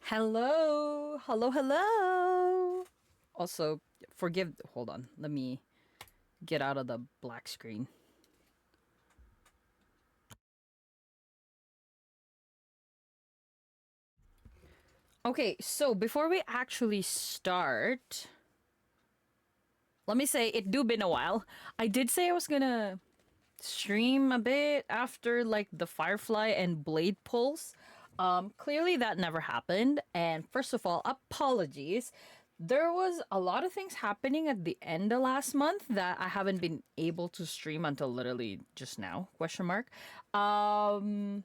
Hello, hello, hello. Also, forgive. Hold on. Let me get out of the black screen. Okay, so before we actually start, let me say it do been a while. I did say I was gonna stream a bit after like the Firefly and Blade pulls. Clearly that never happened. And first of all, apologies. There was a lot of things happening at the end of last month that I haven't been able to stream until literally just now, question mark. Um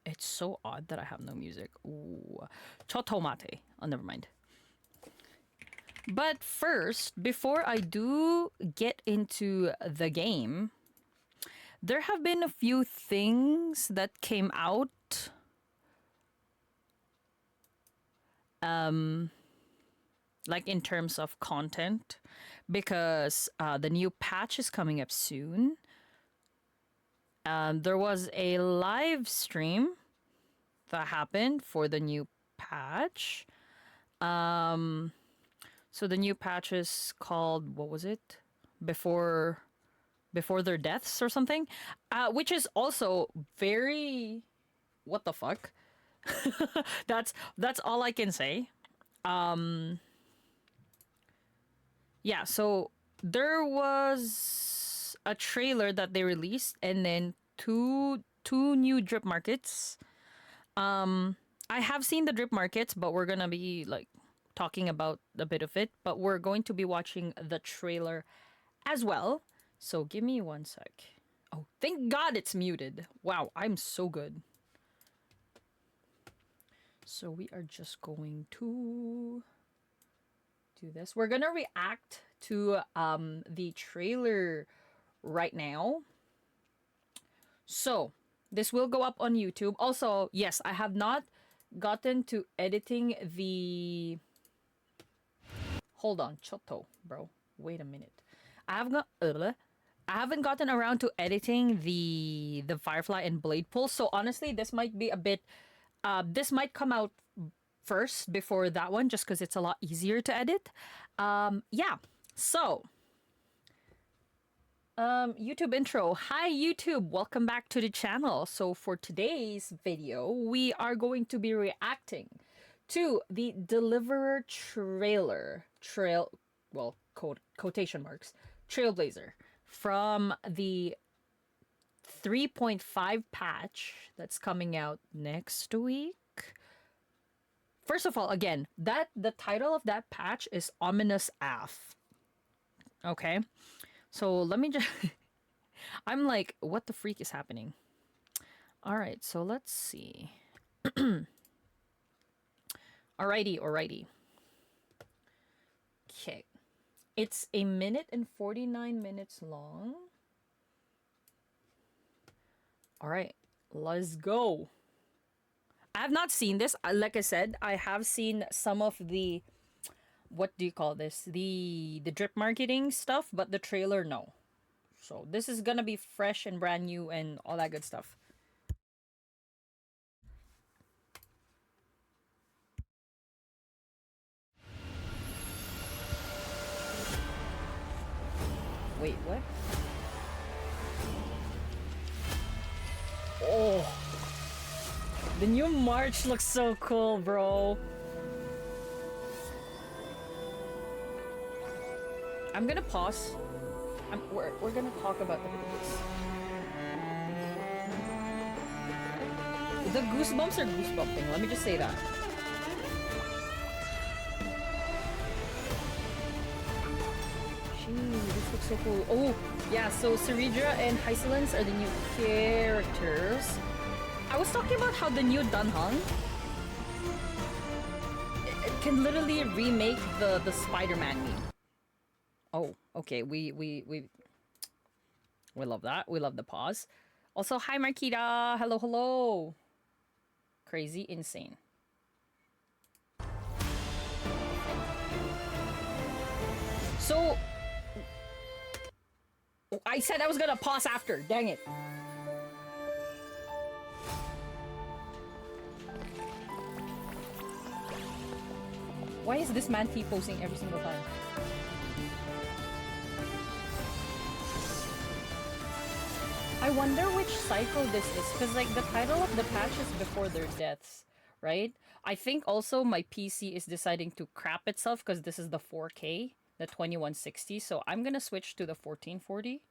it's so odd that I have no music. Ooh. Chotomate. Oh, never mind. But first, before I do get into the game, there have been a few things that came out like in terms of content because the new patch is coming up soon. There was a live stream that happened for the new patch. So the new patch is called, what was it? Before their deaths or something, which is also very what the fuck. That's all I can say. Yeah, so there was a trailer that they released and then two new drip markets. I have seen the drip markets, but we're gonna be like talking about a bit of it, but we're going to be watching the trailer as well. So give me one sec. Oh, thank God it's muted. Wow, I'm so good. So we are just going to do this. We're gonna react to the trailer right now. So this will go up on YouTube. Also, yes, I have not gotten to editing the. Hold on, Choto, bro. Wait a minute. I have got. I haven't gotten around to editing the Firefly and Blade pull. So honestly, this might be a bit. This might come out first before that one, just because it's a lot easier to edit. Yeah. So YouTube intro. Hi YouTube, welcome back to the channel. So for today's video, we are going to be reacting to the Deliverer trailer. Well, quotation marks. Trailblazer from the 3.5 patch that's coming out next week. First of all, again, that the title of that patch is Ominous AF. Okay? So let me just I'm like, what the freak is happening? All right, so let's see. Alrighty. Okay. It's a minute and 49 minutes long. All right, let's go. I have not seen this. Like I said, I have seen some of the, what do you call this? The drip marketing stuff, but the trailer, no. So this is gonna be fresh and brand new and all that good stuff. Wait, what? Oh, the new March looks so cool, bro. I'm gonna pause. We're gonna talk about this. The goosebumps are goosebumping. Let me just say that. Gee, this looks so cool. Oh, yeah. So Ceridra and Hysolence are the new characters. I was talking about how the new Dunhong it can literally remake the Spider-Man meme. Oh, okay. We love that. We love the pause. Also, hi Marquita. Hello. Crazy, insane. So I said I was gonna pause after. Dang it. Why is this man T-posing every single time? I wonder which cycle this is, because like the title of the patch is Before Their Deaths, right? I think also my PC is deciding to crap itself because this is the 4K, the 2160, so I'm gonna switch to the 1440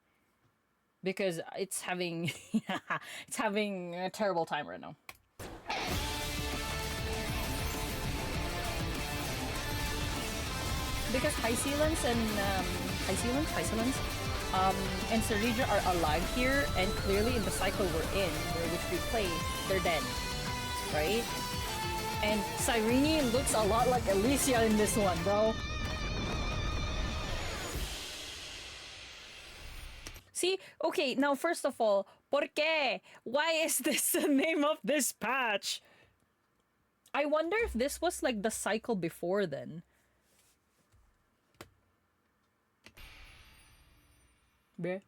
because it's having it's having a terrible time right now. Because High Sealants and and Serija are alive here, and clearly in the cycle we're in, which we play, they're dead, right? And Cyrene looks a lot like Alicia in this one, bro. See, okay, now first of all, ¿por qué? Why is this the name of this patch? I wonder if this was like the cycle before then. Bruh.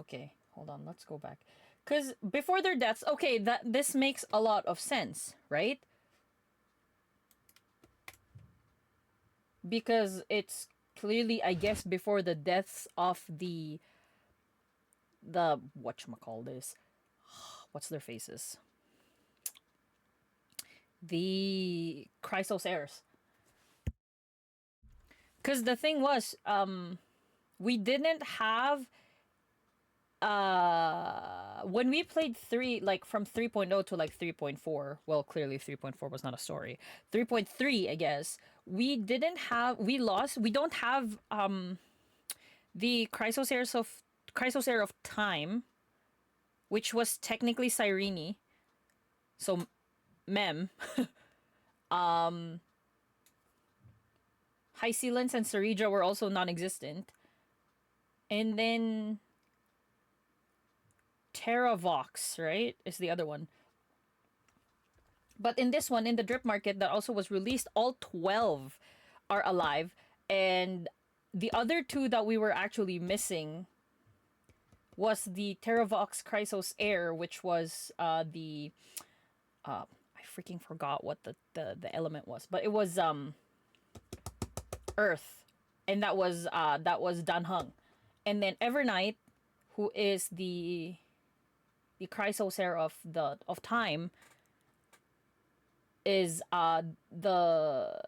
Okay, hold on, let's go back. Because Before Their Deaths, okay, this makes a lot of sense, right? Because it's clearly, I guess, before the deaths of the whatchamacallit, what's their faces? The Chrysos heirs. Because the thing was, we didn't have when we played from 3.0 to like 3.4, well, clearly 3.4 was not a story. 3.3, I guess, we don't have the Chrysos Heir of Time, which was technically Cyrene. So Mem. High Sealants and Serija were also non-existent. And then Terravox, right, is the other one. But in this one, in the Drip Market that also was released, all 12 are alive. And the other two that we were actually missing was the Terravox Chrysos Heir, which was I freaking forgot what the element was. But it was Earth. And that was Danhung. And then Evernight, who is the Chrysos Heir of Time, is the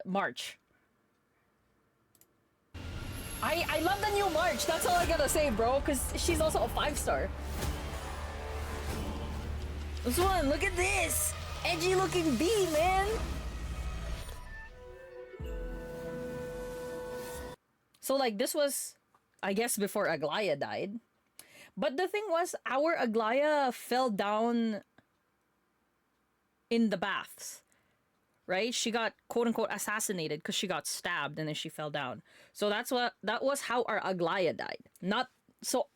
March. I love the new March. That's all I gotta say, bro. Because she's also a 5-star. This one, look at this, edgy looking bee, man. So like this was, I guess, before Aglaya died. But the thing was, our Aglaya fell down in the baths, right? She got quote-unquote assassinated because she got stabbed and then she fell down. So that was how our Aglaya died. Not, so,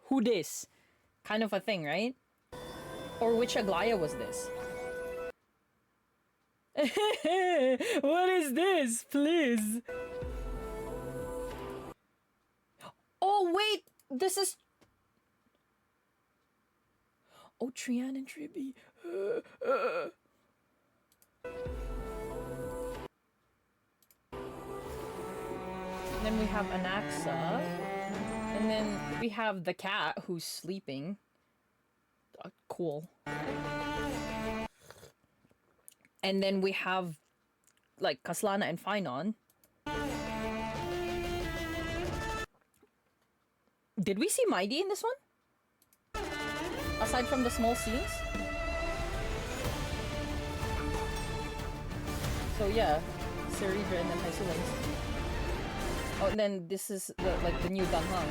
who this? Kind of a thing, right? Or which Aglaya was this? What is this? Please. Oh, wait! This is... Oh, Trian and Tribby. Then we have Anaxa. And then we have the cat who's sleeping. Cool. And then we have like Kaslana and Finon. Did we see Mighty in this one? Aside from the small scenes? So yeah, Serija and then High Sealants. Oh, and then this is the new Danhang.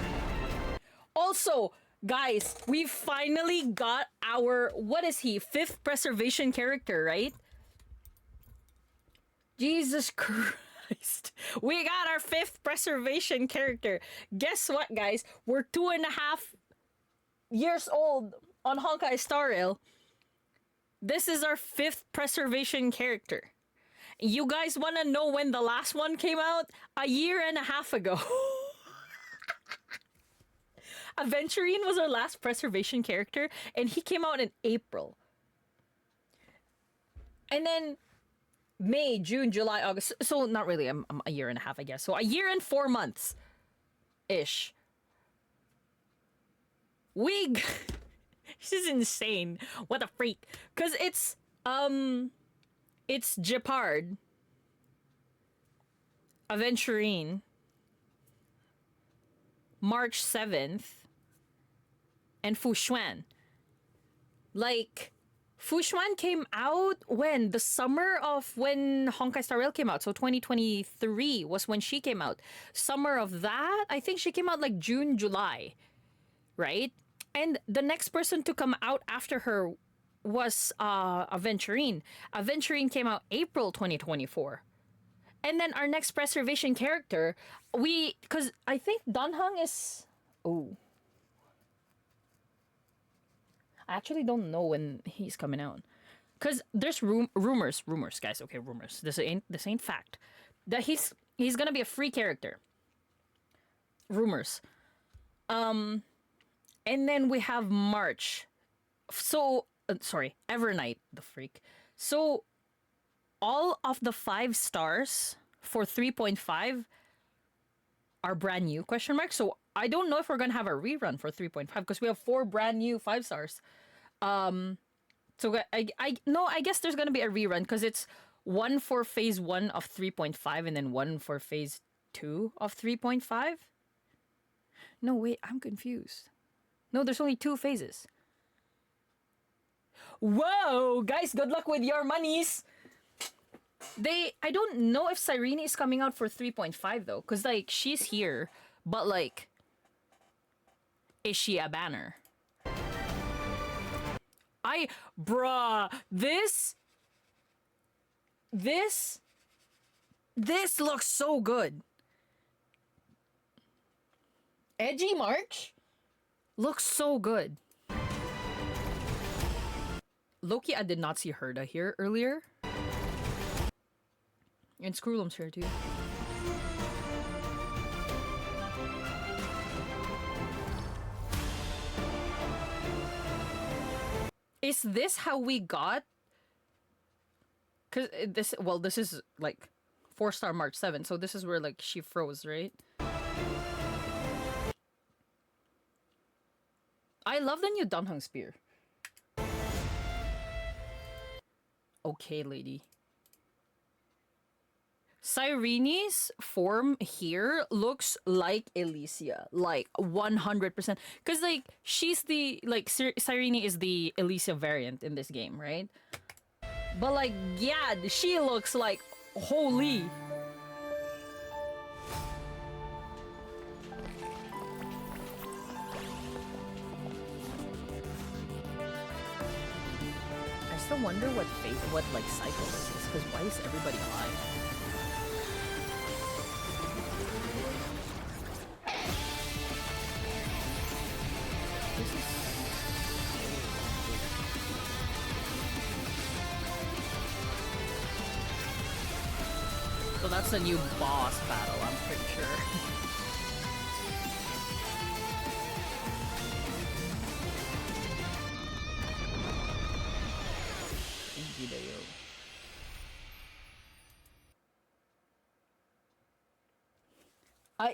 Also, guys, we finally got our, what is he, 5th preservation character, right? Jesus Christ. We got our 5th preservation character. Guess what, guys? We're 2.5 years old on Honkai Star Rail. This is our 5th preservation character. You guys want to know when the last one came out? A year and a half ago. Aventurine was our last preservation character, and he came out in April. And then May, June, July, August. So not really. I'm a year and a half, I guess. So a year and 4 months ish. We. This is insane. What a freak. Cause it's Gepard, Aventurine, March 7th, and Fushuan. Like, Fushuan came out when? The summer of when Honkai Star Rail came out. So 2023 was when she came out. Summer of that, I think she came out like June, July, right? And the next person to come out after her was Aventurine. Aventurine came out April 2024. And then our next preservation character, because I think Danhang is. Oh. I actually don't know when he's coming out. Because there's rumors, guys. Okay, rumors. This ain't fact. That he's gonna be a free character. Rumors. And then we have March. So sorry, Evernight, the freak. So all of the 5 stars for 3.5 are brand new, question mark. So I don't know if we're gonna have a rerun for 3.5 because we have 4 brand new 5 stars. So I guess there's gonna be a rerun because it's 1 for phase 1 of 3.5 and then 1 for phase 2 of 3.5. No, wait, I'm confused. No, there's only 2 phases. Whoa, guys, good luck with your monies. I don't know if Cyrene is coming out for 3.5 though, because like she's here, but like, is she a banner? Bruh, this looks so good. Edgy March looks so good. Loki, I did not see Herda here earlier. And Screwlum's here too. Is this how we got? Cause this is like 4-star March 7, so this is where like she froze, right? I love the new Danhang spear. Okay, lady. Cyrene's form here looks like Elysia, like 100%. Cause like she's the Cyrene is the Elysia variant in this game, right? But like, yeah, she looks like holy. I still wonder what like cycle this is. Cause why is everybody alive? So that's a new boss battle, I'm pretty sure.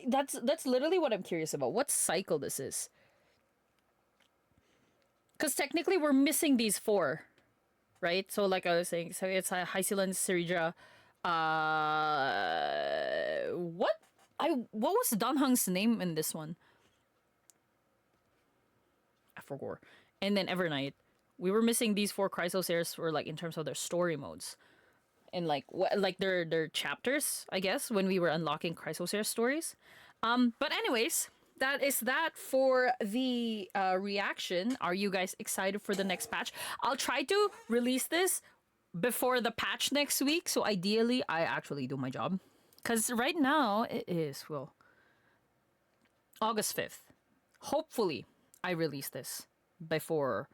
That's literally what I'm curious about. What cycle this is? Because technically we're missing these 4, right? So like I was saying, so it's Hycelan, Sirija. What was Danhang's name in this one? I forgot. And then Evernight. We were missing these 4 Chrysosairs for like in terms of their story modes. And like like their chapters, I guess, when we were unlocking Chrysosair stories. But anyways, that is that for the reaction. Are you guys excited for the next patch? I'll try to release this before the patch next week. So ideally, I actually do my job. Because right now, it is, well, August 5th. Hopefully, I release this before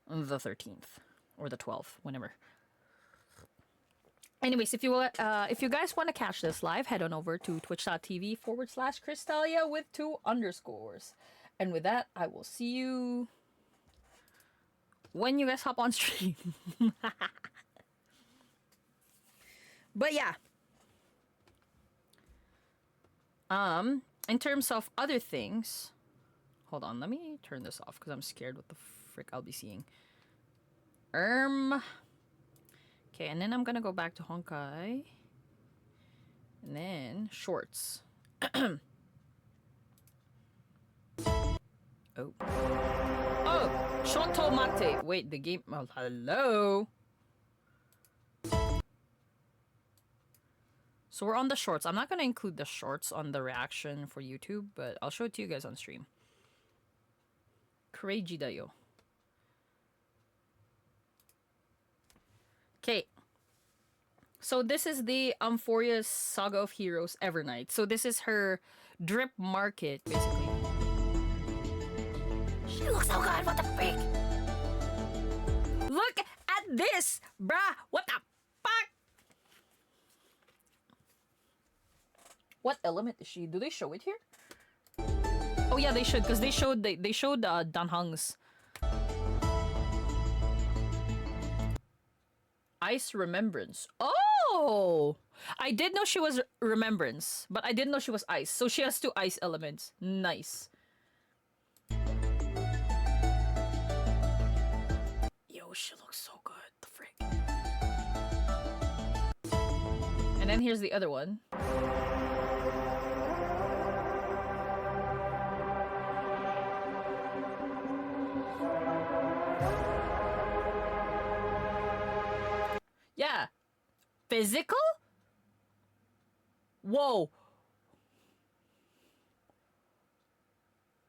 the 13th or the 12th, whenever. Anyways, if you guys want to catch this live, head on over to twitch.tv/Crystalia with 2 underscores. And with that, I will see you when you guys hop on stream. But yeah. In terms of other things, hold on, let me turn this off because I'm scared what the frick I'll be seeing. Okay, and then I'm gonna go back to Honkai. And then shorts. Oh. Oh, Shoto Mate. Wait, the game. Oh, hello. So we're on the shorts. I'm not gonna include the shorts on the reaction for YouTube, but I'll show it to you guys on stream. Crazy da yo. Okay. So this is the Amphoria's Saga of Heroes Evernight. So this is her drip market, basically. She looks so good. What the freak? Look at this, bruh. What the fuck? What element is she? Do they show it here? Oh yeah, they should, because they showed Dan Heng's Ice Remembrance. Oh, I did know she was Remembrance, but I didn't know she was Ice. So she has two ice elements. Nice. Yo, she looks so good. The frick. And then here's the other one. Yeah. Physical? Whoa.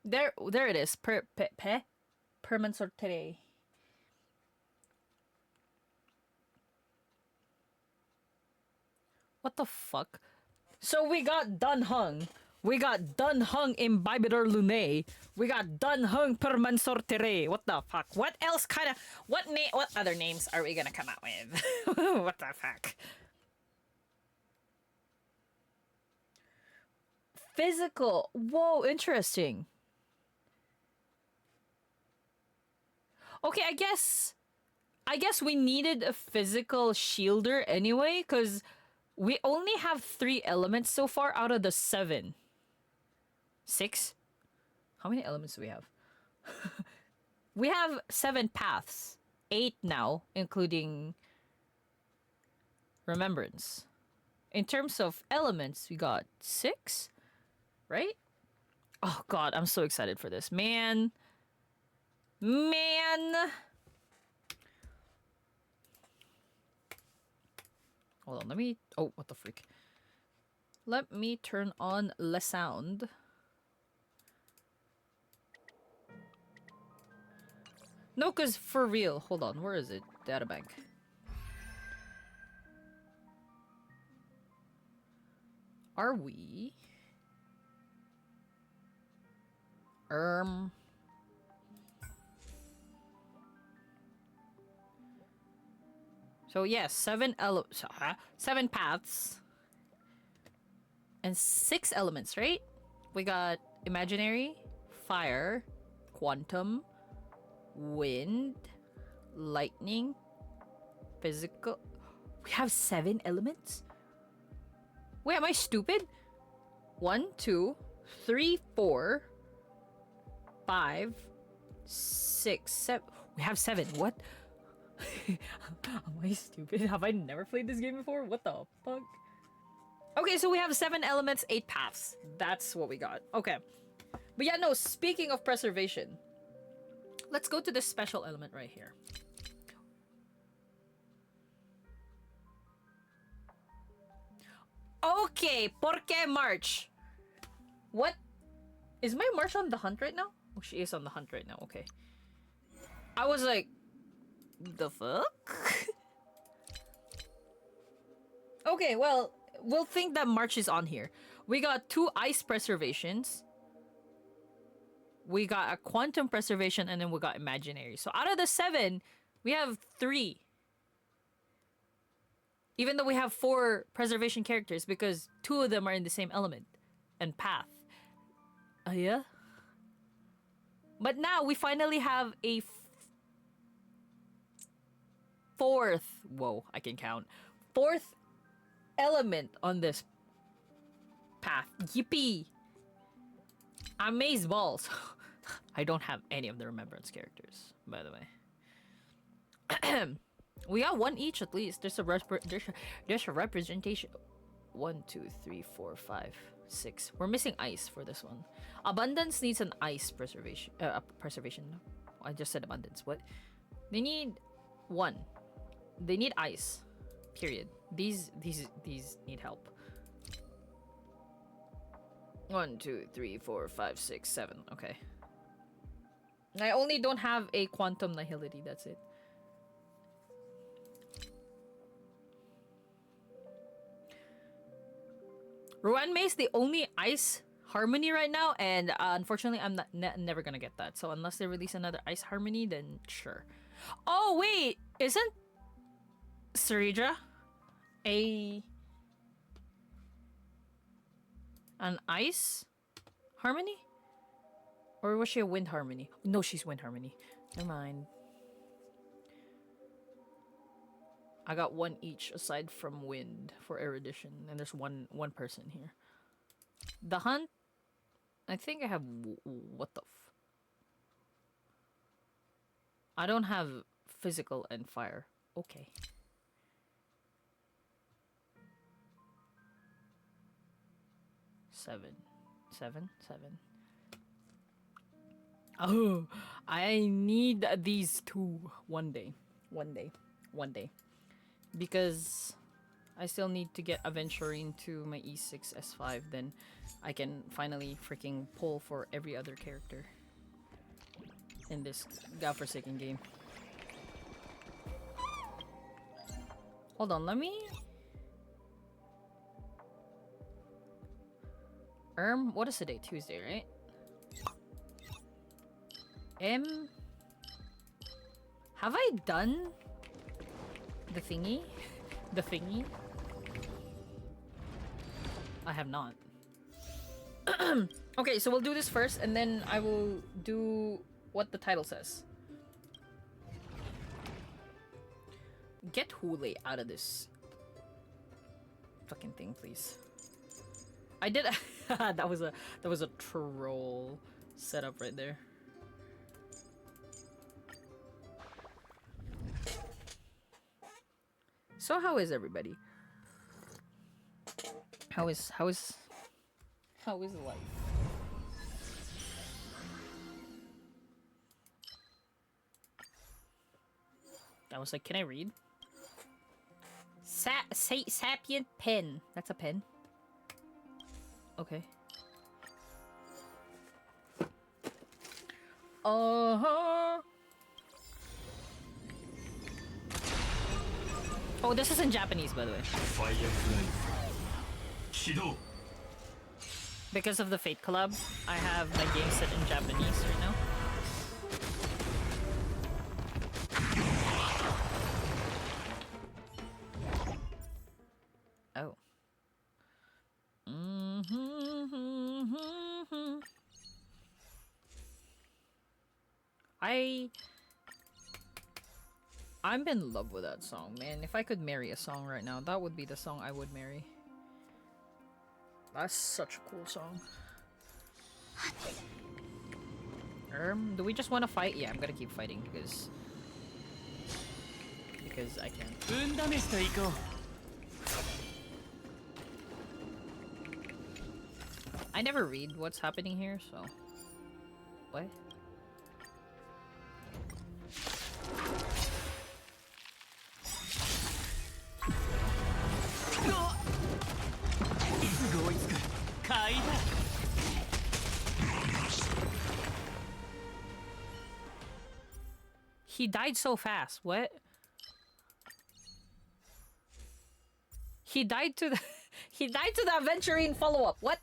There it is. Permanent sortere. What the fuck? So we got Dan Heng. We got Dan Heng Imbibidor Lunae. We got Dan Heng Permanent sortere. What the fuck? What else kind of what other names are we gonna come out with? What the fuck? Physical. Whoa, interesting. Okay, I guess we needed a physical shielder anyway, because we only have 3 elements so far out of the 7. 6? How many elements do we have? We have 7 paths. 8 now, including Remembrance. In terms of elements, we got 6, right? Oh god, I'm so excited for this. Man. Hold on, let me... Oh, what the freak. Let me turn on the sound. No, because for real. Hold on, where is it? Databank. Are we... So yes, 7 paths. And 6 elements, right? We got imaginary, fire, quantum, wind, lightning, physical. We have 7 elements? Wait, am I stupid? 1, 2, 3, 4, 5, 6, 7. We have 7. What? Am I stupid? Have I never played this game before? What the fuck? Okay, so we have 7 elements, 8 paths. That's what we got. Okay. But yeah, no, speaking of preservation, let's go to this special element right here. Okay, ¿por qué March? What? Is my March on the hunt right now? Oh, she is on the hunt right now. Okay. I was like, the fuck? Okay, well, we'll think that March is on here. We got 2 ice preservations. We got a quantum preservation, and then we got imaginary. So out of the 7, we have 3. Even though we have 4 preservation characters, because 2 of them are in the same element and path. Yeah? But now we finally have a 4th... Whoa, I can count. 4th element on this path. Yippee! Amaze balls. I don't have any of the remembrance characters, by the way. We got one each at least. There's a representation. 1, 2, 3, 4, 5, 6. We're missing ice for this one. Abundance needs an ice preservation. Preservation. I just said abundance. What? They need one. They need ice. Period. These need help. 1, 2, 3, 4, 5, 6, 7. Okay. I only don't have a quantum nihility. That's it. Ruanmei is the only ice harmony right now, and unfortunately, I'm never gonna get that. So unless they release another ice harmony, then sure. Oh wait, isn't Saridra an ice harmony? Or was she a wind harmony? No, she's wind harmony. Never mind. I got one each aside from wind for erudition, and there's one person here. The hunt, I think I have what the f. I don't have physical and fire. Okay. Seven. Oh, I need these two one day. Because I still need to get Aventurine to my E6 S5, then I can finally freaking pull for every other character in this godforsaken game. Hold on, let me... what is the day? Tuesday, right? Have I done the thingy? The thingy? I have not. Okay, so we'll do this first, and then I will do what the title says. Get Hule out of this fucking thing, please. I did. that was a troll setup right there. So how is everybody? How is life? I was like, can I read? Sapient pen. That's a pen. Okay. Uh-huh. Oh, this is in Japanese, by the way. Because of the Fate collab, I have my game set in Japanese right now. Oh. I'm in love with that song, man. If I could marry a song right now, that would be the song I would marry. That's such a cool song. Do we just want to fight? Yeah, I'm gonna keep fighting because I can. I never read what's happening here, so what? He died so fast. What? He died to the Aventurine follow-up. What?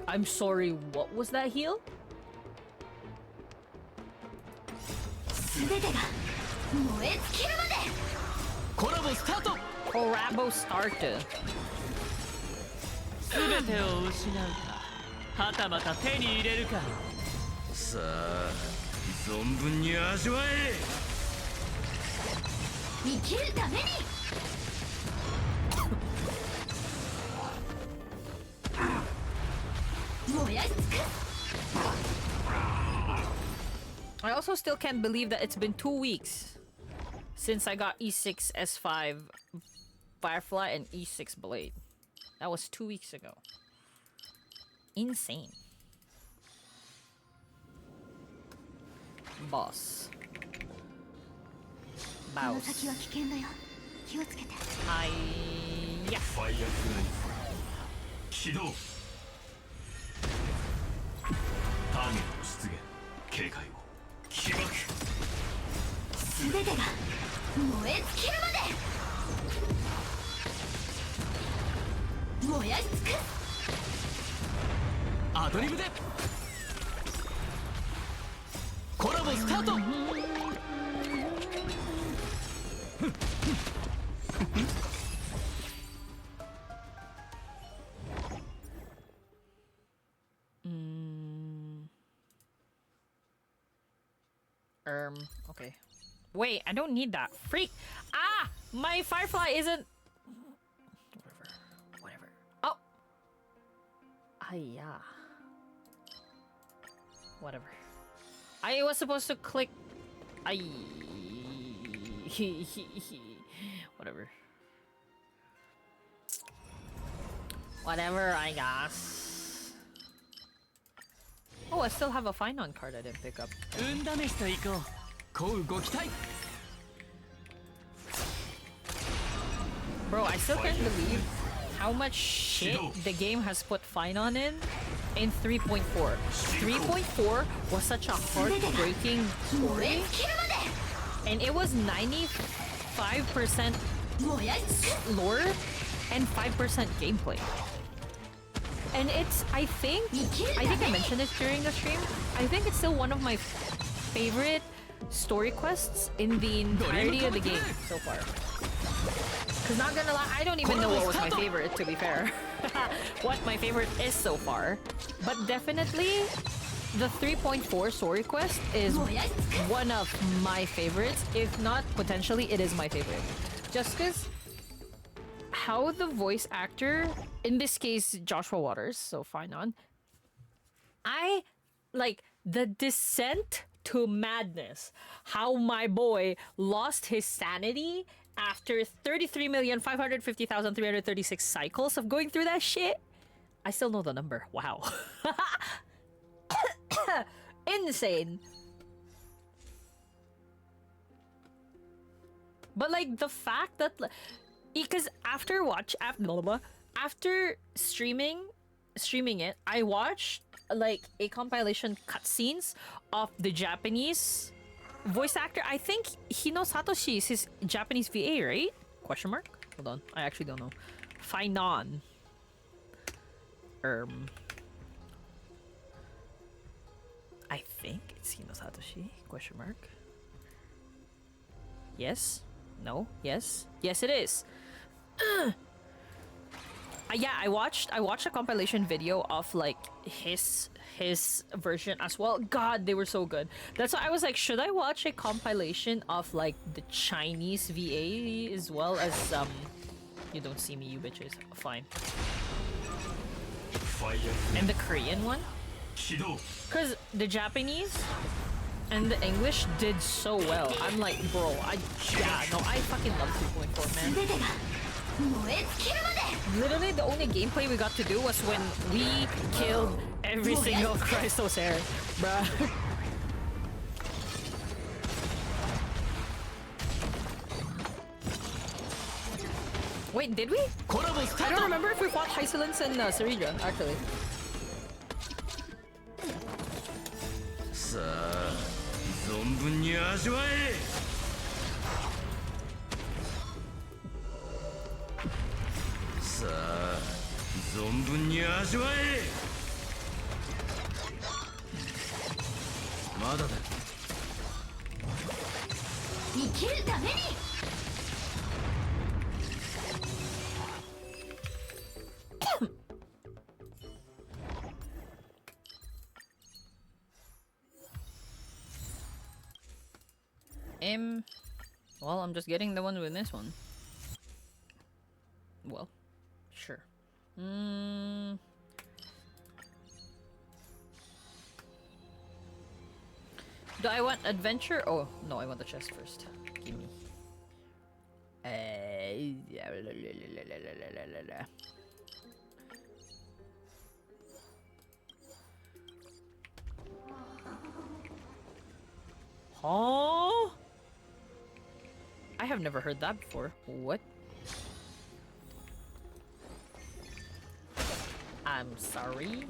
I'm sorry, what was that heal? Collabo start. 全てを失うかはたまた手に入れるかさあ存分に味わえ生きるために燃やし尽くす I also still can't believe that it's been 2 weeks since I got E6 S5 Firefly and E6 Blade. That was 2 weeks ago. Insane. Boss. この Boss. 先は危険だよ気をつけて Yeah. ファイアグライフ起動ターゲット出現警戒を起爆全てが燃え尽きるまで燃やし尽くすアドリブでコラボスタート Okay. Wait, I don't need that. Freak! Ah! My Firefly isn't... Whatever. Oh! Ah, yeah. Whatever. I was supposed to click... I... Whatever. Whatever, I guess. Oh, I still have a Finon card I didn't pick up. 運試しと行こうこうご期待 Bro, I still can't believe how much shit the game has put Finon in 3.4. 3.4 was such a heartbreaking story, and it was 95% lore and 5% gameplay. And it's, I think I mentioned this during the stream. I think it's still one of my favorite story quests in the entirety of the game so far. Cause not gonna lie, I don't even know what was my favorite, to be fair. What my favorite is so far. But definitely, the 3.4 story quest is one of my favorites. If not, potentially, it is my favorite. Just cause how the voice actor, in this case Joshua Waters, so Finon, I like the descent to madness. How my boy lost his sanity after 33,550,336 cycles of going through that shit. I still know the number. Wow. Insane. But like the fact that, because after streaming it, I watched like a compilation cutscenes of the Japanese voice actor. I think Hino Satoshi is his Japanese VA, right? Question mark? Hold on, I actually don't know. Finon. I think it's Hino Satoshi? Question mark. Yes? No? Yes? Yes, it is. Yeah, I watched a compilation video of like his version as well. God, they were so good. That's why I was like, should I watch a compilation of like the Chinese VA as well as you don't see me, you bitches. Fine. And the Korean one? Cause the Japanese and the English did so well. I'm like, bro, I fucking love 2.4, man. Literally, the only gameplay we got to do was when we killed every single Christos hair, bruh. Wait, did we? I don't remember if we fought Hysolence and Serija, actually. さあ存分に味わえさあ存分に味わえまだだ生きるために Well, I'm just getting the one with this one. Well, sure. Do I want adventure? Oh, no, I want the chest first. Give me. Huh? I have never heard that before. What? I'm sorry.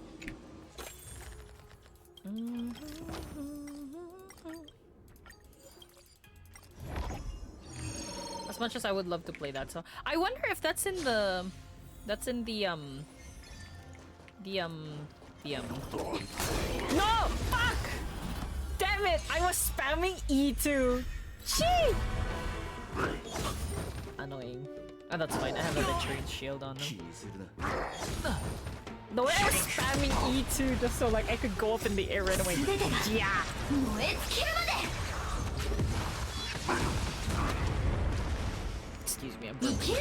As much as I would love to play that song, I wonder if that's in the No! Fuck! Damn it! I was spamming E2. Gee! Annoying. Oh, that's fine. I have a veteran shield on them. The way I was spamming E2 just so like I could go up in the air right away. Yeah. Excuse me, I'm burping.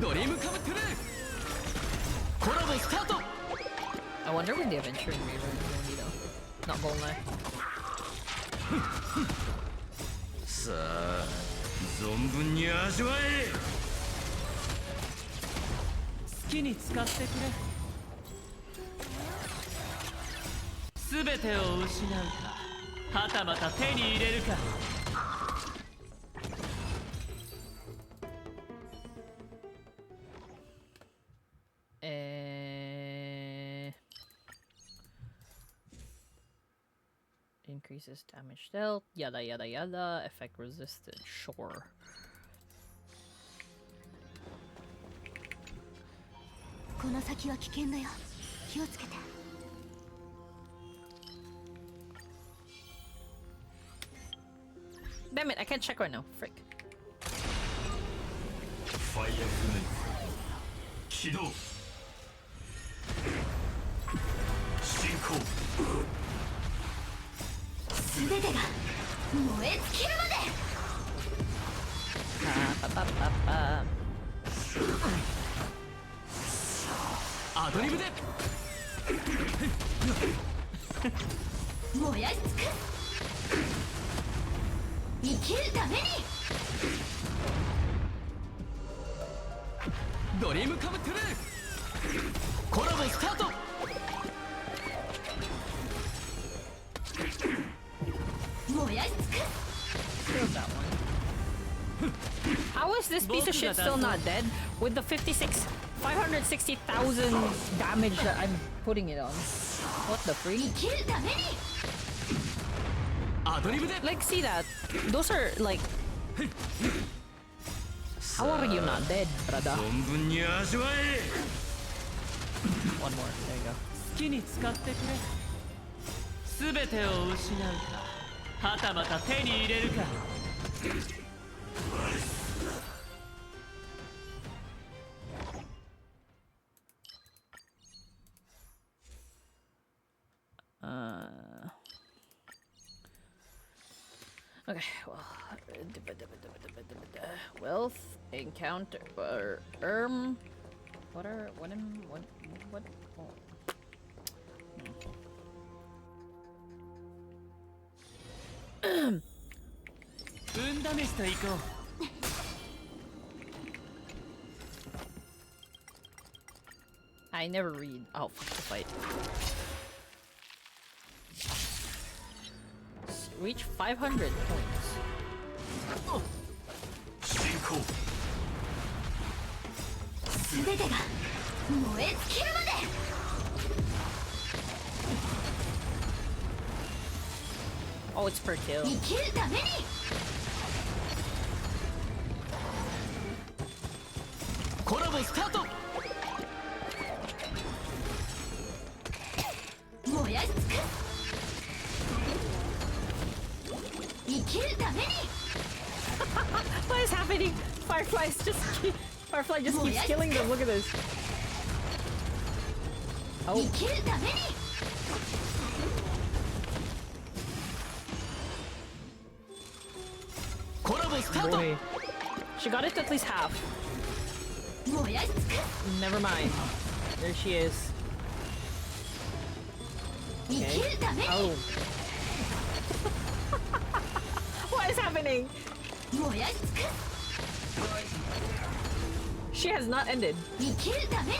ドリームカムトゥルーコラボスタート I wonder when the adventure in Mirror is gonna be though. Not gonna lie. さあ存分に味わえ好きに使ってくれすべてを失うかはたまた手に入れるか Increases damage dealt, yada yada yada, effect resistant, sure. Damn it, I can't check right now. Frick. Fire起動進行全てが燃え尽きるまで アドリブで燃やし尽く生きるためにドリームカムトゥルーコラボスタート How is this piece of shit still not dead? With the 560,000 damage that I'm putting it on. What the freak? Like, see that? Those are like... How are you not dead, brother? 存分に味わえ One more, there you go. 好きに使ってくれすべてを失うかはたまた手に入れるか Okay, well... Wealth, encounter... What are... What am... What... Oh. I never read. Oh, fuck the fight. Reach 500 points. Oh. 進行 全てが燃え尽きるまで Oh, it's per kill. 生きるために コラボスタート 燃やし尽く生きるために What is happening? Fireflies just Firefly just keeps killing them. Look at this. Oh. 生きるために コラボスタート Boy. She got it to at least half. 燃やし尽く Never mind. There she is. 生きるために Oh. What is happening? 燃やし尽く She has not ended. 生きるために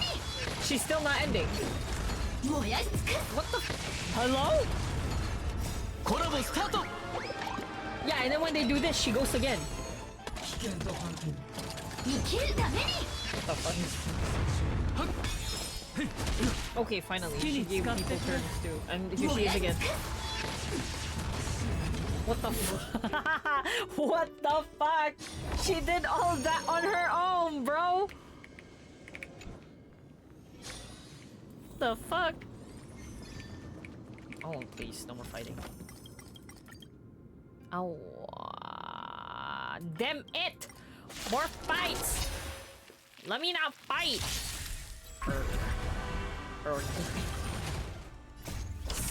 She's still not ending. 燃やし尽く What the? Hello? コラボスタート Yeah, and then when they do this, she goes again. 生きるために What the fuck? Okay, finally. She gave people turns too. And here she is again. What the fuck? What the fuck? She did all that on her own, bro! The fuck? Oh, please, no more fighting. Oh, damn it! More fights! Let me not fight!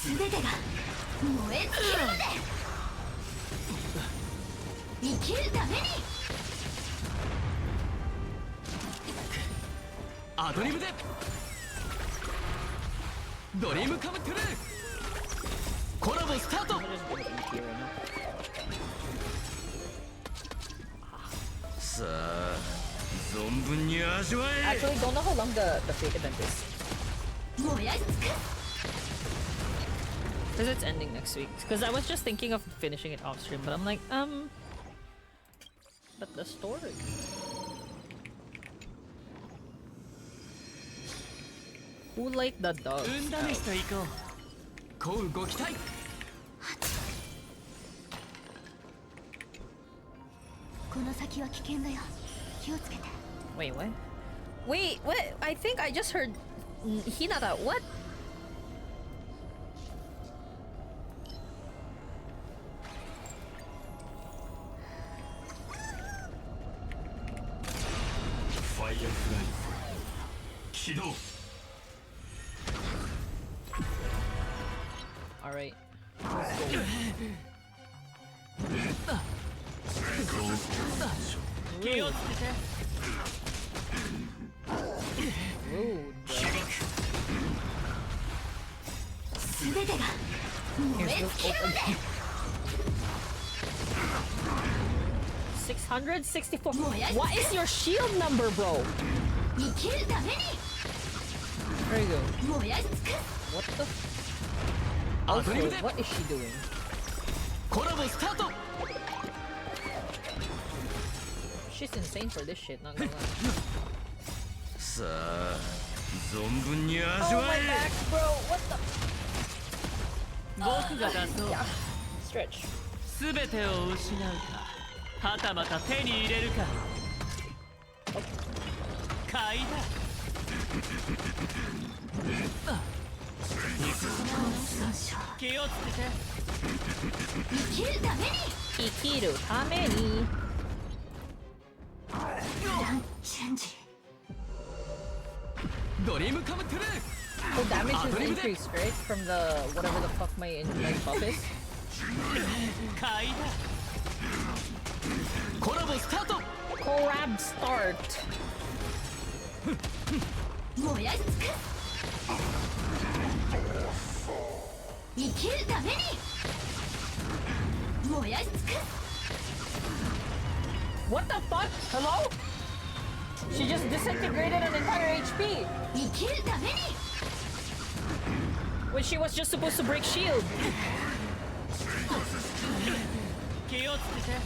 全てが燃え尽きるまで生きるためにアドリブでドリームカムトゥルーコラボスタート I'm just gonna eat here right now. さあ存分に味わえ Actually, don't know how long the fake event is. 燃やし尽く Because it's ending next week. Because I was just thinking of finishing it off stream, but I'm like, but the story. Who liked the dog? 運試しといこうこうご期待この先は危険だよ気をつけて Wait, what? Wait, what? I think I just heard Hinata. What? All right. 気をつけて Rude. 全てが燃え Here's 尽 the きるまで 664. What is your shield number, bro? 生きるために There you go. 燃やし尽く What the? ア Also, ドリブで what is she doing? コラボスタート She's insane for this shit, not gonna lie. さあ存分に味 Oh わ my え back, bro. What the? 僕が出そう Stretch. 全てを失うかはたまた手に入れるか買いだ気をつけて生きるために Ikiru tameni. プランチェンジドリームカムトゥルー So damage is increased, right? From the whatever the fuck my buff is. 買いだコラボスタート Collab start. 燃やし尽く生きるために燃やし尽く What the fuck? Hello? She just disintegrated an entire HP 生きるために when she was just supposed to break shield. 気をつけて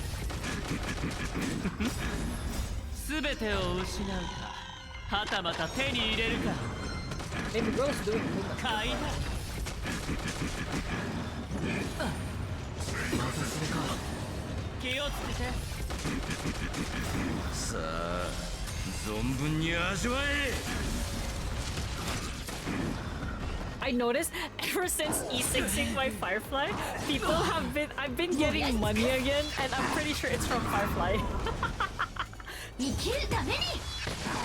全てを失うかはたまた手に入れるか Maybe Bro's doing too much. 買いだ気をつけてさあ存分に味わえ I noticed ever since E6ing my Firefly, I've been getting money again, and I'm pretty sure it's from Firefly. 生きるために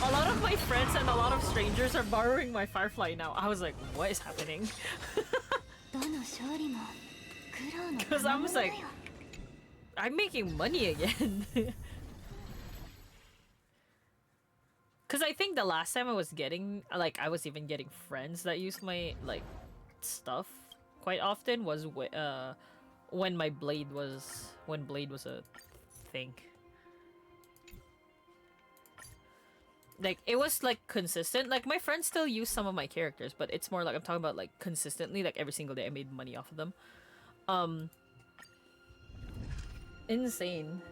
A lot of my friends and a lot of strangers are borrowing my Firefly now. I was like, what is happening? どの勝利も苦労の Because I 賜物 was だよ like, I'm making money again. Because I think the last time I was getting, like, I was even getting friends that used my, like, stuff quite often was when my blade was, when blade was a thing. Like, it was, like, consistent. Like, my friends still use some of my characters, but it's more like, I'm talking about, like, consistently. Like, every single day I made money off of them. Insane.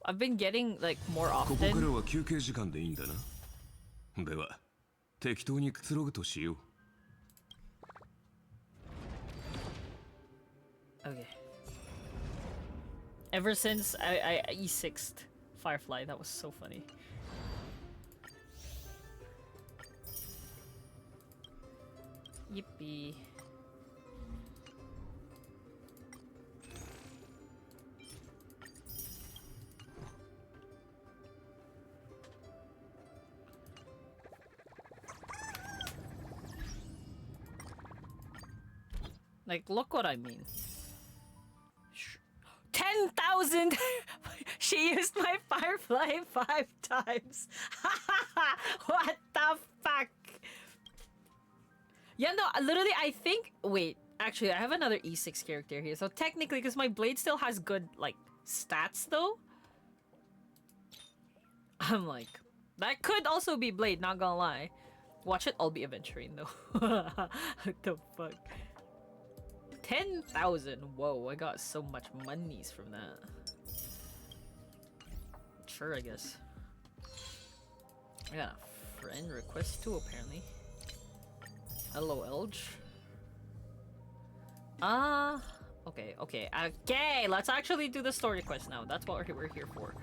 I've been getting, like, more ここから often. は休憩時間でいいんだな。では適当にくつろぐとしよう。 Okay. Ever since I E6'd Firefly, that was so funny. Yippee. Like, look what I mean. 10,000! She used my Firefly 5 times. What the fuck? Yeah, no, literally, I think... Wait, actually, I have another E6 character here. So technically, because my blade still has good, like, stats, though. I'm like, that could also be blade, not gonna lie. Watch it all be adventuring, though. What the fuck? 10,000. Whoa, I got so much monies from that. Sure, I guess. I got a friend request too, apparently. Hello, Elge. Okay, okay, okay. Let's actually do the story quest now. That's what we're here for.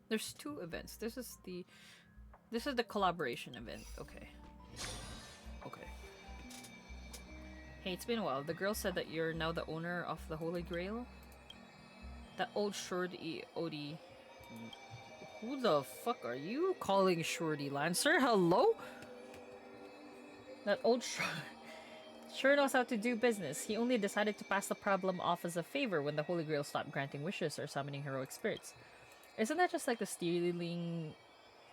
There's two events. This is the collaboration event. Okay. Okay. Hey, it's been a while. The girl said that you're now the owner of the Holy Grail. That old Shorty Odie. Who the fuck are you calling Shorty Lancer? Hello? That old sure knows how to do business. He only decided to pass the problem off as a favor when the Holy Grail stopped granting wishes or summoning heroic spirits. Isn't that just like the stealing...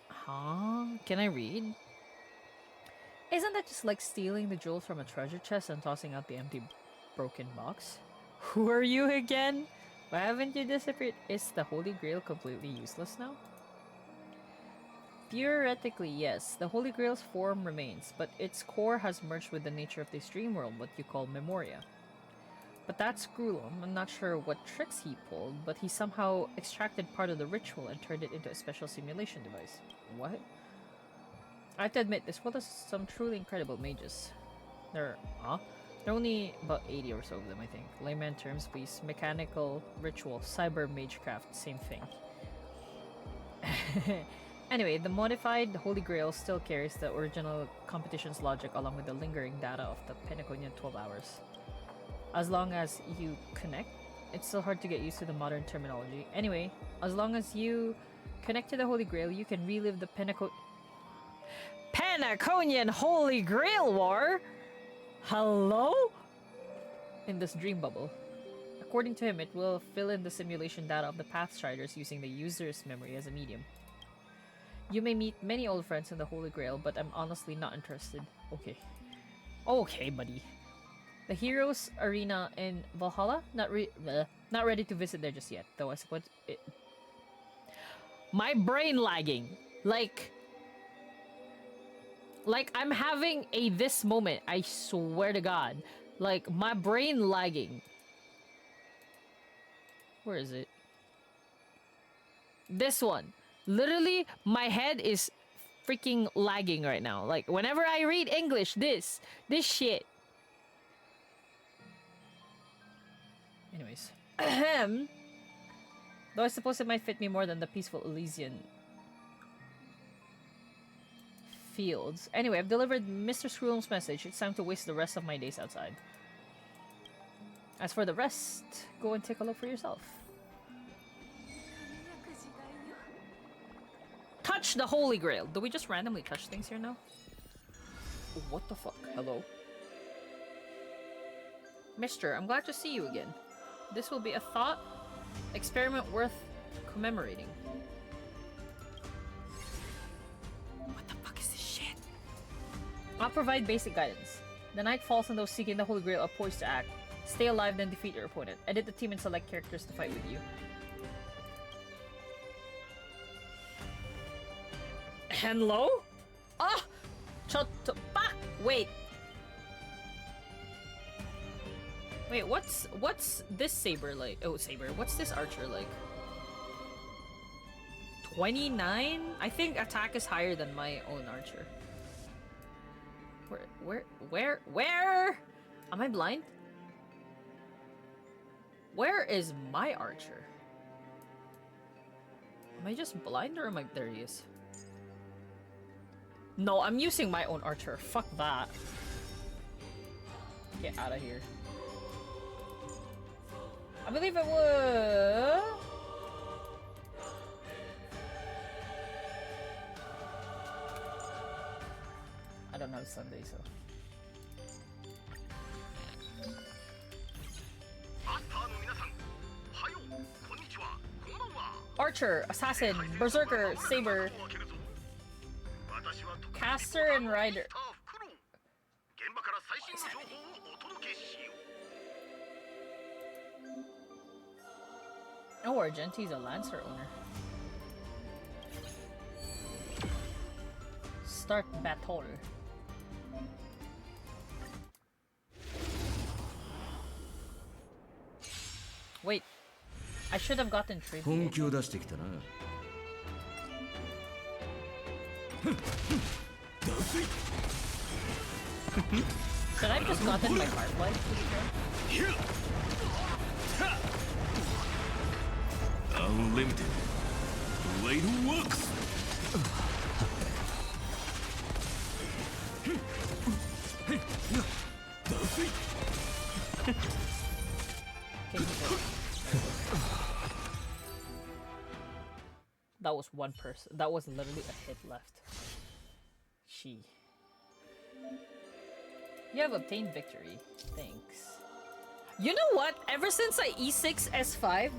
Huh? Can I read? Isn't that just like stealing the jewels from a treasure chest and tossing out the empty broken box? Who are you again? Why haven't you disappeared? Is the Holy Grail completely useless now? Theoretically, yes. The Holy Grail's form remains, but its core has merged with the nature of this dream world, what you call Memoria. But that's Grulum. I'm not sure what tricks he pulled, but he somehow extracted part of the ritual and turned it into a special simulation device. What? I have to admit, this world has some truly incredible mages. There are only about 80 or so of them, I think. Layman terms, please. Mechanical, ritual, cyber, magecraft, same thing. Anyway, the modified Holy Grail still carries the original competition's logic along with the lingering data of the Penaconian 12 hours. As long as you connect, it's still hard to get used to the modern terminology. Anyway, as long as you connect to the Holy Grail, you can relive the Penaconian Holy Grail War? Hello? In this dream bubble. According to him, it will fill in the simulation data of the Pathstriders using the user's memory as a medium. You may meet many old friends in the Holy Grail, but I'm honestly not interested. Okay. Okay, buddy. The Heroes Arena in Valhalla? Not ready to visit there just yet, though I suppose it... My brain lagging. Like I'm having a this moment, I swear to God. Like, my brain lagging. Where is it? This one. Literally, my head is freaking lagging right now. Like, whenever I read English, this shit. Anyways. Though I suppose it might fit me more than the peaceful Elysian. fields. Anyway, I've delivered Mr. Scroom's message. It's time to waste the rest of my days outside. As for the rest, go and take a look for yourself. Touch the Holy Grail. Do we just randomly touch things here now? What the fuck? Hello? Mister, I'm glad to see you again. This will be a thought experiment worth commemorating. What the fuck is this shit? I'll provide basic guidance. The night falls on those seeking the Holy Grail are poised to act. Stay alive, then defeat your opponent. Edit the team and select characters to fight with you. Hello? Ah! Wait. Wait, what's this saber like? Oh, saber. What's this archer like? 29? I think attack is higher than my own archer. Where? Am I blind? Where is my archer? Am I just blind or am I... There he is. No, I'm using my own archer. Fuck that. Get out of here. I believe it was... I don't have Sunday, so... Archer, Assassin, Berserker, Saber, Caster, and Rider. Oh, Argenti's a Lancer owner. Start battle. Wait, I should have gotten tribute. 本気を出してきたな。 Should I have just gotten my card life? Unlimited Blade Works. That was one person. That was literally a hit left. She. You have obtained victory. Thanks. You know what? Ever since I E6 S5,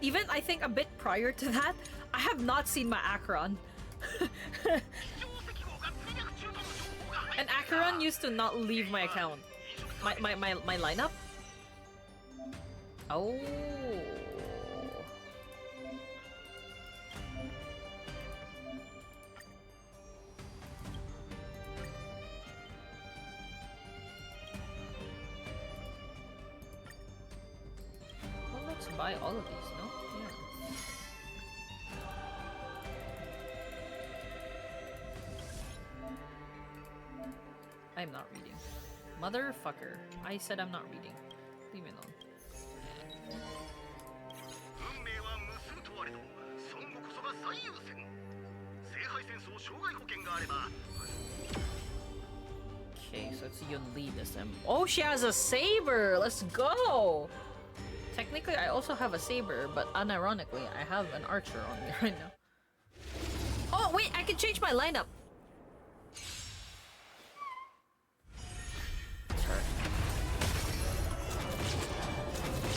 even I think a bit prior to that, I have not seen my Acheron. And Acheron used to not leave my account. My lineup? Oh. Well, let's buy all of these, no? Yeah. I'm not reading. Motherfucker. I said I'm not reading. Leave me alone. Okay, so it's Yun Li this time. Oh, she has a saber! Let's go! Technically, I also have a saber, but unironically, I have an archer on me right now. Oh, wait! I can change my lineup! Sure.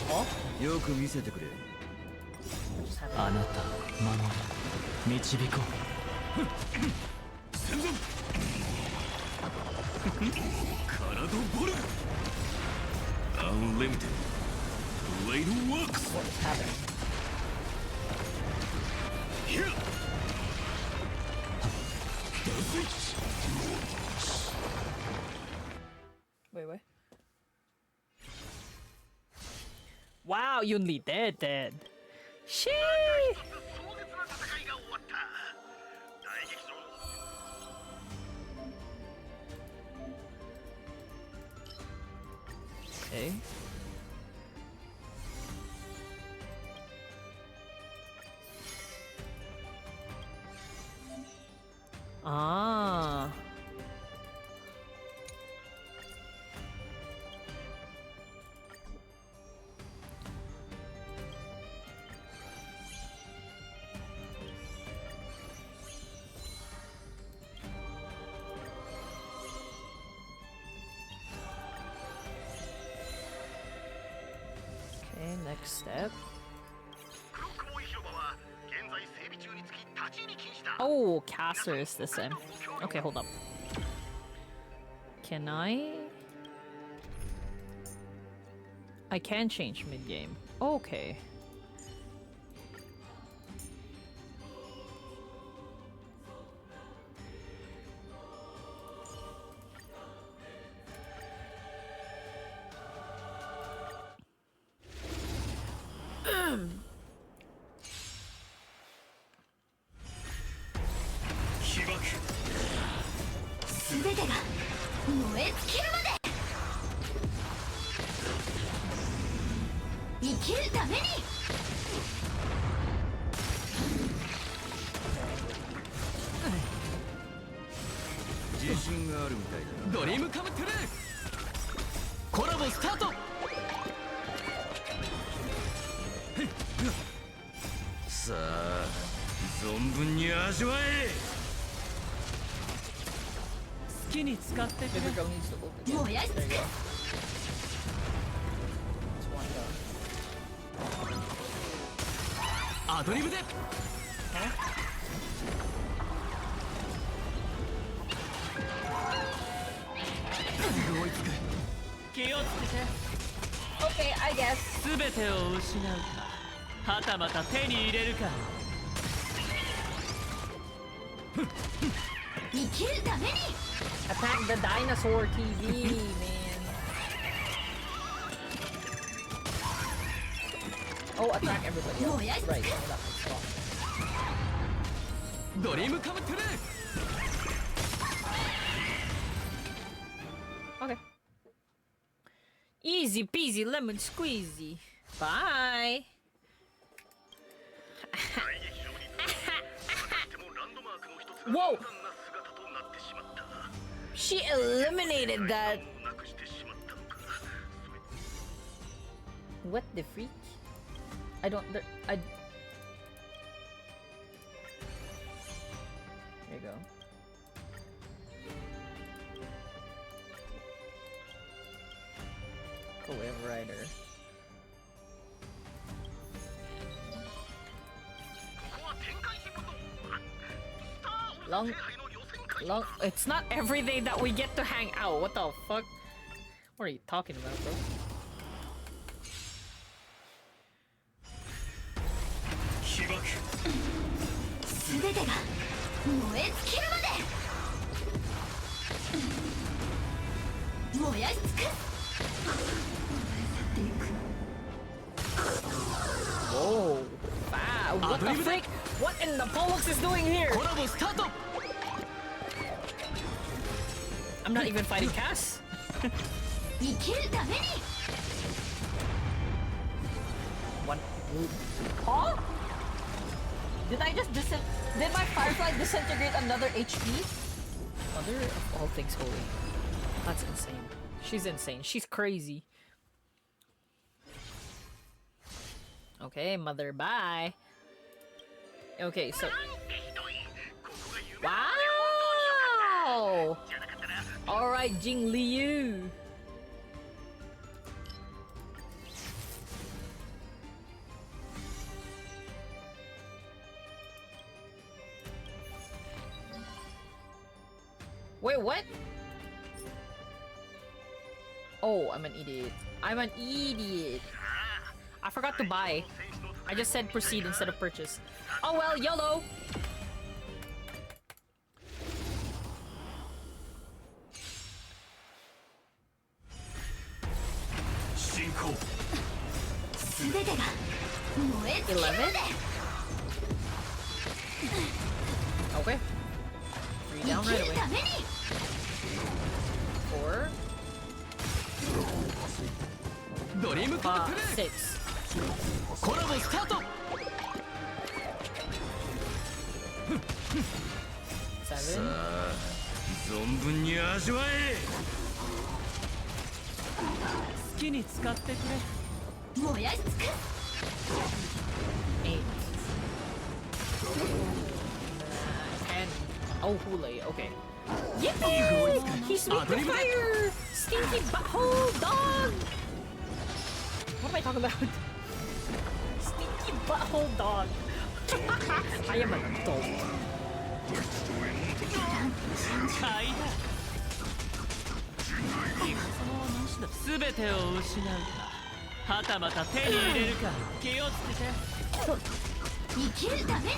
Oh? よく見せてくれ。 あなたを守り導こう。戦前カラドボル Unlimited Blade Works. What is happening? Here. Wait. Wow, Yun Li dead. Shee! Okay. Ah. next step. Oh, caster is this in. Okay, hold up. Can I? I can change mid-game. Okay. Baby girl needs to open it. There you go. It's one go. Huh? Okay, I guess. 全てを失うかはたまた手に入れるか生きるために Attack the dinosaur TV, man. Oh, attack everybody else. Right, hold up. Okay. Easy peasy lemon squeezy. Bye. Whoa! She eliminated that. What the freak? I don't. There you go. Wave Rider. Long. It's not every day that we get to hang out. What the fuck? What are you talking about, bro? Whoa. Wow. What the frick? What in the bollocks is doing here? I'm not even fighting Cass. What? Huh? Did I just did my Firefly disintegrate another HP? Mother of all things holy. That's insane. She's insane. She's crazy. Okay, mother, bye. Okay, so... Wow! Alright, Jing Liu. Wait, what? Oh, I'm an idiot. I'm an idiot. I forgot to buy. I just said proceed instead of purchase. Oh well, YOLO! Shinko. 11? Okay. 3 down right away. 4. 5, 6. コラボスタート 7. 存分に味わえ好きに使ってくれ燃やし尽くす 8. 10. Oh, Hule, okay. Yippee! He's making fire! Stinky butthole dog! What am I talking about? butthole dog. I am an adult. 買いだ戦はなしだ全てを失うかはたまた手に入れるか気をつけて生きるために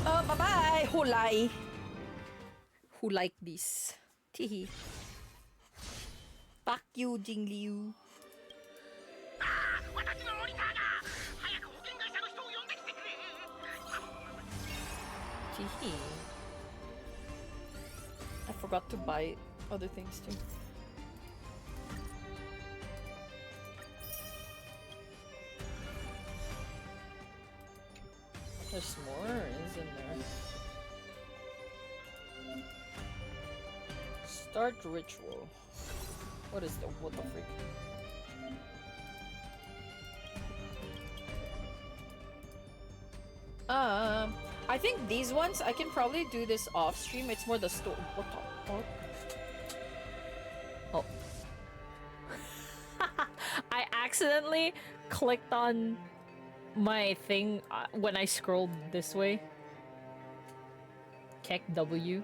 Bye bye. Hulai. Who like this? Teehee. Fuck you, Jing Liu. Teehee. I forgot to buy other things too. There's more, isn't there? Start ritual. What is the what the freak? I think these ones I can probably do this off stream. It's more the store. What the fuck? Oh. I accidentally clicked on my thing when I scrolled this way. Keck W.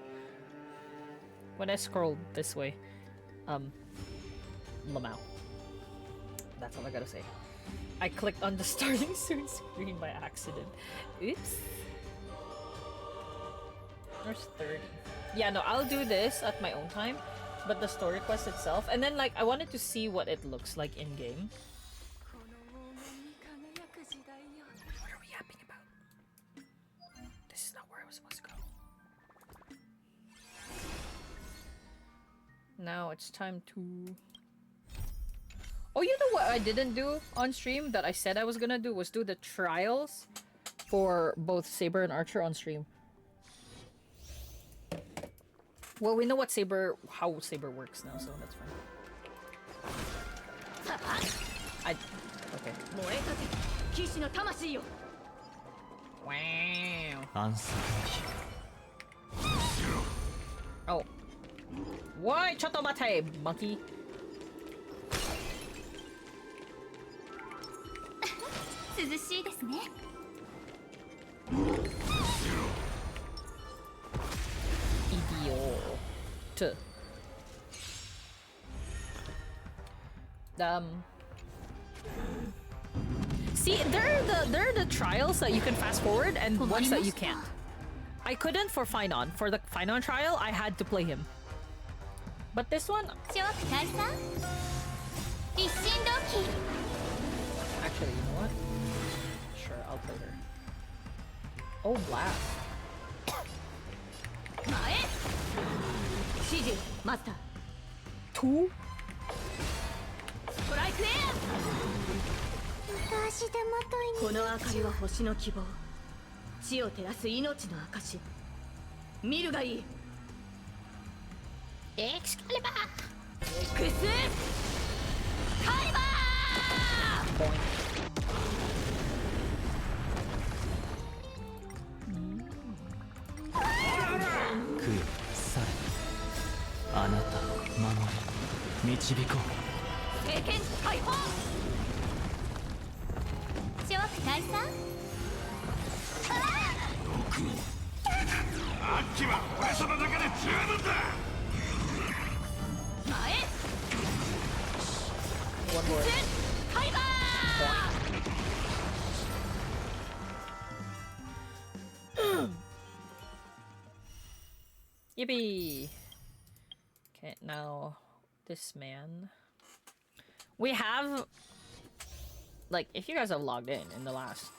When I scrolled this way. Lamau. That's all I gotta say. I clicked on the starting soon screen by accident. Oops. There's 30. Yeah, no, I'll do this at my own time. But the story quest itself. And then, like, I wanted to see what it looks like in-game. What are we yapping about? This is not where I was supposed to go. Now it's time to... Oh, you know what I didn't do on stream that I said I was gonna do was do the trials for both Saber and Archer on stream. Well, we know what Saber, how Saber works now, so that's fine. Okay. Wow. Oh. Why? Chotomate, monkey. 涼しいですね Idiot. See, there are the trials that you can fast forward and ones that you can't. I couldn't for Finon. For the Finon trial, I had to play him. But this one, 諸悪退散一心同期 actually, you know what? Sure, I'll play her. Oh, blast. 前指示マスター Two? ストライクエア足手まといにこの明かりは星の希望地を照らす命の証見るがいいエクスカリバーエクスカリバー Boing. 食え去れあなたを守れ導こう聖剣解放諸悪退散アッキは俺様だけで十分だ前 One more. カイバー Yippee! Okay, now this man. We have, like, if you guys have logged in the last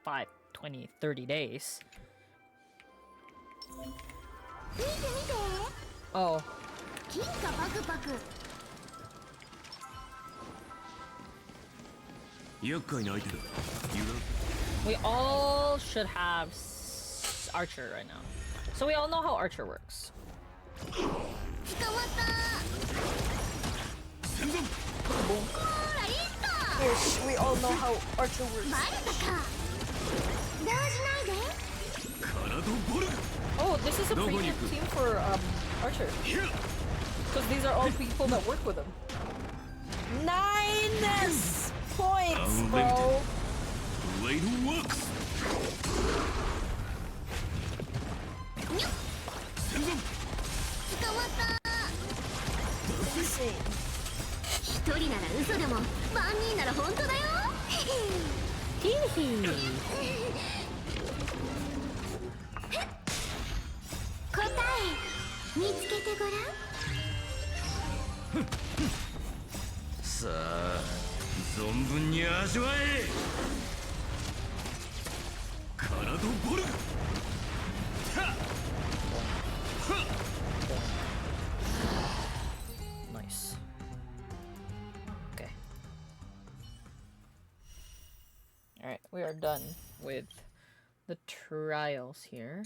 5, 20, 30 days. 見て見て Oh, 金貨パクパク厄介な相手だ油断 we all should have Archer right now. So we all know how Archer works. 捕まったほらいった Yes, we all know how Archer works. バレたか動じないで 体ボル Oh, this is a No, premium Niku. team for Archer. because these are all people that work with him. 9 points, bro. Blade works. 一人なら嘘でも万人なら本当だよ。答え見つけてごらん。さあ存分に味わえ。カラドボルグ。 Nice. Okay. All right, we are done with the trials here.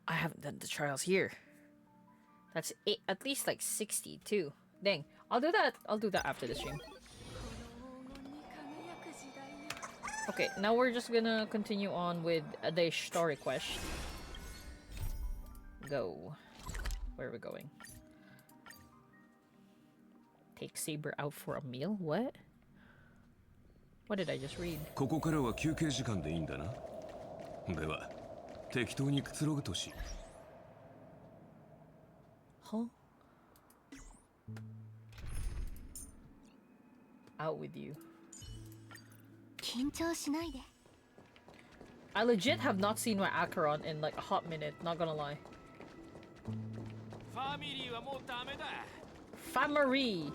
I haven't done the trials here. That's at least like 62. Dang. I'll do that. I'll do that after the stream. Okay, now we're just gonna continue on with the story quest. Go. Where are we going? Take Saber out for a meal? What? What did I just read? ここからは休憩時間でいいんだな。では適当にくつろぐとし。Huh? Out with you. 緊張しないで。 I legit have not seen my Acheron in like a hot minute, not gonna lie. ファミリーはもうダメだ。 Family!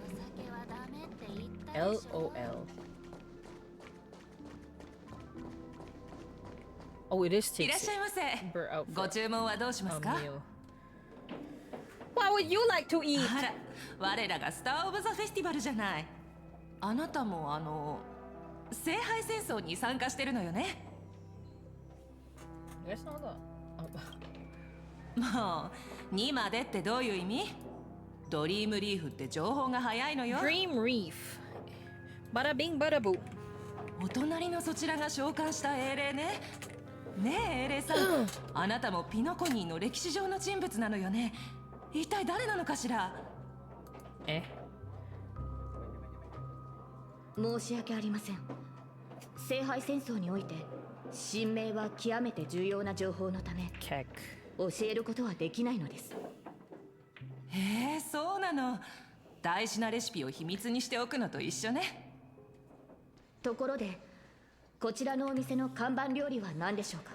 お酒はダメって言ったでしょ。 LOL. Oh, it is いらっ takes しゃいませ。 Saber out ご for 注文はどうしま a すか？ meal. What would you like to eat? あら、我らがスター・オブ・ザ・フェスティバルじゃない。あなたも聖杯戦争に参加してるのよね。 You guys know that? もう2までってどういう意味？ドリームリーフって情報が早いのよ。 Dream Reef. Bada bing, bada boom. お隣のそちらが召喚した英霊ね。ねえ英霊さん、あなたもピノコニーの歴史上の人物なのよね。一体誰なのかしら？ Eh? 申し訳ありません。聖杯戦争において神明は極めて重要な情報のため Keck. 教えることはできないのです。へえ、そうなの。大事なレシピを秘密にしておくのと一緒ね。ところでこちらのお店の看板料理は何でしょうか？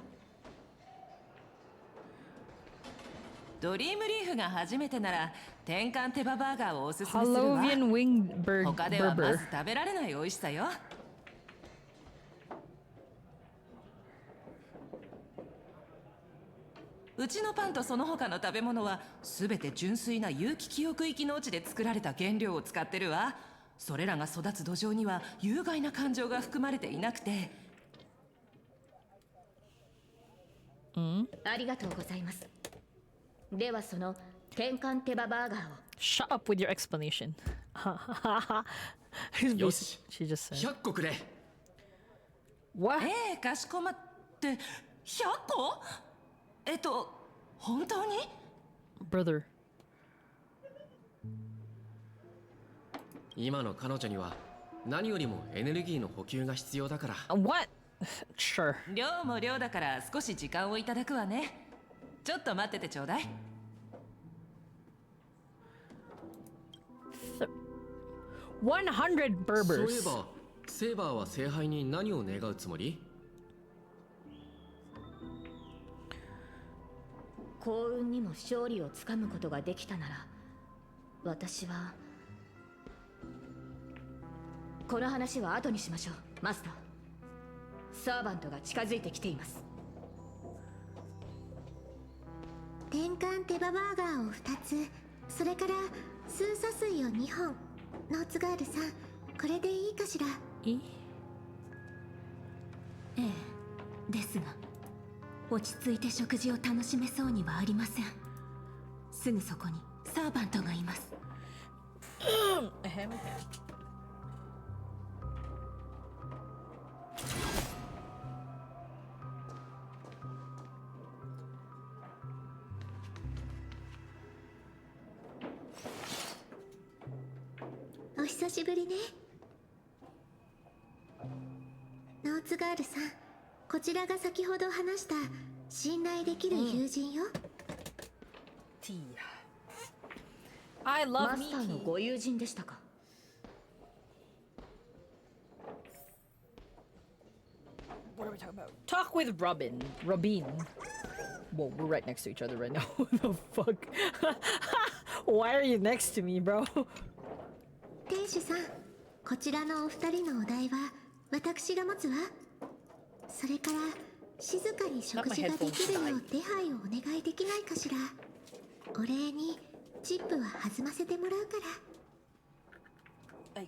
ドリームリーフが初めてなら天かん手羽バーガーをおすすめするわ。 Halovian wing bird 他ではま burger. ず食べられない美味しさよ。うちのパンとその他の食べ物は全て純粋な有機記憶域農地で作られた原料を使ってるわ。それらが育つ土壌には有害な感情が含まれていなくて。ありがとうございます。ではその天かん手羽バーガーを。 Shut up with your explanation. よし She just said. 100個くれ。 What? ええ、かしこまって100個？本当に？ Brother. 今の彼女には何よりもエネルギーの補給が必要だから。 What? Sure. 量も量だから少し時間をいただくわね。ちょっと待っててちょうだい。100そういえ Berbers. ばセーバーは聖杯に何を願うつもり？幸運にも勝利をつかむことができたなら私はこの話は後にしましょう。マスター、サーバントが近づいてきています。天かん手羽バーガーを2つ、それからスーサ水を2本。ノーツガールさん、これでいいかしら？E? ええ、ですが落ち着いて食事を楽しめそうにはありません。すぐそこにサーバントがいます。Ahem. 久しぶりね。ノーツガールさん、こちらが先ほど話した信頼できる友人よ。Tea. I マ love スターの Miki. ご友人でしたか。 What are we talking about? Talk with Robin. Robin. Whoa, we're right next to each other right now. What the fuck? Why are you next to me, bro? 店主さん、こちらのお二人のお題は私が持つわ。それから静かに食事ができるよう手配をお願いできないかしら。お礼にチップは弾ませてもらうから。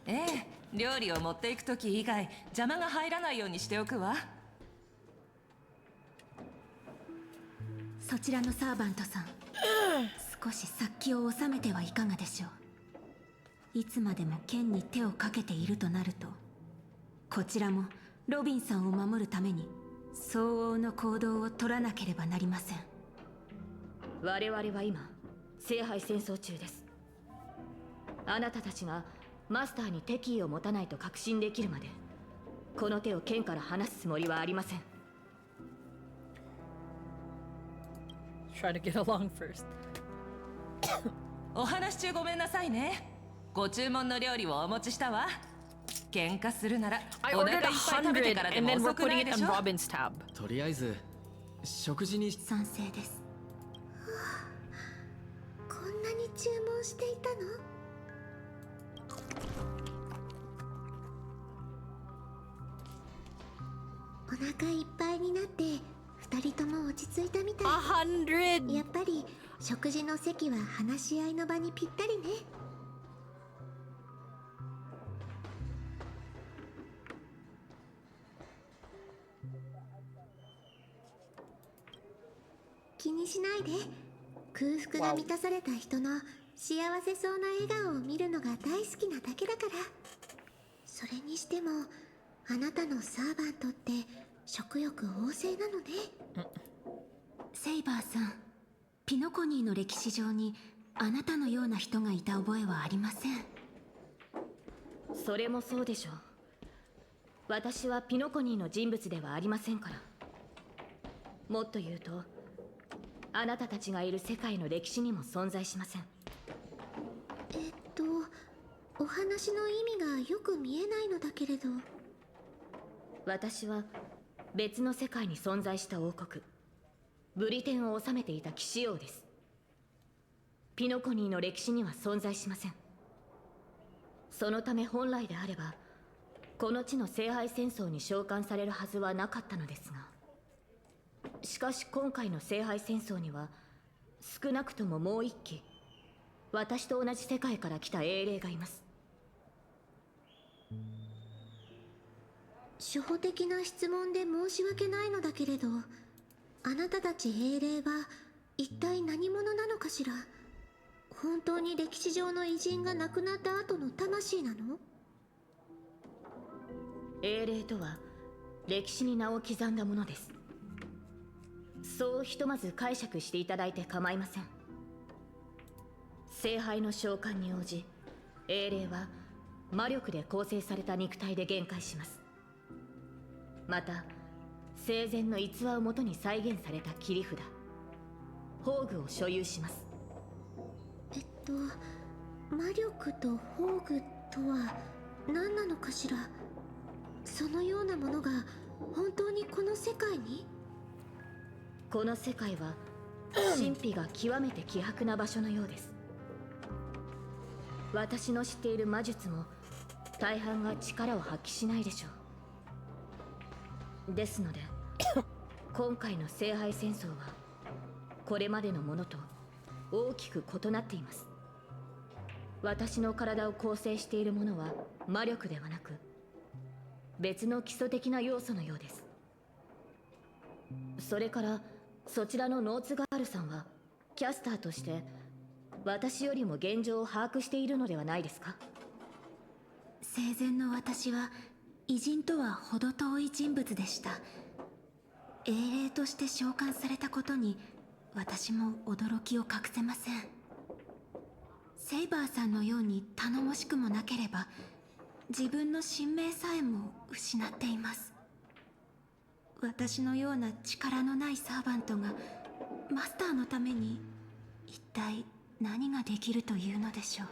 ええ、料理を持っていく時以外邪魔が入らないようにしておくわ。そちらのサーバントさん、少し殺気を収めてはいかがでしょう。いつまでも剣に手をかけているとなると、こちらもロビンさんを守るために相応の行動を取らなければなりません。我々は今聖杯戦争中です。あなたたちがマスターに敵意を持たないと確信できるまでこの手を剣から離すつもりはありません。 Try to get along first. お話中ごめんなさいね。ご注文の料理をお持ちしたわ。喧嘩するなら I お腹いっ ordered ぱい食べて 100からで and も then we're 遅くな putting い it で on しょ。 Robin's tab. とりあえず食事に賛成です。こんなに注文していたの？お腹いっぱいになって二人とも落ち着いたみたい。 100. やっぱり食事の席は話し合いの場にぴったりね。気にしないで。空腹が満たされた人の幸せそうな笑顔を見るのが大好きなだけだから。それにしてもあなたのサーバントって食欲旺盛なのね。セイバーさん、ピノコニーの歴史上にあなたのような人がいた覚えはありません。それもそうでしょう。私はピノコニーの人物ではありませんから。もっと言うとあなたたちがいる世界の歴史にも存在しません。お話の意味がよく見えないのだけれど。私は別の世界に存在した王国ブリテンを治めていた騎士王です。ピノコニーの歴史には存在しません。そのため本来であればこの地の聖杯戦争に召喚されるはずはなかったのですが、しかし今回の聖杯戦争には少なくとももう一機私と同じ世界から来た英霊がいます。初歩的な質問で申し訳ないのだけれど、あなたたち英霊は一体何者なのかしら。本当に歴史上の偉人が亡くなった後の魂なの？英霊とは歴史に名を刻んだものです。そうひとまず解釈していただいて構いません。聖杯の召喚に応じ英霊は魔力で構成された肉体で限界します。また生前の逸話をもとに再現された切り札宝具を所有します。魔力と宝具とは何なのかしら。そのようなものが本当にこの世界に？この世界は神秘が極めて希薄な場所のようです。私の知っている魔術も大半が力を発揮しないでしょう。ですので今回の聖杯戦争はこれまでのものと大きく異なっています。私の体を構成しているものは魔力ではなく別の基礎的な要素のようです。それからそちらのノーツガールさんはキャスターとして私よりも現状を把握しているのではないですか？生前の私は偉人とは程遠い人物でした。英霊として召喚されたことに私も驚きを隠せません。セイバーさんのように頼もしくもなければ自分の神明さえも失っています。私のような力のないサーバントがマスターのために一体何ができるというのでしょ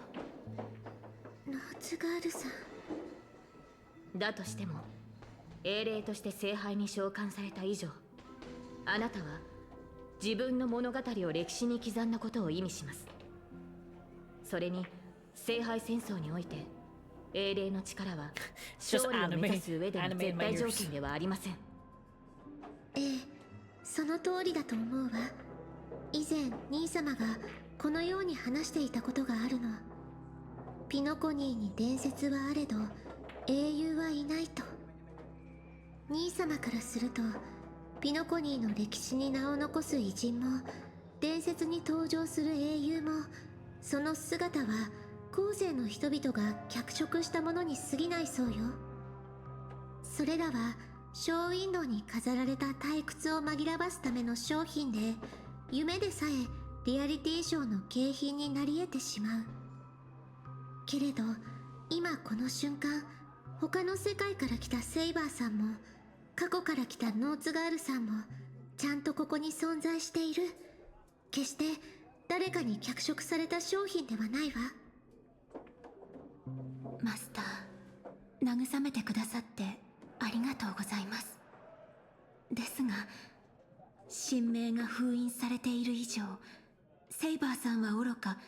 う。ノーツガールさん。だとしても英霊として聖杯に召喚された以上、あなたは自分の物語を歴史に刻んだことを意味します。それに聖杯戦争において英霊の力は勝利を目指す上での絶対条件ではありません。ええ、その通りだと思うわ。以前兄様がこのように話していたことがあるの。ピノコニーに伝説はあれど英雄はいないと。兄様からするとピノコニーの歴史に名を残す偉人も伝説に登場する英雄も、その姿は後世の人々が脚色したものに過ぎないそうよ。それらはショーウィンドウに飾られた退屈を紛らわすための商品で、夢でさえリアリティショーの景品になり得てしまう。けれど今この瞬間、他の世界から来たセイバーさんも過去から来たノーツガールさんもちゃんとここに存在している。決して誰かに脚色された商品ではないわ。マスター、慰めてくださってありがとうございます。ですが神明が封印されている以上、セイバーさんはおろか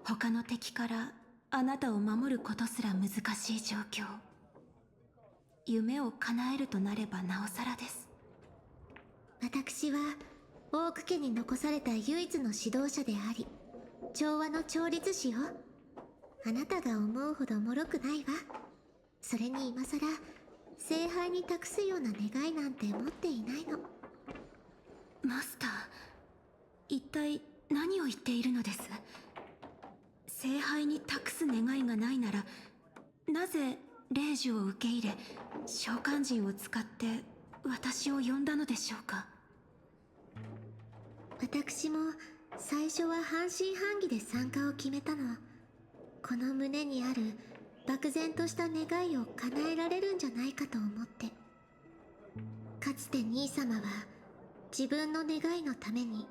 他の敵からあなたを守ることすら難しい状況。夢を叶えるとなればなおさらです。私はオーク家に残された唯一の指導者であり調和の調律師よ。あなたが思うほど脆くないわ。それに今さら聖杯に託すような願いなんて持っていないの。マスター、一体何を言っているのです？聖杯に託す願いがないなら、なぜ霊樹を受け入れ召喚人を使って私を呼んだのでしょうか？私も最初は半信半疑で参加を決めたの。この胸にある漠然とした願いを叶えられるんじゃないかと思って。かつて兄様は自分の願いのために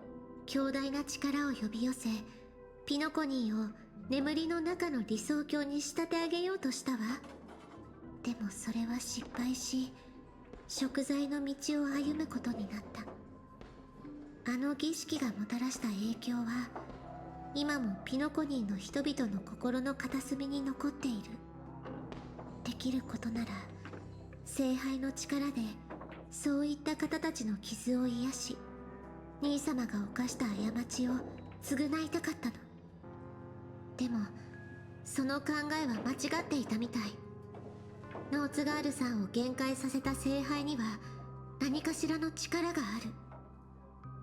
強大な力を呼び寄せ、ピノコニーを眠りの中の理想郷に仕立て上げようとしたわ。でもそれは失敗し、贖罪の道を歩むことになった。あの儀式がもたらした影響は今もピノコニーの人々の心の片隅に残っている。できることなら聖杯の力でそういった方たちの傷を癒し、兄様が犯した過ちを償いたかったの。でもその考えは間違っていたみたい。ノーツガールさんを限界させた聖杯には何かしらの力がある。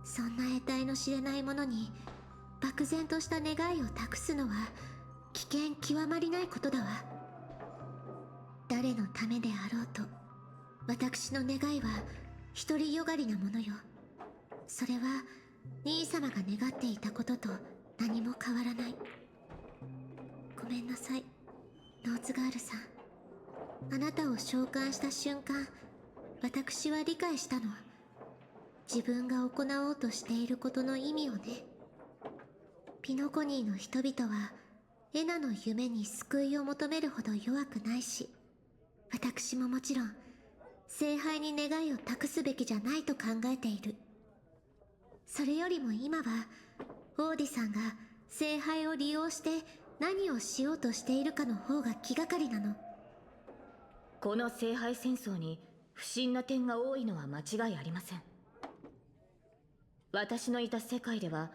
そんな得体の知れないものに漠然とした願いを託すのは危険極まりないことだわ。誰のためであろうと私の願いは独りよがりなものよ。それは兄様が願っていたことと何も変わらない。ごめんなさい、ノーツガールさん。あなたを召喚した瞬間、私は理解したの。自分が行おうとしていることの意味をね。ピノコニーの人々はエナの夢に救いを求めるほど弱くないし、私ももちろん聖杯に願いを託すべきじゃないと考えている。それよりも今はオーディさんが聖杯を利用して何をしようとしているかの方が気がかりなの。この聖杯戦争に不審な点が多いのは間違いありません。私のいた世界では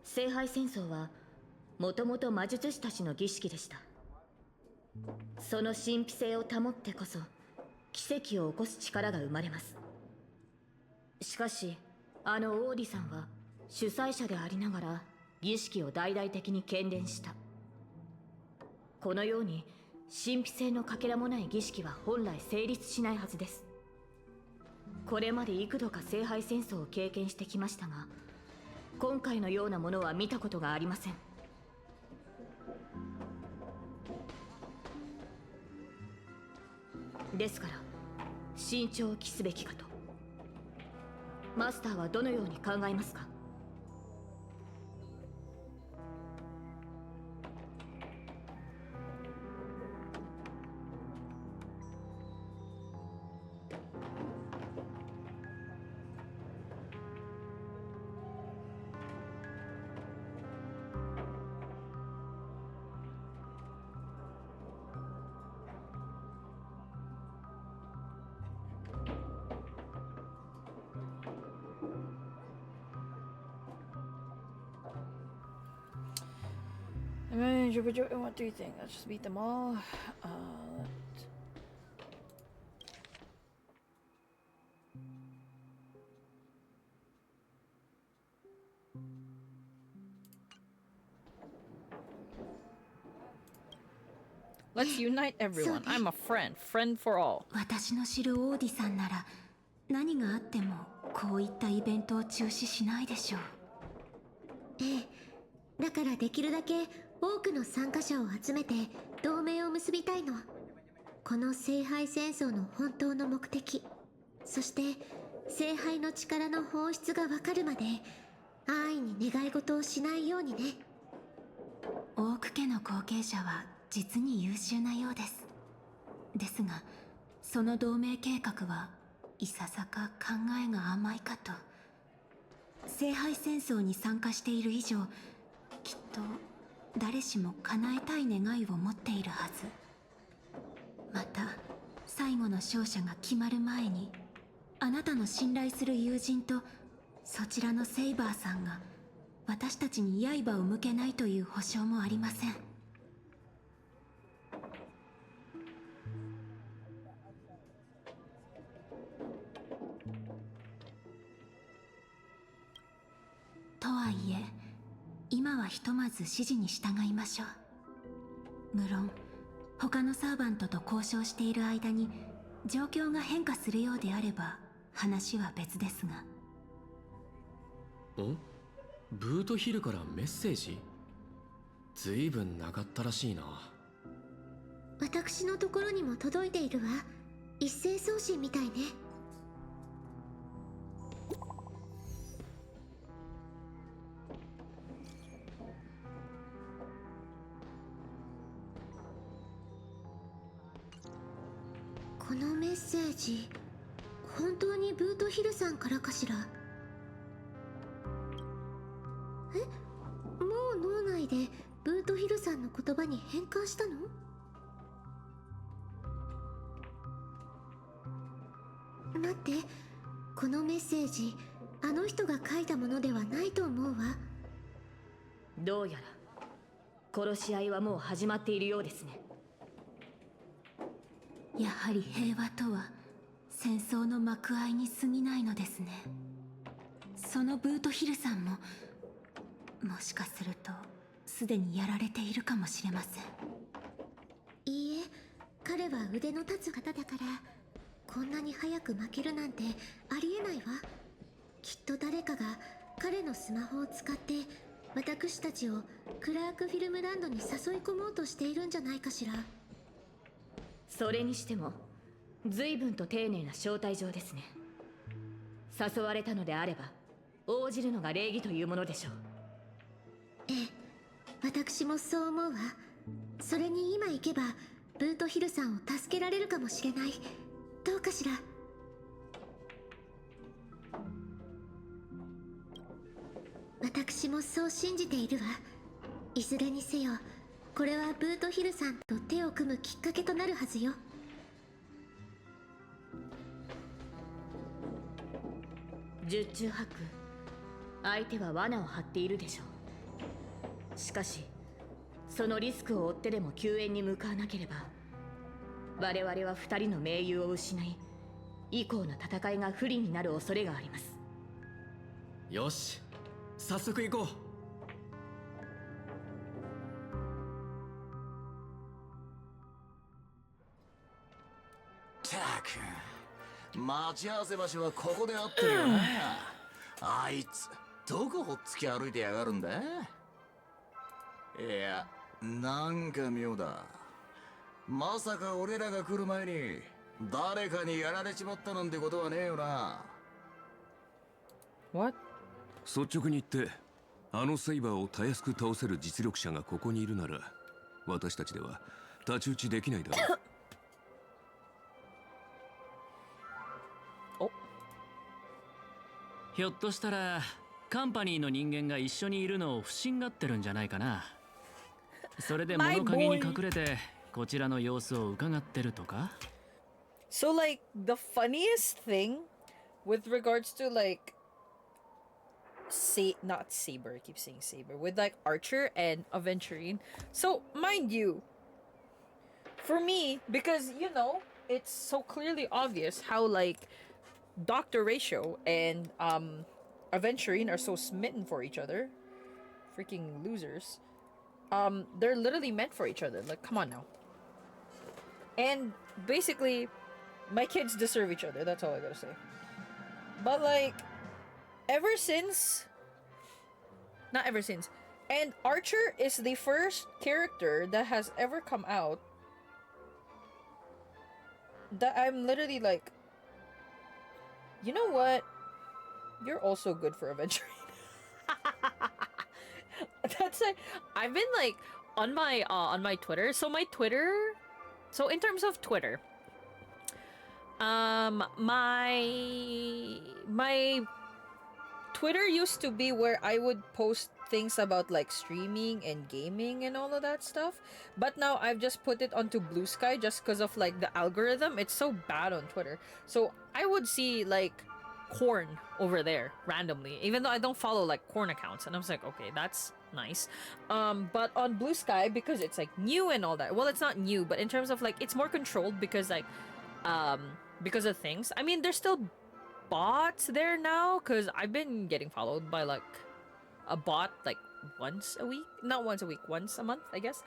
聖杯戦争はもともと魔術師たちの儀式でした。その神秘性を保ってこそ奇跡を起こす力が生まれます。しかしあのオーディさんは主催者でありながら儀式を大々的に喧伝した。このように神秘性のかけらもない儀式は本来成立しないはずです。これまで幾度か聖杯戦争を経験してきましたが、今回のようなものは見たことがありません。ですから慎重を期すべきかと。マスターはどのように考えますか？What do you think? Let's just beat them all. Let's unite everyone. I'm a friend. Friend for all. 私の知るオーディさんなら何があってもこういったイベントを中止しないでしょう。ええ、だからできるだけ多くの参加者を集めて同盟を結びたいの。この聖杯戦争の本当の目的、そして聖杯の力の本質がわかるまで安易に願い事をしないようにね。オーク家の後継者は実に優秀なようです。ですがその同盟計画はいささか考えが甘いかと。聖杯戦争に参加している以上、きっと誰しも叶えたい願いを持っているはず。また最後の勝者が決まる前にあなたの信頼する友人とそちらのセイバーさんが私たちに刃を向けないという保証もありません。とはいえ今はひとまず指示に従いましょう。無論他のサーバントと交渉している間に状況が変化するようであれば話は別ですが。ブートヒルからメッセージ？ずいぶんなかったらしいな。私のところにも届いているわ。一斉送信みたいね。このメッセージ、本当にブートヒルさんからかしら。もう脳内でブートヒルさんの言葉に変換したの？待って、このメッセージあの人が書いたものではないと思うわ。どうやら殺し合いはもう始まっているようですね。やはり平和とは戦争の幕開に過ぎないのですね。そのブートヒルさんももしかするとすでにやられているかもしれません。いいえ、彼は腕の立つ方だからこんなに早く負けるなんてありえないわ。きっと誰かが彼のスマホを使って私たちをクラークフィルムランドに誘い込もうとしているんじゃないかしら。それにしても随分と丁寧な招待状ですね。誘われたのであれば応じるのが礼儀というものでしょう。ええ、私もそう思うわ。それに今行けばブートヒルさんを助けられるかもしれない。どうかしら。私もそう信じているわ。いずれにせよこれはブートヒルさんと手を組むきっかけとなるはずよ。十中八九相手は罠を張っているでしょう。しかしそのリスクを負ってでも救援に向かわなければ我々は二人の盟友を失い以降の戦いが不利になる恐れがあります。よし、早速行こう。たく、待ち合わせ場所はここで合ってるよな。あいつどこほっつき歩いてやがるんだ。いや、なんか妙だ。まさか俺らが来る前に誰かにやられちまったなんてことはねえよな。 What? 率直に言ってあのセイバーをたやすく倒せる実力者がここにいるなら私たちでは太刀打ちできないだろう。ひょっとしたらカンパニーの人間が一緒にいるのを不審がってるんじゃないかな。それで物陰に隠れてこちらの様子を伺ってるとか。 So like the funniest thing with regards to like not Saber, I keep saying Saber, with like Archer and Aventurine. So mind you, for me, because you know, it's so clearly obvious how like Dr. Ratio and Aventurine are so smitten for each other. Freaking losers. They're literally meant for each other. Like, come on now. And basically, my kids deserve each other. That's all I gotta say. But like, ever since, not ever since, and Archer is the first character that has ever come out that I'm literally like, you know what? You're also good for Aventurine. That's like, I've been like on my Twitter. So my Twitter, so in terms of Twitter, my Twitter used to be where I would post things about like streaming and gaming and all of that stuff. But now I've just put it onto Blue Sky just because of like the algorithm. It's so bad on Twitter. So I would see like Corn over there randomly, even though I don't follow like Corn accounts. And I was like, okay, that's nice. But on Blue Sky, because it's like new and all that. Well, it's not new, but in terms of like, it's more controlled because like, because of things. I mean, there's still bots there now because I've been getting followed by like a bot like once a week, not once a week, once a month, I guess.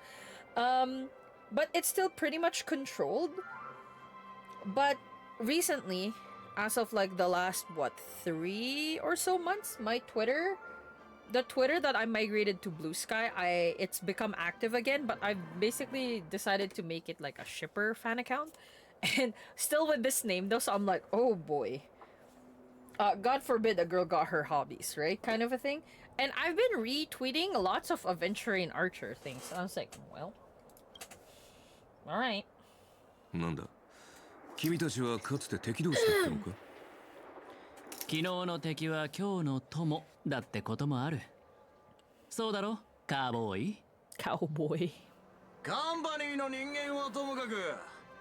But it's still pretty much controlled. But recently, as of like the last 3 or so months, my Twitter, the Twitter that I migrated to Blue Sky, it's become active again, but I've basically decided to make it like a shipper fan account. And still with this name though, so I'm like, oh boy. God forbid a girl got her hobbies, right? Kind of a thing. And I've been retweeting lots of Aventurine Archer things. So I was like, well, alright. なんだ君たちはかつて敵同士だったのか。昨日の敵は今日の友だってこともある。そうだろ、カーボーイ。カウボーイ。カンパニーの人間はともかく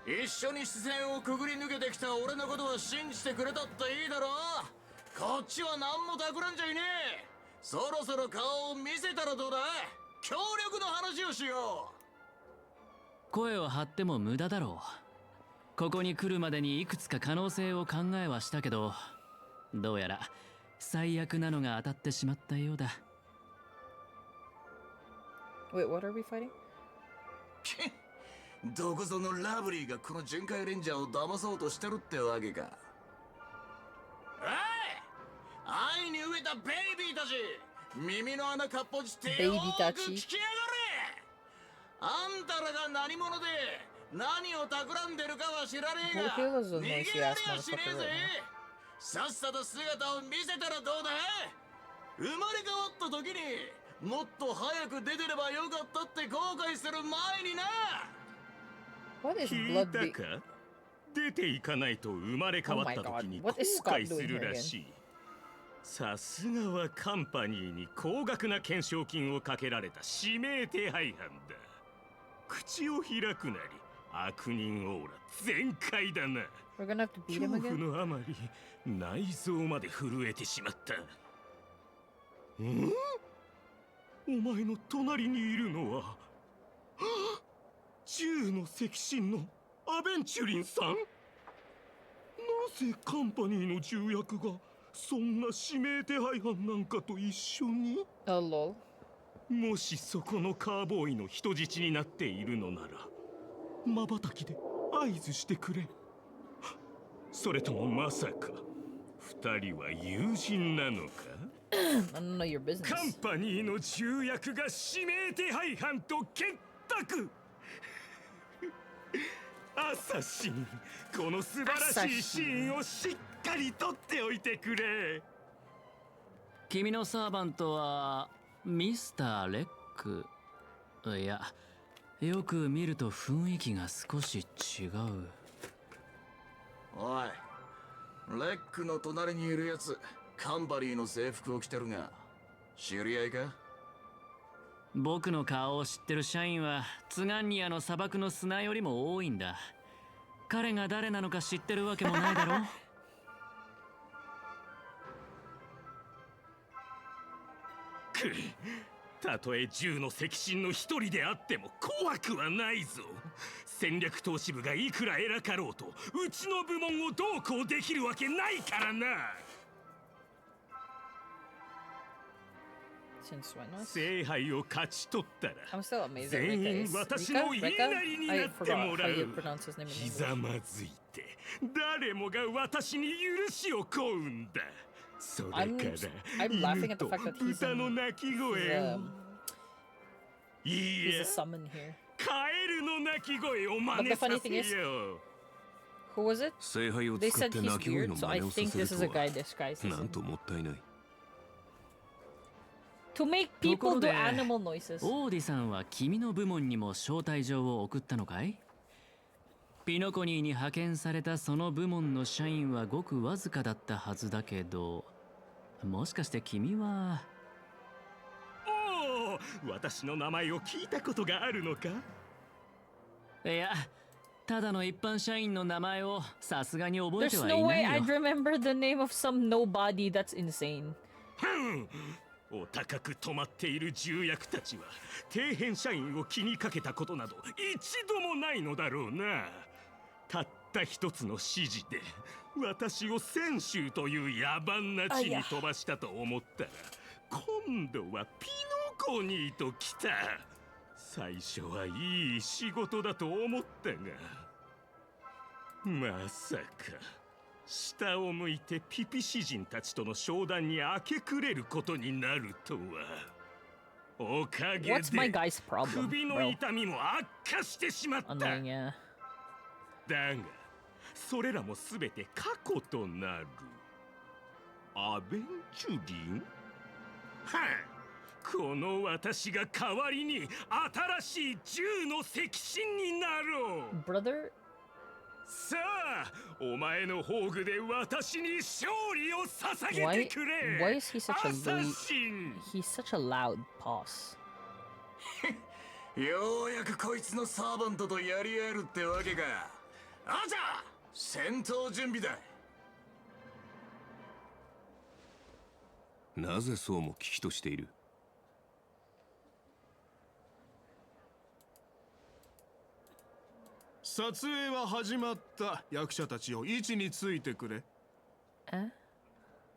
一緒に視線をくぐり抜けてきた俺のことは信じてくれたっていいだろ。こっちは何も企んじゃいねえ。そろそろ顔を見せたらどうだ。協力の話をしよう。声を張っても無駄だろう。ここに来るまでにいくつか可能性を考えはしたけど、どうやら最悪なのが当たってしまったようだ。Wait, what are we fighting? どこぞのラブリーがこの巡回レンジャーを騙そうとしてるってわけか。おい、愛に飢えたベイビーたち、耳の穴かっぽじってよーく聞きやがれ。あんたらが何者で何を企んでるかは知らねえが逃げられやしねえぜ。さっさと姿を見せたらどうだ。生まれ変わった時にもっと早く出てればよかったって後悔する前にな。聞いたか。出ていかないと生まれ変わった時に後悔するらしい。さすがはカンパニーに高額な懸賞金をかけられた指名手配犯だ。口を開くなり悪人オーラ全開だな。恐怖のあまり内臓まで震えてしまった。お前の隣にいるのは銃の赤心のアベンチュリンさん。なぜカンパニーの重役がそんな指名手配犯なんかと一緒に。もしそこのカーボーイの人質になっているのなら瞬きで合図してくれ。それともまさか二人は友人なのか。カンパニーの重役が指名手配犯と結託。アサシン、この素晴らしいシーンをしっかり撮っておいてくれ。君のサーバントはミスター・レック。いや、よく見ると雰囲気が少し違う。おい、レックの隣にいるやつ、カンバリーの制服を着てるが、知り合いか？僕の顔を知ってる社員はツガンニアの砂漠の砂よりも多いんだ。彼が誰なのか知ってるわけもないだろ。たとえ銃の赤心の一人であっても怖くはないぞ。戦略投資部がいくら偉かろうとうちの部門をどうこうできるわけないからな。聖杯を勝ち取ったら全員私の言いなりになってもらう。ひざまずいて誰もが私に許しを請うんだ。それから犬と豚の鳴き声、いやカエルの鳴き声を真似させよう。Who was it? 聖杯を They 使っ said て he's 鳴き声 weird, の so 真 I 似をさ think せる this is a とは guy disguised なん as ともったいない。 to make と people ころ do で animal noises. オーディさんは君の部門にも招待状を送ったのかい？ピノコニーに派遣されたその部門の社員はごくわずかだったはずだけど、もしかして君は。おお、私の名前を聞いたことがあるのか？いや、ただの一般社員の名前をさすがに覚えて There's はい no な way い I'd よ。 remember the name of some nobody. That's insane. お高く止まっている重役たちは底辺社員を気にかけたことなど一度もないのだろうな。たった一つの指示で私を泉州という野蛮な地に飛ばしたと思ったら、今度はピノコニーと来た。最初はいい仕事だと思ったが、まさか下を向いてピピ詩人たちとの商談に明け暮れることになるとは。おかげで What's my guy's problem, 首の bro? 痛みも悪化してしまった。 Annoying, yeah. だがそれらもすべて過去となる。アベンチュリン？はあ、この私が代わりに新しい銃の赤心になろう。 Brother? さあ、お前の宝具で私に勝利を捧げてくれ。 Why is he such a アサシン。 He's such a loud boss. ようやくこいつのサーバントとやり合えるってわけか。あじゃ戦闘準備だ。なぜそうも危機としている？撮影は始まった。役者たちを位置についてくれ。え？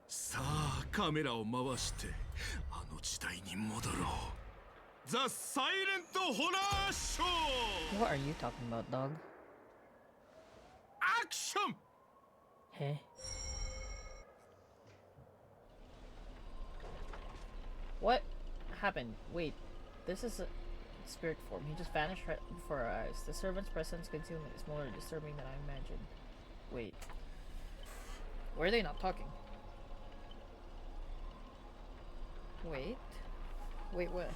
さあカメラを回してあの時代に戻ろう。ザ・サイレント・ホラーショー。 What are you talking about, dog? アクション。 Hey. What happened? Wait, this is a spirit form. He just vanished right before our eyes. The servant's presence concealment is more disturbing than I imagined. Wait. Why are they not talking? Wait. Wait, what?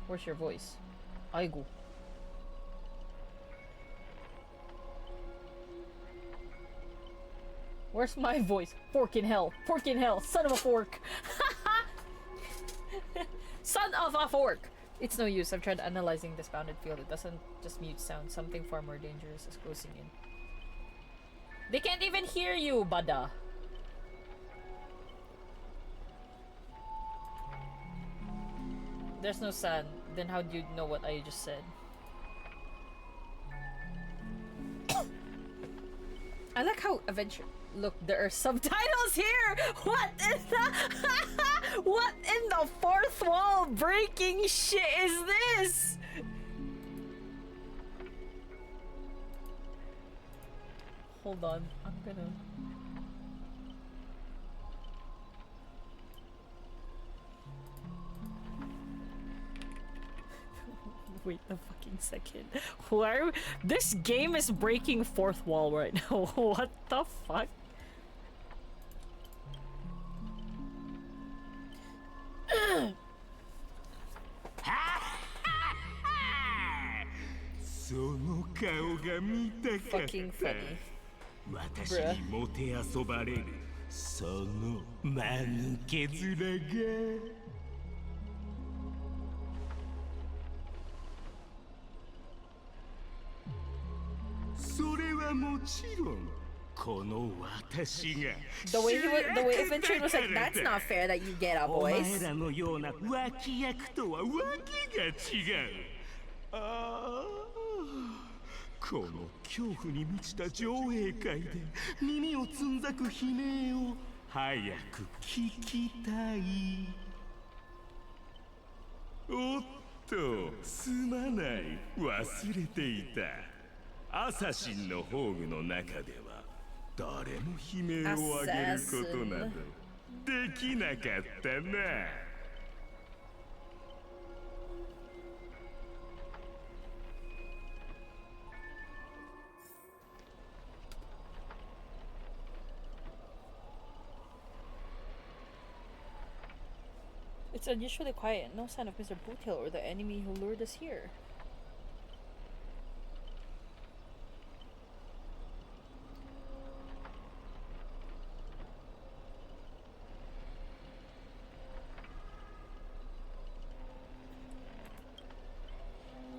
Where's your voice? Aigu. Where's my voice? Fork in hell. Fork in hell. Son of a fork. Son of a fork. It's no use. I've tried analyzing this bounded field. It doesn't just mute sound. Something far more dangerous is closing in. They can't even hear you, Bada. There's no sun. Then how do you know what I just said? I like how eventually. Look, there are subtitles here! What in the... What in the fourth wall breaking shit is this? Hold on, I'm gonna... Wait a fucking second. Where this game is breaking fourth wall right now. What the fuck? Fucking funny. 私にもてあそばれるその間抜け面がそれはもちろんこの私が The way Eventually was like, that's not fair that you get up, お boys. 前らのような脇役とはわけが違うああこの恐怖に満ちた上映会で耳をつんざく悲鳴を早く聞きたいおっとすまない忘れていたアサシンの宝具の中では誰も悲鳴を上げることなどできなかったな It's unusually quiet. No sign of Mr. Bootail or the enemy who lured us here.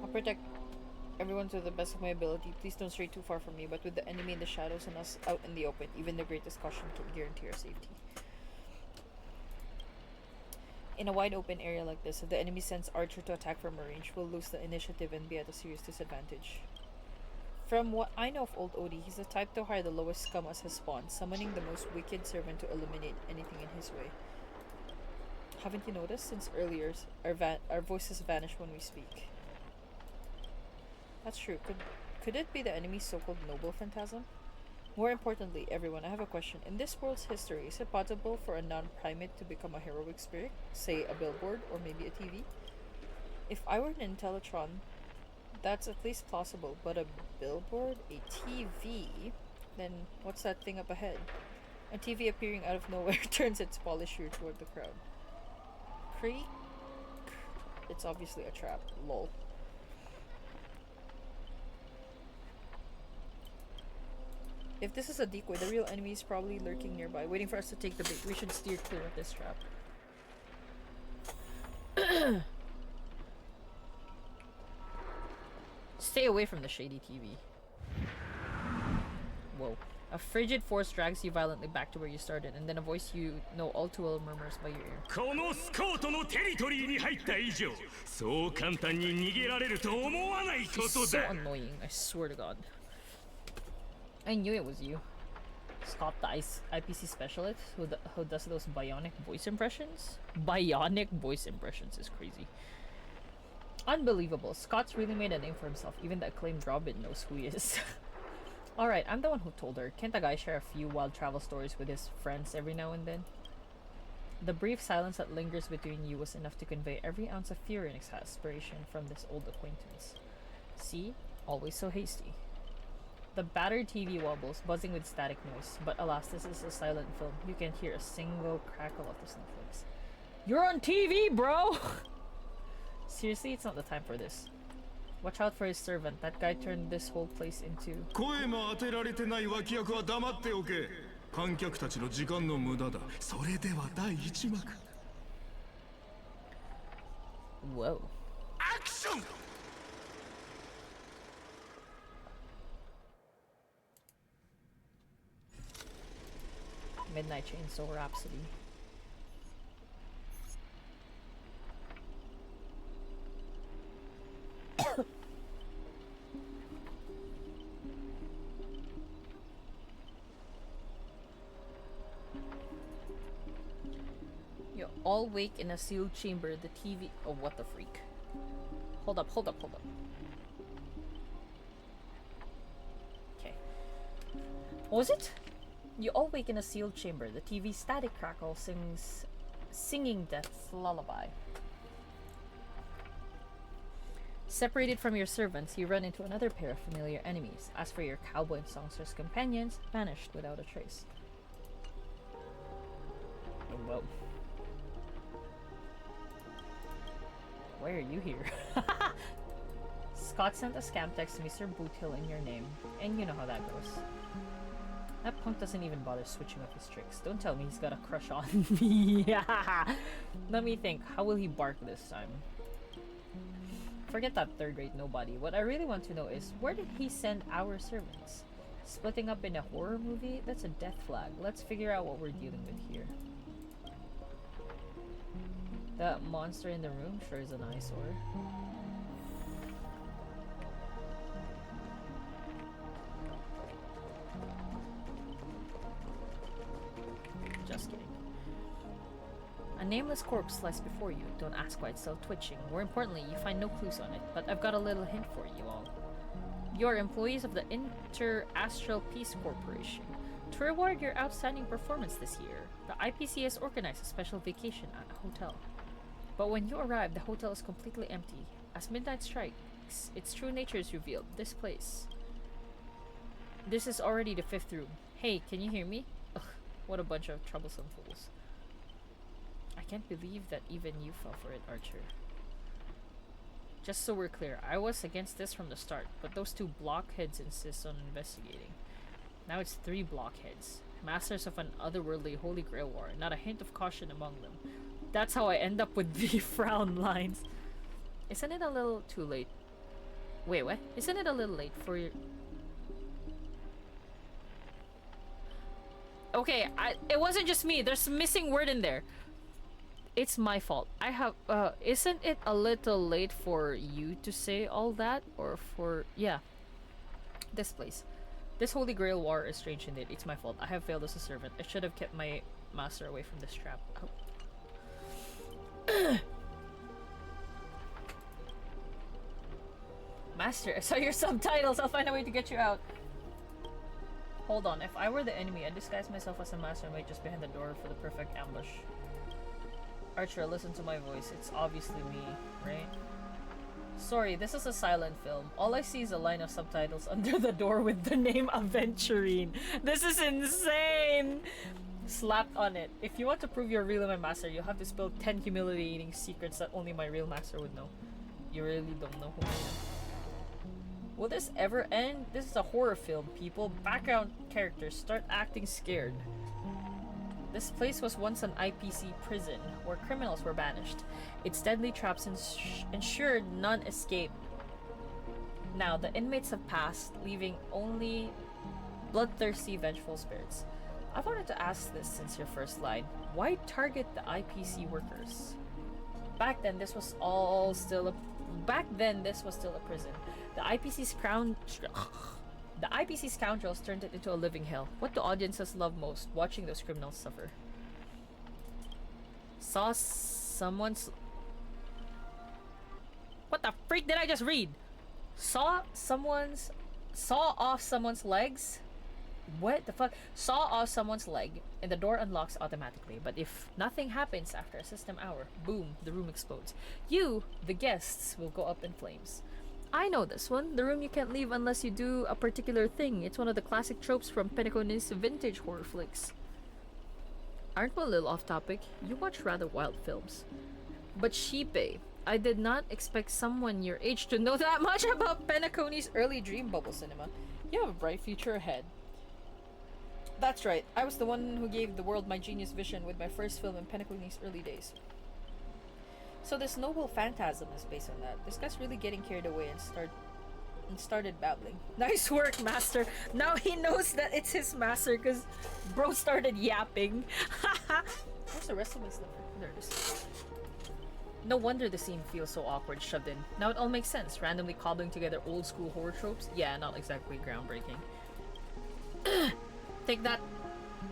I'll protect everyone to the best of my ability. Please don't stray too far from me, but with the enemy in the shadows and us out in the open, even the greatest caution can guarantee our safety. In a wide open area like this, if the enemy sends Archer to attack from a range, we'll lose the initiative and be at a serious disadvantage. From what I know of old Odie, he's the type to hire the lowest scum as his spawn, summoning the most wicked servant to eliminate anything in his way. Haven't you noticed? Since earlier, our voices vanish when we speak. That's true. Could it be the enemy's so-called noble phantasm? More importantly, everyone, I have a question. In this world's history, is it possible for a non-primate to become a heroic spirit? Say, a billboard, or maybe a TV? If I were an Intellitron, that's at least plausible, but a billboard? A TV? Then what's that thing up ahead? A TV appearing out of nowhere turns its polished rear toward the crowd. Creek? It's obviously a trap. Lol. If this is a decoy, the real enemy is probably lurking nearby, waiting for us to take the bait. We should steer clear of this trap. Stay away from the shady TV. Whoa. A frigid force drags you violently back to where you started, and then a voice you know all too well murmurs by your ear. このスコートのテリトリーに入った以上、そう簡単に逃げられると思わないことだ。 He's so annoying, I swear to God. I knew it was you. Scott, the IPC specialist who does those bionic voice impressions? Bionic voice impressions is crazy. Unbelievable. Scott's really made a name for himself. Even the acclaimed Robin knows who he is. Alright, I'm the one who told her. Can't a guy share a few wild travel stories with his friends every now and then? The brief silence that lingers between you was enough to convey every ounce of fear and exasperation from this old acquaintance. See? Always so hasty. The battered TV wobbles, buzzing with static noise, but alas, this is a silent film. You can't hear a single crackle of the snowflakes. You're on TV, bro! Seriously, it's not the time for this. Watch out for his servant. That guy turned this whole place into... 声も当てられてない脇役は黙っておけ。観客たちの時間の無駄だ。それでは第一幕。Whoa. アクション! Midnight Chainsaw Rhapsody. You're all awake in a sealed chamber. The TV... Oh, what the freak. Hold up. Okay. What was it? You all wake in a sealed chamber. The TV's static crackle singing death's lullaby. Separated from your servants, you run into another pair of familiar enemies. As for your cowboy and songster's companions, vanished without a trace. Oh, well. Why are you here? Scott sent a scam text to Mr. Boothill in your name, and you know how that goes. That punk doesn't even bother switching up his tricks. Don't tell me he's got a crush on me. Let me think. How will he bark this time? Forget that third-rate nobody. What I really want to know is, where did he send our servants? Splitting up in a horror movie? That's a death flag. Let's figure out what we're dealing with here. That monster in the room sure is an eyesore. Just kidding. A nameless corpse lies before you. Don't ask why it's still twitching. More importantly, you find no clues on it, but I've got a little hint for you all. You're employees of the Inter-Astral Peace Corporation. To reward your outstanding performance this year, the IPC has organized a special vacation at a hotel. But when you arrive, the hotel is completely empty. As midnight strikes, its true nature is revealed. This place. This is already the 5th room. Hey, can you hear me? Ugh, what a bunch of troublesome fools. I can't believe that even you fell for it, Archer. Just so we're clear, I was against this from the start, but those 2 blockheads insist on investigating. Now it's 3 blockheads. Masters of an otherworldly holy grail war, not a hint of caution among them. That's how I end up with the frown lines. Isn't it a little too late? Wait, what? Isn't it a little late for your... Okay, it wasn't just me. There's a missing word in there. It's my fault. I have, isn't it a little late for you to say all that? Or for, yeah. This place. This Holy Grail war is strange indeed. It's my fault. I have failed as a servant. I should have kept my master away from this trap. Oh. Master, I saw your subtitles. I'll find a way to get you out. Hold on. If I were the enemy, I'd disguise myself as a master and wait just behind the door for the perfect ambush. Archer, listen to my voice. It's obviously me, right? Sorry, this is a silent film. All I see is a line of subtitles under the door with the name Aventurine. This is insane! Slapped on it. If you want to prove you're really my master, you'll have to spill 10 humiliating secrets that only my real master would know. You really don't know who I am. Will this ever end? This is a horror film, people. Background characters start acting scared. This place was once an IPC prison, where criminals were banished. Its deadly traps ensured none escape. Now, the inmates have passed, leaving only bloodthirsty, vengeful spirits. I wanted to ask this since your first line. Why target the IPC workers? Back then, this was still a prison. The IPC scoundrels turned it into a living hell. What do audiences love most? Watching those criminals suffer. Saw someone's... What the freak did I just read? Saw off someone's legs? What the fuck? Saw off someone's leg and the door unlocks automatically. But if nothing happens after a system hour, boom, the room explodes. You, the guests, will go up in flames. I know this one. The room you can't leave unless you do a particular thing. It's one of the classic tropes from Penacony's vintage horror flicks. Aren't we a little off topic? You watch rather wild films. But Sheepay, I did not expect someone your age to know that much about Penacony's early dream bubble cinema. You have a bright future ahead. That's right. I was the one who gave the world my genius vision with my first film in Penacony's early days. So this noble phantasm is based on that. This guy's really getting carried away and started babbling. Nice work, master. Now he knows that it's his master because bro started yapping. Where's the rest of my slipper? There it is. No wonder the scene feels so awkward shoved in. Now it all makes sense. Randomly cobbling together old school horror tropes. Yeah, not exactly groundbreaking. Take that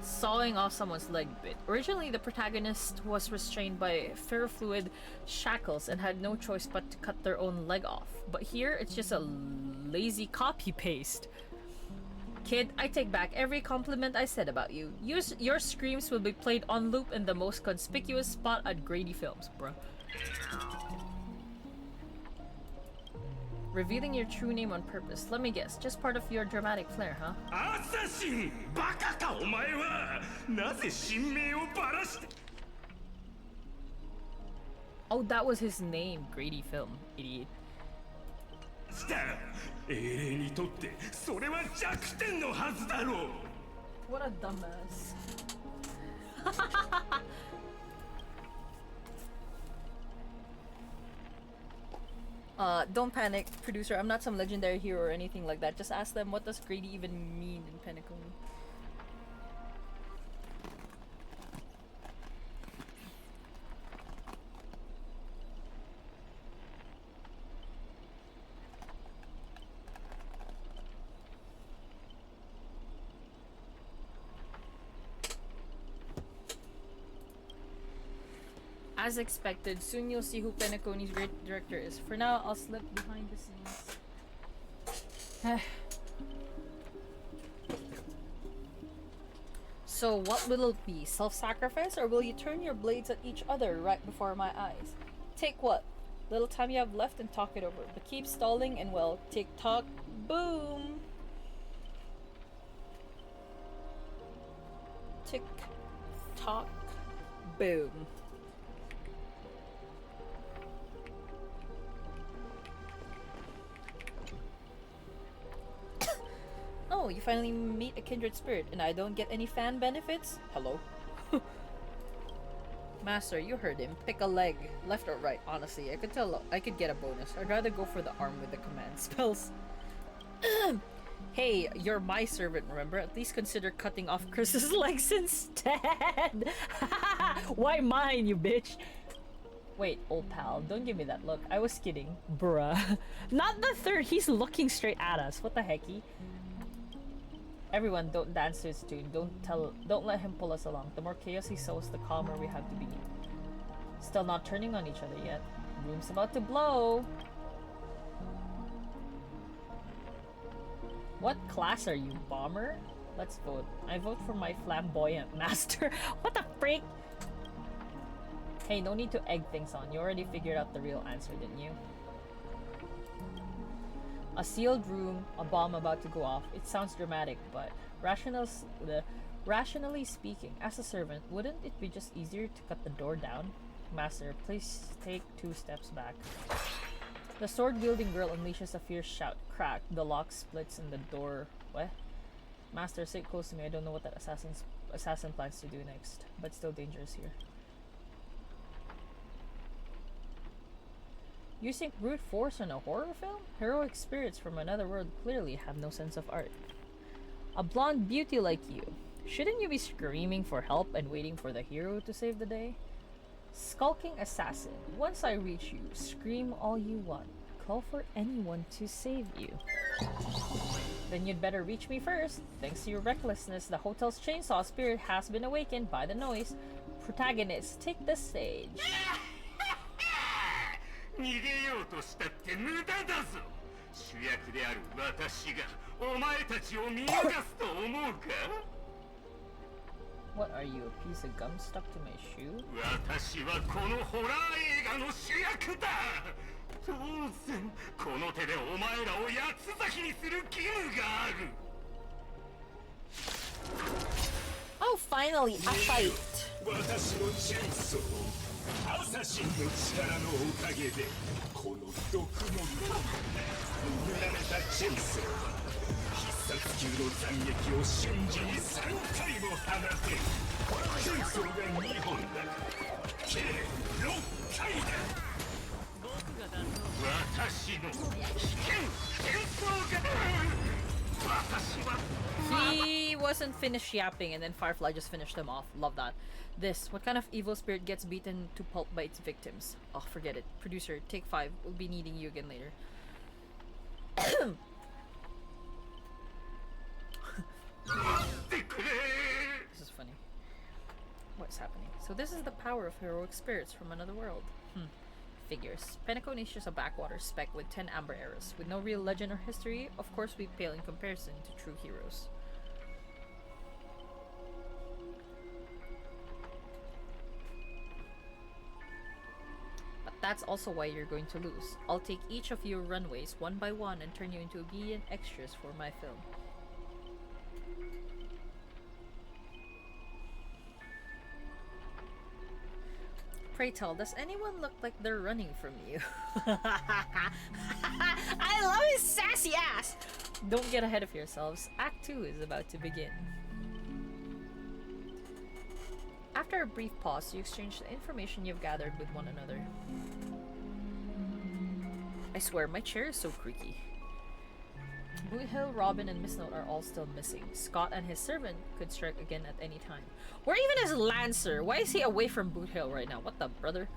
sawing off someone's leg bit. Originally, the protagonist was restrained by ferrofluid shackles and had no choice but to cut their own leg off. But here, it's just a lazy copy-paste. Kid, I take back every compliment I said about you. Your screams will be played on loop in the most conspicuous spot at Grady Films, bruh. Revealing your true name on purpose. Let me guess, just part of your dramatic flair, huh? アサシンバカかお前はなぜ神名をばらして Oh, that was his name. Grady film, idiot. した英霊にとってそれは弱点のはずだろう What a dumbass. Don't panic, producer. I'm not some legendary hero or anything like that. Just ask them, what does Grady even mean in Pinnacle? As expected, soon you'll see who Penaconi's great director is. For now, I'll slip behind the scenes. So what will it be? Self-sacrifice, or will you turn your blades at each other right before my eyes? Take what little time you have left and talk it over. But keep stalling and, well, tick-tock, boom! Tick-tock, boom. Oh, you finally meet a kindred spirit, and I don't get any fan benefits? Hello? Master, you heard him. Pick a leg, left or right. Honestly, I could tell I could get a bonus. I'd rather go for the arm with the command spells. Hey, you're my servant, remember? At least consider cutting off Chris's legs instead! Why mine, you bitch? Wait, old pal, don't give me that look. I was kidding. Bruh. Not the third, he's looking straight at us. What the hecky? Everyone, don't dance to his tune. Don't let him pull us along. The more chaos he sows, the calmer we have to be. Still not turning on each other yet. Room's about to blow. What class are you, bomber? Let's vote. I vote for my flamboyant master. What the freak? Hey, no need to egg things on. You already figured out the real answer, didn't you? A sealed room, a bomb about to go off. It sounds dramatic, but rationally speaking, as a servant, wouldn't it be just easier to cut the door down? Master, please take 2 steps back. The sword-wielding girl unleashes a fierce shout. Crack. The lock splits and the door... What? Master, sit close to me. I don't know what that assassin plans to do next, but still dangerous here. Using brute force in a horror film? Heroic spirits from another world clearly have no sense of art. A blonde beauty like you. Shouldn't you be screaming for help and waiting for the hero to save the day? Skulking assassin. Once I reach you, scream all you want. Call for anyone to save you. Then you'd better reach me first. Thanks to your recklessness, the hotel's chainsaw spirit has been awakened by the noise. Protagonist, take the stage. 逃げようとしたって無駄だぞ主役である私がお前たちを見逃すと思うか What are you, a piece of gum stuck to my shoe? 私はこのホラー映画の主役だ当然この手でお前らを八つ咲きにする義務がある Oh, finally, a fight! 私のチェンソーアサシンの力のおかげでこの毒の塗られたチェンソーは必殺級の斬撃を瞬時に3回も放てチェンソーが2本だ計6回だ私の危険チェンソーが私は He wasn't finished yapping and then Firefly just finished him off. Love that. This, what kind of evil spirit gets beaten to pulp by its victims? Oh, forget it. Producer, take 5. We'll be needing you again later. This is funny. What's happening? So this is the power of heroic spirits from another world. Figures. Penacone is just a backwater speck with 10 amber arrows. With no real legend or history, of course we pale in comparison to true heroes. But that's also why you're going to lose. I'll take each of your runways one by one and turn you into obedient extras for my film. Pray tell, does anyone look like they're running from you? I love his sassy ass! Don't get ahead of yourselves. Act 2 is about to begin. After a brief pause, you exchange the information you've gathered with one another. I swear, my chair is so creaky. Boot Hill, Robin, and Miss Note are all still missing. Scott and his servant could strike again at any time. Where even is Lancer? Why is he away from Boot Hill right now? What the brother?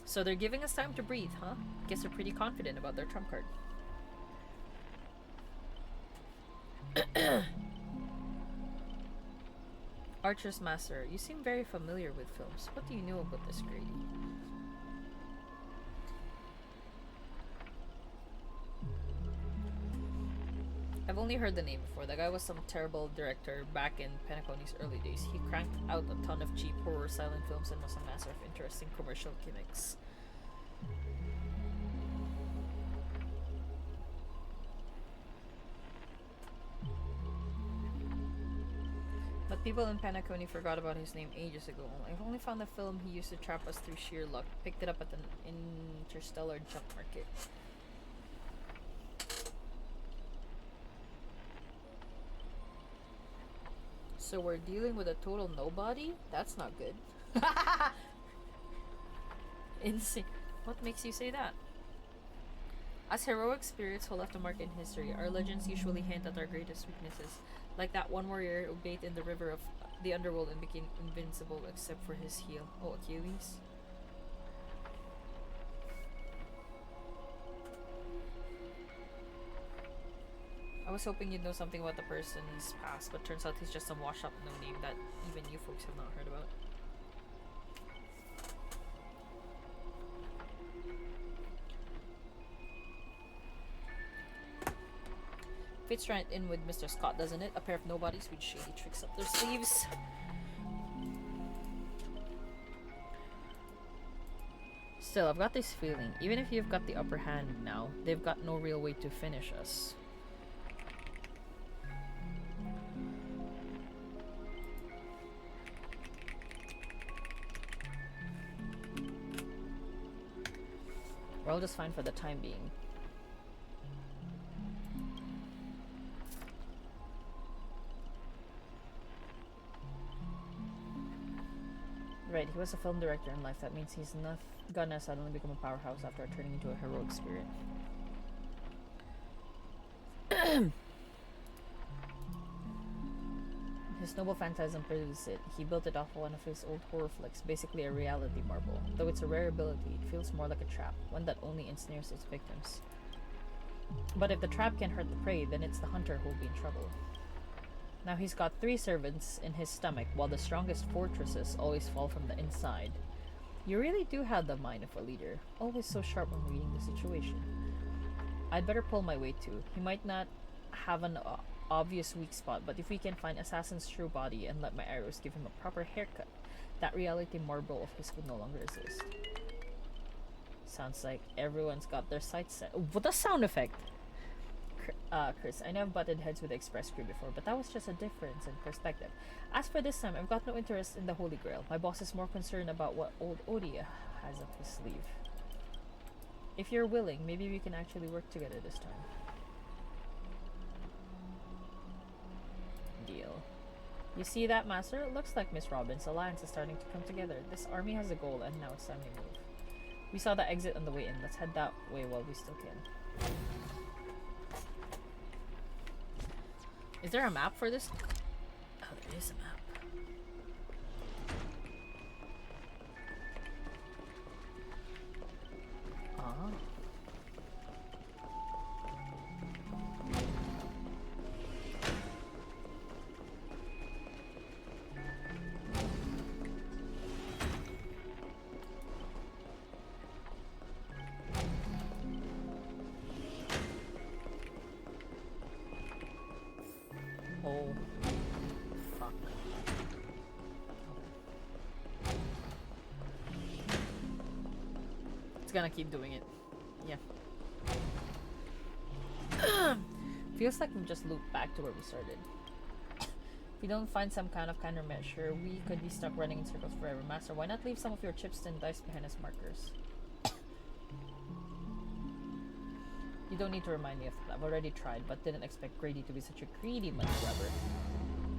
So they're giving us time to breathe, huh? Guess they're pretty confident about their trump card. Archer's Master, you seem very familiar with films. What do you know about this, Grady? I've only heard the name before. The guy was some terrible director back in Penacony's early days. He cranked out a ton of cheap horror silent films and was a master of interesting commercial gimmicks. But people in Penacony forgot about his name ages ago. I've only found the film he used to trap us through sheer luck. Picked it up at an interstellar junk market. So we're dealing with a total nobody? That's not good. Insane. What makes you say that? As heroic spirits who left a mark in history, our legends usually hint at our greatest weaknesses. Like that one warrior who bathed in the river of the underworld and became invincible except for his heel. Oh, Achilles. I was hoping you'd know something about the person's past, but turns out he's just some washed up no-name that even you folks have not heard about. Fits right in with Mr. Scott, doesn't it? A pair of nobodies with shady tricks up their sleeves. Still, I've got this feeling, even if you've got the upper hand now, they've got no real way to finish us. We're all just fine for the time being. Right, he was a film director in life. That means he's not gonna suddenly become a powerhouse after turning into a heroic spirit. His noble phantasm produces it. He built it off one of his old horror flicks, basically a reality marble. Though it's a rare ability, it feels more like a trap, one that only ensnares its victims. But if the trap can hurt the prey, then it's the hunter who'll be in trouble. Now he's got 3 servants in his stomach, while the strongest fortresses always fall from the inside. You really do have the mind of a leader, always so sharp when reading the situation. I'd better pull my weight too. He might not have an obvious weak spot, but if we can find Assassin's true body and let my arrows give him a proper haircut, that reality marble of his would no longer exist. Sounds like everyone's got their sights set. Oh, what a sound effect! Chris, I know I've butted heads with the Express crew before, but that was just a difference in perspective. As for this time, I've got no interest in the Holy Grail. My boss is more concerned about what old Odia has up his sleeve. If you're willing, maybe we can actually work together this time. Deal. You see that, Master? It looks like Miss Robin's alliance is starting to come together. This army has a goal, and now it's time to move. We saw the exit on the way in. Let's head that way while we still can. Is there a map for this? Oh, there is a map. Ah. Oh, fuck. It's gonna keep doing it. Yeah. Feels like we just looped back to where we started. If we don't find some kind of countermeasure, we could be stuck running in circles forever. Master, why not leave some of your chips and dice behind as markers? You don't need to remind me of that. I've already tried, but didn't expect Grady to be such a greedy money grabber.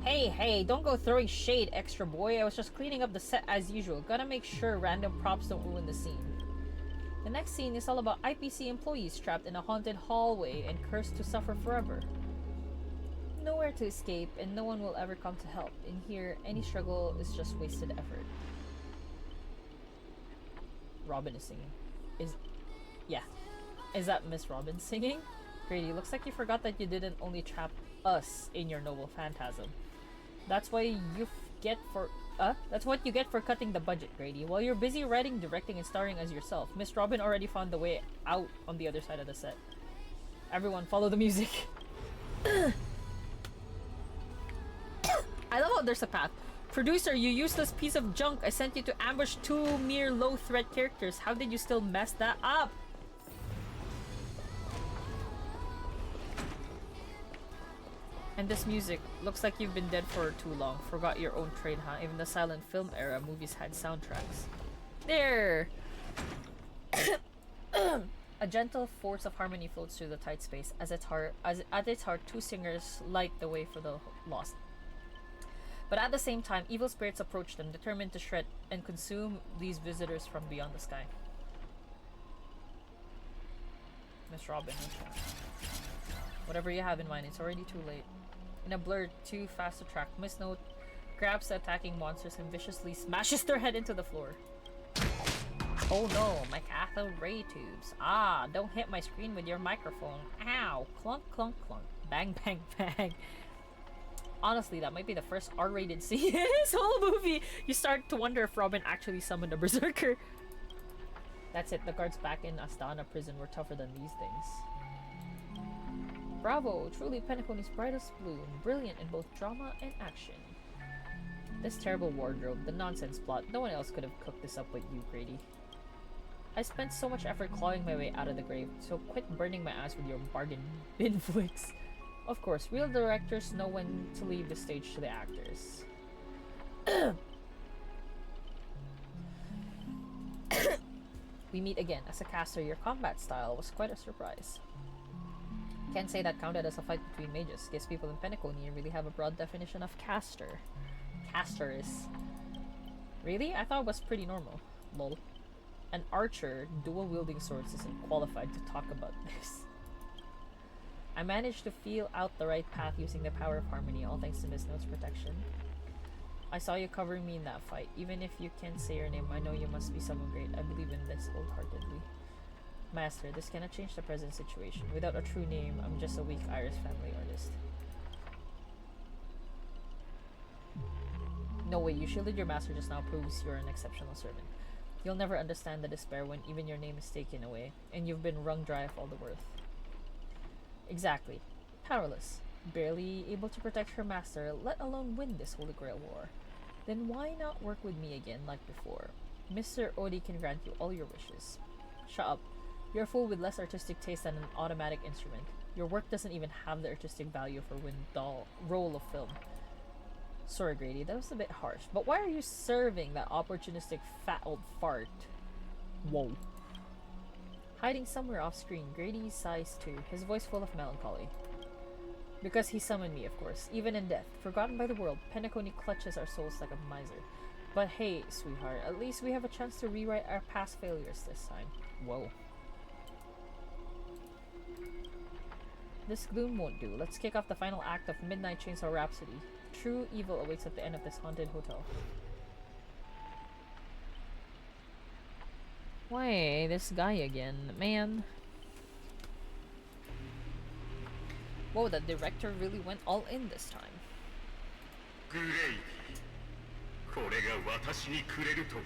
Hey, don't go throwing shade, extra boy. I was just cleaning up the set as usual. Gotta make sure random props don't ruin the scene. The next scene is all about IPC employees trapped in a haunted hallway and cursed to suffer forever. Nowhere to escape, and no one will ever come to help. In here, any struggle is just wasted effort. Robin is singing. Is that Miss Robin singing? Grady, looks like you forgot that you didn't only trap us in your noble phantasm. That's what you get for cutting the budget, Grady. While you're busy writing, directing, and starring as yourself, Miss Robin already found the way out on the other side of the set. Everyone, follow the music. I love how there's a path. Producer, you useless piece of junk. I sent you to ambush 2 mere low-threat characters. How did you still mess that up? And this music, looks like you've been dead for too long. Forgot your own trade, huh? Even the silent film era movies had soundtracks. There! A gentle force of harmony floats through the tight space. At its heart, 2 singers light the way for the lost. But at the same time, evil spirits approach them, determined to shred and consume these visitors from beyond the sky. Miss Robin, whatever you have in mind, it's already too late. In a blur too fast to track, Miss Note grabs the attacking monsters and viciously smashes their head into the floor. Oh no, my cathode ray tubes. Ah, don't hit my screen with your microphone. Ow, clunk, clunk, clunk. Bang, bang, bang. Honestly, that might be the first R-rated scene in this whole movie. You start to wonder if Robin actually summoned a berserker. That's it, the guards back in Astana prison were tougher than these things. Bravo! Truly Penacony's brightest bloom, brilliant in both drama and action. This terrible wardrobe, the nonsense plot, no one else could have cooked this up but you, Grady. I spent so much effort clawing my way out of the grave, so quit burning my ass with your bargain bin flicks. Of course, real directors know when to leave the stage to the actors. We meet again. As a caster, your combat style was quite a surprise. Can't say that counted as a fight between mages. Guess people in Penacony really have a broad definition of caster. Casters. Really? I thought it was pretty normal. Lol. An archer, dual-wielding swords, isn't qualified to talk about this. I managed to feel out the right path using the power of harmony, all thanks to Miss Note's protection. I saw you covering me in that fight. Even if you can't say your name, I know you must be someone great. I believe in this wholeheartedly. Master, this cannot change the present situation. Without a true name, I'm just a weak Irish family artist. No way, you shielded your master just now proves you're an exceptional servant. You'll never understand the despair when even your name is taken away, and you've been wrung dry of all the worth. Exactly. Powerless. Barely able to protect her master, let alone win this Holy Grail war. Then why not work with me again like before? Mr. Odi can grant you all your wishes. Shut up. You're a fool with less artistic taste than an automatic instrument. Your work doesn't even have the artistic value for one roll of film. Sorry, Grady, that was a bit harsh, but why are you serving that opportunistic fat old fart? Whoa. Hiding somewhere off screen, Grady sighs too, his voice full of melancholy. Because he summoned me, of course. Even in death, forgotten by the world, Penacony clutches our souls like a miser. But hey, sweetheart, at least we have a chance to rewrite our past failures this time. Whoa. This gloom won't do. Let's kick off the final act of Midnight Chainsaw Rhapsody. True evil awaits at the end of this haunted hotel. Why, this guy again, man. Whoa, the director really went all in this time. Great. これが私にくれると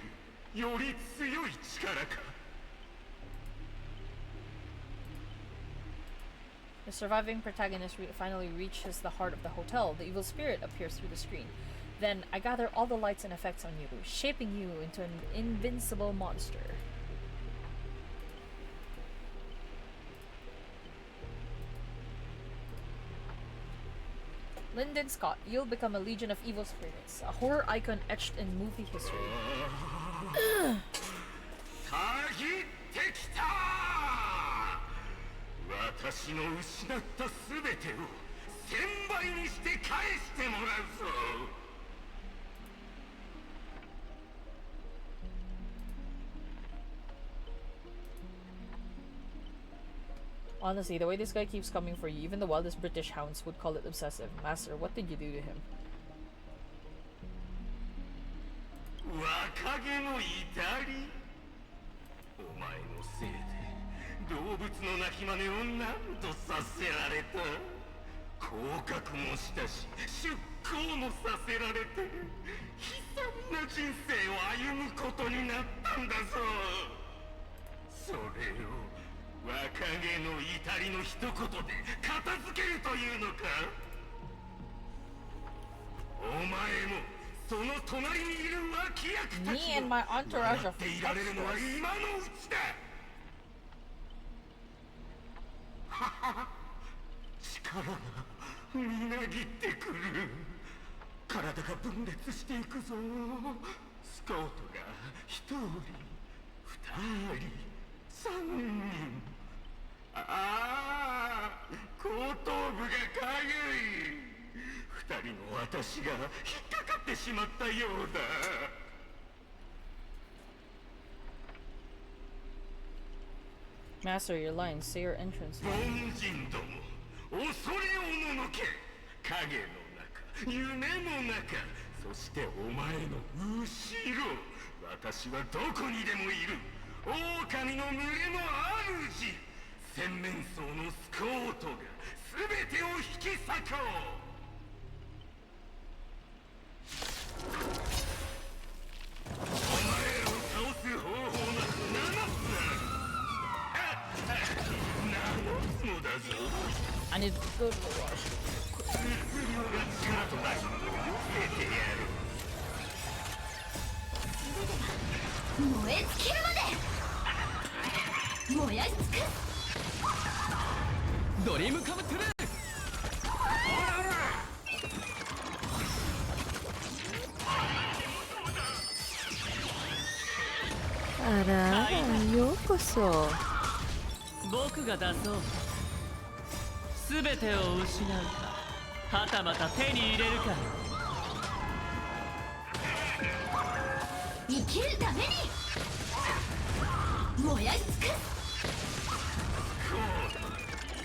いうより強い力か。The surviving protagonist finally reaches the heart of the hotel. The evil spirit appears through the screen. Then I gather all the lights and effects on you, shaping you into an invincible monster. Lyndon Scott, you'll become a legion of evil spirits, a horror icon etched in movie history. たぎってきた。私の失った全てを1000倍にして返してもらうぞ。Honestly, the way this guy keeps coming for you, even the wildest British hounds would call it obsessive. Master, what did you do to him? 若気の至り。お前のせいで動物の鳴き真似を何とさせられた。降格もしたし出向もさせられて悲惨な人生を歩むことになったんだぞ。それを若気の至りの一言で片付けるというのか。お前もその隣にいる脇役たちも笑っていられるのは今のうちだ。はは力がみなぎってくる。体が分裂していくぞ。スカウトが一人二人三人。ああ後頭部がかゆい。二人の私が引っかかってしまったようだ。Master, your lines. Say your entrance. 凡人ども、恐れおののけ。影の中、夢の中、そしてお前の後ろ。私はどこにでもいる。狼の群れの主。洗面層のスコートが全てを引き裂こう。お前を倒す方法など7つのだぞ。I need to go to the wash. 質量が力となり見せてやる。燃え尽きるまで燃やし尽くす。ドリームカムトゥルー。あら、ようこそ。僕が出そう。全てを失うか、はたまた手に入れるか。生きるために燃やし尽くす。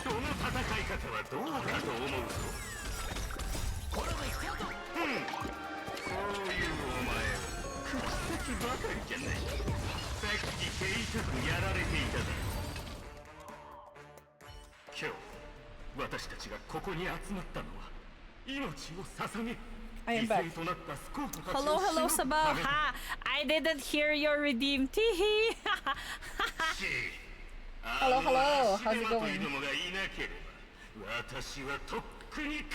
その戦い方はどうかと思うぞ。そういうお前は口先ばかりじゃない。さっき手痛くやられていただろう。今日私たちがここに集まったのは命を捧げ I am back. Hello, hello, Sabah. Ha! I didn't hear your redeem. Teehee. Hello, hello. How's it going?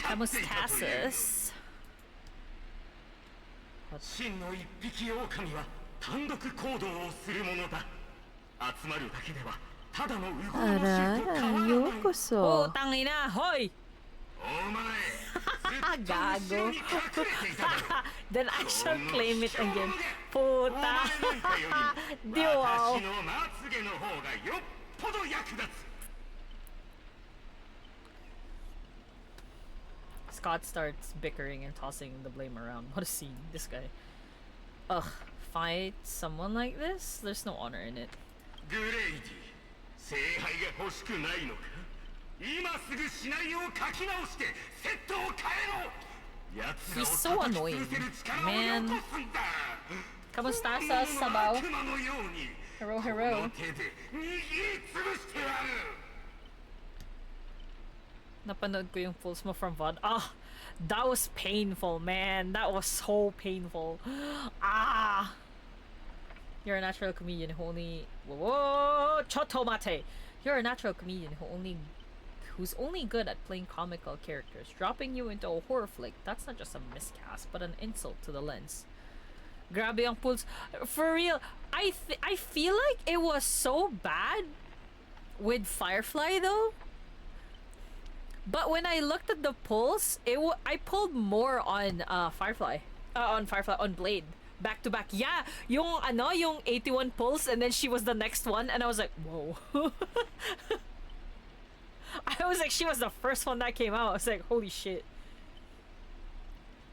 Hemostasis. 真の一匹狼は単独行動をするものだ。集まるだけではただのウゴの衆と変わらない。ようこそ。お、tangina, hoy. お前、ずっと後ろに隠れていただろう。Then I shall claim it again. Puta. 私のまつげの方がよっぽど役立つ。Scott starts bickering and tossing the blame around. What a scene, this guy. Ugh, fight someone like this? There's no honor in it. グレイディ、聖杯が欲しくないのか。今すぐシナリオを書き直してセットを変えろ。奴らを叩き潰せる力をよこすんだ。 Kamusta sa Sabaw? Hero, hero. Napanood ko yung fulls mo from VOD. Ah, that was painful, man. That was so painful. Ah! You're a natural comedian who only... Whoa! Chotomate! You're a natural comedian who's only good at playing comical characters. Dropping you into a horror flick, that's not just a miscast, but an insult to the lens. Grabe ang pulse. For real, I feel like it was so bad with Firefly though. But when I looked at the pulls, I pulled more on Firefly. On Blade. Back to back. Yeah, yung 81 pulls, and then she was the next one, and I was like, whoa. I was like, she was the first one that came out. I was like, holy shit.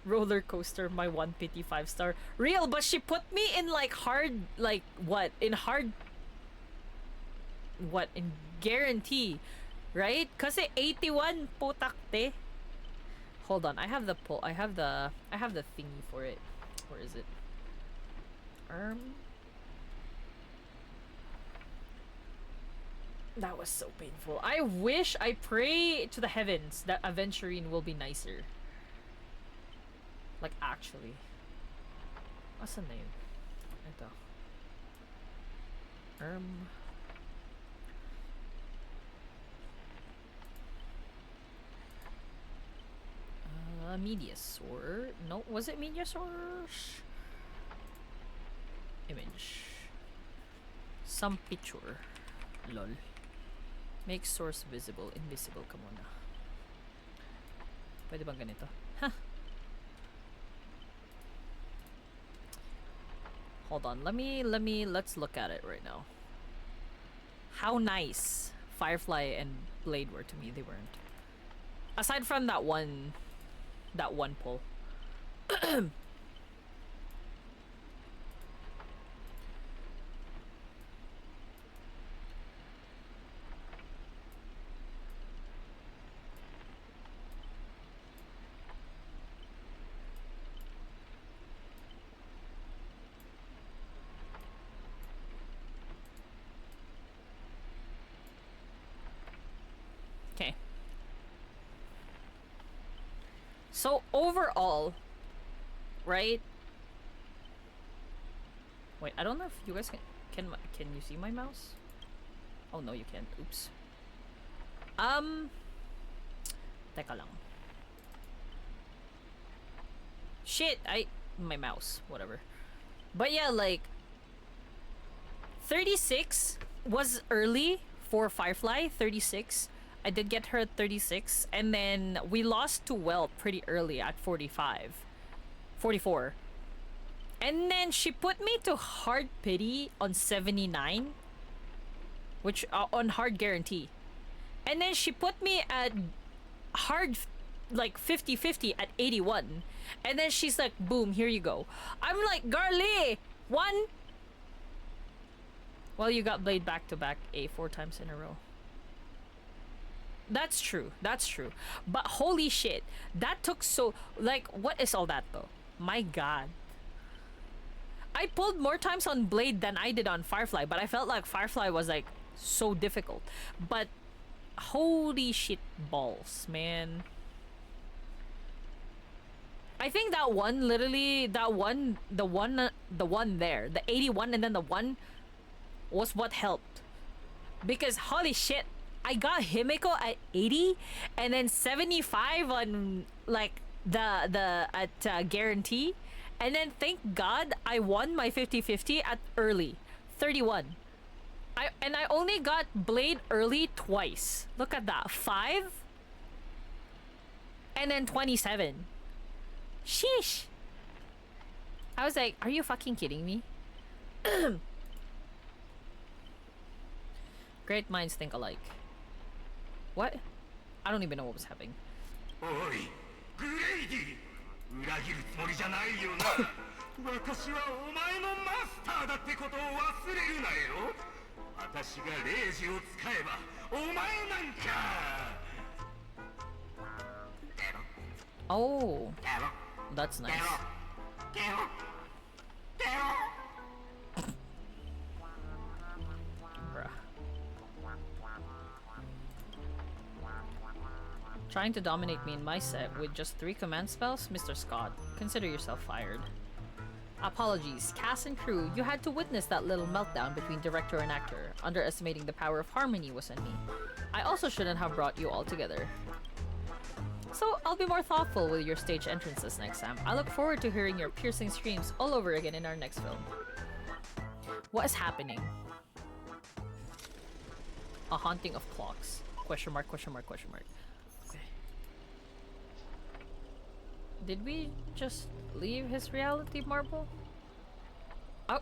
Roller coaster, my one pity 5-star. Real, but she put me in like hard, like what? In guarantee, right? Kasi 81 putakte. Hold on, I have the pull. I have the thingy for it. Where is it? That was so painful. I pray to the heavens that Aventurine will be nicer. Like, actually. What's the name? Ito. Mediasaur. No, was it Mediasaur? Image. Some picture. Lol. Make source visible. Invisible ka muna. Pwede bang ganito? Huh. Hold on. Let's look at it right now. How nice Firefly and Blade were to me. They weren't. Aside from that one pull. Okay. So overall, right? Wait, I don't know if you guys can you see my mouse? Oh no, you can't. Oops. Teka lang. Shit, my mouse, whatever. But yeah, like 36 was early for Firefly, 36. I did get her at 36, and then we lost to Whelp pretty early at 44. And then she put me to hard pity on 79, which on hard guarantee. And then she put me at hard like 50-50 at 81. And then she's like, boom, here you go. I'm like, girly, one. Well, you got Blade back to back 4 times in a row. That's true. That's true. But holy shit, that took so, like, what is all that though? My god. I pulled more times on Blade than I did on Firefly, but I felt like Firefly was like so difficult. But holy shit balls, man. I think that one, literally, the one there, the 81 and then the one was what helped. Because holy shit, I got Himiko at 80 and then 75 on like the guarantee, and then thank God I won my 50-50 at early 31. I only got Blade early twice. Look at that, 5 and then 27. Sheesh. I was like, are you fucking kidding me? Great minds think alike. What? I don't even know what was happening. Oi, Grady! 裏切るつもりじゃないよな。私はお前のマスターだってことを忘れるなよ。私がレイジを使えばお前なんか。Oh, that's nice. Bruh. Trying to dominate me in my set with just 3 command spells? Mr. Scott, consider yourself fired. Apologies, cast and crew, you had to witness that little meltdown between director and actor. Underestimating the power of harmony was in me. I also shouldn't have brought you all together. So, I'll be more thoughtful with your stage entrances next time. I look forward to hearing your piercing screams all over again in our next film. What is happening? A haunting of clocks. Question mark, question mark, question mark. Okay. Did we just leave his reality marble? Oh.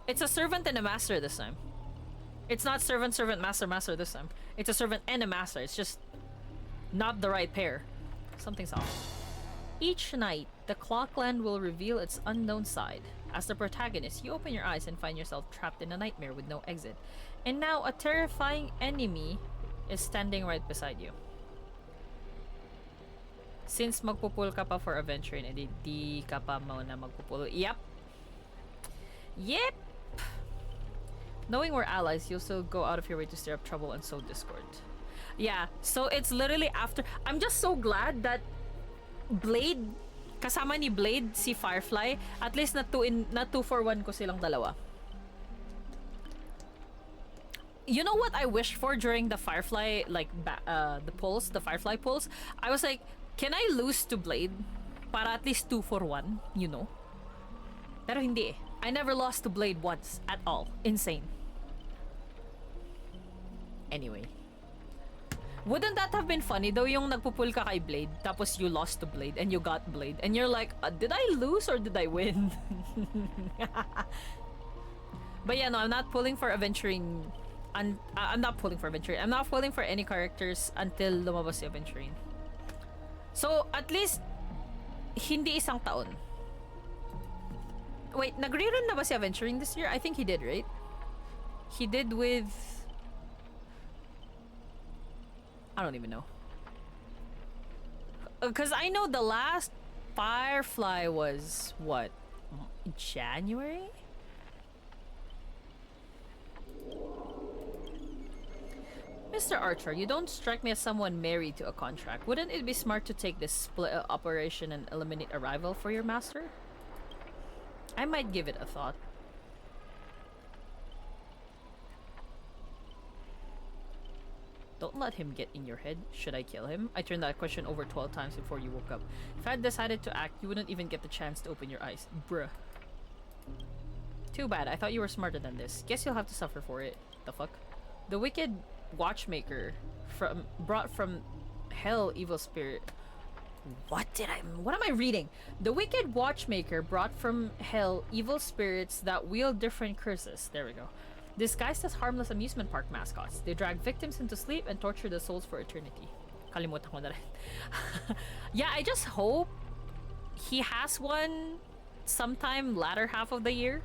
It's a servant and a master this time. It's not servant, servant, master, master this time. It's a servant and a master. It's just not the right pair. Something's off. Each night, the Clockland will reveal its unknown side. As the protagonist, you open your eyes and find yourself trapped in a nightmare with no exit. And now a terrifying enemy is standing right beside you. Since magpupul ka pa for adventuring, edi di ka pa muna magpupul. Yep. Yep. Knowing we're allies, you'll still go out of your way to stir up trouble and sow discord. Yeah, so it's literally after. I'm just so glad that Blade, kasama ni Blade, si Firefly, at least na 2 for 1 ko silang dalawa. You know what I wished for during the Firefly, like, the pulls, the Firefly pulls? I was like, can I lose to Blade? Para at least 2 for 1, you know? Pero hindi eh. I never lost to Blade once, at all. Insane. Anyway. Wouldn't that have been funny though, yung nagpupul ka kay Blade, tapos you lost to Blade, and you got Blade, and you're like, did I lose or did I win? But yeah, no, I'm not pulling for Aventurine. I'm not pulling for Aventurine. I'm not pulling for any characters until lumabas si Aventurine. So, at least, hindi isang taon. Wait, nag-rerun na ba si Aventurine this year? I think he did, right? He did with... I don't even know. Because I know the last Firefly was, what? January? Mr. Archer, you don't strike me as someone married to a contract. Wouldn't it be smart to take this split operation and eliminate a rival for your master? I might give it a thought. Don't let him get in your head. Should I kill him? I turned that question over 12 times before you woke up. If I had decided to act, you wouldn't even get the chance to open your eyes. Bruh. Too bad. I thought you were smarter than this. Guess you'll have to suffer for it. The fuck? The wicked watchmaker brought from hell evil spirit. What am I reading? The wicked watchmaker brought from hell evil spirits that wield different curses. There we go. Disguised as harmless amusement park mascots, they drag victims into sleep and torture the souls for eternity. Kalimutan ko na rin. Yeah, I just hope he has one sometime latter half of the year.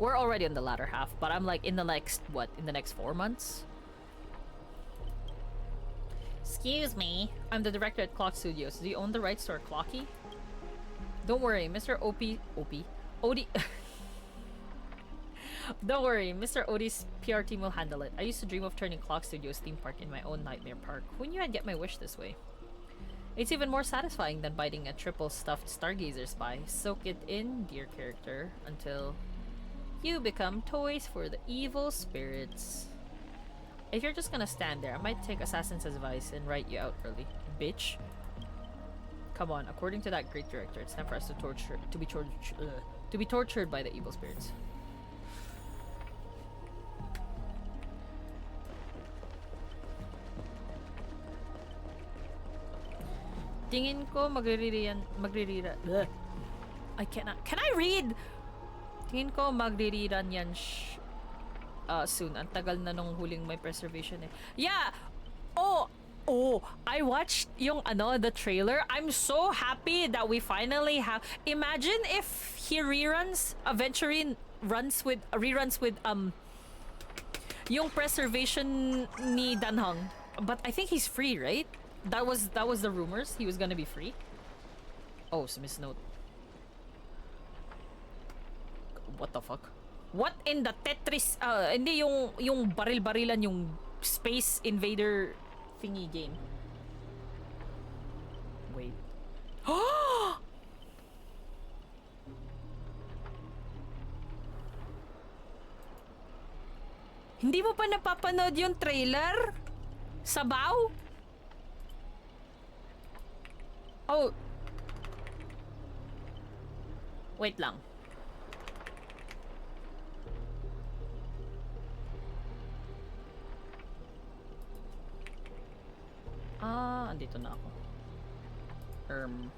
We're already in the latter half, but I'm like in the next, what, in the next 4 months? Excuse me. I'm the director at Clock Studios. Do you own the rights to our Clocky? Don't worry, Mr. Odie... Don't worry, Mr. Odie's PR team will handle it. I used to dream of turning Clock Studios theme park in my own nightmare park. Who knew I'd get my wish this way? It's even more satisfying than biting a triple stuffed stargazer spy. Soak it in, dear character, until you become toys for the evil spirits. If you're just gonna stand there, I might take Assassin's advice and write you out early. Bitch. Come on, according to that great director, it's time for us to be tortured by the evil spirits. Tingin ko magririran. I cannot. Can I read? Tingin ko magririran yan soon. Ang tagal na nung huling may preservation eh. Yeah. Oh, I watched yung the trailer. I'm so happy that we finally have. Imagine if he reruns reruns with yung preservation ni Danhong. But I think he's free, right? That was the rumors. He was gonna be free. Oh, so misnote. What the fuck? What in the Tetris? Hindi yung baril-barilan, yung Space Invader thingy game. Wait. Hindi mo pa napapanood yung trailer? Sabaw? Oh. Wait lang. Andito na ako. Um.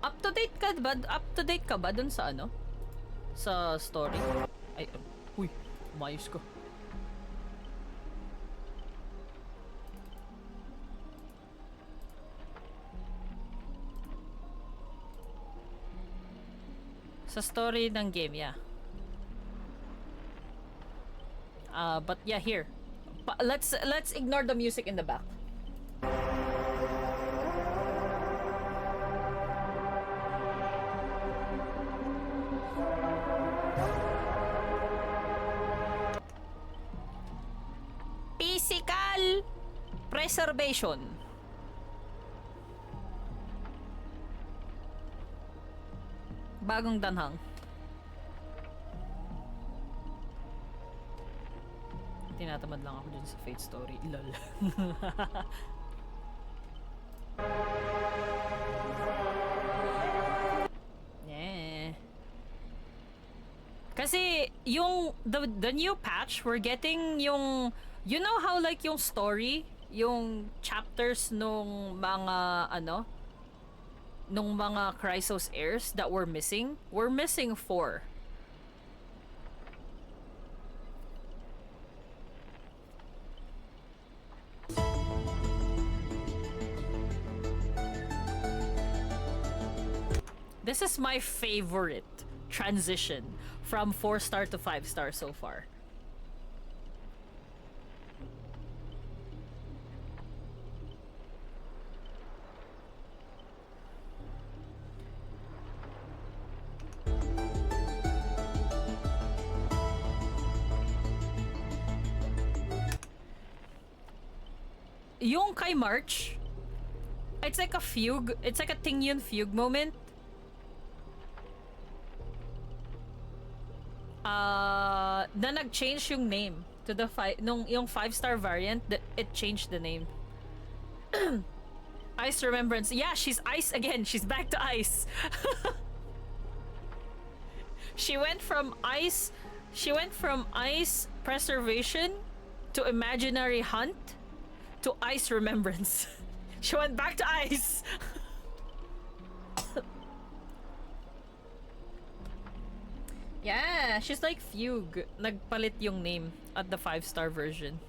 Up to date ka ba dun sa ano? Sa story? Ay, uy, umayos ko. Sa story ng game, yeah. But yeah, here. Let's ignore the music in the back. Physical preservation. Bagong danhang. Tinatamad lang ako dun sa Fate story. Lol. Yeah. Kasi yung the new patch, we're getting yung, you know how like yung story, yung chapters nung mga ano, nung mga Chrysos heirs that we're missing 4. This is my favorite transition from 4-star to 5-star so far. Yung kay March, it's like a fugue. It's like a Tingyun fugue moment. Na nag-change yung name to the yung 5-star variant, it changed the name. Ice Remembrance. Yeah, she's Ice again. She's back to Ice. She went from Ice Preservation to Imaginary Hunt to Ice Remembrance. She went back to Ice. Yeah, she's like Fugue. Nagpalit yung name at the 5-star version.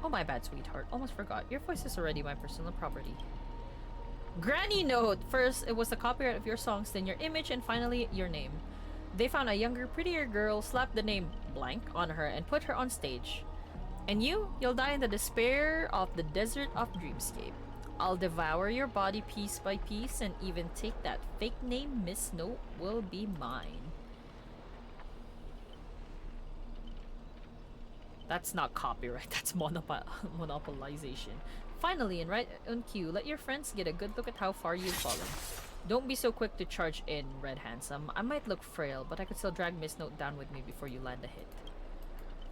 Oh, my bad, sweetheart. Almost forgot. Your voice is already my personal property. Granny note! First, it was the copyright of your songs, then your image, and finally, your name. They found a younger, prettier girl, slapped the name blank on her, and put her on stage. And you'll die in the despair of the desert of Dreamscape. I'll devour your body piece by piece, and even take that fake name, Miss Note will be mine. That's not copyright, that's monopolization. Finally, and right on cue, let your friends get a good look at how far you've fallen. Don't be so quick to charge in, Red Handsome. I might look frail, but I could still drag Miss Note down with me before you land a hit.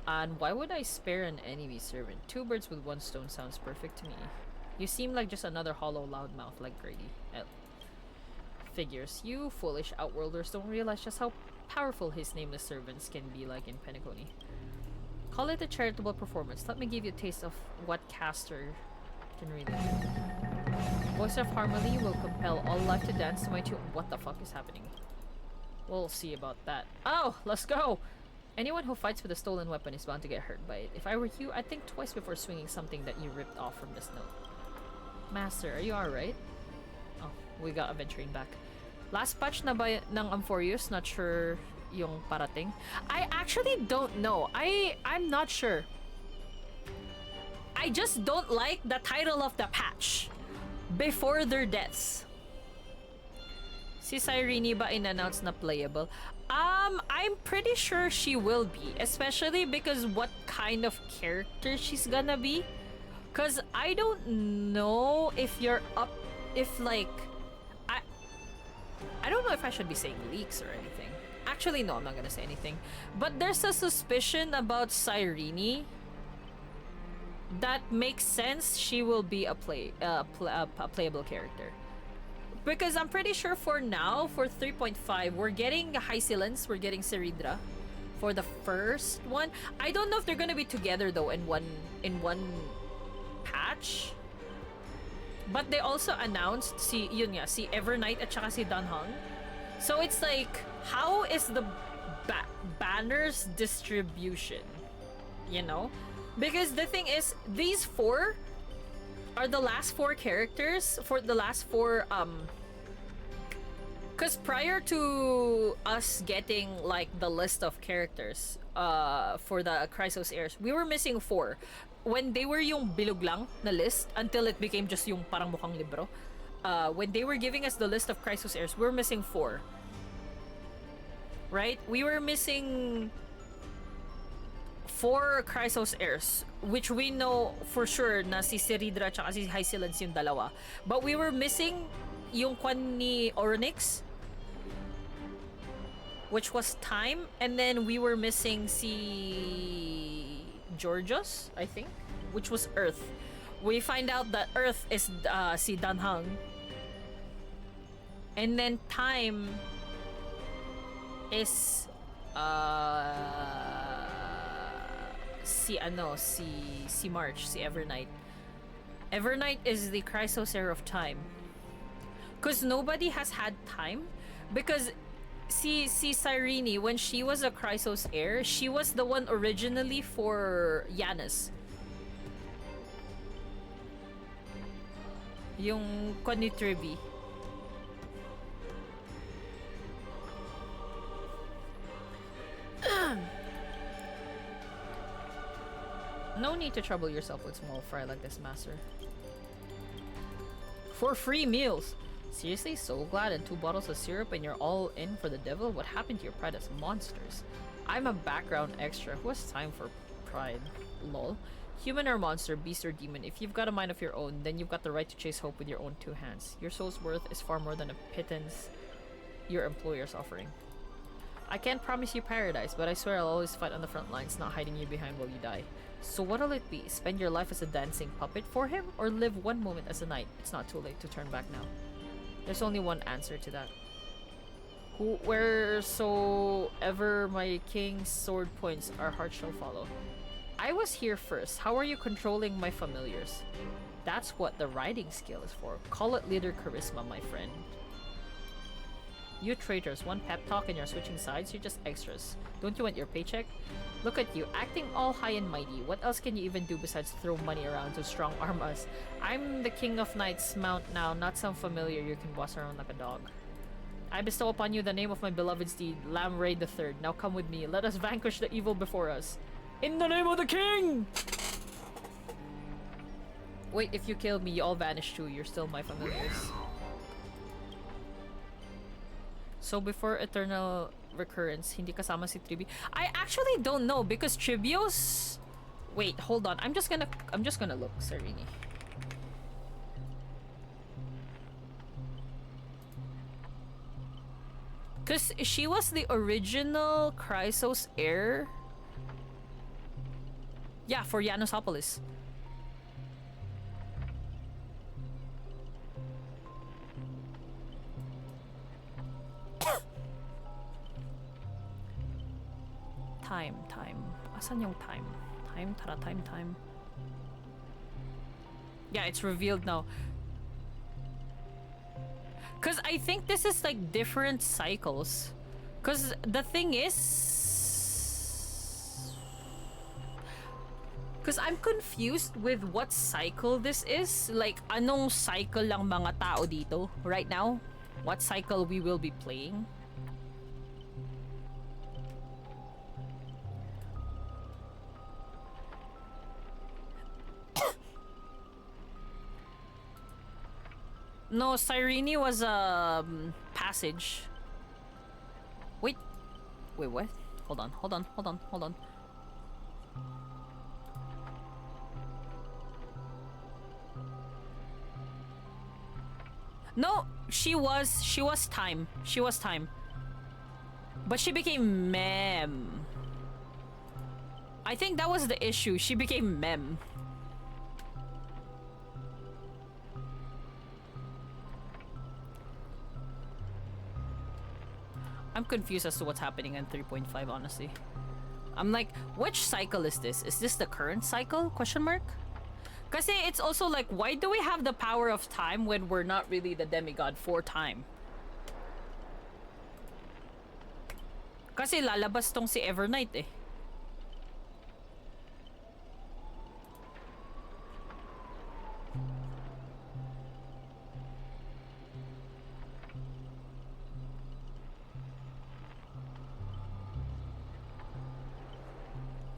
And why would I spare an enemy servant? 2 birds with 1 stone sounds perfect to me. You seem like just another hollow loudmouth like Grady. Figures. You foolish outworlders don't realize just how powerful his nameless servants can be like in Penacony. Call it a charitable performance. Let me give you a taste of what caster can really do. Voice of Harmony will compel all life to dance to my tune. What the fuck is happening? We'll see about that. Oh, let's go! Anyone who fights with a stolen weapon is bound to get hurt by it. If I were you, I'd think twice before swinging something that you ripped off from this note. Master, are you alright? Oh, we got Aventurine back. Last patch na ba ng Amphorius? Not sure yung parating. I actually don't know. I'm not sure. I just don't like the title of the patch. Before their deaths. Si Cyrene ba in-announce na playable? I'm pretty sure she will be, especially because what kind of character she's gonna be. Cause I don't know if you're up, if like, I don't know if I should be saying leaks or anything. Actually, no, I'm not gonna say anything. But there's a suspicion about Cyrene that makes sense. She will be a playable character. Because I'm pretty sure for now, for 3.5, we're getting Hysilence, we're getting Seridra for the first one. I don't know if they're gonna be together though in one patch. But they also announced si Evernight at saka si Danhong. So it's like, how is the banners distribution? You know? Because the thing is, these four are the last four characters for the last four because prior to us getting like the list of characters for the Chrysos heirs, we were missing four. When they were yung bilog lang na list until it became just yung parang mukhang libro. When they were giving us the list of Chrysos heirs, we were missing four. Right? We were missing 4 Chrysos heirs, which we know for sure na si Seridra at si Hysilence yung dalawa. But we were missing yung kwan ni Oronix, which was Time, and then we were missing si Georgios, I think, which was Earth. We find out that Earth is si Danhang. And then Time is si March, si Evernight. Evernight is the Chrysos heir of Time. Because nobody has had Time. Because si Cyrene, when she was a Chrysos heir, she was the one originally for Yanis. Yung Konitribi. No need to trouble yourself with small fry like this, master. For free meals! Seriously? So glad, and 2 bottles of syrup and you're all in for the devil? What happened to your pride as monsters? I'm a background extra. Who has time for pride? Lol. Human or monster, beast or demon, if you've got a mind of your own, then you've got the right to chase hope with your own 2 hands. Your soul's worth is far more than a pittance your employer's offering. I can't promise you paradise, but I swear I'll always fight on the front lines, not hiding you behind while you die. So what'll it be? Spend your life as a dancing puppet for him? Or live one moment as a knight? It's not too late to turn back now. There's only one answer to that. Wheresoever my king's sword points, our heart shall follow. I was here first. How are you controlling my familiars? That's what the riding skill is for. Call it leader charisma, my friend. You traitors, one pep talk and you're switching sides, you're just extras. Don't you want your paycheck? Look at you, acting all high and mighty. What else can you even do besides throw money around to strong arm us? I'm the king of knights mount now, not some familiar you can boss around like a dog. I bestow upon you the name of my beloved steed, Lamb Ray III. Now come with me, let us vanquish the evil before us. In the name of the king! Wait, if you kill me, you all vanish too. You're still my familiars. So before eternal recurrence, hindi kasama si Tribi. I actually don't know because Tribios. Wait, hold on. I'm just gonna look, Serene. Cause she was the original Chrysos heir. Yeah, for Yanosopolis. Time. Asan yung time? Time. Yeah, it's revealed now. Cause I think this is like different cycles. Cause the thing is, cause I'm confused with what cycle this is. Like, anong cycle lang mga tao dito right now? What cycle we will be playing? No, Cyrene was a passage. Wait, what? Hold on. No, she was time. But she became mem. I think that was the issue. She became mem. I'm confused as to what's happening in 3.5, honestly. I'm like, which cycle is this? Is this the current cycle? Question mark? Kasi it's also like, why do we have the power of time when we're not really the demigod for time? Kasi lalabas tong si Evernight eh.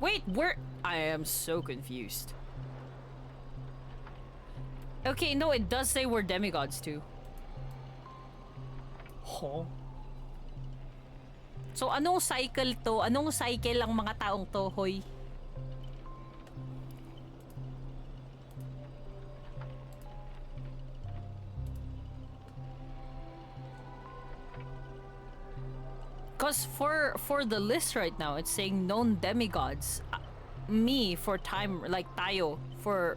Wait, where? I am so confused. Okay, no, it does say we're demigods too. Huh? So, anong cycle to? Anong cycle ang mga taong to, hoy? Because for the list right now, it's saying known demigods. Me for time, like tayo for.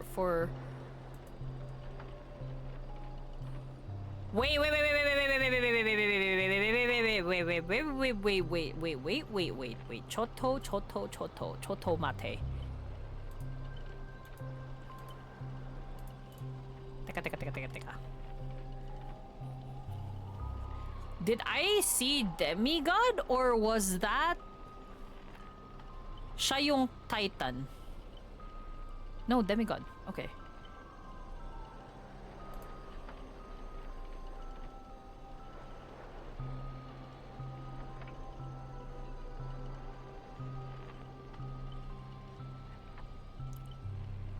Wait. Choto mate. Teka. Did I see demigod or was that siya yung Titan? No, demigod. Okay.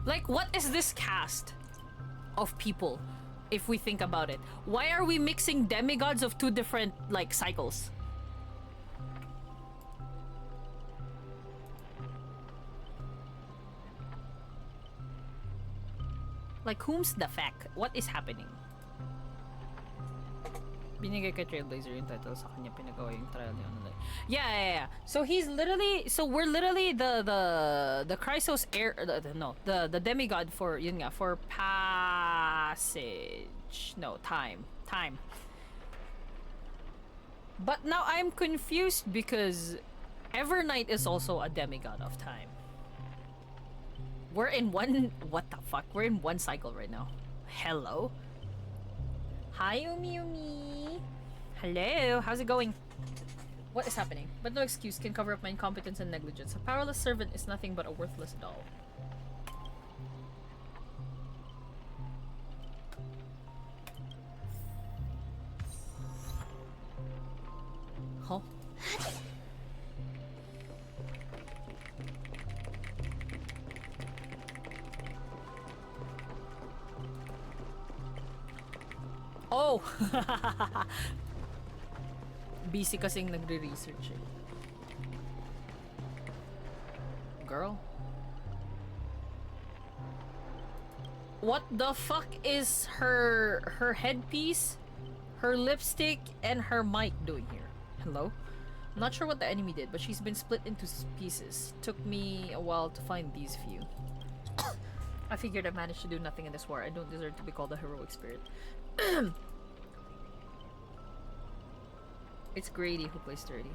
Like, what is this cast of people? If we think about it, why are we mixing demigods of two different, like, cycles? Like, whom's the fact? What is happening? Binigay kay Trailblazer yung title, sa kanya pinagawa yung trial niya. Yeah. So he's literally, so we're literally the Chrysos air, the demigod for, yun nga, for passage. No, time. But now I'm confused because Evernight is also a demigod of time. We're in one, what the fuck? We're in one cycle right now. Hello? Hi, Umi. Hello, how's it going? What is happening? But no excuse can cover up my incompetence and negligence. A powerless servant is nothing but a worthless doll. Huh? Oh! Busy kasing nagre-research eh. Girl? What the fuck is her headpiece, her lipstick, and her mic doing here? Hello? I'm not sure what the enemy did, but she's been split into pieces. Took me a while to find these few. I figured I managed to do nothing in this war. I don't deserve to be called a heroic spirit. It's Grady who plays dirty.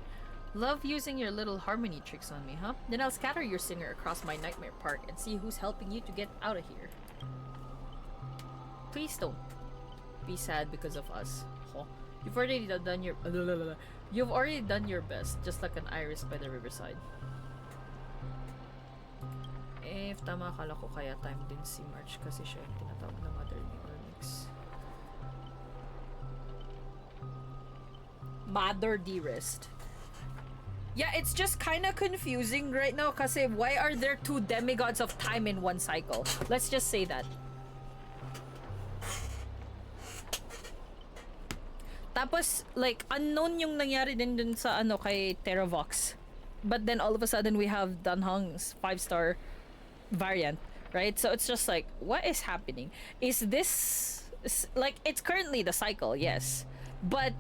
Love using your little harmony tricks on me, huh? Then I'll scatter your singer across my nightmare park and see who's helping you to get out of here. Please don't be sad because of us. Oh, you've already done your best, just like an iris by the riverside. If tama, akala ko kaya time din si March kasi siya yung tinatawag na mother ni Onyx. Mother dearest. Yeah, it's just kind of confusing right now kasi why are there two demigods of time in one cycle? Let's just say that. Tapos, like, unknown yung nangyari din dun sa ano kay Terravox. But then all of a sudden we have Danhong's 5-star variant, right? So it's just like, what is happening? Is this like, it's currently the cycle, yes, but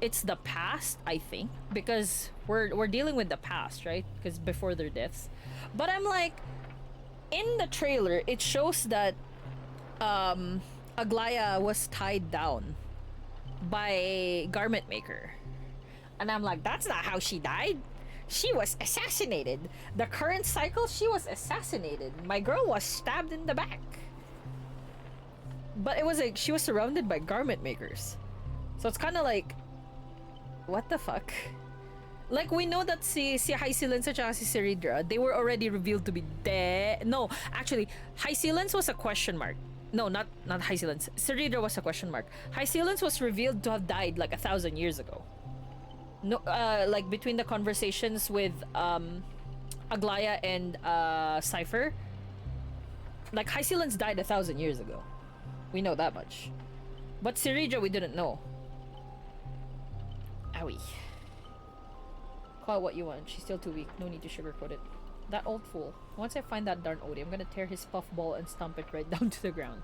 it's the past, I think, because we're dealing with the past, right? Because before their deaths. But I'm like, in the trailer it shows that Aglaya was tied down by a garment maker. And I'm like, that's not how she died. She was assassinated. The current cycle, she was assassinated. My girl was stabbed in the back. But it was like, she was surrounded by garment makers. So it's kind of like, what the fuck? Like, we know that si High Sealance at si Siridra, they were already revealed to be dead. No, actually, High Sealance was a question mark. No, not High Sealance. Siridra was a question mark. High Sealance was revealed to have died like 1,000 years ago. No, like between the conversations with Aglaya and Cypher, like High Sealance died 1,000 years ago. We know that much. But Siridra, we didn't know. Owie. Call it what you want. She's still too weak. No need to sugarcoat it. That old fool. Once I find that darn Odie, I'm gonna tear his puffball and stomp it right down to the ground.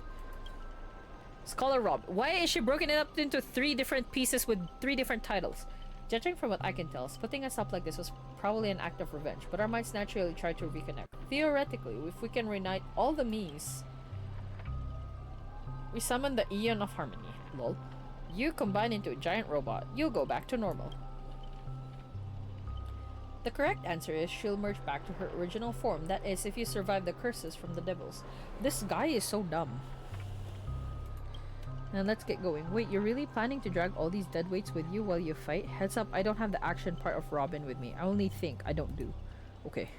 Scholar Rob. Why is she broken it up into 3 different pieces with 3 different titles? Judging from what I can tell, splitting us up like this was probably an act of revenge, but our minds naturally try to reconnect. Theoretically, if we can reunite all the me's, we summon the Eon of Harmony. Lol. You combine into a giant robot, you'll go back to normal. The correct answer is she'll merge back to her original form. That is, if you survive the curses from the devils. This guy is so dumb. Now let's get going. Wait, you're really planning to drag all these deadweights with you while you fight? Heads up, I don't have the action part of Robin with me. I only think, I don't do. Okay.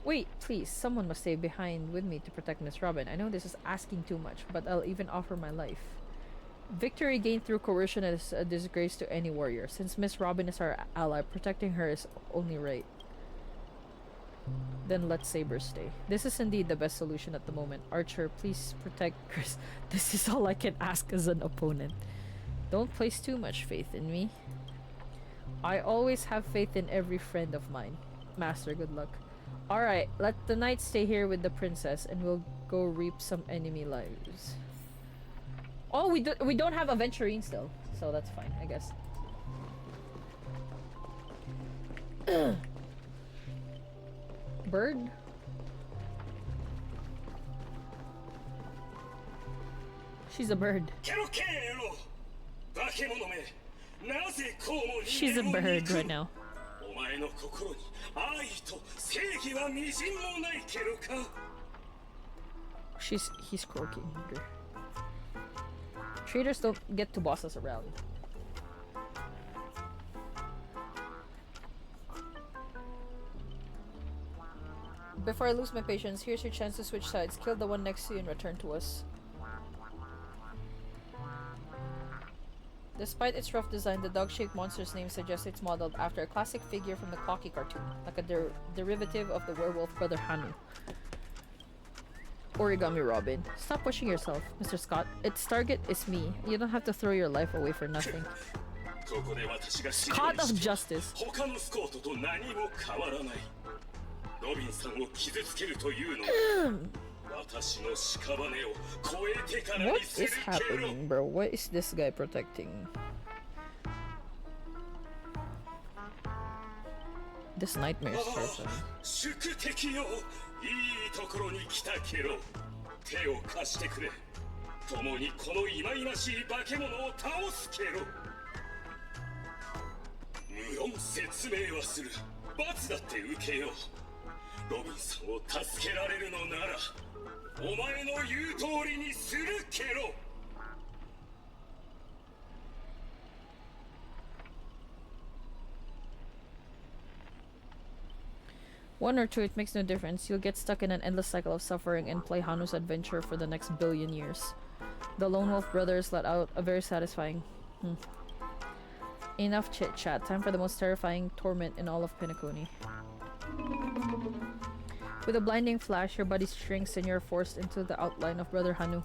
Wait, please, someone must stay behind with me to protect Miss Robin. I know this is asking too much, but I'll even offer my life. Victory gained through coercion is a disgrace to any warrior. Since Miss Robin is our ally, protecting her is only right. Then let Saber stay. This is indeed the best solution at the moment. Archer, please protect Chris. This is all I can ask as an opponent. Don't place too much faith in me. I always have faith in every friend of mine. Master, good luck. Alright, let the knight stay here with the princess and we'll go reap some enemy lives. Oh, we don't have Aventurine still, so that's fine, I guess. Bird? She's a bird. She's a bird right now. He's croaking. Traders don't get to boss us around. Before I lose my patience, here's your chance to switch sides. Kill the one next to you and return to us. Despite its rough design, the dog-shaped monster's name suggests it's modeled after a classic figure from the Clocky cartoon, like a derivative of the werewolf brother Hanu. Origami Robin. Stop pushing yourself, Mr. Scott. Its target is me. You don't have to throw your life away for nothing. Scott of Justice. What is happening, bro? What is this guy protecting? This nightmare person. いいところに来たケロ。手を貸してくれ。共にこの忌々しい化け物を倒すケロ。無論説明はする。罰だって受けよう。ロビンさんを助けられるのなら、お前の言う通りにするケロ。One or two, it makes no difference. You'll get stuck in an endless cycle of suffering and play Hanu's adventure for the next billion years. The Lone Wolf brothers let out a very satisfying... Enough chit-chat. Time for the most terrifying torment in all of Penacony. With a blinding flash, your body shrinks and you're forced into the outline of Brother Hanu.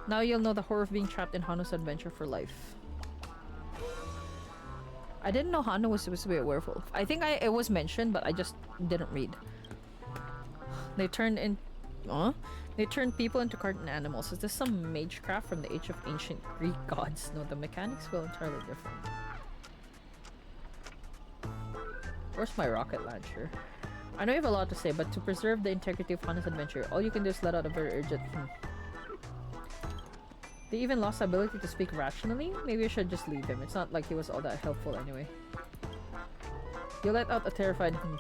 Now you'll know the horror of being trapped in Hanu's adventure for life. I didn't know Hanu was supposed to be a werewolf. I think it was mentioned, but I just didn't read. They turned people into cartoon animals. Is this some magecraft from the age of ancient Greek gods? No, the mechanics feel entirely different. Where's my rocket launcher? I know you have a lot to say, but to preserve the integrity of Hanu's adventure, all you can do is let out a very urgent He even lost the ability to speak rationally? Maybe I should just leave him. It's not like he was all that helpful anyway. You let out a terrified hoof.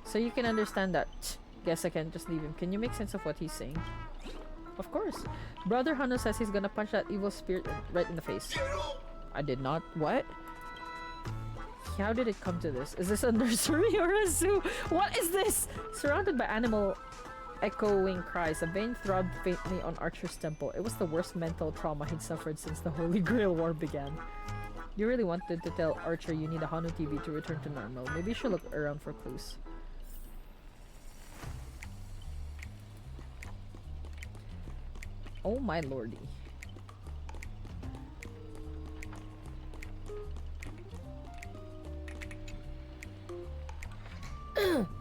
So you can understand that. Guess I can just leave him. Can you make sense of what he's saying? Of course. Brother Hano says he's gonna punch that evil spirit right in the face. I did not. What? How did it come to this? Is this a nursery or a zoo? What is this? Surrounded by animal echoing cries, a vein throbbed faintly on Archer's temple. It was the worst mental trauma he'd suffered since the Holy Grail War began. You really wanted to tell Archer you need a Hano TV to return to normal. Maybe you should look around for clues. Oh my lordy.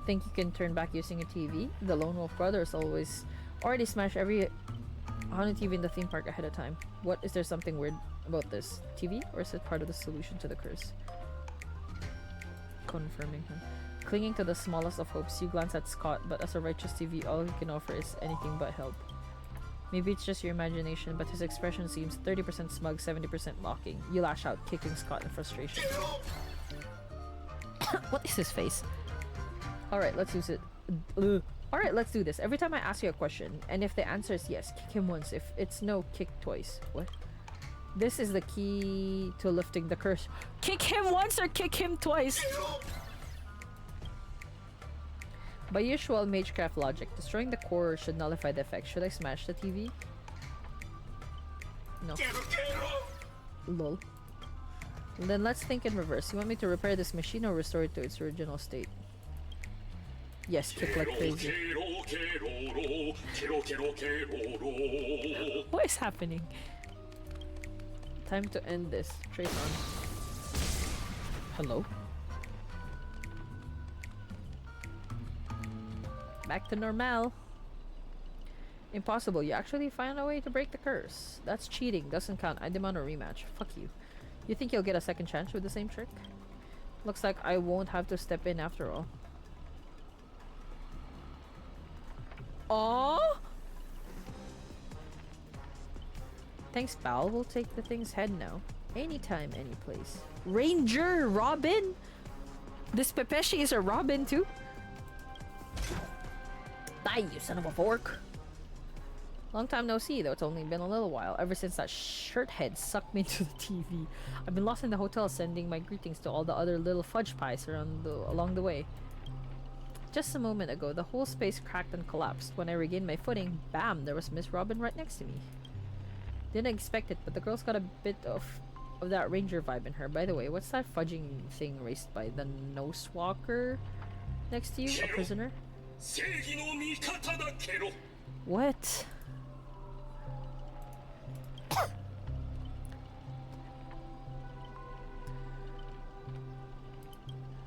Think you can turn back using a TV? The Lone Wolf Brothers already smash every Hano TV in the theme park ahead of time. What, is there something weird about this TV? Or is it part of the solution to the curse? Confirming him. Clinging to the smallest of hopes, you glance at Scott, but as a righteous TV, all he can offer is anything but help. Maybe it's just your imagination, but his expression seems 30% smug, 70% mocking. You lash out, kicking Scott in frustration. What is his face? Alright, let's use it. Alright, let's do this. Every time I ask you a question, and if the answer is yes, kick him once. If it's no, kick twice. What? This is the key to lifting the curse. Kick him once or kick him twice? By usual Magecraft logic, destroying the core should nullify the effect. Should I smash the TV? No. Lol. Then let's think in reverse. You want me to repair this machine or restore it to its original state? Yes, kick like crazy. What is happening? Time to end this. Trace on. Hello? Back to normal. Impossible. You actually find a way to break the curse. That's cheating. Doesn't count. I demand a rematch. Fuck you. You think you'll get a second chance with the same trick? Looks like I won't have to step in after all. Oh! Thanks, pal. We'll take the thing's head now. Anytime, anyplace. Ranger! Robin? This Pepeshi is a Robin too? Die, you son of a fork! Long time no see, though it's only been a little while. Ever since that shirt head sucked me to the TV. I've been lost in the hotel sending my greetings to all the other little fudge pies along the way. Just a moment ago, the whole space cracked and collapsed. When I regained my footing, bam, there was Miss Robin right next to me. Didn't expect it, but the girl's got a bit of that ranger vibe in her. By the way, what's that fudging thing raced by? The nose walker next to you? A prisoner? What?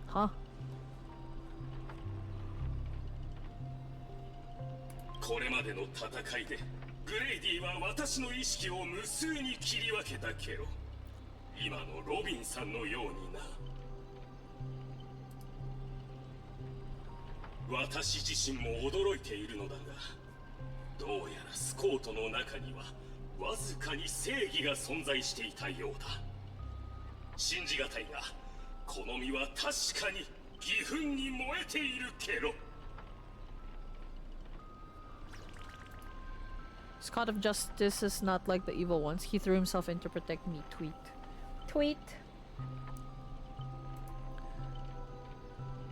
Huh? これまでの戦いでグレイディは私の意識を無数に切り分けたけど、今のロビンさんのようにな。私自身も驚いているのだが、どうやらスコートの中にはわずかに正義が存在していたようだ。信じがたいが、この身は確かに義憤に燃えているけど。 Scott of Justice is not like the evil ones. He threw himself in to protect me. Tweet. Tweet.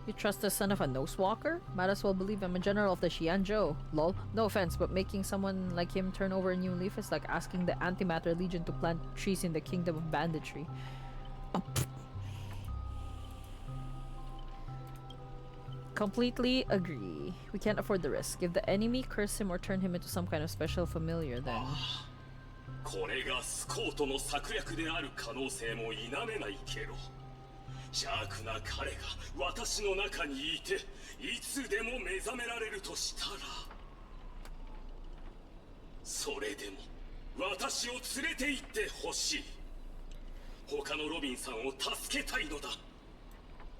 You trust the son of a nosewalker? Might as well believe I'm a general of the Xianzhou. Lol. No offense, but making someone like him turn over a new leaf is like asking the Antimatter Legion to plant trees in the kingdom of banditry. Oh, completely agree. We can't afford the risk. If the enemy curse him or turn him into some kind of special familiar, then... これがスコートの策略である可能性も否めないけど、邪悪な彼が私の中にいて、いつでも目覚められるとしたら、それでも私を連れて行ってほしい。他のロビンさんを助けたいのだ。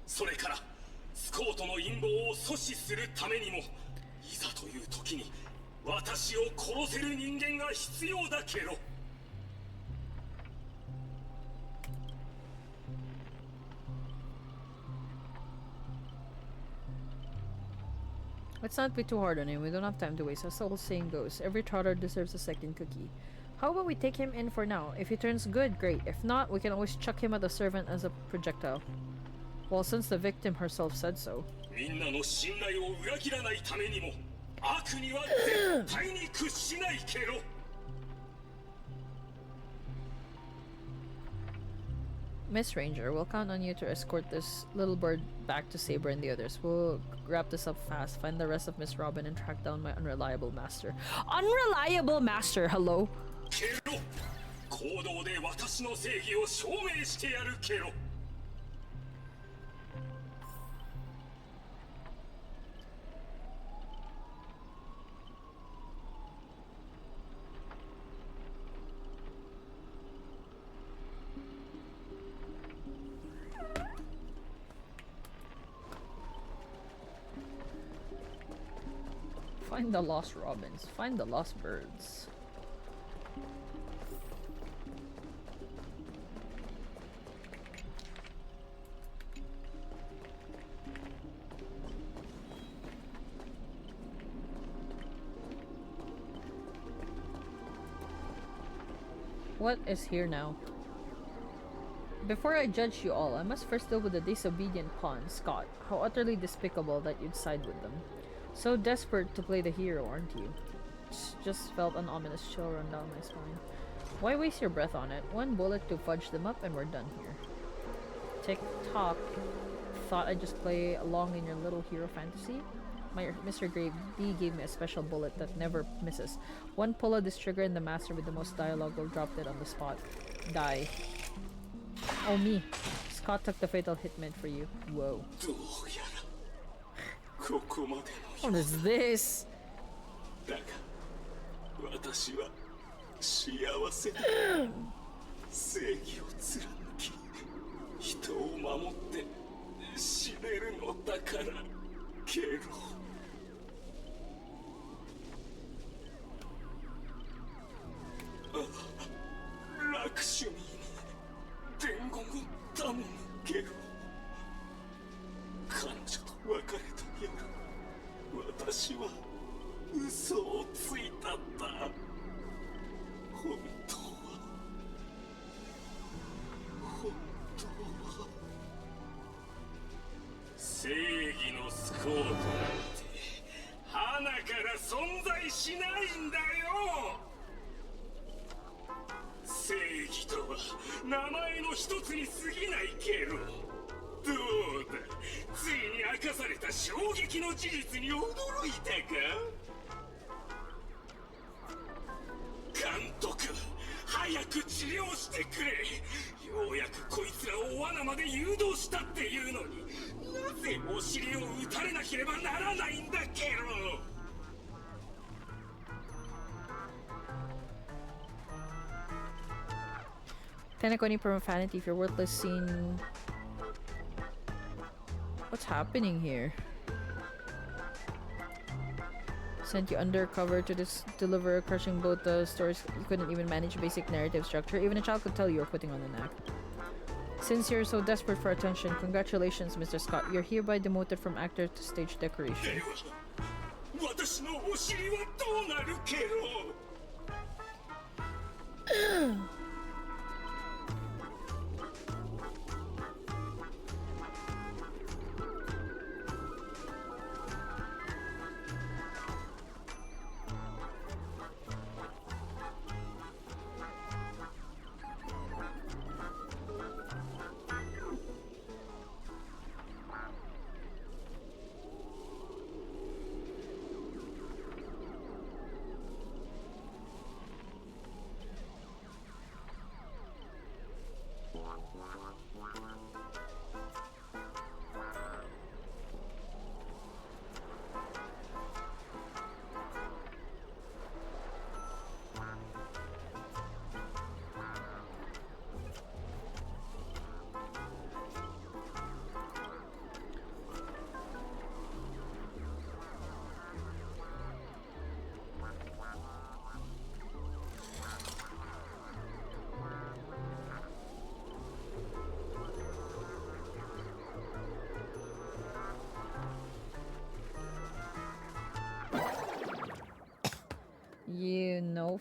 それからスコートの陰謀を阻止するためにも、いざという時に私を殺せる人間が必要だけど。Let's not be too hard on him. We don't have time to waste. As the old saying goes, every trotter deserves a second cookie. How about we take him in for now? If he turns good, great. If not, we can always chuck him at the servant as a projectile. Well, since the victim herself said so. Miss Ranger, we'll count on you to escort this little bird back to Saber and the others. We'll wrap this up fast, find the rest of Miss Robin, and track down my unreliable master. Unreliable master, hello? Find the lost robins. Find the lost birds. What is here now? Before I judge you all, I must first deal with the disobedient pawn, Scott. How utterly despicable that you'd side with them. So desperate to play the hero, aren't you? Just felt an ominous chill run down my spine. Why waste your breath on it? One bullet to fudge them up and we're done here. Tick-tock. Thought I'd just play along in your little hero fantasy? Mr. Grave D gave me a special bullet that never misses. One pull of this trigger and the master with the most dialogue will drop dead on the spot. Die. Oh me. Scott took the fatal hit meant for you. Whoa. What is this? Tenaconi profanity if you're worthless scene. What's happening here? Sent you undercover to deliver a crushing blow to stories you couldn't even manage basic narrative structure. Even a child could tell you were putting on the knack. Since you're so desperate for attention, congratulations, Mr. Scott. You're hereby demoted from actor to stage decoration.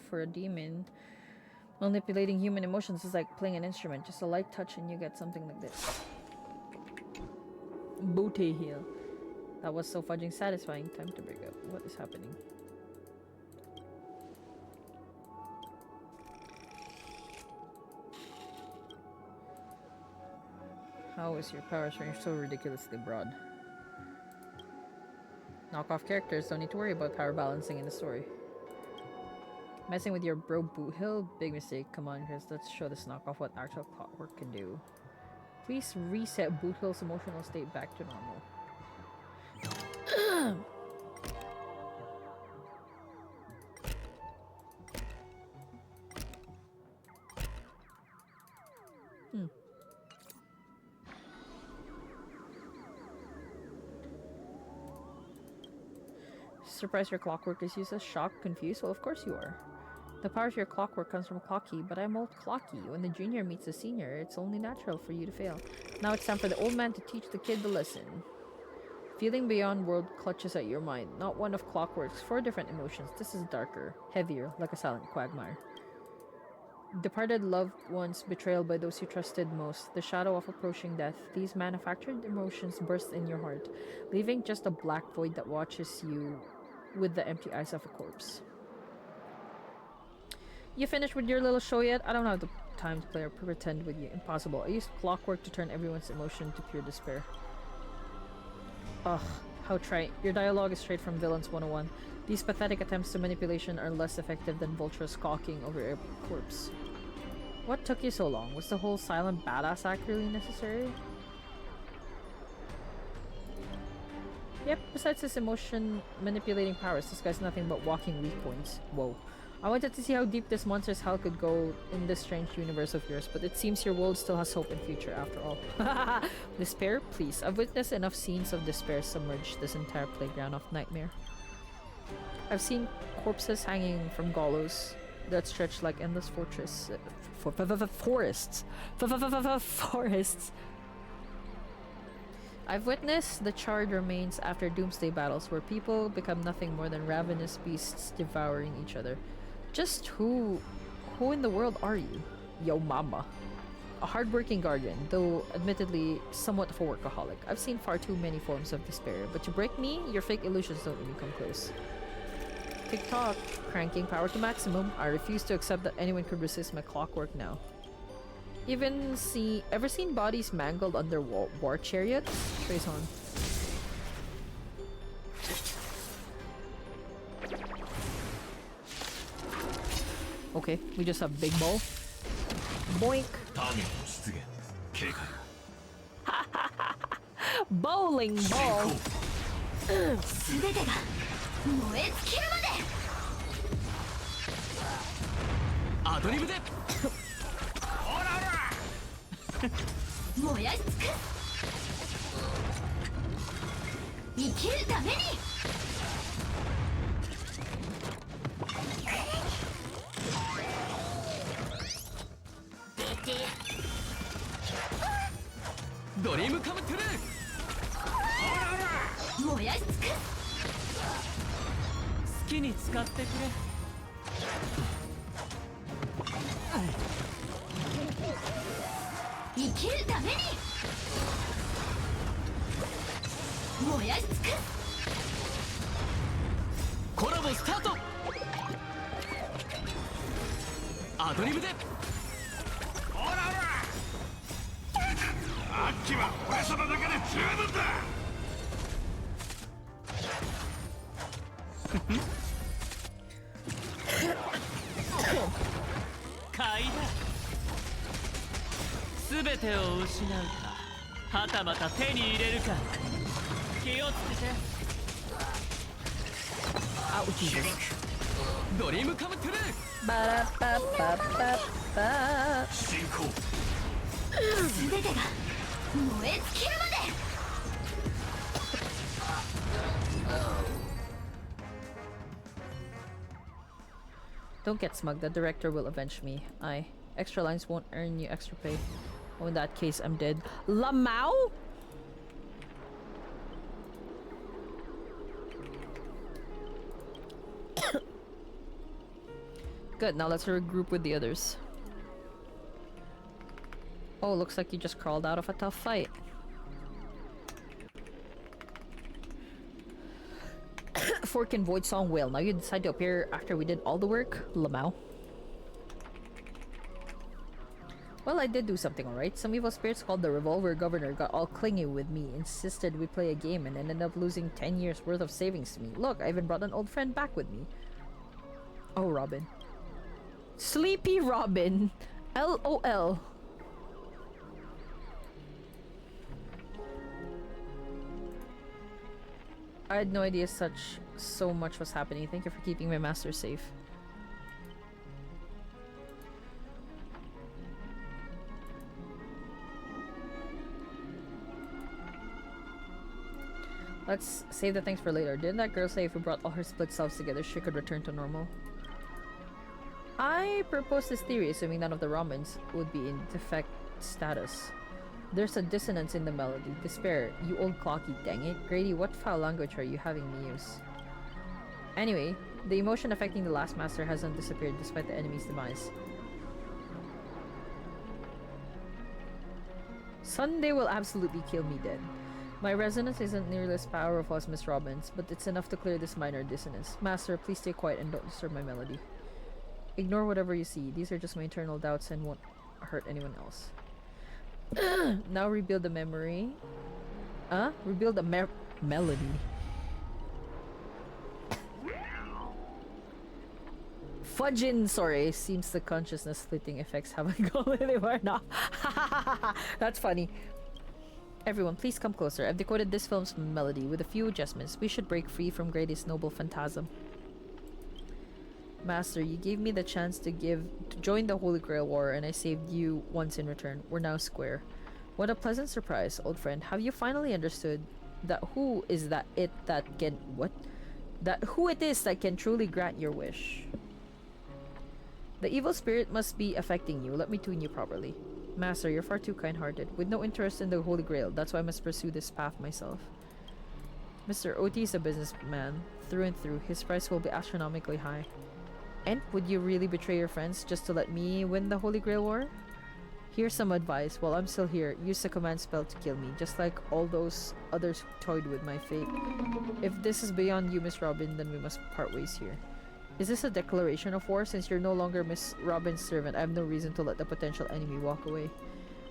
for a demon. Manipulating human emotions is like playing an instrument. Just a light touch and you get something like this. Booty heel. That was so fudging satisfying. Time to break up. What is happening? How is your power range so ridiculously broad? Knockoff characters don't need to worry about power balancing in the story. Messing with your bro Boot Hill? Big mistake. Come on, Chris. Let's show this knockoff what actual clockwork can do. Please reset Boot Hill's emotional state back to normal. Surprised your clockwork is used as shocked, confused? Well, of course you are. The power of your clockwork comes from Clocky, but I'm old Clocky. When the junior meets the senior, it's only natural for you to fail. Now it's time for the old man to teach the kid the lesson. Feeling beyond world clutches at your mind. Not one of clockwork's 4 different emotions. This is darker, heavier, like a silent quagmire. Departed loved ones, betrayal by those you trusted most, the shadow of approaching death. These manufactured emotions burst in your heart, leaving just a black void that watches you with the empty eyes of a corpse. You finished with your little show yet? I don't have the time to play or pretend with you. Impossible. I used clockwork to turn everyone's emotion to pure despair. Ugh, how trite. Your dialogue is straight from Villains 101. These pathetic attempts to manipulation are less effective than vultures skulking over a corpse. What took you so long? Was the whole silent badass act really necessary? Yep, besides his emotion manipulating powers, this guy's nothing but walking weak points. Whoa. I wanted to see how deep this monster's hell could go in this strange universe of yours, but it seems your world still has hope and future after all. Despair? Please. I've witnessed enough scenes of despair submerge this entire playground of nightmare. I've seen corpses hanging from gallows that stretch like endless forests. I've witnessed the charred remains after doomsday battles where people become nothing more than ravenous beasts devouring each other. Just who in the world are you? Yo mama. A hardworking guardian, though admittedly somewhat of a workaholic. I've seen far too many forms of despair, but to break me, your fake illusions don't even come close. Tick-tock, cranking power to maximum. I refuse to accept that anyone could resist my clockwork now. Ever seen bodies mangled under war chariots? Trace on. Okay, we just have big ball. Boink. Bowling ball. Dream come true. 燃やし尽くす。好きに使ってくれ。生きるために燃やし尽くす。コラボスタート。アドリブで。ほらほら。あっちは俺様だけで十分だ。買いだ。すべてを失うか、はたまた手に入れるか。気をつけて。あ、うちです。ドリームカムトゥルー。バラッパッパッパッパ。進行。すべてが燃え尽きるまで。Don't get smug, the director will avenge me. Extra lines won't earn you extra pay. Oh, in that case, I'm dead. Lamau? Good, now let's regroup with the others. Oh, looks like you just crawled out of a tough fight. Fork and Void Song Whale. Now you decide to appear after we did all the work? Lamau. Well, I did do something alright. Some evil spirits called the Revolver Governor got all clingy with me, insisted we play a game, and ended up losing 10 years worth of savings to me. Look, I even brought an old friend back with me. Oh, Robin. Sleepy Robin. LOL. I had no idea so much was happening. Thank you for keeping my master safe. Let's save the things for later. Didn't that girl say if we brought all her split selves together, she could return to normal? I proposed this theory, assuming none of the ramens would be in defect status. There's a dissonance in the melody. Despair, you old clocky, dang it. Grady, what foul language are you having me use? Anyway, the emotion affecting the last master hasn't disappeared despite the enemy's demise. Sunday will absolutely kill me dead. My resonance isn't nearly as powerful as Miss Robbins, but it's enough to clear this minor dissonance. Master, please stay quiet and don't disturb my melody. Ignore whatever you see. These are just my internal doubts and won't hurt anyone else. Now rebuild the memory. Rebuild the melody. Fudgin, sorry. Seems the consciousness splitting effects haven't gone anywhere now. That's funny. Everyone, please come closer. I've decoded this film's melody with a few adjustments. We should break free from Grady's noble phantasm. Master, you gave me the chance to join the Holy Grail War, and I saved you once in return. We're now square. What a pleasant surprise, old friend. Have you finally understood that who it is that can truly grant your wish? The evil spirit must be affecting you. Let me tune you properly. Master, you're far too kind-hearted, with no interest in the Holy Grail. That's why I must pursue this path myself. Mr. Oti is a businessman, through and through. His price will be astronomically high. And would you really betray your friends just to let me win the Holy Grail War? Here's some advice. While I'm still here, use the command spell to kill me, just like all those others who toyed with my fate. If this is beyond you, Miss Robin, then we must part ways here. Is this a declaration of war? Since you're no longer Miss Robin's servant, I have no reason to let the potential enemy walk away.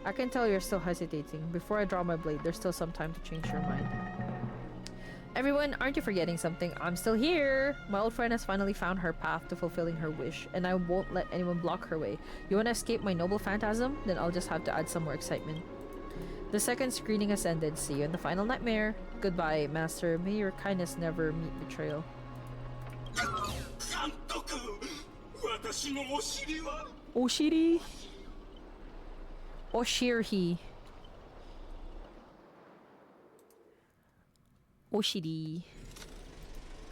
I can tell you're still hesitating. Before I draw my blade, there's still some time to change your mind. Everyone, aren't you forgetting something? I'm still here! My old friend has finally found her path to fulfilling her wish, and I won't let anyone block her way. You want to escape my noble phantasm? Then I'll just have to add some more excitement. The second screening has ended. See you in the final nightmare. Goodbye, Master. May your kindness never meet betrayal. Oshiri? Oshirhi. Oshiri.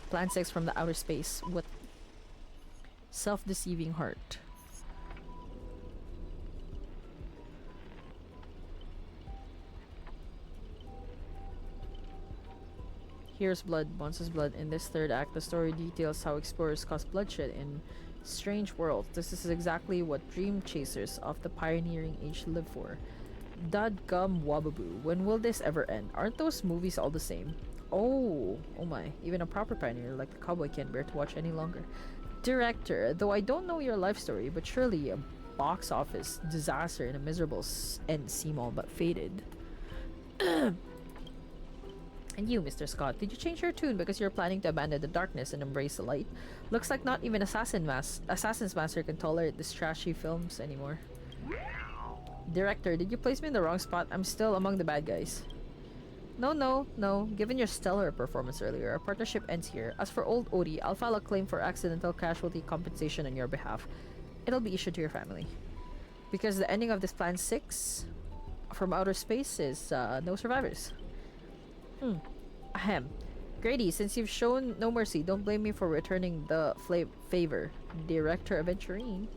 Plan 6 from the outer space. What? Self-deceiving heart. Here's blood, Bonsa's blood. In this third act, the story details how explorers cause bloodshed in strange worlds. This is exactly what dream chasers of the pioneering age live for. Dadgum wababoo. When will this ever end? Aren't those movies all the same? Oh my. Even a proper pioneer like the cowboy can't bear to watch any longer. Director, though I don't know your life story, but surely a box office disaster and a miserable end seem all but faded. And you, Mr. Scott, did you change your tune because you're planning to abandon the darkness and embrace the light? Looks like not even Assassin's Master can tolerate these trashy films anymore. Director, did you place me in the wrong spot? I'm still among the bad guys. No. Given your stellar performance earlier, our partnership ends here. As for old Odie, I'll file a claim for accidental casualty compensation on your behalf. It'll be issued to your family. Because the ending of this Plan 6 from outer space is no survivors. Ahem. Grady, since you've shown no mercy, don't blame me for returning the favor. Director Aventurine.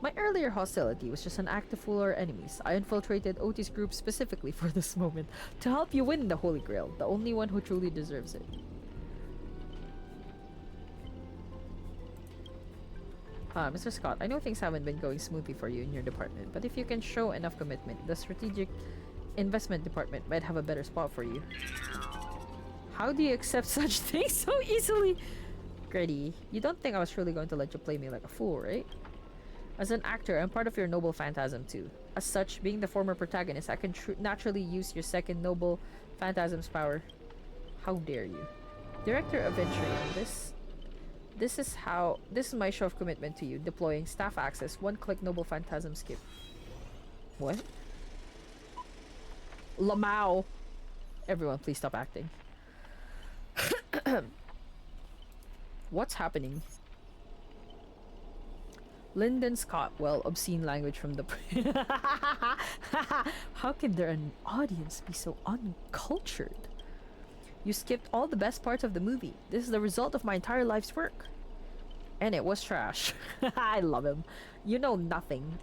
My earlier hostility was just an act to fool our enemies. I infiltrated Otis' group specifically for this moment, to help you win the Holy Grail, the only one who truly deserves it. Mr. Scott, I know things haven't been going smoothly for you in your department, but if you can show enough commitment, the strategic investment department might have a better spot for you. How do you accept such things so easily? Grady, you don't think I was really going to let you play me like a fool, right? As an actor, I'm part of your noble phantasm too. As such, being the former protagonist, I can naturally use your second noble phantasm's power. How dare you? Director of Venturing, this is my show of commitment to you. Deploying staff access, one-click noble phantasm skip. What? Lamau. Everyone, please stop acting. What's happening? Lyndon Scott, well, obscene language from the... How can there an audience be so uncultured? You skipped all the best parts of the movie. This is the result of my entire life's work. And it was trash. I love him. You know nothing.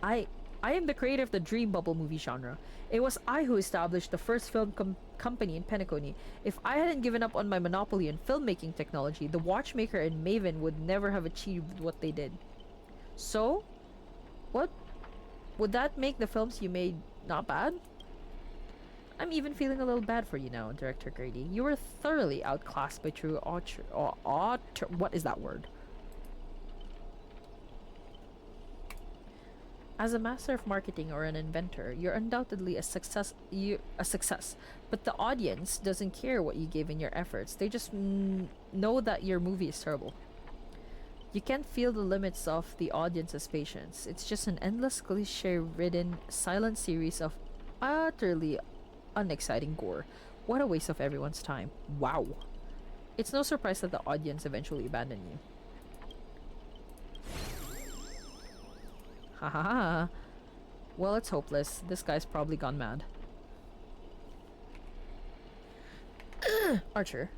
I am the creator of the dream bubble movie genre. It was I who established the first film company in Penacony. If I hadn't given up on my monopoly in filmmaking technology, the Watchmaker and Maven would never have achieved what they did. So, what? Would that make the films you made not bad? I'm even feeling a little bad for you now, Director Grady. You were thoroughly outclassed by true what is that word? As a master of marketing or an inventor, you're undoubtedly a success. But the audience doesn't care what you gave in your efforts. They just know that your movie is terrible. You can't feel the limits of the audience's patience. It's just an endless cliche-ridden, silent series of utterly unexciting gore. What a waste of everyone's time. Wow. It's no surprise that the audience eventually abandoned you. Haha. Well, it's hopeless. This guy's probably gone mad. Archer.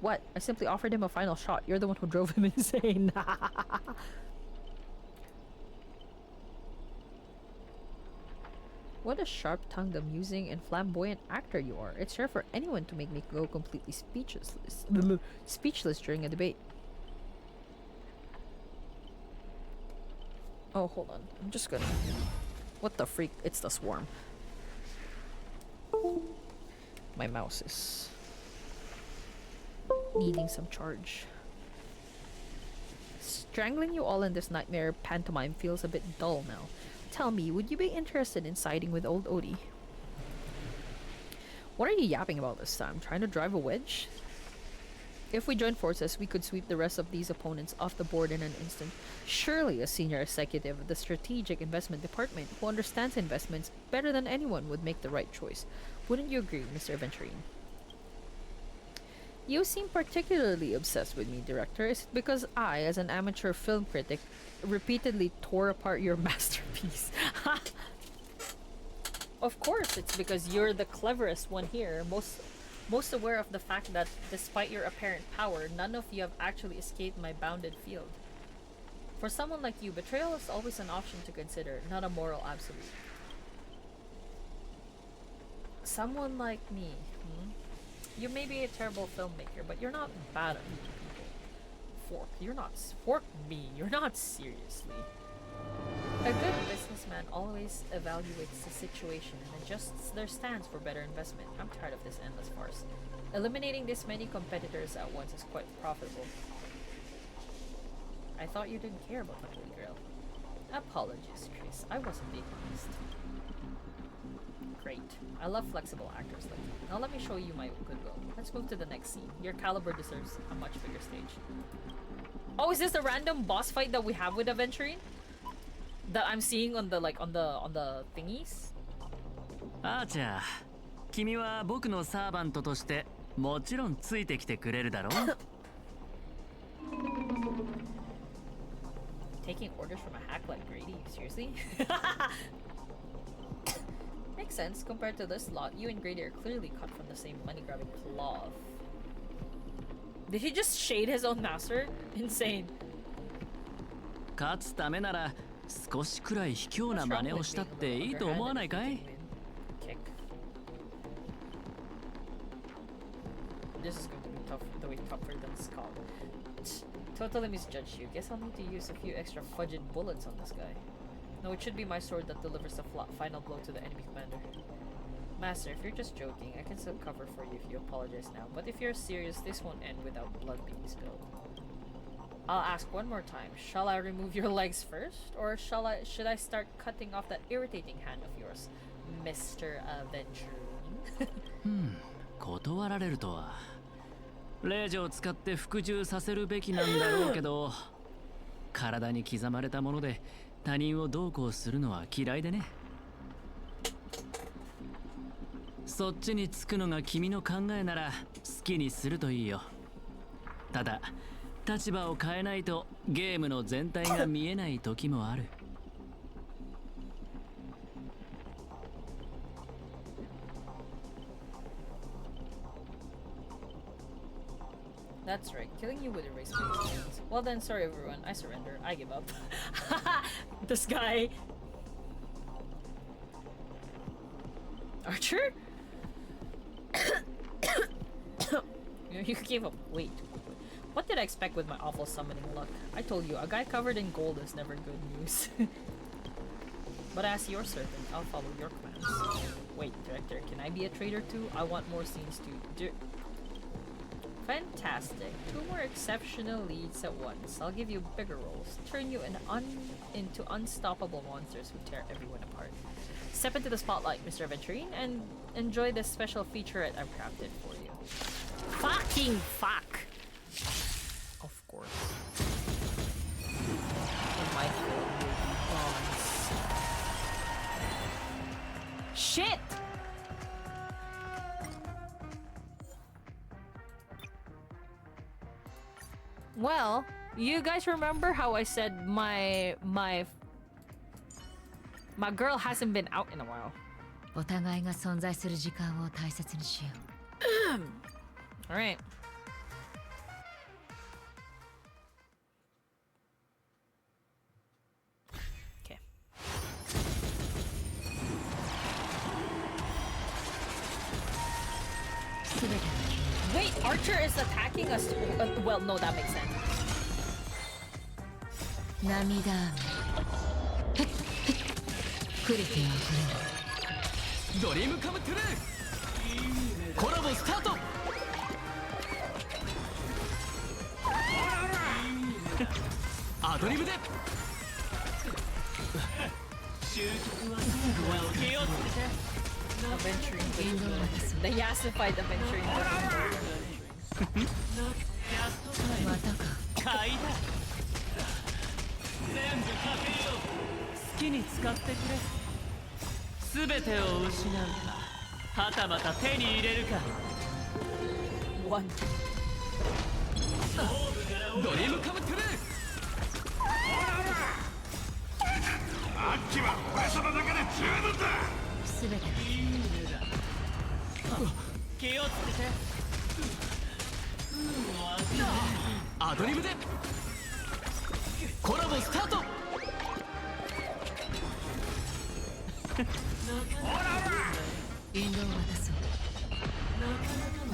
What? I simply offered him a final shot. You're the one who drove him insane. What a sharp-tongued, amusing, and flamboyant actor you are. It's rare for anyone to make me go completely speechless during a debate. Oh, hold on. I'm just gonna... What the freak? It's the swarm. My mouse is... needing some charge. Strangling you all in this nightmare pantomime feels a bit dull now. Tell me, would you be interested in siding with old Odie? What are you yapping about this time? Trying to drive a wedge? If we join forces, we could sweep the rest of these opponents off the board in an instant. Surely a senior executive of the Strategic Investment Department who understands investments better than anyone would make the right choice. Wouldn't you agree, Mr. Venturine? You seem particularly obsessed with me, Director. Is it because I, as an amateur film critic, repeatedly tore apart your masterpiece? Of course, it's because you're the cleverest one here, most aware of the fact that despite your apparent power, none of you have actually escaped my bounded field. For someone like you, betrayal is always an option to consider, not a moral absolute. Someone like me, You may be a terrible filmmaker, but you're not bad at people. Fork me, you're not seriously. A good businessman always evaluates the situation and adjusts their stance for better investment. I'm tired of this endless farce. Eliminating this many competitors at once is quite profitable. I thought you didn't care about the Holy Grail. Apologies, Chris. I wasn't being honest. Great. I love flexible actors like you. Now let me show you my goodwill. Let's move to the next scene. Your caliber deserves a much bigger stage. Oh, is this the random boss fight that we have with Aventurine? That I'm seeing on the on the thingies? あーちゃん、君は僕のサーバントとしてもちろんついてきてくれるだろう。Taking orders from a hack like Grady? Seriously? Makes sense. Compared to this lot, you and Grady are clearly cut from the same money-grabbing cloth. Did he just shade his own master? Insane. 勝つためなら少しくらい卑怯な真似をしたっていいと思わないかい? This is going to be tough, though tougher than Scott. Totally misjudged you. Guess I'll need to use a few extra fudged bullets on this guy. No, it should be my sword that delivers the final blow to the enemy commander. Master, if you're just joking, I can still cover for you if you apologize now. But if you're serious, this won't end without blood being spilled. I'll ask one more time. Shall I remove your legs first? Or should I start cutting off that irritating hand of yours, Mr. Aventurine? 断られるとは。令状を使って服従させるべきなんだろうけど、体に刻まれたもので他人をどうこうするのは嫌いでね。そっちにつくのが君の考えなら好きにするといいよ。ただ立場を変えないとゲームの全体が見えない時もある。That's right, killing you would erase my experience. Well then, sorry everyone, I surrender. I give up. This guy. Archer? You gave up. Wait. What did I expect with my awful summoning luck? I told you, a guy covered in gold is never good news. But as your servant, I'll follow your commands. Wait, director, can I be a traitor too? I want more scenes too. Fantastic. 2 more exceptional leads at once. I'll give you bigger roles. Turn you into unstoppable monsters who tear everyone apart. Step into the spotlight, Mr. Aventurine, and enjoy this special featurette I've crafted for you. Fucking fuck! Of course. And my will be bonds. Shit! Well, you guys remember how I said my girl hasn't been out in a while. お互いが存在する時間を大切にしよう。All right. Okay. Wait, Archer is attacking us. Well, no, that makes sense. 涙雨クリティはドリームカムトゥルーコラボスタートアドリブでThe yassified Aventurine. またか買いだ全部かけよう好きに使ってくれ全てを失うかはたまた手に入れるか One. ドリームカムトゥルーあっちは俺様だけで十分だ全て気をつけてアドリブでコラボスタート引導を渡そう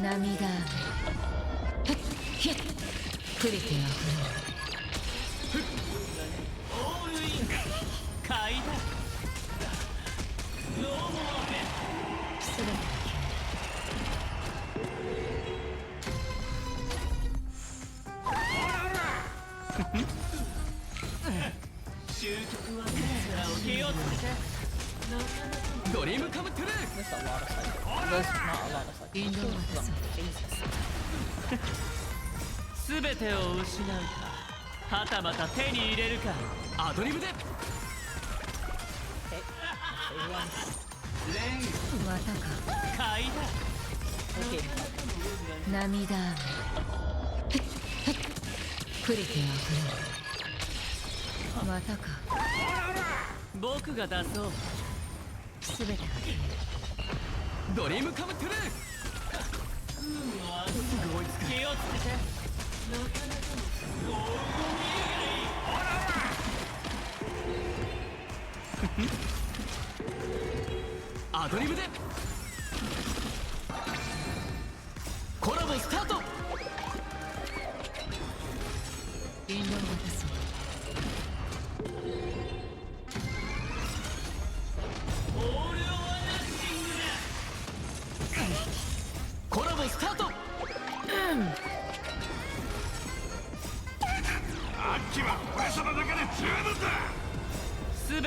涙雨ヒックリティはオールイン買いだノーモアベ全て終局は気をつけてドリームカムトゥルー There's a lot of cycles. There's not a lot of cycles. 引導を渡そう全てを失うかはたまた手に入れるかアドリブでまたか買いだ涙雨クリティはまたか僕が出そう全てドリームカムトゥルー気をつけてアドリブでコラボスタート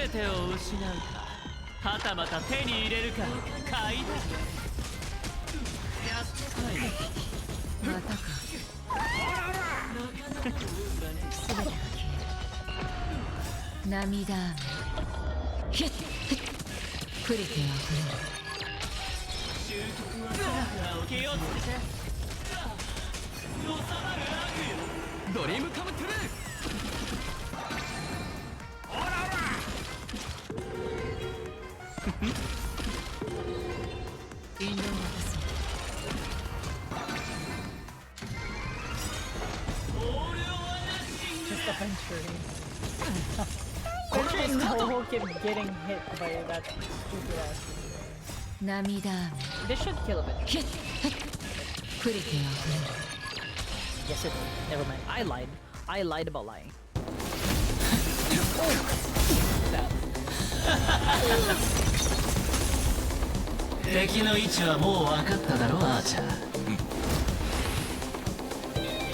全てを失うかはたまた手に入れるか買いだ。またか。全てが消える。涙雨。ヒュップリティは気をつけて。ドリームカムトゥルー。引導を渡す。Just a Venturi. Venturi's whole keep getting hit by that stupid ass. 涙雨。 This should kill a Venturi. ヒュップリティは Yes, it did. Never mind. I lied. I lied about lying. That. 敵の位置はもう分かっただろアーチャ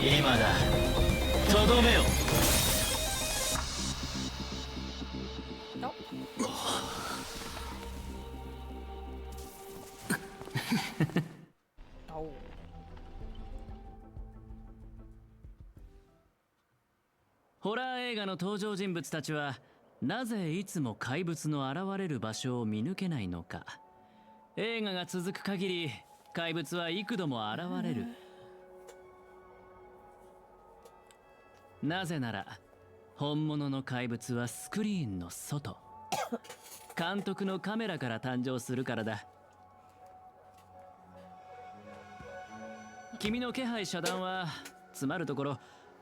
ー。今だとどめよ。Oh. ホラー映画の登場人物たちはなぜいつも怪物の現れる場所を見抜けないのか。映画が続く限り怪物は幾度も現れる。なぜなら本物の怪物はスクリーンの外、監督のカメラから誕生するからだ。君の気配遮断はつまるところ、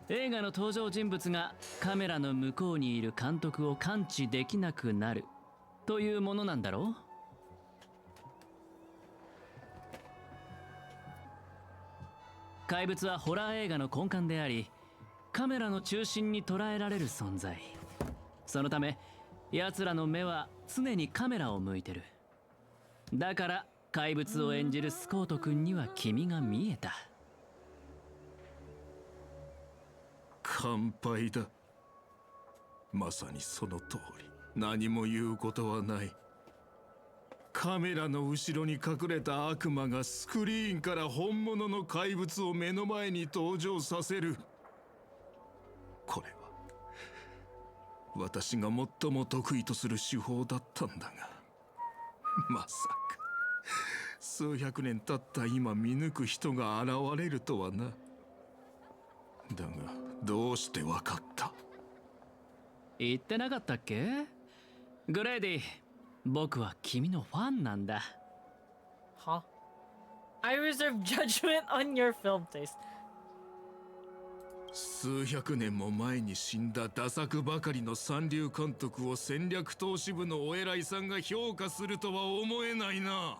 映画の登場人物がカメラの向こうにいる監督を感知できなくなるというものなんだろう。怪物はホラー映画の根幹であり、カメラの中心に捉えられる存在。そのため奴らの目は常にカメラを向いてる。だから怪物を演じるスコート君には君が見えた。乾杯だ。まさにその通り。何も言うことはない。カメラの後ろに隠れた悪魔がスクリーンから本物の怪物を目の前に登場させる。これは私が最も得意とする手法だったんだが、まさか数百年経った今見抜く人が現れるとはな。だがどうしてわかった？言ってなかったっけ？グレイディ、僕は君のファンなんだ。Huh? I reserve judgment on your film taste. 数百年も前に死んだダ作ばかりの三流監督を戦略投資部のお偉いさんが評価するとは思えないな。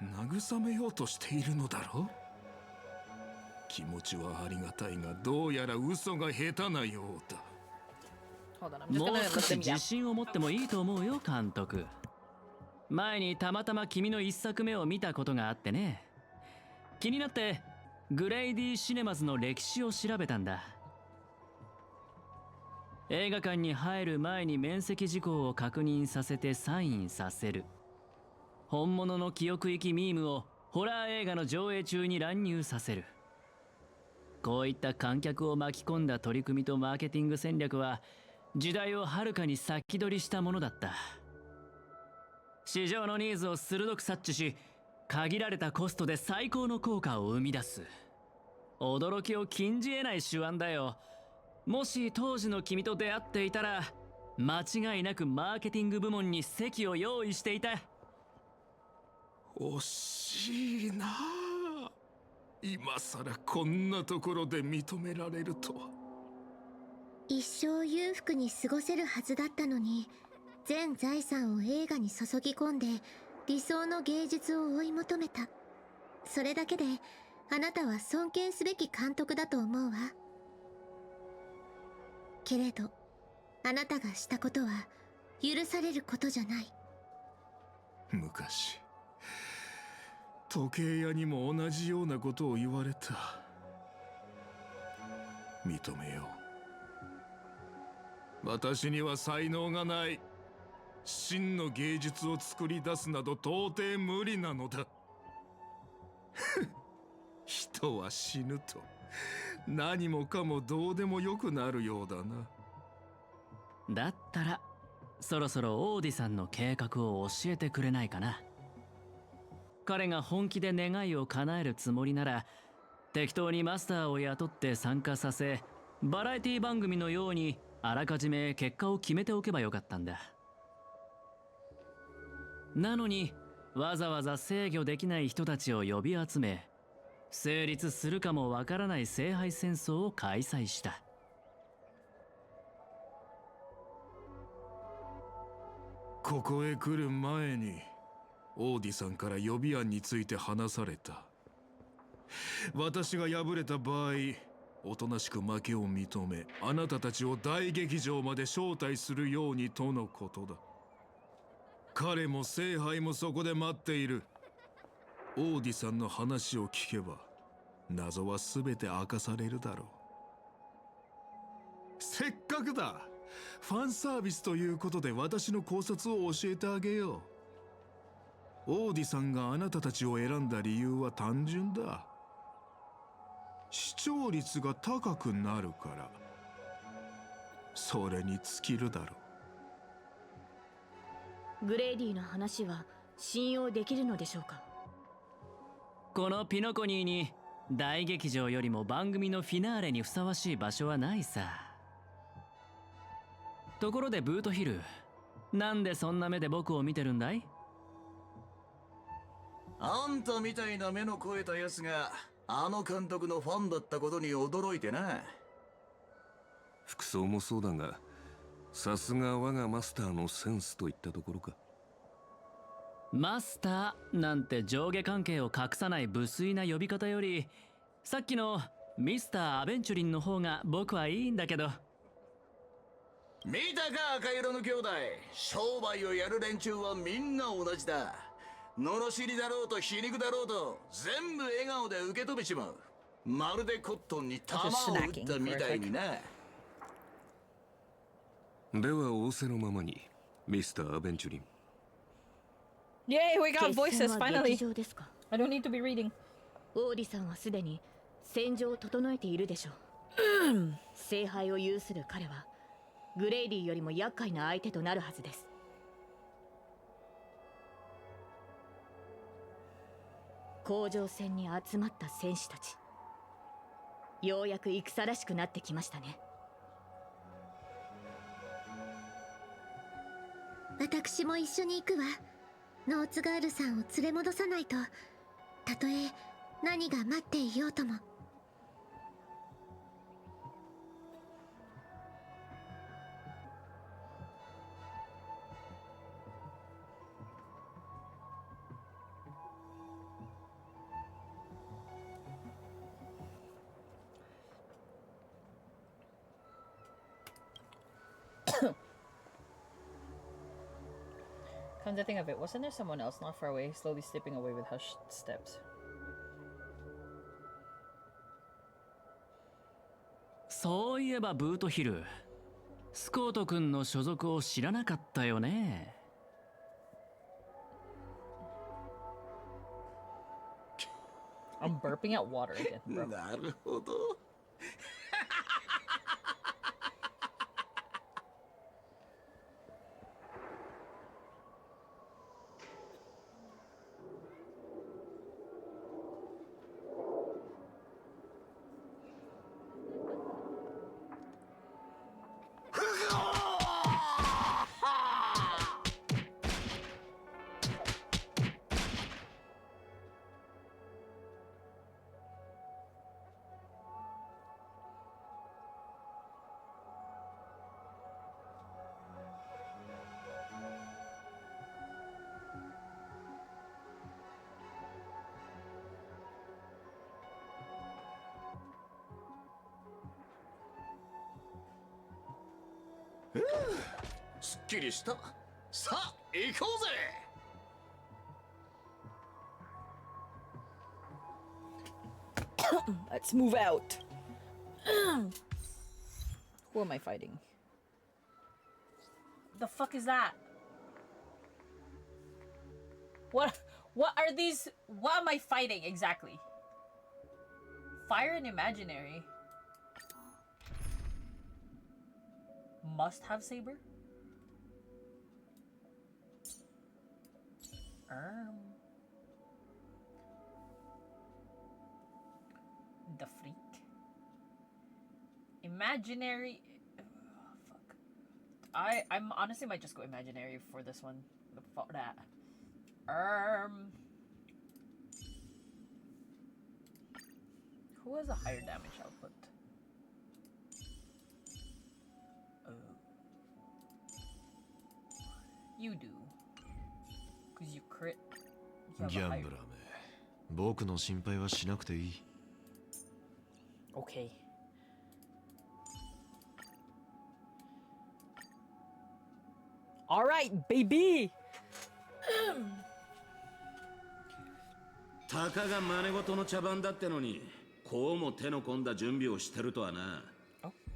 慰めようとしているのだろう。気持ちはありがたいが、どうやら嘘が下手なようだ。Hold on, I'm just もう gonna 少 let し them 自 yap. 信を持ってもいいと思うよ監督。前にたまたま君の一作目を見たことがあってね。気になってグレイディ・シネマズの歴史を調べたんだ。映画館に入る前に面積事項を確認させてサインさせる。本物の記憶域ミームをホラー映画の上映中に乱入させる。こういった観客を巻き込んだ取り組みとマーケティング戦略は時代をはるかに先取りしたものだった。市場のニーズを鋭く察知し、限られたコストで最高の効果を生み出す。驚きを禁じ得ない手腕だよ。もし当時の君と出会っていたら、間違いなくマーケティング部門に席を用意していた。惜しいなあ。今さらこんなところで認められるとは。一生裕福に過ごせるはずだったのに、全財産を映画に注ぎ込んで理想の芸術を追い求めた。それだけであなたは尊敬すべき監督だと思うわ。けれどあなたがしたことは許されることじゃない。昔時計屋にも同じようなことを言われた。認めよう。私には才能がない。真の芸術を作り出すなど到底無理なのだ。人は死ぬと何もかもどうでもよくなるようだな。だったらそろそろオーディさんの計画を教えてくれないかな。彼が本気で願いを叶えるつもりなら適当にマスターを雇って参加させ、バラエティ番組のようにあらかじめ結果を決めておけばよかったんだ。なのにわざわざ制御できない人たちを呼び集め、成立するかもわからない聖杯戦争を開催した。ここへ来る前にオーディさんから予備案について話された。私が敗れた場合、おとなしく負けを認め、あなたたちを大劇場まで招待するようにとのことだ。彼も聖杯もそこで待っている。オーディさんの話を聞けば謎は全て明かされるだろう。せっかくだ。ファンサービスということで私の考察を教えてあげよう。オーディさんがあなたたちを選んだ理由は単純だ。視聴率が高くなるから。それに尽きるだろう。グレイディの話は信用できるのでしょうか。このピノコニーに大劇場よりも番組のフィナーレにふさわしい場所はないさ。ところでブートヒル、なんでそんな目で僕を見てるんだい？あんたみたいな目の肥えたやつがあの監督のファンだったことに驚いてな。服装もそうだが、さすが我がマスターのセンスといったところか。マスターなんて上下関係を隠さない無粋な呼び方より、さっきのミスター・アベンチュリンの方が僕はいいんだけど。見たか赤色の兄弟、商売をやる連中はみんな同じだ。罵りだろうと皮肉だろうと全部笑顔で受け止めちまう。まるでコットンに弾を打ったみたいにな。では仰せのままにミスター・アベンチュリン。Yay, we got voices finally. ですか。 I don't need to be reading. オーディさんはすでに戦場を整えているでしょう。聖杯を有する彼はグレイディよりも厄介な相手となるはずです。甲状戦に集まった戦士たち、ようやく戦らしくなってきましたね。私も一緒に行くわ。ノーツガールさんを連れ戻さないと、たとえ何が待っていようとも。Come to think of it, wasn't there someone else not far away, slowly slipping away with hushed steps? そういえばブートヒル、スコート君の所属を知らなかったよね。I'm burping out water again, bro. なるほど。すっきりした。さあ行こうぜ。Let's move out. Who am I fighting? The fuck is that? What are these? What am I fighting exactly? Fire and imaginary. Must have saber? The freak. Imaginary. Fuck. I'm honestly might just go imaginary for this one. For that. Who has a higher damage output? You do. Cause you crit. You have a higher... 僕の心配はしなくていい。Okay. All right, baby. たかが真似事の茶番だってのに、こうも手の込んだ準備をしてるとはな。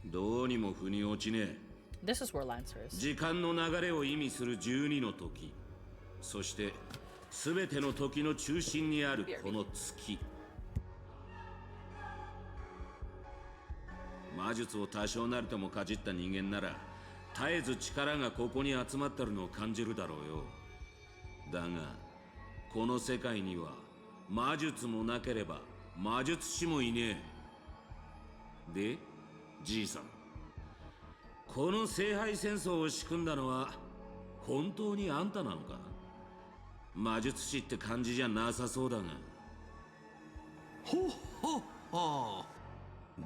どうにも腑に落ちねえ。This is where Lancer is. 時間の流れを意味する12の時、そして全ての時の中心にあるこの月。魔術を多少なりともかじった人間なら絶えず力がここに集まってるのを感じるだろうよ。だがこの世界には魔術もなければ魔術師もいねえ。で、じいさん、この聖杯戦争を仕組んだのは本当にあんたなのか？魔術師って感じじゃなさそうだが。ほっほっほ。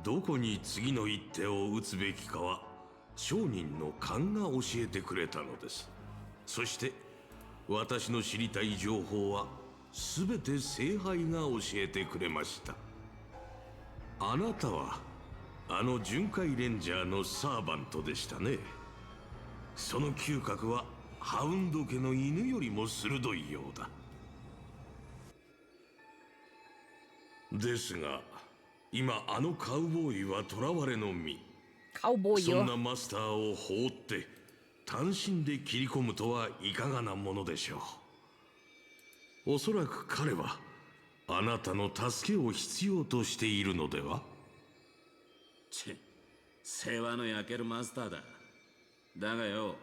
どこに次の一手を打つべきかは商人の勘が教えてくれたのです。そして私の知りたい情報は全て聖杯が教えてくれました。あなたはあの巡回レンジャーのサーバントでしたね。その嗅覚はハウンド家の犬よりも鋭いようだ。ですが今あのカウボーイは囚われの身。そんなマスターを放って単身で切り込むとはいかがなものでしょう。おそらく彼はあなたの助けを必要としているのでは？世話の焼けるマスターだ。だがよ、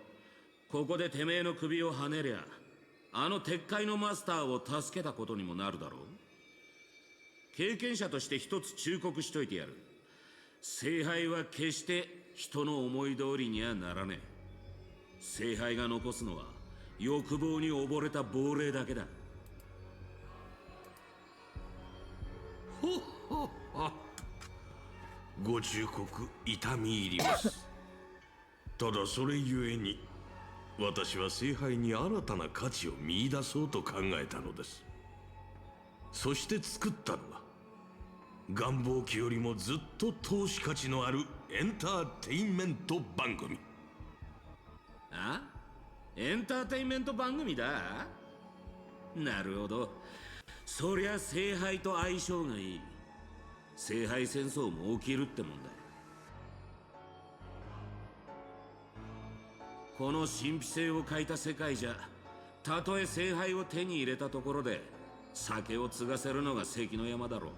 ここでてめえの首をはねりゃあの鉄塊のマスターを助けたことにもなるだろう。経験者として一つ忠告しといてやる。聖杯は決して人の思い通りにはならねえ。聖杯が残すのは欲望に溺れた亡霊だけだ。ほっほっほ。ご忠告痛み入ります。ただそれゆえに私は聖杯に新たな価値を見出そうと考えたのです。そして作ったのは願望機よりもずっと投資価値のあるエンターテインメント番組。あ？エンターテインメント番組だ。なるほど。そりゃ聖杯と相性がいい。聖杯戦争も起きるってもんだ。この神秘性を欠いた世界じゃ、たとえ聖杯を手に入れたところで酒を継がせるのが関の山だろう。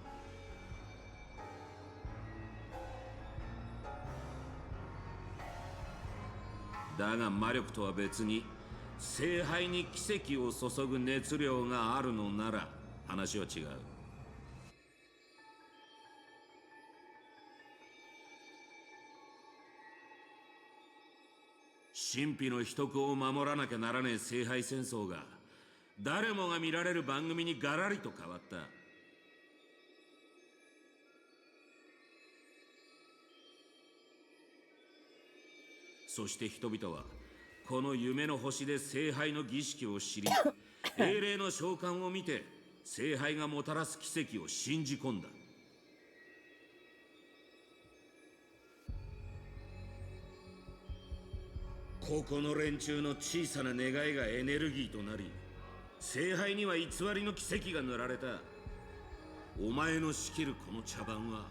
だが魔力とは別に聖杯に奇跡を注ぐ熱量があるのなら話は違う。神秘の秘匿を守らなきゃならねえ聖杯戦争が誰もが見られる番組にガラリと変わった。そして人々はこの夢の星で聖杯の儀式を知り英霊の召喚を見て聖杯がもたらす奇跡を信じ込んだ。ここの連中の小さな願いがエネルギーとなり聖杯には偽りの奇跡が塗られた。お前の仕切るこの茶番は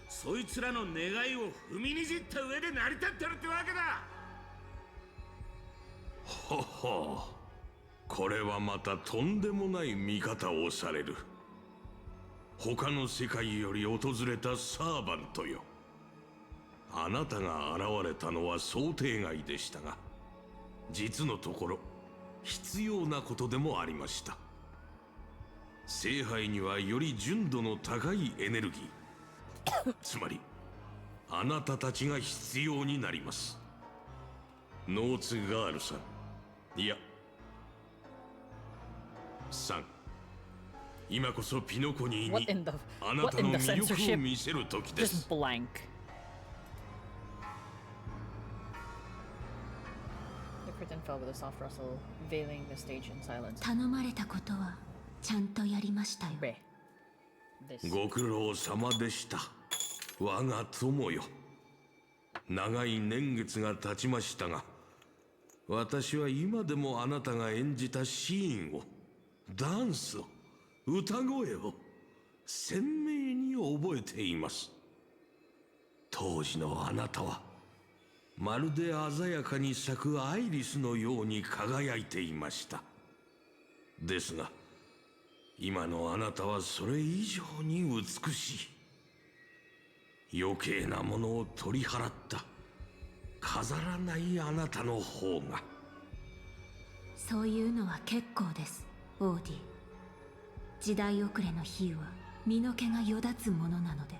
そいつらの願いを踏みにじった上で成り立ってるってわけだ。ほほう、これはまたとんでもない見方をされる。他の世界より訪れたサーバントよ。あなたが現れたのは想定外でしたが、実のところ必要なことでもありました。聖杯にはより純度の高いエネルギーつまりあなたたちが必要になります。ノーツガールさん、いやさん、今こそピノコニーにあなたの魅力を見せる時です。頼まれたことはちゃんとやりましたよ。ご苦労様でした、我が友よ。長い年月が経ちましたが、私は今でもあなたが演じたシーンを、ダンスを、歌声を鮮明に覚えています。当時のあなたはまるで鮮やかに咲くアイリスのように輝いていました。ですが今のあなたはそれ以上に美しい。余計なものを取り払った飾らないあなたの方が。そういうのは結構です、オーディ。時代遅れの比喩は身の毛がよだつものなので。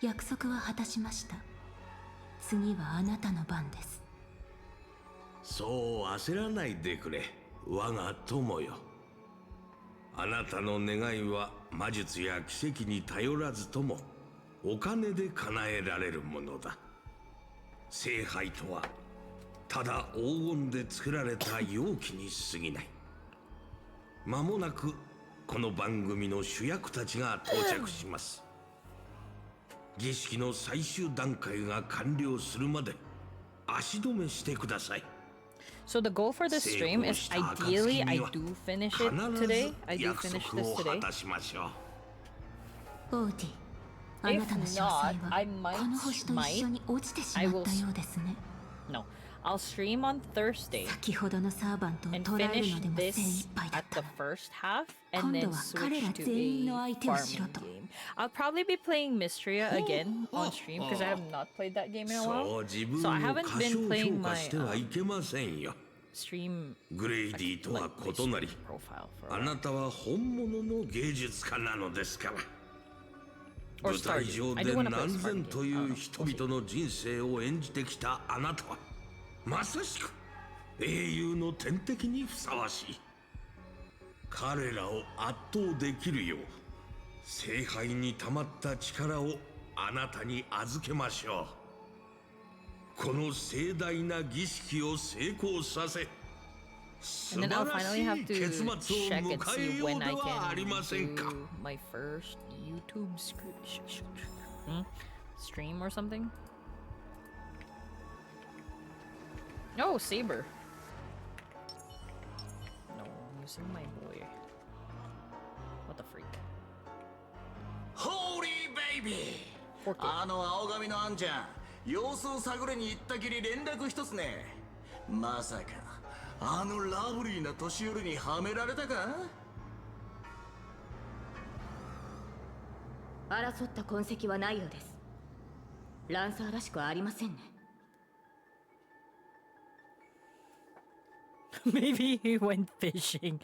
約束は果たしました。次はあなたの番です。そう焦らないでくれ、我が友よ。あなたの願いは魔術や奇跡に頼らずともお金で叶えられるものだ。聖杯とはただ黄金で作られた容器に過ぎない。間もなくこの番組の主役たちが到着します。儀式の最終段階が完了するまで足止めしてください。So the goal for this stream is ideally I do finish it today. I do finish this today. オーディ、あなたの詳細はこの星と一緒に落ちてしまったようですね。No, I'll stream on Thursday 先ほどのサーバントを and 捉える finish のでも精 this 一杯だっ at た the の。 first half and 今 then 度は彼ら switch to 全員の a 相手をしろ farming と。 game. I'll probably be playing Mystria again on stream because I have not played that game in a そう while. 自分 So I を haven't 過 been 小 playing 評価 my してはいけませんよ。 stream グレイディとは like 異なり、 profile for あなたは本物の芸術家なのですから。 Or 舞台 Stardew. 上 I で do wanna play 何 Stardew 千 game. という人々の人生を演じてきたあなたはまさしく英雄の天敵にふさわしい。彼らを圧倒できるよう聖杯に溜まった力をあなたに預けましょう。この盛大な儀式を成功させ、 And then I'll finally have 素晴らしい結末 to を check and 迎え see よう when で I はありま can せんか。 do my first YouTube stream or something. Oh, Saber. No, I'm using my boy. What the freak? ホーリーベイビー、 4K. あの青髪のあんちゃん、様子を探りに行ったきり連絡一つね。まさかあのラブリーな年寄りにはめられたか。争った痕跡はないようです。ランサーらしくありませんね。Maybe he went fishing.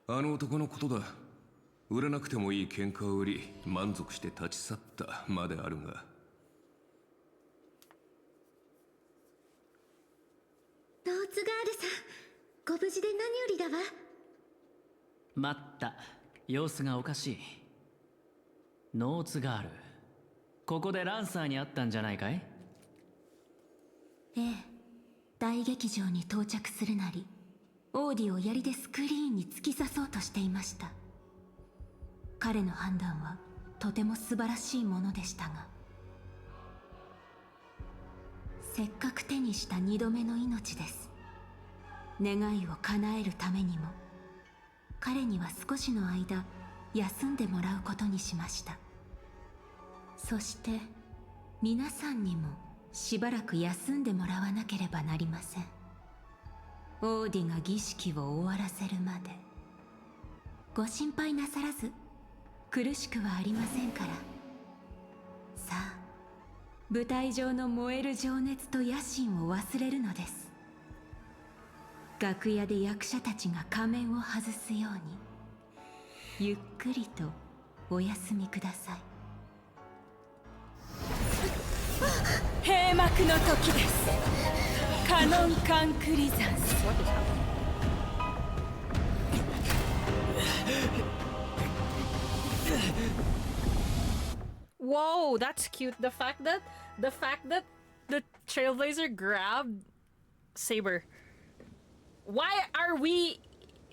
あの男のことだ。売らなくてもいい喧嘩を売り満足して立ち去ったまであるが。ローツガールさん、ご無事で何よりだわ。待った、様子がおかしい。ノーツガール、ここでランサーに会ったんじゃないかい？ええ、大劇場に到着するなりオーディを槍でスクリーンに突き刺そうとしていました。彼の判断はとても素晴らしいものでしたが、せっかく手にした2度目の命です。願いを叶えるためにも彼には少しの間休んでもらうことにしました。そして皆さんにもしばらく休んでもらわなければなりません。オーディが儀式を終わらせるまで。ご心配なさらず、苦しくはありませんから。さあ、舞台上の燃える情熱と野心を忘れるのです。楽屋で役者たちが仮面を外すように、ゆっくりとお休みください。閉幕の時です。カノンカンクリザンス。Whoa, that's cute. The fact that the Trailblazer grabbed Saber. Why are we?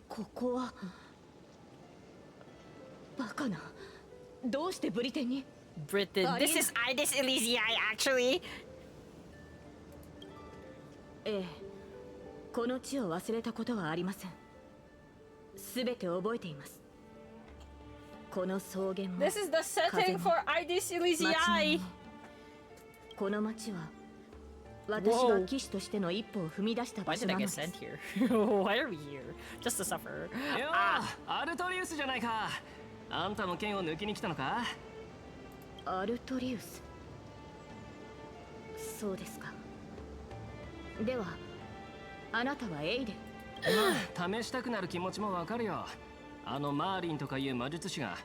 ここはバカな。どうしてブリテンに？ Britain. This is Idis Elysiae, actually. ええ、この地を忘れたことはありません。すべて覚えています。この草原も This is the setting for Idis Elysiae. この町は私が騎士としての一歩を踏み出した場 Why 所 did な I の get です。 sent here? Why are we here? Just to suffer. よアルトリウスじゃないか。あんたも剣を抜きに来たのか？アルトリウス。そうですか。ではあなたはエイデン。まあ試したくなる気持ちもわかるよ。あのマーリンとかいう魔術師が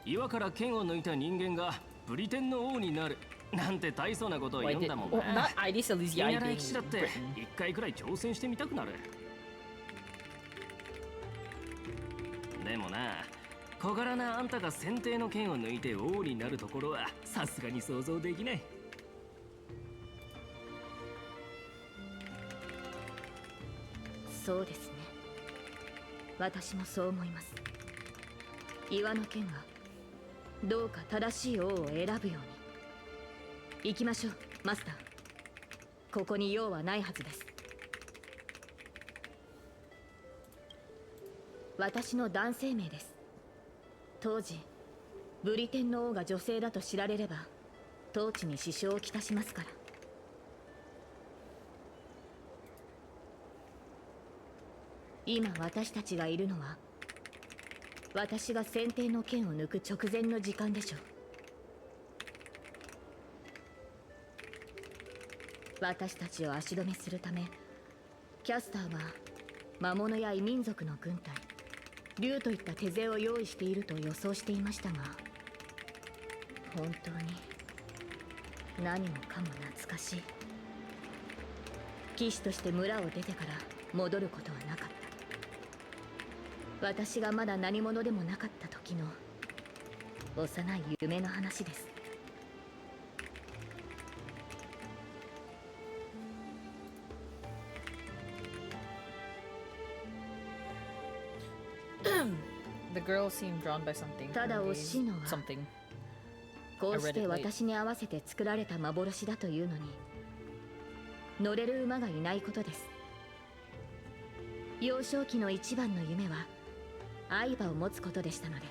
岩から剣を抜いた人間がブリテンの王になるなんて大層なことを言うんだもんね。Not Idis 見 Elysiae 習い being 騎士だって Britain. 一回くらい挑戦してみたくなる。でもな、小柄なあんたが先手の剣を抜いて王になるところはさすがに想像できない。そうですね。私もそう思います。岩の剣がどうか正しい王を選ぶように。行きましょう、マスター。ここに用はないはずです。私の男性名です。当時ブリテンの王が女性だと知られれば統治に支障をきたしますから。今私たちがいるのは私が先手の剣を抜く直前の時間でしょう。私たちを足止めするためキャスターは魔物や異民族の軍隊、竜といった手勢を用意していると予想していましたが、本当に何もかも懐かしい。騎士として村を出てから戻ることはなかった。私がまだ何者でもなかった時の幼い夢の話です。The girl seemed drawn by something. ただ惜しいのは Something. こうして私に合わせて作られた幻だというのに乗れる馬がいないことです。幼少期の一番の夢は愛馬を持つことでしたので。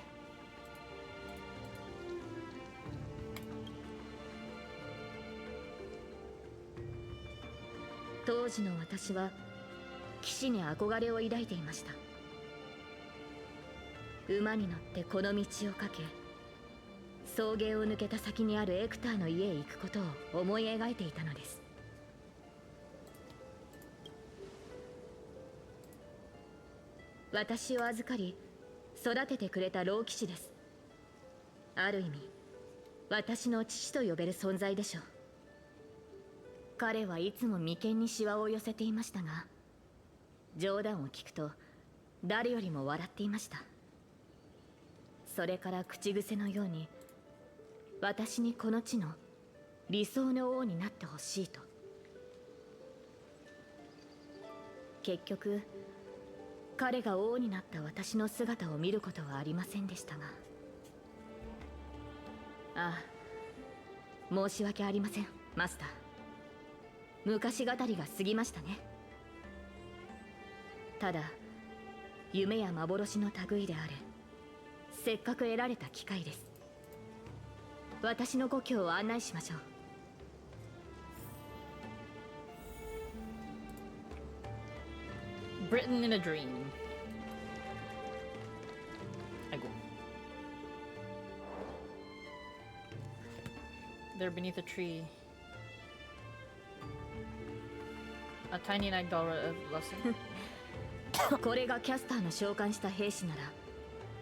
当時の私は騎士に憧れを抱いていました。馬に乗ってこの道をかけ草原を抜けた先にあるエクターの家へ行くことを思い描いていたのです。私を預かり育ててくれた老騎士です。ある意味私の父と呼べる存在でしょう。彼はいつも眉間にシワを寄せていましたが、冗談を聞くと誰よりも笑っていました。それから口癖のように私にこの地の理想の王になってほしいと。結局彼が王になった私の姿を見ることはありませんでしたが、ああ、申し訳ありませんマスター。昔語りが過ぎましたね。ただ夢や幻の類である。せっかく得られた機会です。私の故郷を案内しましょう。Britain in a dream. I go. They're beneath a tree. A tiny $9 lesson. これがキャスターの召喚した兵士なら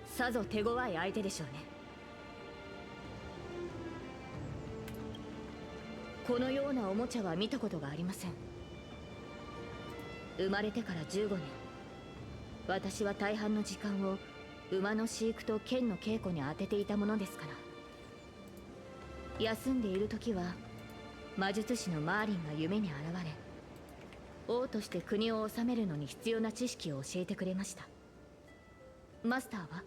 さぞ手強い相手でしょうね。このようなおもちゃは見たことがありません。生まれてから15年、私は大半の時間を馬の飼育と剣の稽古に当てていたものですから。休んでいる時は魔術師のマーリンが夢に現れ、王として国を治めるのに必要な知識を教えてくれました。マスターは、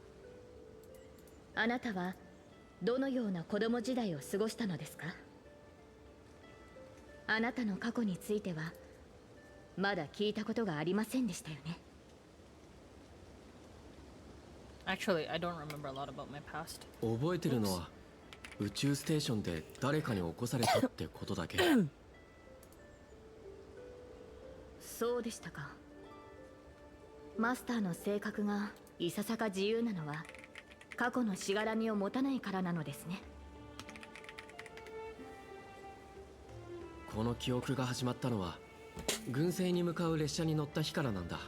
あなたはどのような子供時代を過ごしたのですか？あなたの過去についてはまだ聞いたことがありませんでしたよね。 Actually, I don't remember a lot about my past. 覚えてるのは宇宙ステーションで誰かに起こされたってことだけ。そうでしたか。マスターの性格がいささか自由なのは過去のしがらみを持たないからなのですね。この記憶が始まったのは軍政に向かう列車に乗った日からなんだ。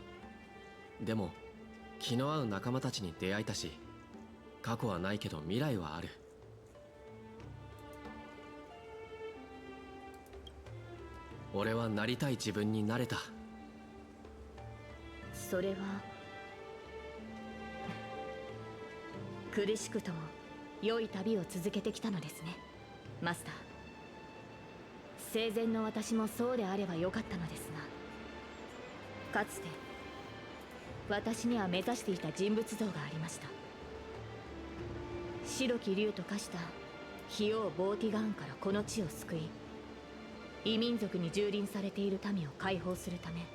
でも気の合う仲間たちに出会えたし、過去はないけど未来はある。俺はなりたい自分になれた。それは苦しくとも良い旅を続けてきたのですね、マスター。生前の私もそうであればよかったのですが、かつて私には目指していた人物像がありました。白き竜と化した費王ボーティガーンからこの地を救い、異民族に蹂躙されている民を解放するため、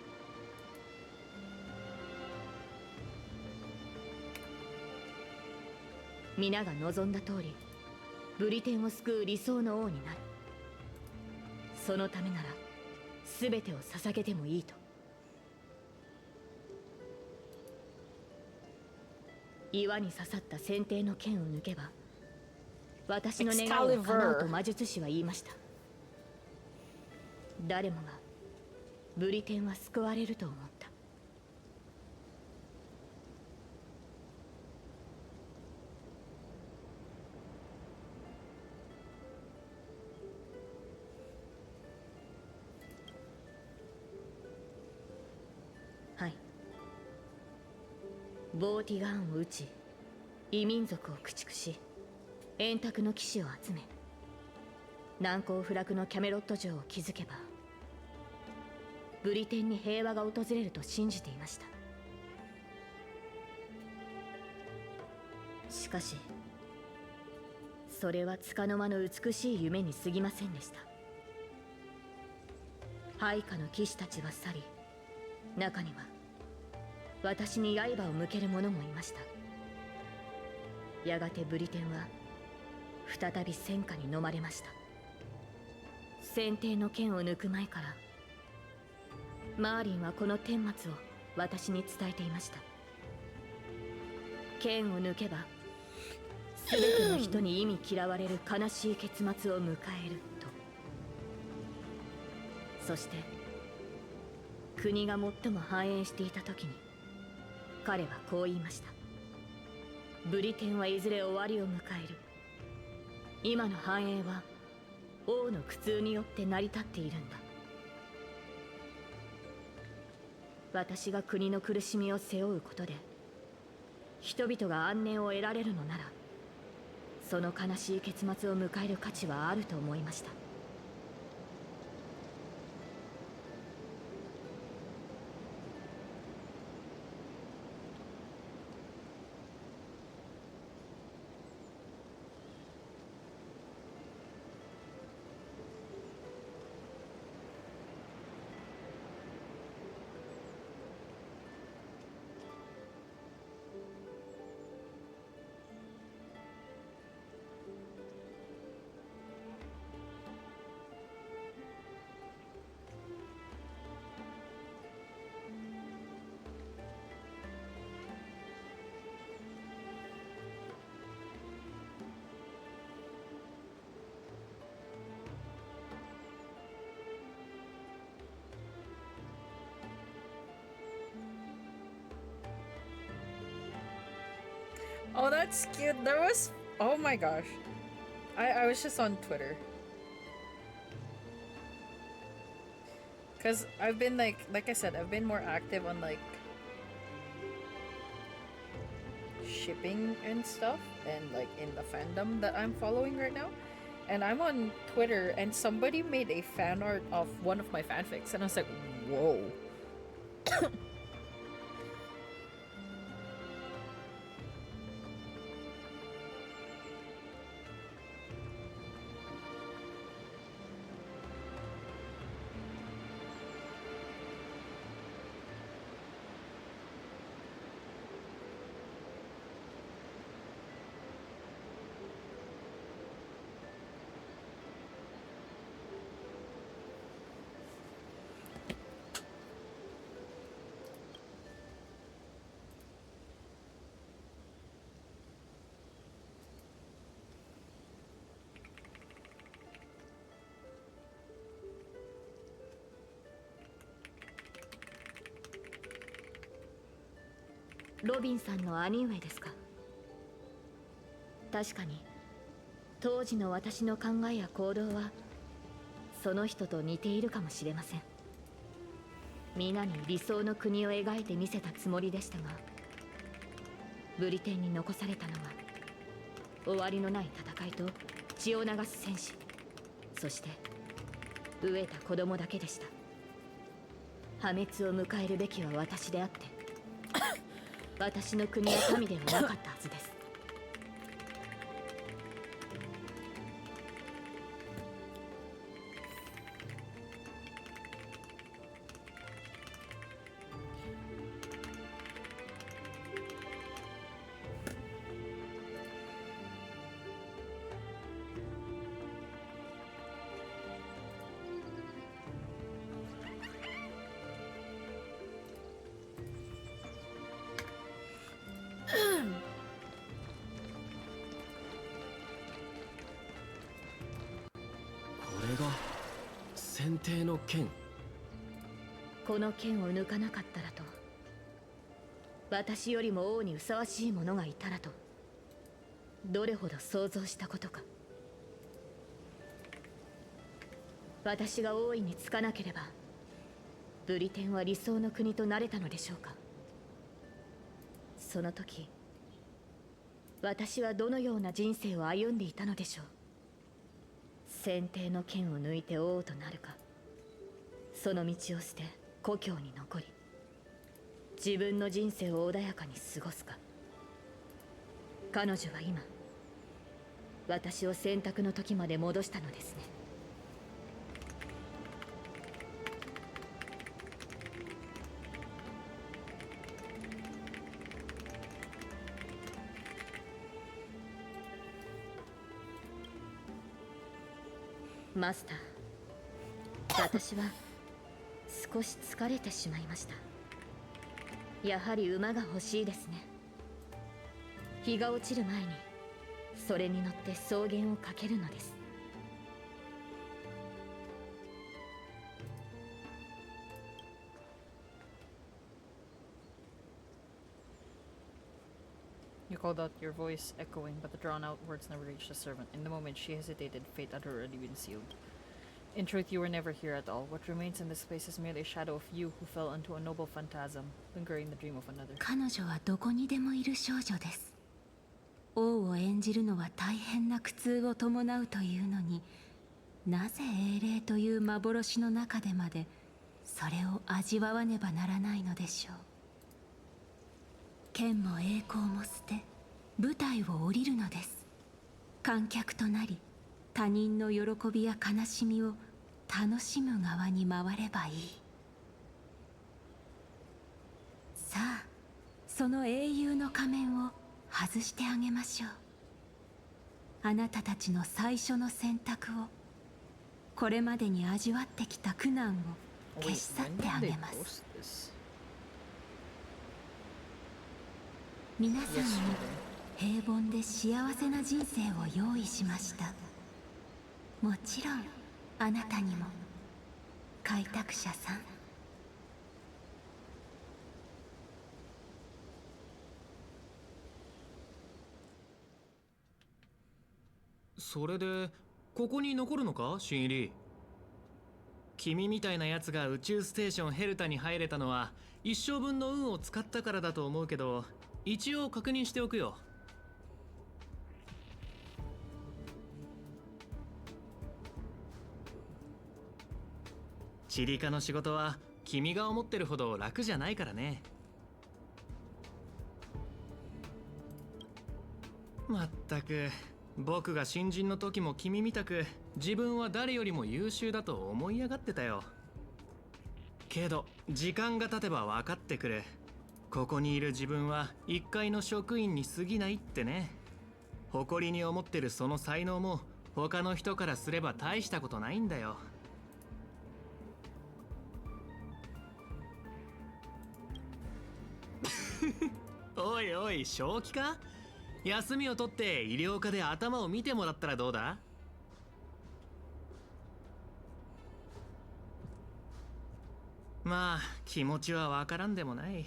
皆が望んだ通りブリテンを救う理想の王になる。そのためなら全てを捧げてもいいと。岩に刺さった先手の剣を抜けば私の願いが叶うと魔術師は言いました。誰もがブリテンは救われると思った。はい。ボーティガーンを撃ち、異民族を駆逐し、円卓の騎士を集め、難攻不落のキャメロット城を築けばブリテンに平和が訪れると信じていました。しかしそれは束の間の美しい夢に過ぎませんでした。配下の騎士たちは去り、中には私に刃を向ける者もいました。やがてブリテンは再び戦火に飲まれました。先帝の剣を抜く前からマーリンはこの顛末を私に伝えていました。剣を抜けば全ての人に忌み嫌われる悲しい結末を迎えると。そして国が最も繁栄していた時に彼はこう言いました。ブリテンはいずれ終わりを迎える。今の繁栄は王の苦痛によって成り立っているんだ。私が国の苦しみを背負うことで人々が安寧を得られるのなら、その悲しい結末を迎える価値はあると思いました。Oh, that's cute. There was. Oh my gosh. I was just on Twitter. Because I've been like I said, I've been more active on like shipping and stuff and like in the fandom that I'm following right now. And I'm on Twitter and somebody made a fan art of one of my fanfics and I was like, whoa.ロビンさんの兄上ですか。確かに当時の私の考えや行動はその人と似ているかもしれません。皆に理想の国を描いてみせたつもりでしたが、ブリテンに残されたのは終わりのない戦いと血を流す戦士、そして飢えた子供だけでした。破滅を迎えるべきは私であって私の国や民ではなかったはずです。選定の剣。この剣を抜かなかったらと、私よりも王にふさわしい者がいたらと、どれほど想像したことか。私が王位につかなければブリテンは理想の国となれたのでしょうか。その時私はどのような人生を歩んでいたのでしょう。選定の剣を抜いて王となるか、その道を捨て故郷に残り自分の人生を穏やかに過ごすか。彼女は今私を選択の時まで戻したのですね。マスター、私は少し疲れてしまいました。やはり馬が欲しいですね。日が落ちる前にそれに乗って草原を駆けるのです。You called out, your voice echoing, but the drawn-out words never reached the servant. In the moment she hesitated, fate had already been sealed. In truth, you were never here at all. What remains in this place is merely a shadow of you who fell into a noble phantasm, lingering the dream of another. 彼女はどこにでもいる少女です。王を演じるのは大変な苦痛を伴うというのに、なぜ英霊という幻の中でまでそれを味わわねばならないのでしょう。剣も栄光も捨て舞台を降りるのです。観客となり他人の喜びや悲しみを楽しむ側に回ればいい。さあ、その英雄の仮面を外してあげましょう。あなたたちの最初の選択を、これまでに味わってきた苦難を消し去ってあげます。皆さんに平凡で幸せな人生を用意しました。もちろんあなたにも、開拓者さん。それでここに残るのか、新入り。君みたいなやつが宇宙ステーションヘルタに入れたのは一生分の運を使ったからだと思うけど、一応確認しておくよ。チリカの仕事は君が思ってるほど楽じゃないからね。まったく、僕が新人の時も君みたく自分は誰よりも優秀だと思い上がってたよ。けど時間が経てば分かってくる。ここにいる自分は一階の職員に過ぎないってね。誇りに思ってるその才能も他の人からすれば大したことないんだよ。おいおい、正気か？休みを取って医療科で頭を見てもらったらどうだ？まあ気持ちはわからんでもない。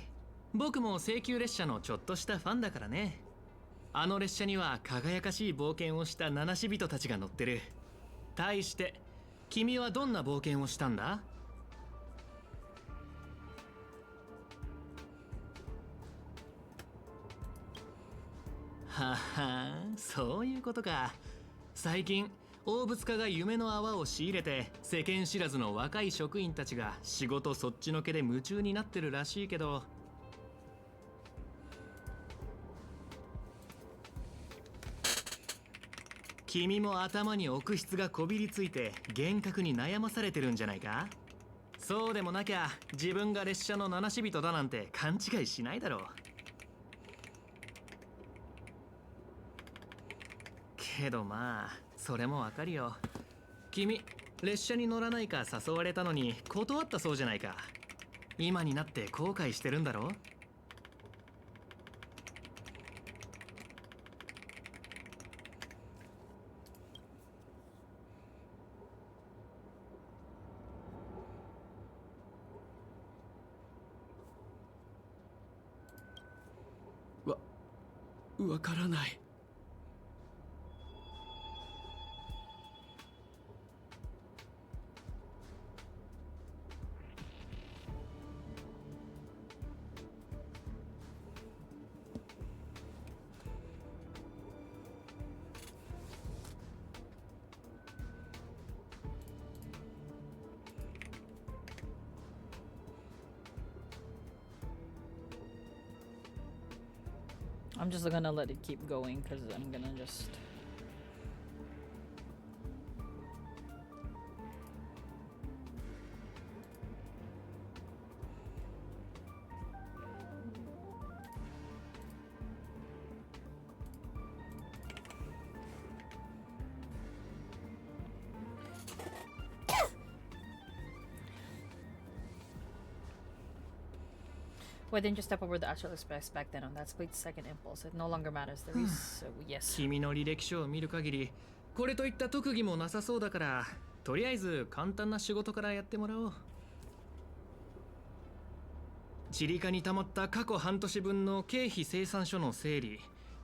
僕も請求列車のちょっとしたファンだからね。あの列車には輝かしい冒険をした七死人たちが乗ってる。対して君はどんな冒険をしたんだ？ははん、そういうことか。最近大物家が夢の泡を仕入れて世間知らずの若い職員たちが仕事そっちのけで夢中になってるらしいけど、君も頭に奥質がこびりついて幻覚に悩まされてるんじゃないか？そうでもなきゃ自分が列車の七死人だなんて勘違いしないだろう。けどまあそれもわかるよ。君列車に乗らないか誘われたのに断ったそうじゃないか。今になって後悔してるんだろ？わからない。I'm just gonna let it keep going because I'm gonna just. Why didn't you step over the actual specs back then on that split second impulse? It no longer matters. There is yes. 君の履歴書を見る限りこれといった特技もなさそうだから、とりあえず簡単な仕事からやってもらおう。チリカに溜まった過去半年分の経費精算書の整理、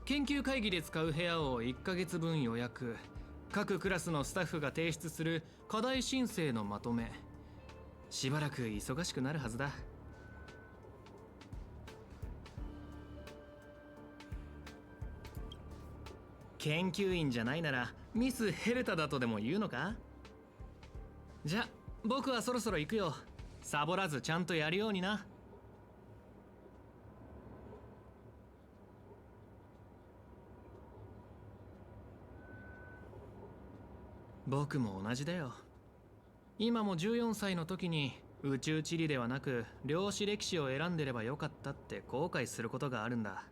研究会議で使う部屋を1ヶ月分予約、各クラスのスタッフが提出する課題申請のまとめ。しばらく忙しくなるはずだ。研究員じゃないならミスヘルタだとでも言うのか？じゃ僕はそろそろ行くよ。サボらずちゃんとやるようにな。僕も同じだよ。今も14歳の時に宇宙地理ではなく量子歴史を選んでればよかったって後悔することがあるんだ。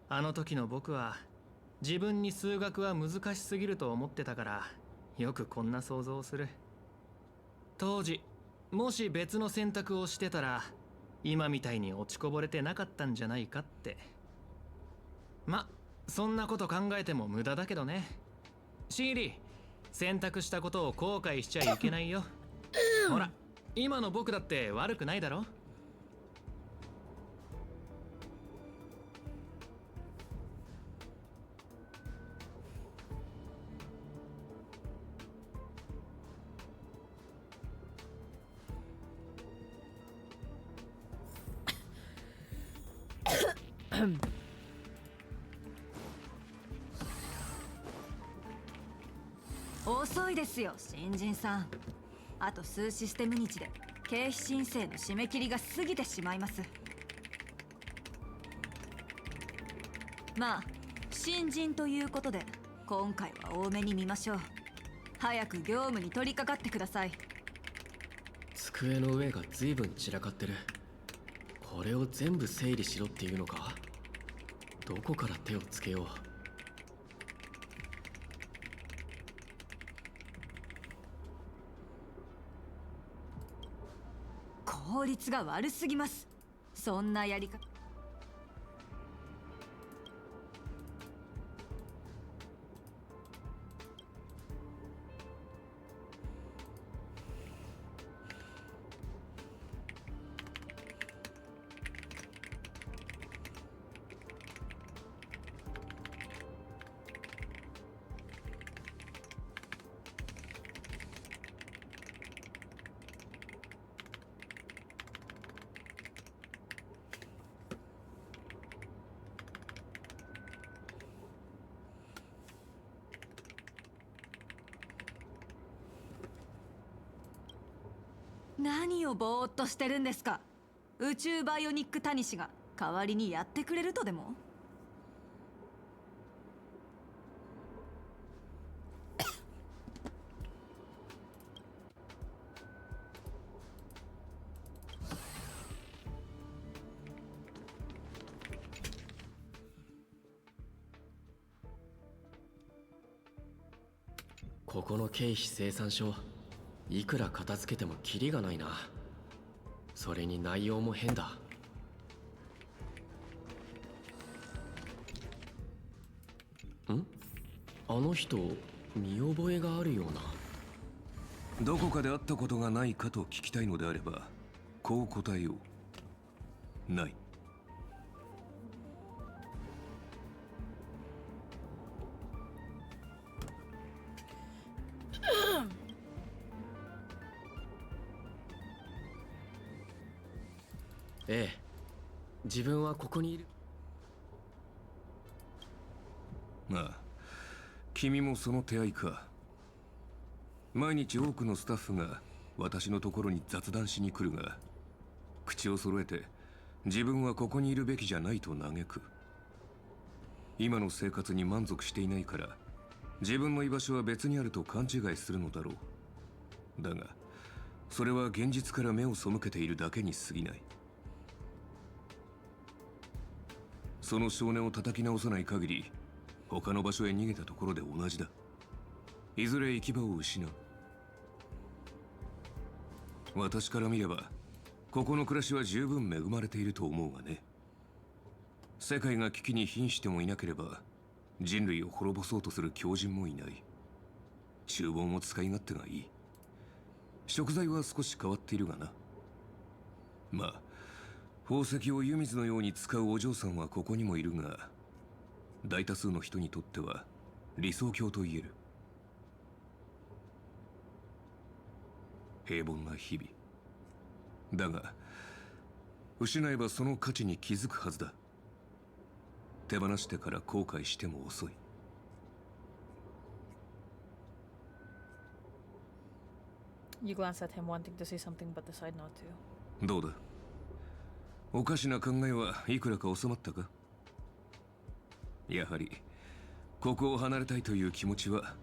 あの時の僕は自分に数学は難しすぎると思ってたから、よくこんな想像をする。当時もし別の選択をしてたら今みたいに落ちこぼれてなかったんじゃないかって。ま、そんなこと考えても無駄だけどね。シーリー、選択したことを後悔しちゃいけないよ。ほら、今の僕だって悪くないだろ。遅いですよ新人さん。あと数システム日で経費申請の締め切りが過ぎてしまいます。まあ新人ということで今回は多めに見ましょう。早く業務に取り掛かってください。机の上が随分散らかってる。これを全部整理しろっていうのか。どこから手をつけよう。効率が悪すぎます。そんなやり方。何をぼーっとしてるんですか。宇宙バイオニックタニシが代わりにやってくれるとでも。ここの経費生産書、いくら片付けてもキリがないな。それに内容も変だ。あの人見覚えがあるような。どこかで会ったことがないかと聞きたいのであればこう答えよう。ない。ええ、自分はここにいる。まあ君もその手合いか。毎日多くのスタッフが私のところに雑談しに来るが、口を揃えて自分はここにいるべきじゃないと嘆く。今の生活に満足していないから自分の居場所は別にあると勘違いするのだろう。だがそれは現実から目を背けているだけに過ぎない。その少年を叩き直さない限り他の場所へ逃げたところで同じだ。いずれ行き場を失う。私から見ればここの暮らしは十分恵まれていると思うがね。世界が危機に瀕してもいなければ人類を滅ぼそうとする狂人もいない。厨房も使い勝手がいい。食材は少し変わっているがな。まあ宝石を湯水のように使うお嬢さんはここにもいるが、大多数の人にとっては理想郷と言える。平凡な日々だが、失えばその価値に気づくはずだ。手放してから後悔しても遅い。You glance at him, wanting to say something but decide not to. どうだ、おかしな考えはいくらか収まったか。やはりここを離れたいという気持ちは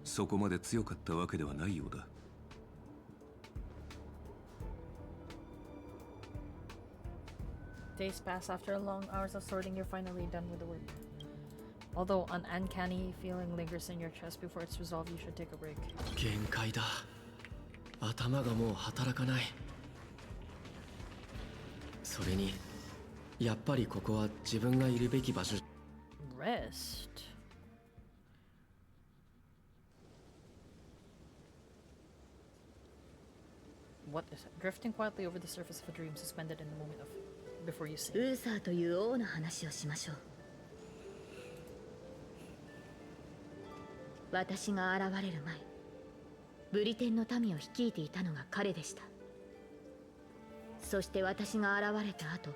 そこまで強かったわけではないようだ。Days pass after long hours of sorting. You're finally done with the work. Although an uncanny feeling lingers in your chest before it's resolved, you should take a break. 限界だ。頭がもう働かない。それにやっぱりここは自分がいるべき場所。 Rest. What is it? Drifting quietly over the surface of a dream, suspended in the moment of before you ウ sink. ーサーという王の話をしましょう。私が現れる前、ブリテンの民を率いていたのが彼でした。そして私が現れた後、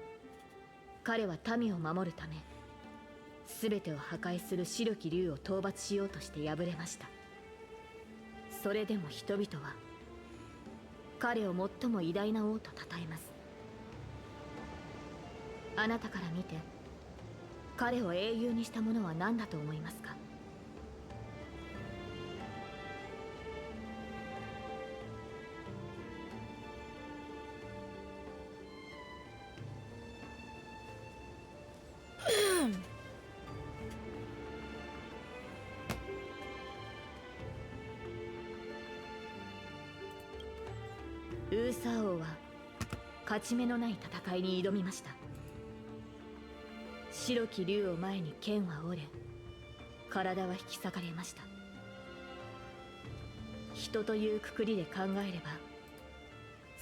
彼は民を守るため全てを破壊する白き竜を討伐しようとして敗れました。それでも人々は彼を最も偉大な王と称えます。あなたから見て彼を英雄にしたものは何だと思いますか？ウーサー王は勝ち目のない戦いに挑みました。白き竜を前に剣は折れ、体は引き裂かれました。人というくくりで考えれば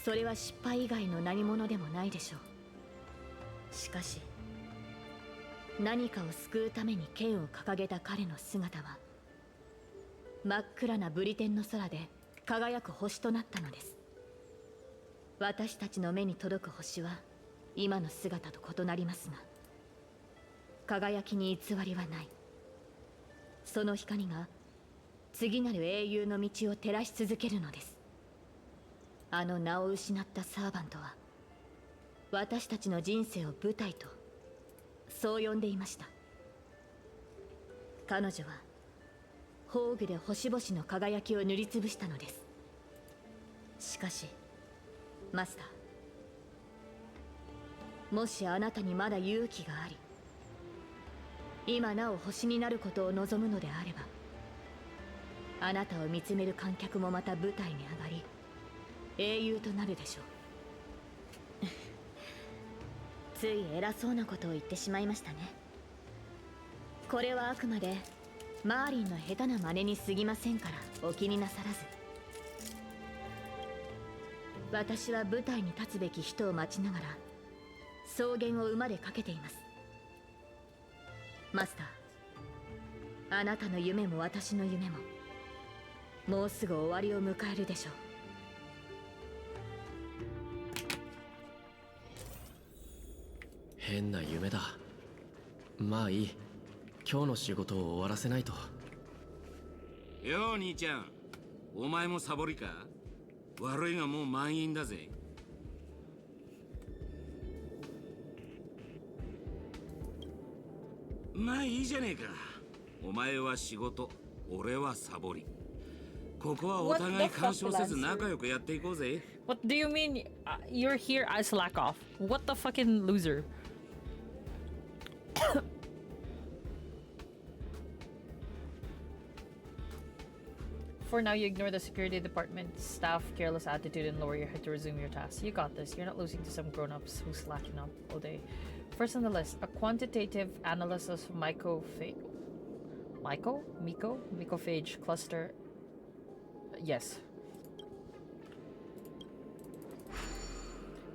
それは失敗以外の何者でもないでしょう。しかし何かを救うために剣を掲げた彼の姿は真っ暗なブリテンの空で輝く星となったのです。私たちの目に届く星は今の姿と異なりますが、輝きに偽りはない。その光が次なる英雄の道を照らし続けるのです。あの名を失ったサーバントは私たちの人生を舞台とそう呼んでいました。彼女は宝具で星々の輝きを塗りつぶしたのです。しかしマスター、もしあなたにまだ勇気があり今なお星になることを望むのであれば、あなたを見つめる観客もまた舞台に上がり英雄となるでしょう。つい偉そうなことを言ってしまいましたね。これはあくまでマーリンの下手な真似に過ぎませんからお気になさらず。私は舞台に立つべき人を待ちながら草原を馬で駆けています。マスター、あなたの夢も私の夢ももうすぐ終わりを迎えるでしょう。変な夢だ。まあいい、今日の仕事を終わらせないと。よう兄ちゃん、お前もサボりか？悪いがもう満員だぜ。まあいいじゃねえか。お前は仕事、俺はサボり。ここはお互い干渉せず仲良くやっていこうぜ。What do you mean? You're here as slack off. What the fucking loser? For now, you ignore the security department staff careless attitude and lower your head to resume your tasks. You got this. You're not losing to some grown-ups who slacking up all day. First on the list, a quantitative analysis of mycophage cluster. Yes.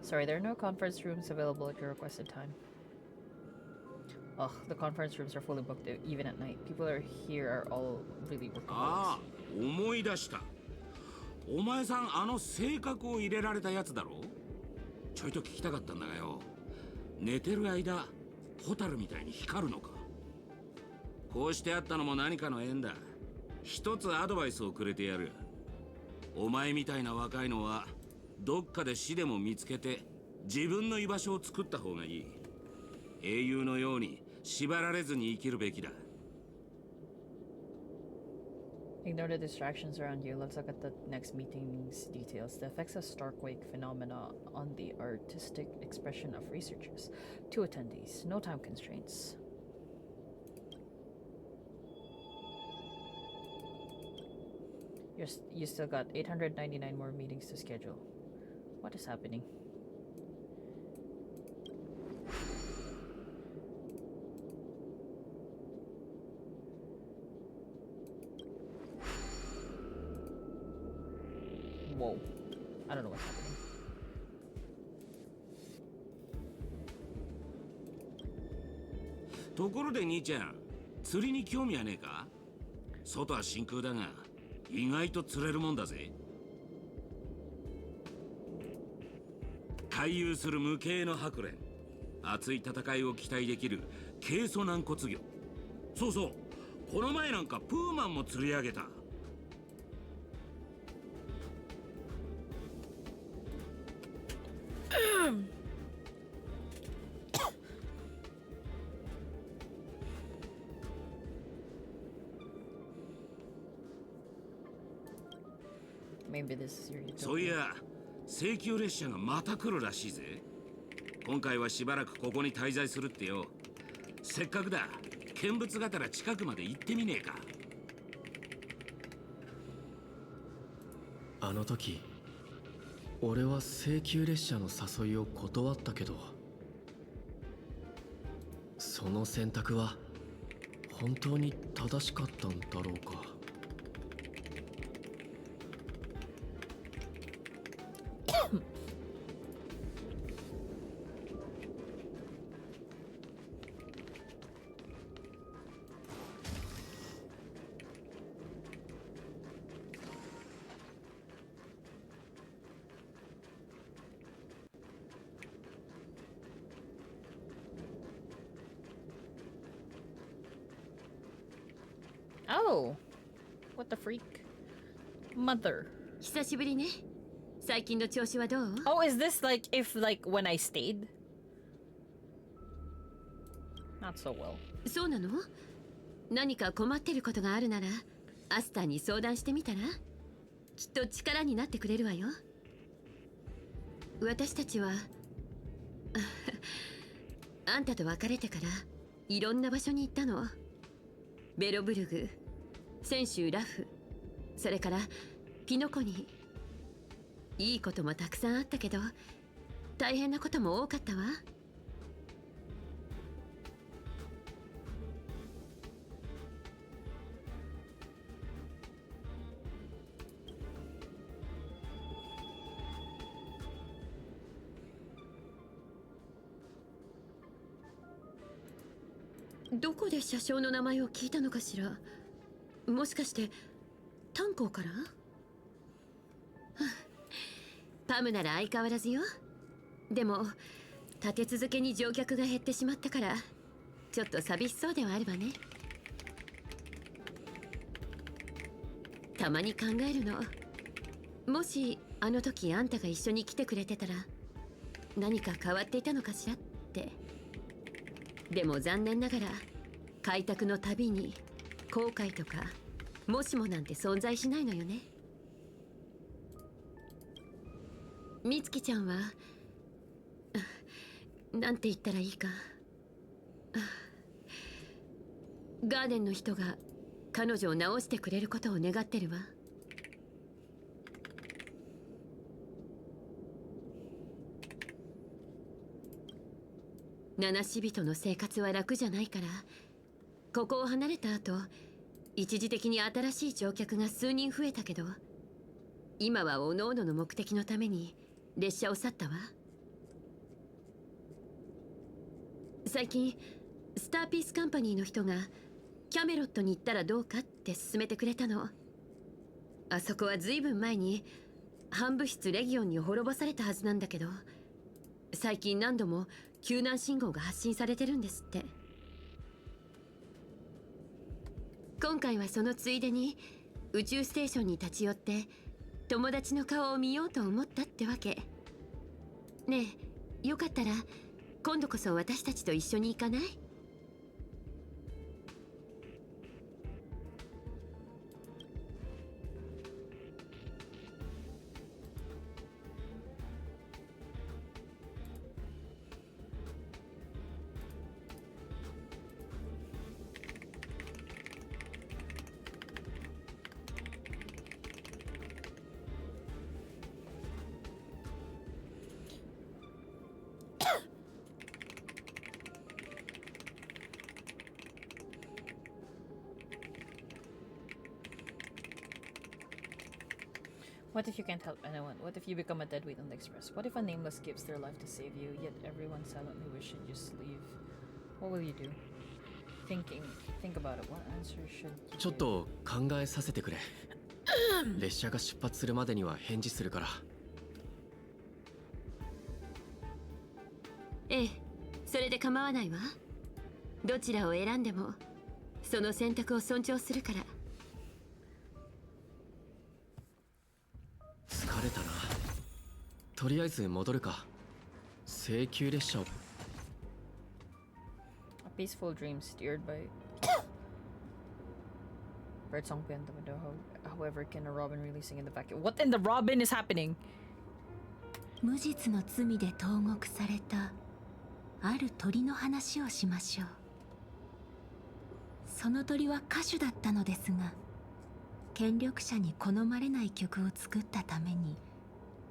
Sorry, there are no conference rooms available at your requested time. Ugh, the conference rooms are fully booked even at night. People here are all really working. ああ、思い出した。お前さん、あの性格を入れられたやつだろ？ちょいと聞きたかったんだがよ。寝てる間、ホタルみたいに光るのか？こうしてあったのも何かの縁だ。一つアドバイスをくれてやる。お前みたいな若いのはどっかで死でも見つけて自分の居場所を作った方がいい。英雄のように縛られずに生きるべきだ。Ignore the distractions around you. Let's look at the next meeting's details. The effects of Starquake phenomena on the artistic expression of researchers. 2 attendees. No time constraints. You still got 899 more meetings to schedule. What is happening? Whoa. I don't know what's happening. ところで兄ちゃん、釣りに興味はねえか？外は真空だが意外と釣れるもんだぜ。回遊する無形のハクレン、熱い戦いを期待できる軽素軟骨魚。そうそう、この前なんかプーマンも釣り上げた。Maybe this is your utopia. そういや、請求列車がまた来るらしいぜ。今回はしばらくここに滞在するってよ。せっかくだ、見物がてら近くまで行ってみねえか。あの時俺は請求列車の誘いを断ったけど、その選択は本当に正しかったんだろうか。Oh, what the freak? Mother. 久しぶりね。最近の調子はどう？ Oh, is this like if like when I stayed? Not so well. そうなの？何か困ってることがあるならアスターに相談してみたら？きっと力になってくれるわよ。私たちはあんたと別れてからいろんな場所に行ったの。ベロブルグ、泉州ラフ、それからピノコニー。いいこともたくさんあったけど大変なことも多かったわ。どこで車掌の名前を聞いたのかしら。もしかして炭鉱から？パムなら相変わらずよ。でも立て続けに乗客が減ってしまったからちょっと寂しそうではあるわね。たまに考えるの。もしあの時あんたが一緒に来てくれてたら何か変わっていたのかしらって。でも残念ながら開拓のたびに後悔とかもしもなんて存在しないのよね。みつきちゃんはなんて言ったらいいか。ガーデンの人が彼女を治してくれることを願ってるわ。七死人の生活は楽じゃないから、ここを離れた後一時的に新しい乗客が数人増えたけど、今はおのおのの目的のために列車を去ったわ。最近スターピースカンパニーの人がキャメロットに行ったらどうかって勧めてくれたの。あそこはずいぶん前に反物質レギオンに滅ぼされたはずなんだけど、最近何度も救難信号が発信されてるんですって。今回はそのついでに宇宙ステーションに立ち寄って友達の顔を見ようと思ったってわけ。ねえ、よかったら今度こそ私たちと一緒に行かない？What if you can't help anyone? What if you become a deadweight on the express? What if a nameless gives their life to save you, yet everyone silently wishes you just leave? What will you do? Think about it. What answer should you ちょっと考えさせてくれ。列車が出発するまでには返事するから。ええ、それで構わないわ。どちらを選んでもその選択を尊重するから。疲れたな。とりあえず戻るか。請求列車を。 A peaceful dream steered by birdsong band of the window. However, can a robin really sing in the vacuum? What in the robin is happening? 無実の罪で投獄されたある鳥の話をしましょう。その鳥は歌手だったのですが、権力者に好まれない曲を作ったために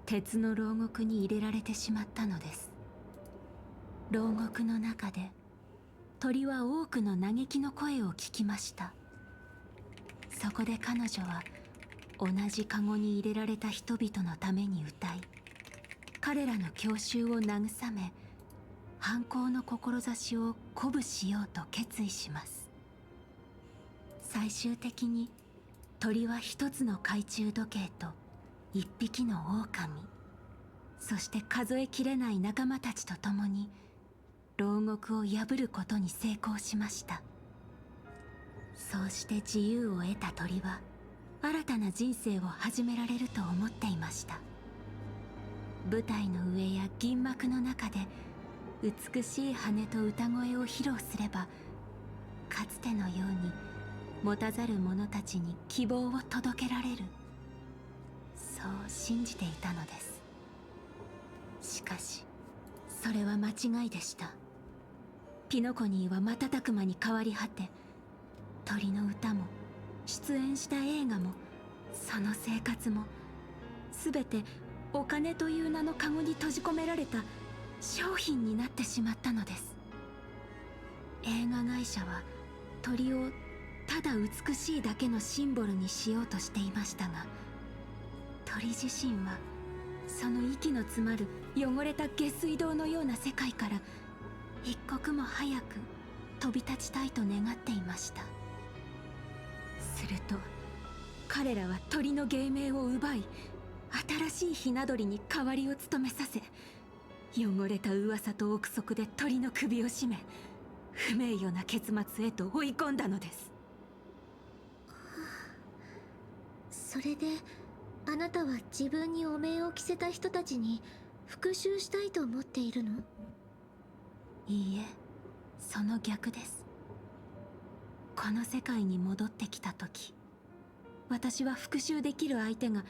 鉄の牢獄に入れられてしまったのです。牢獄の中で鳥は多くの嘆きの声を聞きました。そこで彼女は同じカゴに入れられた人々のために歌い、彼らの郷愁を慰め、反抗の志を鼓舞しようと決意します。最終的に鳥は一つの懐中時計と一匹の狼、そして数えきれない仲間たちと共に牢獄を破ることに成功しました。そうして自由を得た鳥は新たな人生を始められると思っていました。舞台の上や銀幕の中で美しい羽と歌声を披露すれば、かつてのように持たざる者たちに希望を届けられる、そう信じていたのです。しかしそれは間違いでした。ピノコニーは瞬く間に変わり果て、鳥の歌も出演した映画もその生活も全てお金という名のカゴに閉じ込められた商品になってしまったのです。映画会社は鳥をただ美しいだけのシンボルにしようとしていましたが、鳥自身はその息の詰まる汚れた下水道のような世界から一刻も早く飛び立ちたいと願っていました。すると彼らは鳥の芸名を奪い、新しいひな鳥に代わりを務めさせ、汚れた噂と憶測で鳥の首を絞め、不名誉な結末へと追い込んだのです。それであなたは自分に汚名を着せた人たちに復讐したいと思っているの？いいえ、その逆です。この世界に戻ってきた時、私は復讐できる相手が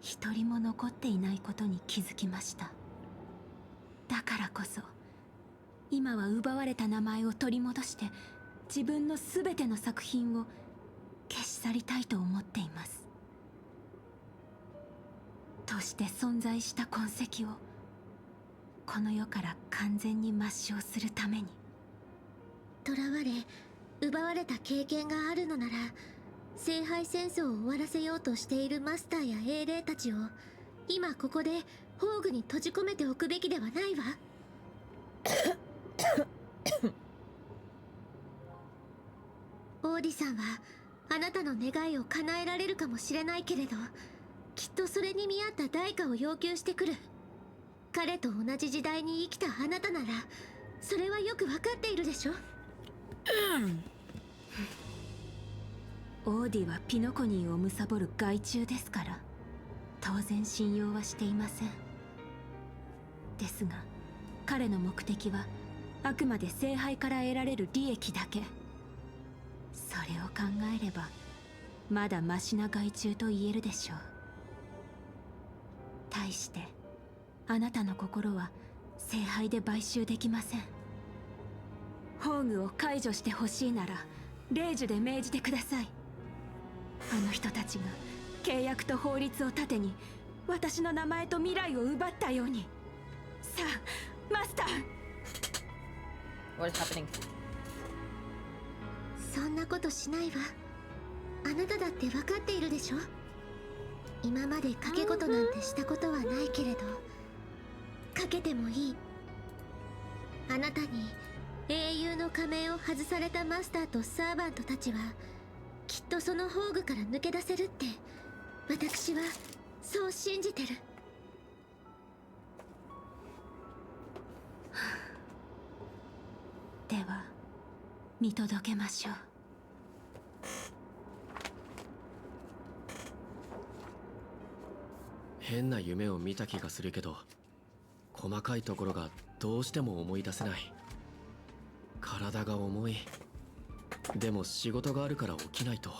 一人も残っていないことに気づきました。だからこそ今は奪われた名前を取り戻して、自分の全ての作品を消し去りたいと思っています。として存在した痕跡をこの世から完全に抹消するために。囚われ奪われた経験があるのなら、聖杯戦争を終わらせようとしているマスターや英霊たちを今ここで宝具に閉じ込めておくべきではないわ。オーディさんはあなたの願いを叶えられるかもしれないけれど、きっとそれに見合った代価を要求してくる。彼と同じ時代に生きたあなたならそれはよく分かっているでしょ。オーディはピノコニーを貪る害虫ですから、当然信用はしていません。ですが彼の目的はあくまで聖杯から得られる利益だけ。それを考えればまだマシな害虫と言えるでしょう。対してあなたの心は聖杯で買収できません。宝具を解除してほしいなら令樹で命じてください。あの人たちが契約と法律を盾に私の名前と未来を奪ったように。さあマスター。 What is happening? そんなことしないわ。あなただって分かっているでしょ。今まで賭け事なんてしたことはないけれど、賭けてもいい。あなたに英雄の仮面を外されたマスターとサーバントたちはきっとその宝具から抜け出せるって、私はそう信じてる。では見届けましょう。変な夢を見た気がするけど、細かいところがどうしても思い出せない。体が重い。でも仕事があるから起きないと。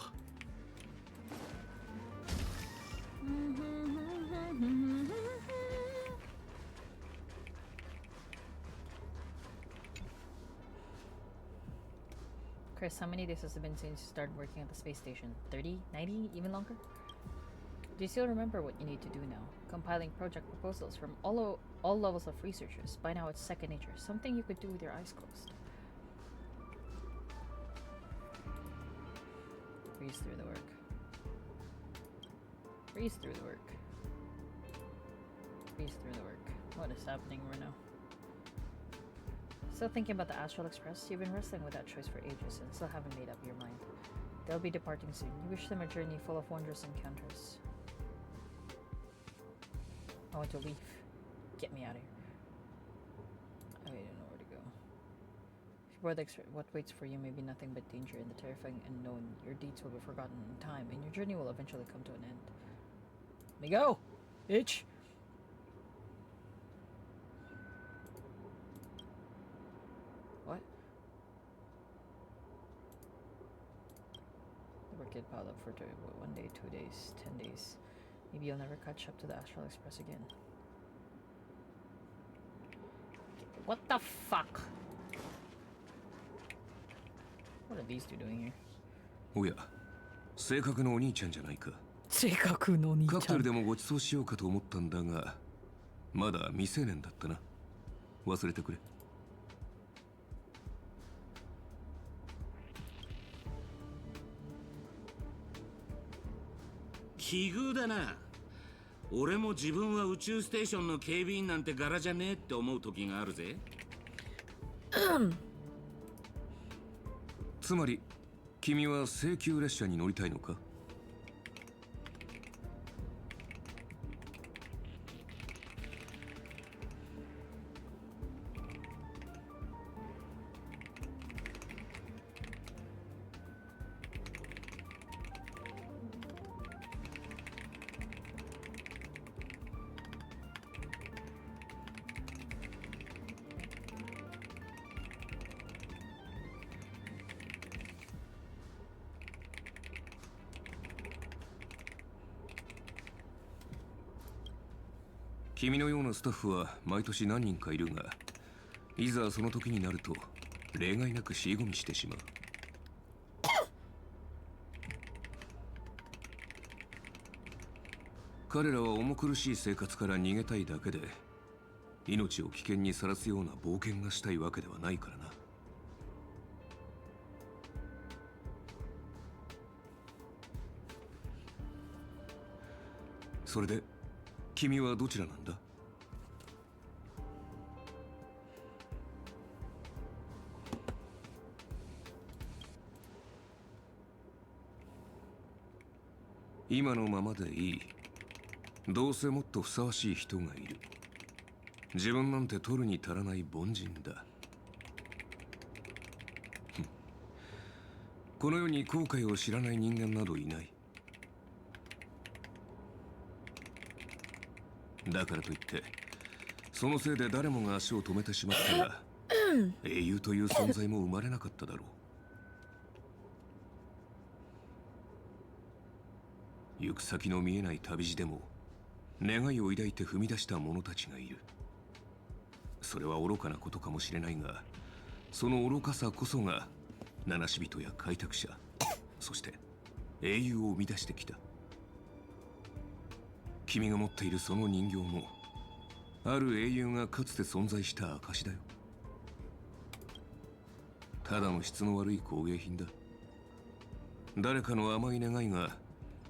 Chris, how many days has it been since you started working at the space station? 30? 90? Even longer? Do you still remember what you need to do now? Compiling project proposals from all levels of researchers. By now it's second nature. Something you could do with your eyes closed. Breeze through the work. Breeze through the work. Breeze through the work. What is happening right now? Still thinking about the Astral Express? You've been wrestling with that choice for ages and still haven't made up your mind. They'll be departing soon. You wish them a journey full of wondrous encounters. I want to leave. Get me out of here. I don't know where to go. If you board the what waits for you may be nothing but danger and the terrifying unknown. Your deeds will be forgotten in time, and your journey will eventually come to an end. Let me go, bitch! What? The work get piled up for 1 day, 2 days, 10 days. Maybe you'll never catch up to the Astral Express again. What the fuck? What are these two doing here? おや、性格のお兄ちゃんじゃないか。性格のお兄ちゃん。カクテルでもご馳走しようかと思ったんだが、まだ未成年だったな。忘れてくれ。奇遇だな。俺も自分は宇宙ステーションの警備員なんて柄じゃねえって思う時があるぜ。つまり君は請求列車に乗りたいのか？君のようなスタッフは毎年何人かいるが、いざその時になると例外なく尻込みしてしまう。彼らは重苦しい生活から逃げたいだけで、命を危険にさらすような冒険がしたいわけではないからな。それで君はどちらなんだ？今のままでいい。どうせもっとふさわしい人がいる。自分なんて取るに足らない凡人だ。この世に後悔を知らない人間などいない。だからといってそのせいで誰もが足を止めてしまったら英雄という存在も生まれなかっただろう。行く先の見えない旅路でも願いを抱いて踏み出した者たちがいる。それは愚かなことかもしれないが、その愚かさこそが七死人や開拓者、そして英雄を生み出してきた。君が持っているその人形もある英雄がかつて存在した証だよ。ただの質の悪い工芸品だ。誰かの甘い願いが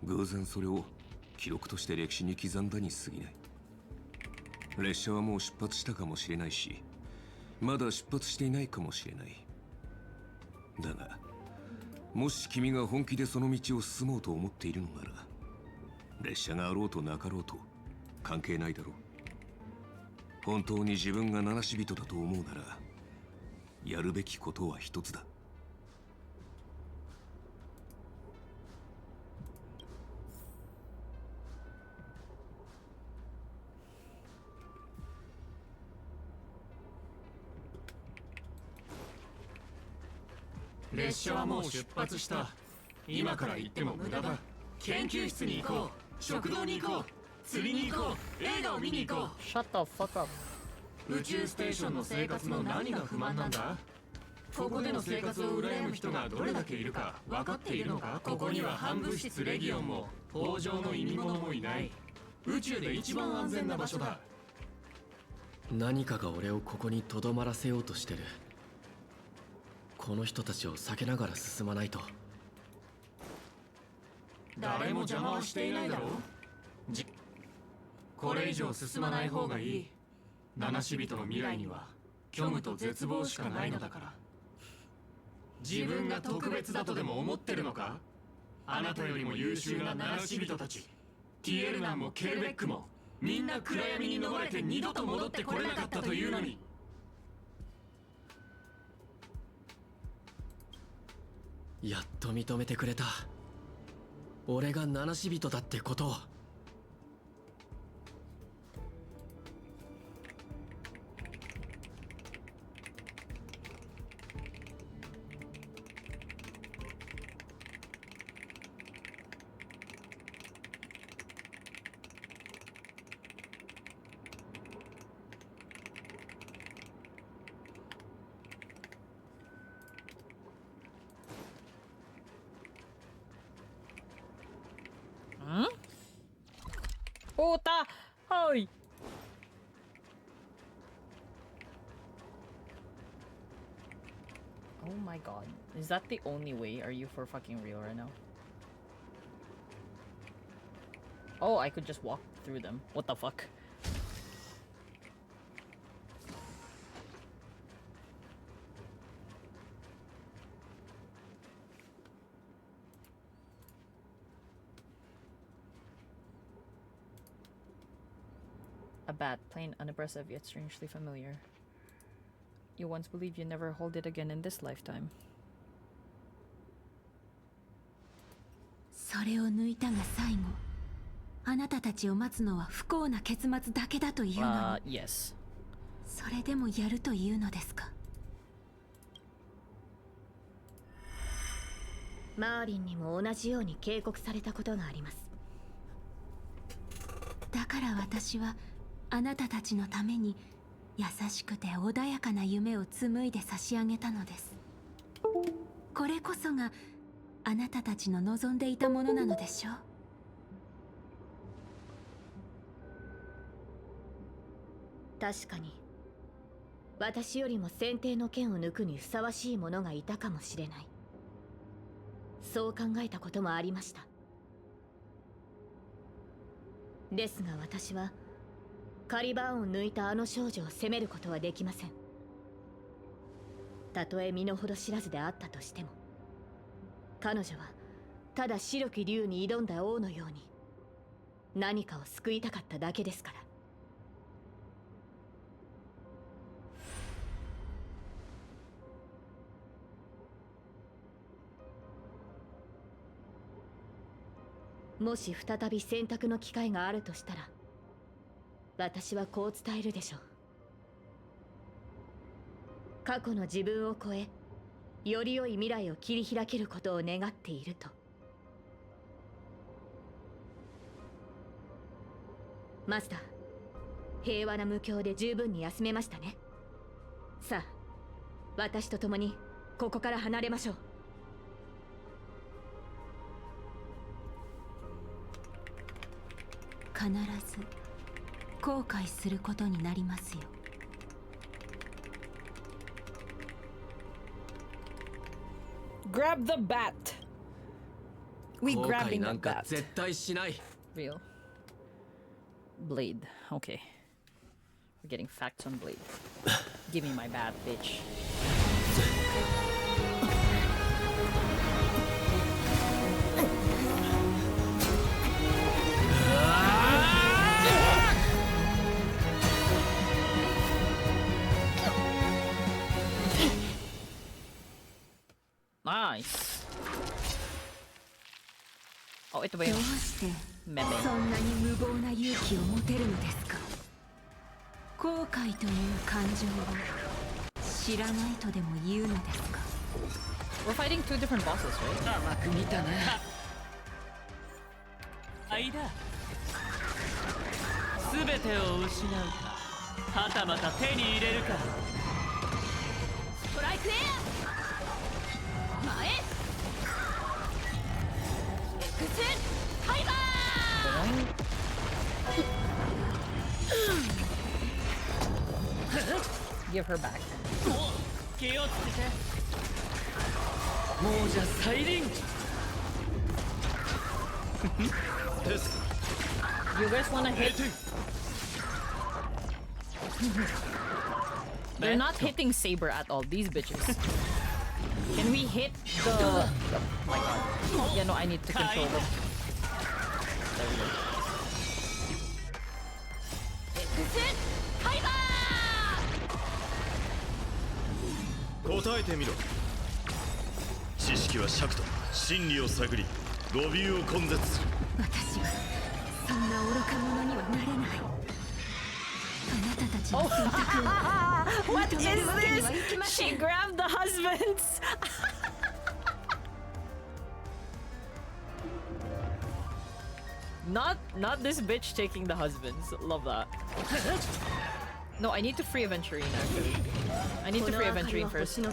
偶然それを記録として歴史に刻んだに過ぎない。列車はもう出発したかもしれないし、まだ出発していないかもしれない。だがもし君が本気でその道を進もうと思っているのなら、列車があろうとなかろうと関係ないだろう。本当に自分が七死人だと思うなら、やるべきことは一つだ。列車はもう出発した。今から行っても無駄だ。研究室に行こう、食堂に行こう、釣りに行こう、映画を見に行こう。 Shut the fuck up. 宇宙ステーションの生活の何が不満なんだ？ここでの生活を羨む人がどれだけいるか分かっているのか？ここには反物質レギオンも北条の意味物もいない。宇宙で一番安全な場所だ。何かが俺をここにとどまらせようとしてる。この人たちを避けながら進まないと。誰も邪魔はしていないだろう。これ以上進まない方がいい。七死人の未来には虚無と絶望しかないのだから。自分が特別だとでも思ってるのか？あなたよりも優秀な七死人たち、ティエルナンもケルベックもみんな暗闇に逃れて二度と戻ってこれなかったというのに。やっと認めてくれた。俺が七死人だってことを。Puta! Hoy! Oh my god. Is that the only way? Are you for fucking real right now? Oh, I could just walk through them. What the fuck? A bat, plain, unimpressive, yet strangely familiar. You once believed you'd never hold it again in this lifetime. それを抜いたが最後、あなたたちを待つのは不幸な結末だけだというのに、yes. それでもやるというのですか？マーリンにも同じように警告されたことがあります。だから私はあなたたちのために優しくて穏やかな夢を紡いで差し上げたのです。これこそがあなたたちの望んでいたものなのでしょう。確かに私よりも先帝の剣を抜くにふさわしい者がいたかもしれない。そう考えたこともありました。ですが私はカリバーンを抜いたあの少女を責めることはできません。たとえ身の程知らずであったとしても、彼女はただ白き竜に挑んだ王のように何かを救いたかっただけですから。もし再び選択の機会があるとしたら、私はこう伝えるでしょう。過去の自分を超え、より良い未来を切り開けることを願っていると。マスター、平和な無境で十分に休めましたね。さあ、私と共にここから離れましょう。必ず後悔することになりますよ。Grab the bat. We 後 grabbing 悔 the なんか bat. 絶対しない。 Real. Blade. Okay. We're getting facts on Blade. Give me my bat, bitch. Nice. Oh, ito ba ど yung うしてメメ？そんなに無謀な勇気を持てるのですか。後悔という感情を知らないとでも言うのですか。 We're fighting two different bosses, right? 甘く見たな。間。すべてを失うか、はたまた手に入れるか。ストライクエア前エクスファイバー Give her back. 気をつけて。もうじゃ再臨。You guys wanna hit? They're not hitting Saber at all, these bitches. Can we hit the... Oh my god. Yeah, no, I need to control them. There we go. エクスファイバー答えてみろ。知識は尺と真理を探り、語尾を根絶する。私はそんな愚か者にはなれない。あなたたちの選択を What 認めるわけに is はいきま this? せ She ん。 grabbed the husbands! Not this bitch taking the husbands. Love that. No, I need to free Aventurine actually. I need to free Aventurine first. We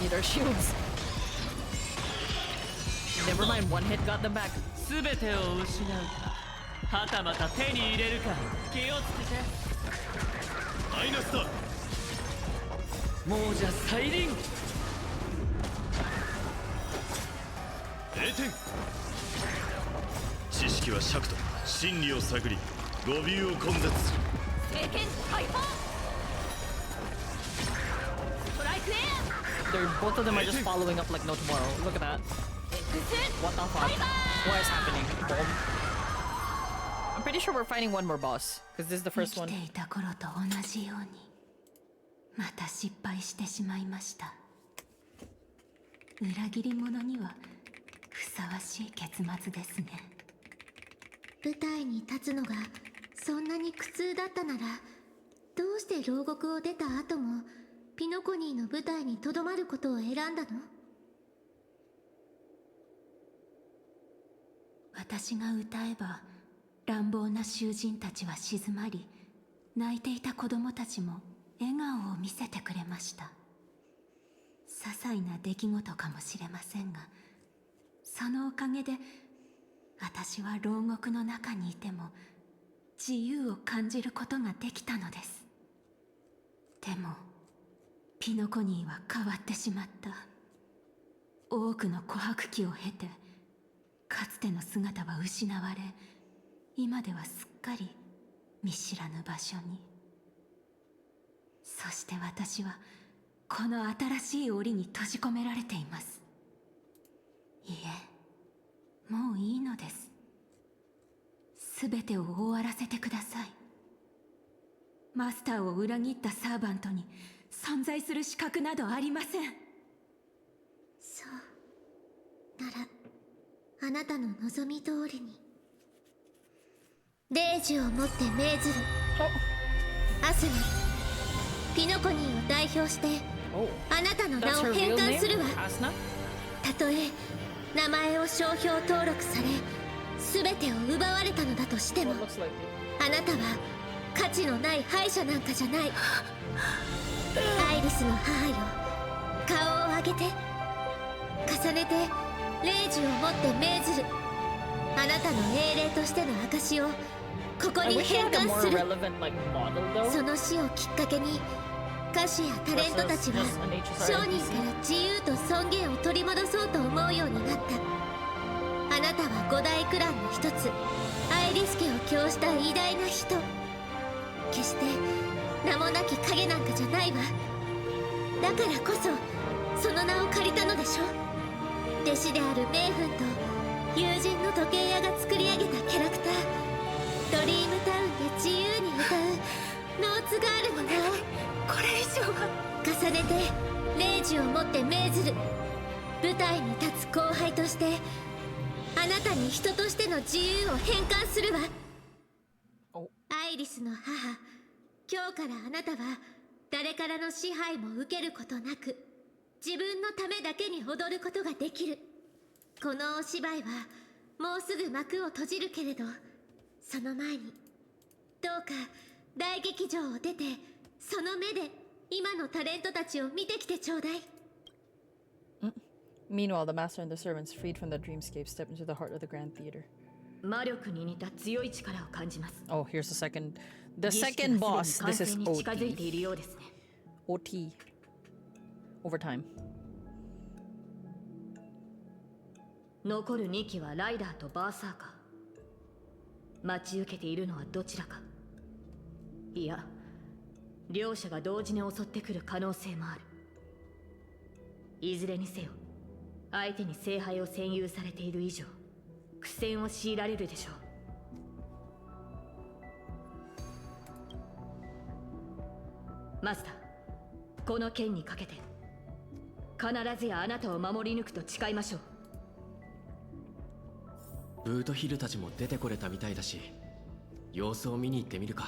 need our shields. Never mind, one hit got them back. すべてを失うか、はたまた手に入れるか。気をつけて。マイナスだ。もうじゃ再臨。0点。知識は尺と真理を探り、語尾を根絶する。聖剣ハイパーストライクエ Both of them are just following up like no tomorrow. Look at that. What the fuck? What is happening? Boom. I'm pretty sure we're fighting one more boss. Because this is the 生 first き one. ていた頃と同じようにまた失敗してしまいました。裏切り者にはふさわしい結末ですね。舞台に立つのがそんなに苦痛だったなら、どうして牢獄を出た後もピノコニーの舞台にとどまることを選んだの？私が歌えば乱暴な囚人たちは静まり、泣いていた子供たちも笑顔を見せてくれました。些細な出来事かもしれませんが、そのおかげで私は牢獄の中にいても自由を感じることができたのです。でもピノコニーは変わってしまった。多くの琥珀期を経てかつての姿は失われ、今ではすっかり見知らぬ場所に。そして私はこの新しい檻に閉じ込められています。いえ、もういいのです。すべてを終わらせてください。マスターを裏切ったサーバントに存在する資格などありません。そうならあなたの望み通りに。レイジをもって命ずる。アスナ、ピノコニーを代表してあなたの名を返還するわ。たとえ名前を商標登録され全てを奪われたのだとしても、あなたは価値のない敗者なんかじゃない。アイリスの母よ、顔を上げて。重ねてレイジをもって命ずる。あなたの英霊としての証をここに返還する。その死をきっかけに歌手やタレントたちは商人から自由と尊厳を取り戻そうと思うようになった。あなたは五大クランの一つアイリス家を供した偉大な人。決して名もなき影なんかじゃないわ。だからこそその名を借りたのでしょ。弟子であるメイフンと友人の時計屋が作り上げたキャラクター、ドリームタウンで自由に歌うノーツガールの名を。これ以上は。重ねて霊樹をもって命ずる。舞台に立つ後輩としてあなたに人としての自由を返還するわ。アイリスの母、今日からあなたは誰からの支配も受けることなく自分のためだけに踊ることができる。このお芝居はもうすぐ幕を閉じるけれど、その前にどうか大劇場を出てその目で今のタレントたちを見てきてちょうだい。Meanwhile, the master and the servants, freed from the dreamscape, step into the heart of the grand theater. 魔力に似た強い力を感じます。Oh, here's the second boss. This is 近づいているようですね。OT. Overtime. 残る2機はライダーとバーサーカー。待ち受けているのはどちらか。いや、両者が同時に襲ってくる可能性もある。いずれにせよ、相手に聖杯を占有されている以上、苦戦を強いられるでしょう。マスター、この剣にかけて必ずやあなたを守り抜くと誓いましょう。ブートヒルたちも出てこれたみたいだし、様子を見に行ってみるか。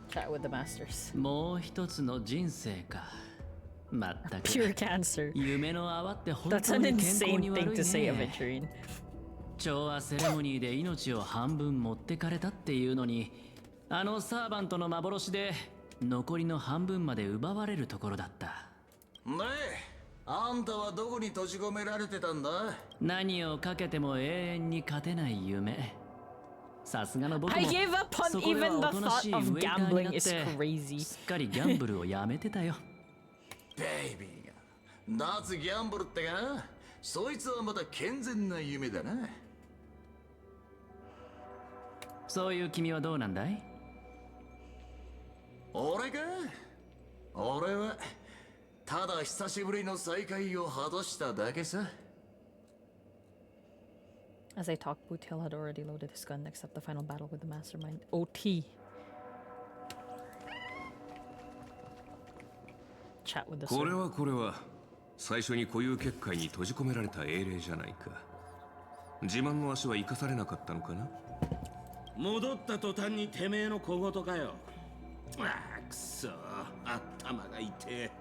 Chat with the masters. もう一つの人生か。まったく Pure cancer. 夢の泡って本 That's 当 an に健康 insane に悪 thing い to say, ね。 Aventurine. 調和セレモニーで命を半分持ってかれたっていうのに、あのサーバントの幻で残りの半分まで奪われるところだった。ねえ、あんたはどこに閉じ込められてたんだ？何をかけても永遠に勝てない夢。さすがの僕も I gave up on そこでは even お the とな thought しい of ウェイターに gambling なっ is て crazy. すっかりギャンブルをやめてたよ。ベイビーが脱ギャンブルってか？そいつはまた健全な夢だな。そういう君はどうなんだい？俺か？俺はただ久しぶりの再会を果たしただけさ。As I talked, Bootail had already loaded his gun next up the final battle with the mastermind. OT. Chat with the これ servant. はこれは最初に固有結界に閉じ込められた英霊じゃないか。自慢の足は生かされなかったのかな。戻った途端にてめえの小言かよ。ああ、くそ、頭が痛え。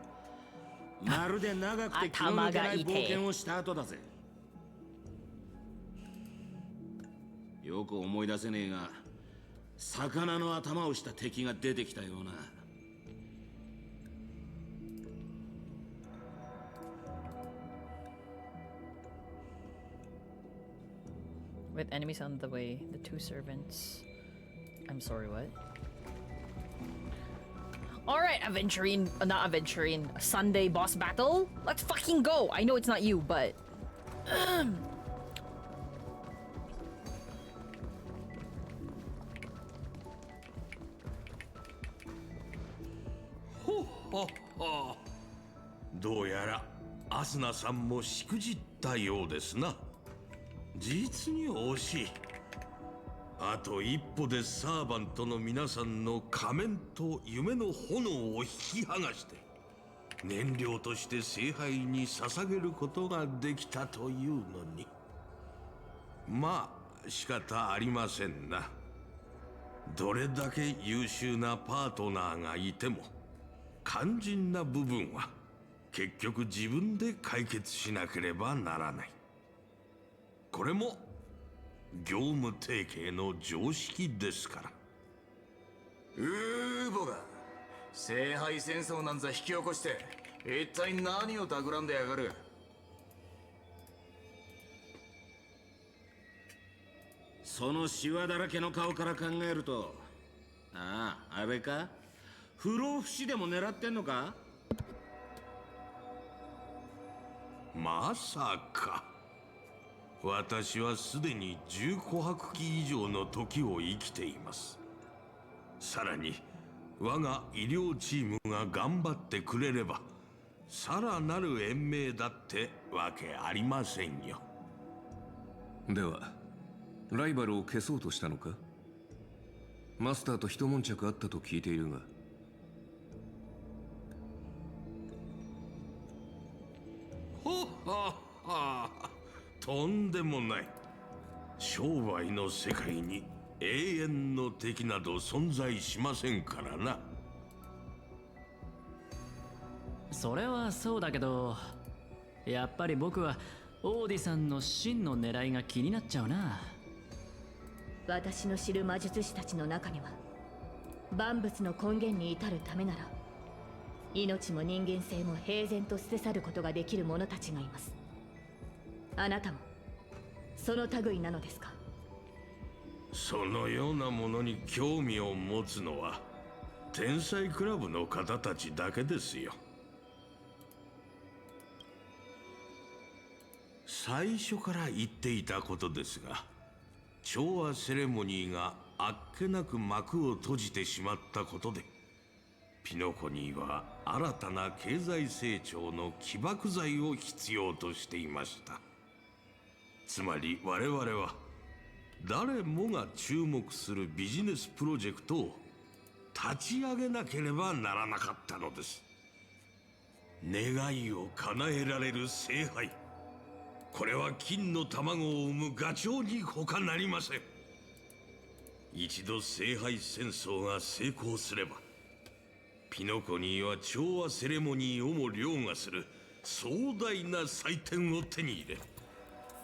まるで長くて気の抜けない冒険をした後だぜ。よく思い出せねえが、魚の頭をした敵が出てきたような。With enemies on the way, the two servants. I'm sorry, what? Alright, Aventurine. Not Aventurine. Sunday boss battle? Let's fucking go! I know it's not you, but. ほっほっほ。どうやらアスナさんもしくじったようですな。実に惜しい。あと一歩でサーバントの皆さんの仮面と夢の炎を引き剥がして燃料として聖杯に捧げることができたというのに。まあ仕方ありませんな。どれだけ優秀なパートナーがいても肝心な部分は結局自分で解決しなければならない。これも業務提携の常識ですから。ボが聖杯戦争なんざ引き起こして一体何を企んでやがる。そのシワだらけの顔から考えると、ああ、あれか？不老不死でも狙ってんのか？まさか。私はすでに10琥珀期以上の時を生きています。さらに我が医療チームが頑張ってくれればさらなる延命だってわけありませんよ。ではライバルを消そうとしたのか？マスターと一悶着あったと聞いているが。はは。とんでもない。商売の世界に永遠の敵など存在しませんからな。それはそうだけど、やっぱり僕はオーディさんの真の狙いが気になっちゃうな。私の知る魔術師たちの中には、万物の根源に至るためなら命も人間性も平然と捨て去ることができる者たちがいます。あなたもその類なのですか？そのようなものに興味を持つのは天才クラブの方たちだけですよ。最初から言っていたことですが、調和セレモニーがあっけなく幕を閉じてしまったことで、ピノコニーは新たな経済成長の起爆剤を必要としていました。つまり我々は誰もが注目するビジネスプロジェクトを立ち上げなければならなかったのです。願いを叶えられる聖杯、これは金の卵を産むガチョウに他なりません。一度聖杯戦争が成功すれば、ピノコニーは調和セレモニーをも凌駕する壮大な祭典を手に入れ、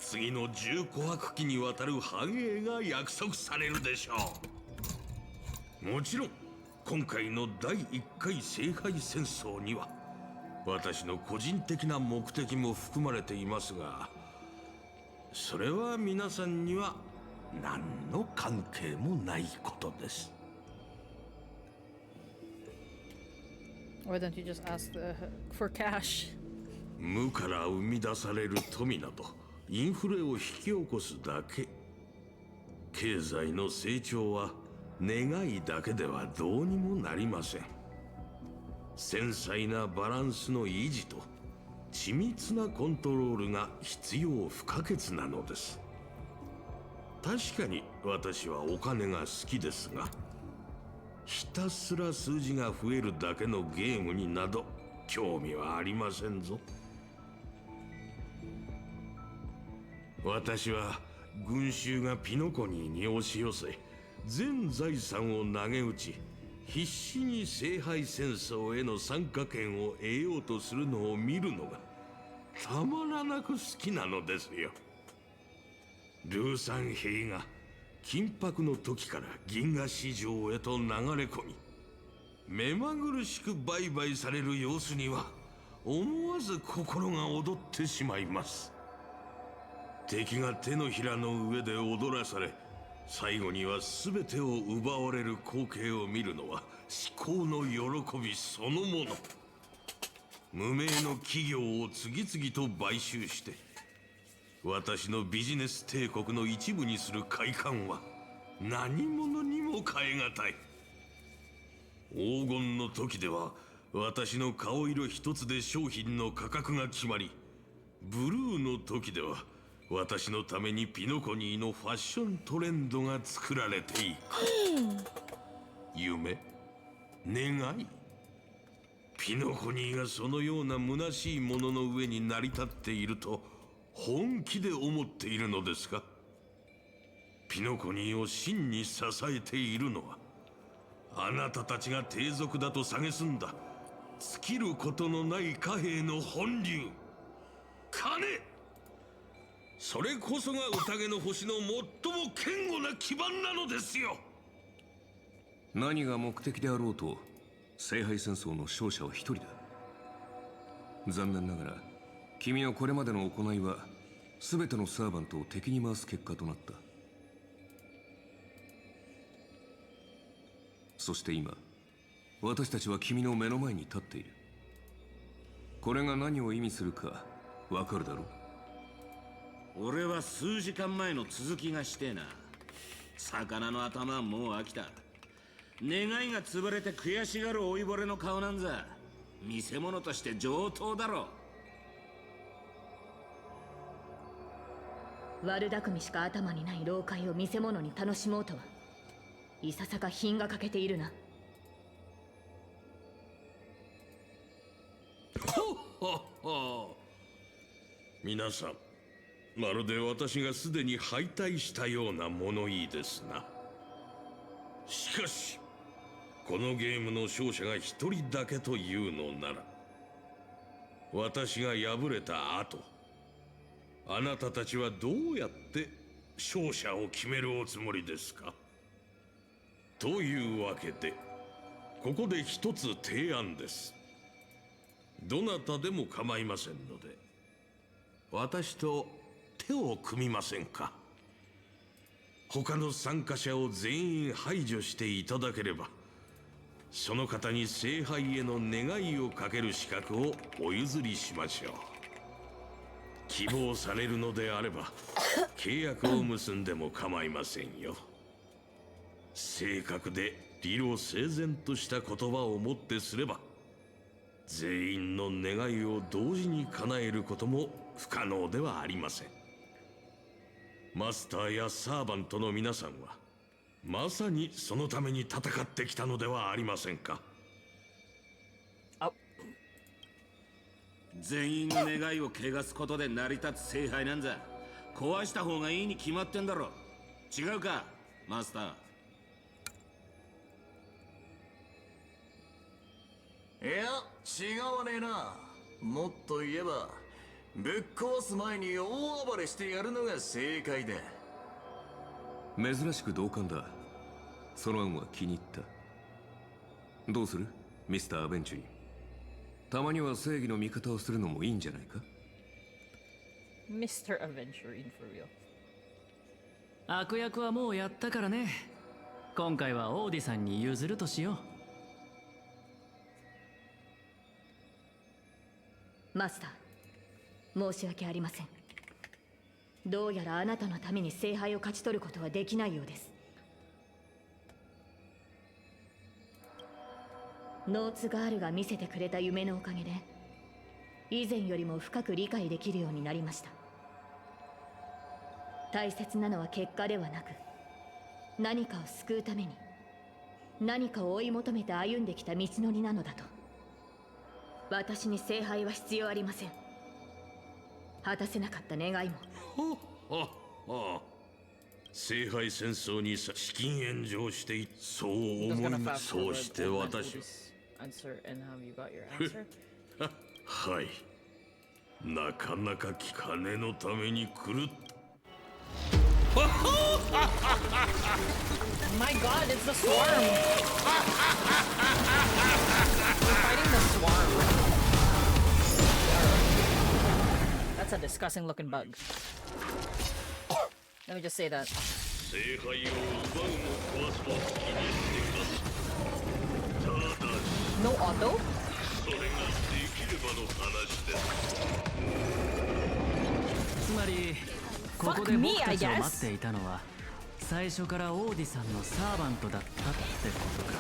次の10琥珀期にわたる繁栄が約束されるでしょう。もちろん今回の第1回聖杯戦争には私の個人的な目的も含まれていますが、それは皆さんには何の関係もないことです。Why don't you just ask for cash? 無から生み出される富などインフレを引き起こすだけ。経済の成長は願いだけではどうにもなりません。繊細なバランスの維持と緻密なコントロールが必要不可欠なのです。確かに私はお金が好きですが、ひたすら数字が増えるだけのゲームになど興味はありませんぞ。私は群衆がピノコニーに押し寄せ、全財産を投げ打ち、必死に聖杯戦争への参加権を得ようとするのを見るのがたまらなく好きなのですよ。ルーサン兵が緊迫の時から銀河市場へと流れ込み、目まぐるしく売買される様子には思わず心が躍ってしまいます。敵が手のひらの上で踊らされ、最後には全てを奪われる光景を見るのは至高の喜びそのもの。無名の企業を次々と買収して私のビジネス帝国の一部にする快感は何者にも代え難い。黄金の時では私の顔色一つで商品の価格が決まり、ブルーの時では私のためにピノコニーのファッショントレンドが作られていく。夢、願い、ピノコニーがそのような虚しいものの上に成り立っていると本気で思っているのですか？ピノコニーを真に支えているのは、あなたたちが帝族だと蔑んだ尽きることのない貨幣の本流、金。それこそが宴の星の最も堅固な基盤なのですよ。何が目的であろうと聖杯戦争の勝者は一人だ。残念ながら君のこれまでの行いは全てのサーバントを敵に回す結果となった。そして今私たちは君の目の前に立っている。これが何を意味するかわかるだろう。俺は数時間前の続きがしてえな。魚の頭はもう飽きた。願いが潰れて悔しがる老いぼれの顔なんざ見せ物として上等だろ。悪巧みしか頭にない老快を見せ物に楽しもうとはいささか品が欠けているな。ほっほっほ。皆さん、まるで私がすでに敗退したような物言いですな。しかしこのゲームの勝者が一人だけというのなら、私が敗れた後、あなたたちはどうやって勝者を決めるおつもりですか？というわけで、ここで一つ提案です。どなたでも構いませんので、私と手を組みませんか？他の参加者を全員排除していただければ、その方に聖杯への願いをかける資格をお譲りしましょう。希望されるのであれば契約を結んでも構いませんよ。正確で理路整然とした言葉をもってすれば、全員の願いを同時に叶えることも不可能ではありません。マスターやサーバントの皆さんはまさにそのために戦ってきたのではありませんか？全員の願いを汚すことで成り立つ聖杯なんざ壊した方がいいに決まってんだろ。違うか、マスター。いや、違わねえな。もっと言えばぶっ壊す前に大暴れしてやるのが正解だ。珍しく同感だ。その案は気に入った。どうするミスター・アベンチュリー。たまには正義の味方をするのもいいんじゃないか？ Mr. Aventurine for real。 悪役はもうやったからね。今回はオーディさんに譲るとしよう。マスター、申し訳ありません。どうやらあなたのために聖杯を勝ち取ることはできないようです。ノーツガールが見せてくれた夢のおかげで、以前よりも深く理解できるようになりました。大切なのは結果ではなく、何かを救うために何かを追い求めて歩んできた道のりなのだと。私に聖杯は必要ありません。果たせなかった願いも。聖杯戦争に資金援助をしてい、そう思います。そうして私はい、なかなか金のために狂っMy god, it's the swarm! We're fighting the swarm. That's a disgusting looking bug. Let me just say that. No auto? つまりここで僕たちを待っていたのは最初からオーディさんのサーバントだったってことか。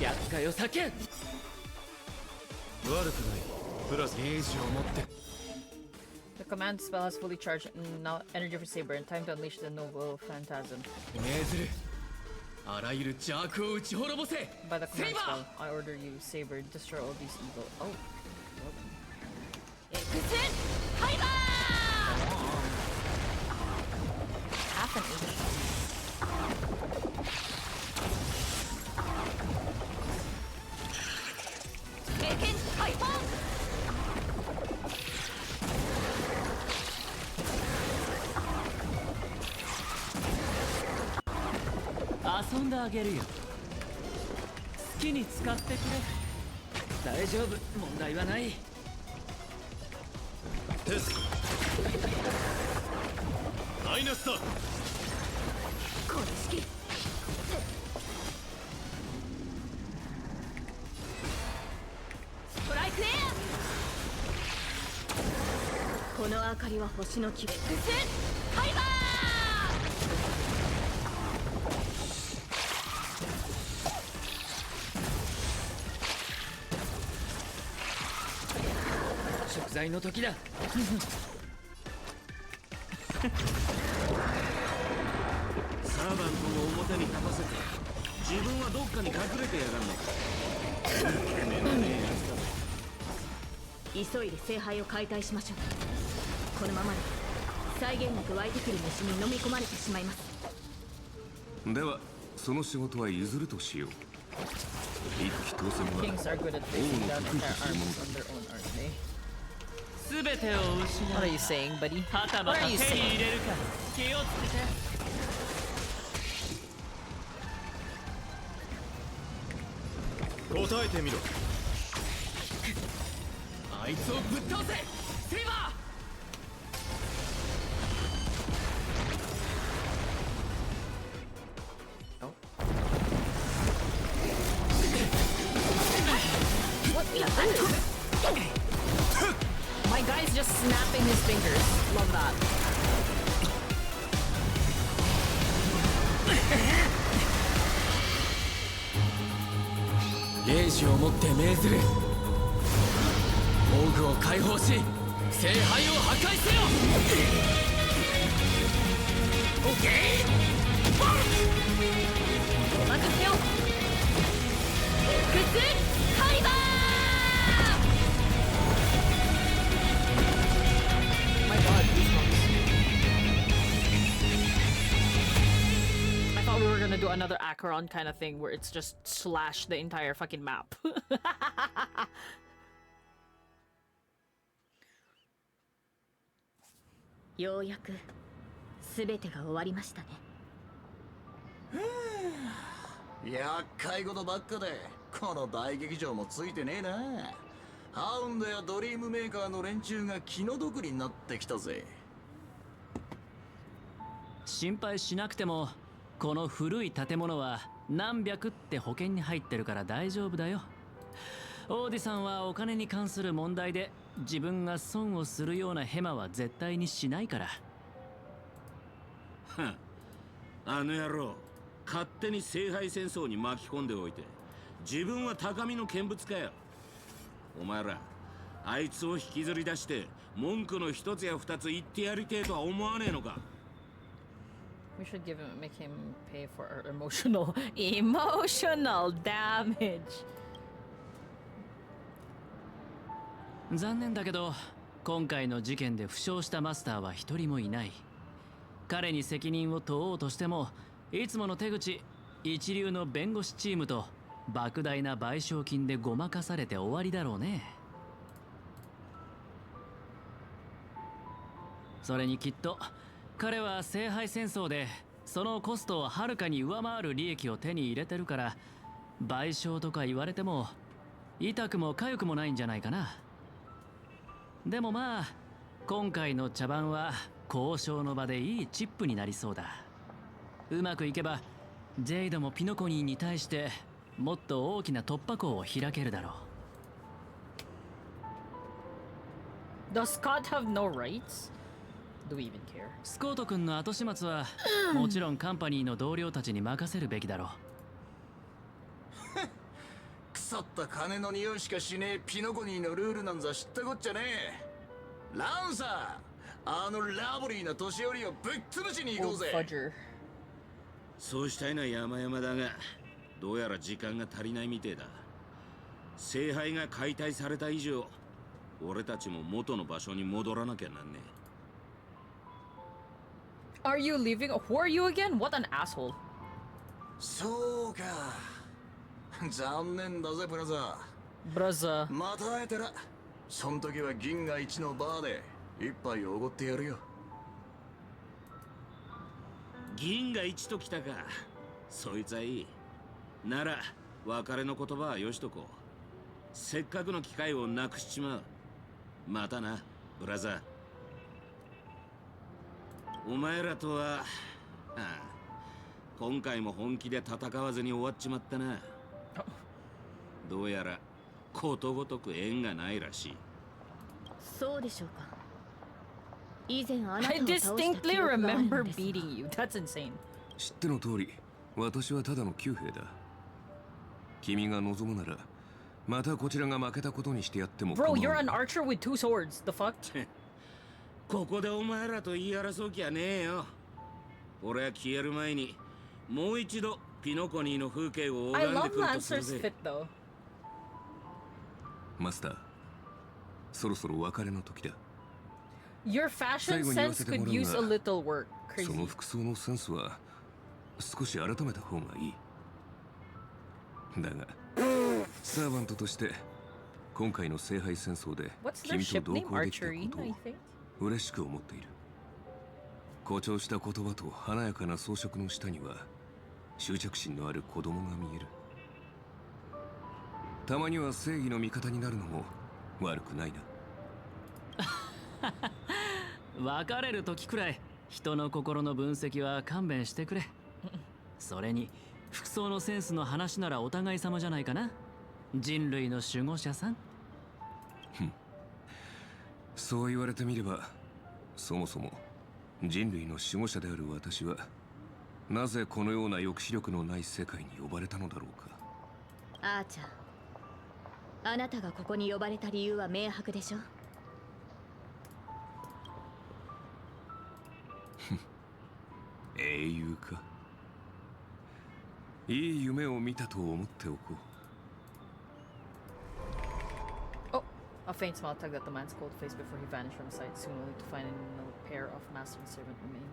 厄介を避けん。悪くない。プラスゲージを持って。The command spell has fully charged and now energy for Saber and time to unleash the noble phantasm. 命ずる。あらゆる邪悪を打ち滅ぼせ。 By the command spell, I order you, Saber, destroy all these evil. Oh. Half an inch. 遊んであげるよ。好きに使ってくれ。大丈夫、問題はない。テスマイナスだ。この式ストライクエア。この明かりは星の希望。ハイバー。食材の時だ。サーバントを表に立たせて自分はどっかに隠れてやがんのか。急いで聖杯を解体しましょう。このままで際限なく湧いてくる飯に飲み込まれてしまいます。ではその仕事は譲るとしよう。一騎当選は王の Kings are good at 得 placing 意 down す entire るもの armies だ。 on their own, aren't they? すべてを失う What are you saying, buddy? はたま What た are 手 you に saying? 入れるか気をつけて。答えてみろ。あいつをぶっ倒せセイバー。My guy's just snapping his fingers. Love that. 霊視をもって命ずる。オーグを解放し聖杯を破壊せよ。オッケー。任せよう。エクスカリバー。 My god, goosebumps. I thought we were gonna do another Acheron kind of thing where it's just slash the entire fucking map. ようやく全てが終わりましたね。厄介事ばっかでこの大劇場もついてねえな。ハウンドやドリームメーカーの連中が気の毒になってきたぜ。心配しなくてもこの古い建物は何百って保険に入ってるから大丈夫だよ。オーディさんはお金に関する問題で自分が損をするようなヘマは絶対にしないから。あの野郎勝手に聖杯戦争に巻き込んでおいて自分は高みの見物かよ。お前らあいつを引きずり出して文句の一つや二つ言ってやりてえとは思わねえのか。 We should make him pay for our emotional damage. 残念だけど今回の事件で負傷したマスターは一人もいない。彼に責任を問おうとしてもいつもの手口、一流の弁護士チームと莫大な賠償金でごまかされて終わりだろうね。それにきっと彼は聖杯戦争でそのコストをはるかに上回る利益を手に入れてるから賠償とか言われても痛くも痒くもないんじゃないかな。でもまあ今回の茶番は交渉の場でいいチップになりそうだ。うまくいけばジェイドもピノコニーに対してもっと大きな突破口を開けるだろう。 Does Scott have no rights? Do we even care? スコート君の後始末はもちろんカンパニーの同僚たちに任せるべきだろう。腐った金の匂いしかしねえピノコニーのルールなんざ知ったこっちゃねえ。ランサー、あのラブリーな年寄りをぶっ潰しに行こうぜ。そうしたいな山々だがどうやら時間が足りないみてえだ。聖杯が解体された以上俺たちも元の場所に戻らなきゃなんねえ。 Are you leaving? Who are you again? What an asshole. そうか。残念だぜブラザー。ブラザー。また会えたらそん時は銀河一のバーで一杯おごってやるよ。銀が一ときたか。そいつはいい。なら別れの言葉はよしとこう。せっかくの機会をなくしちまう。またなブラザー。お前らとは、今回も本気で戦わずに終わっちまったな。どうやらことごとく縁がないらしい。そうでしょうか。以前あなたを I 倒した distinctly 記憶がある remember のですが beating you. That's insane. 知っての通り私はただの旧兵だ。君が望むならまたこちらが負けたことにしてやっても Bro, you're an archer with 2 swords. The fuck? ここでお前らと言い争う気はねえよ。俺は消える前にもう一度ピノコニーの風景を I 拝んで love くるとする Lancer's ぜ fit though. マスター、そろそろ別れの時だ。 Your fashion sense could use a little work. その Crazy. 服装のセンスは少し改めた方がいい。だがサーバントとして今回の聖杯戦争で What's their 君 ship と同 name? 行できたこ Archery, とを I think. 嬉しく思っている。誇張した言葉と華やかな装飾の下には執着心のある子供が見える。たまには正義の味方になるのも悪くないな。別れる時くらい人の心の分析は勘弁してくれ。それに服装のセンスの話ならお互い様じゃないかな。人類の守護者さん。そう言われてみれば、そもそも人類の守護者である私はなぜこのような抑止力のない世界に呼ばれたのだろうか。アーチャー、あなたがここに呼ばれた理由は明白でしょ。英雄か。いい夢を見たと思っておこう。 A faint smile tugged at the man's cold face before he vanished from sight, soon only to find a pair of master and servant remained.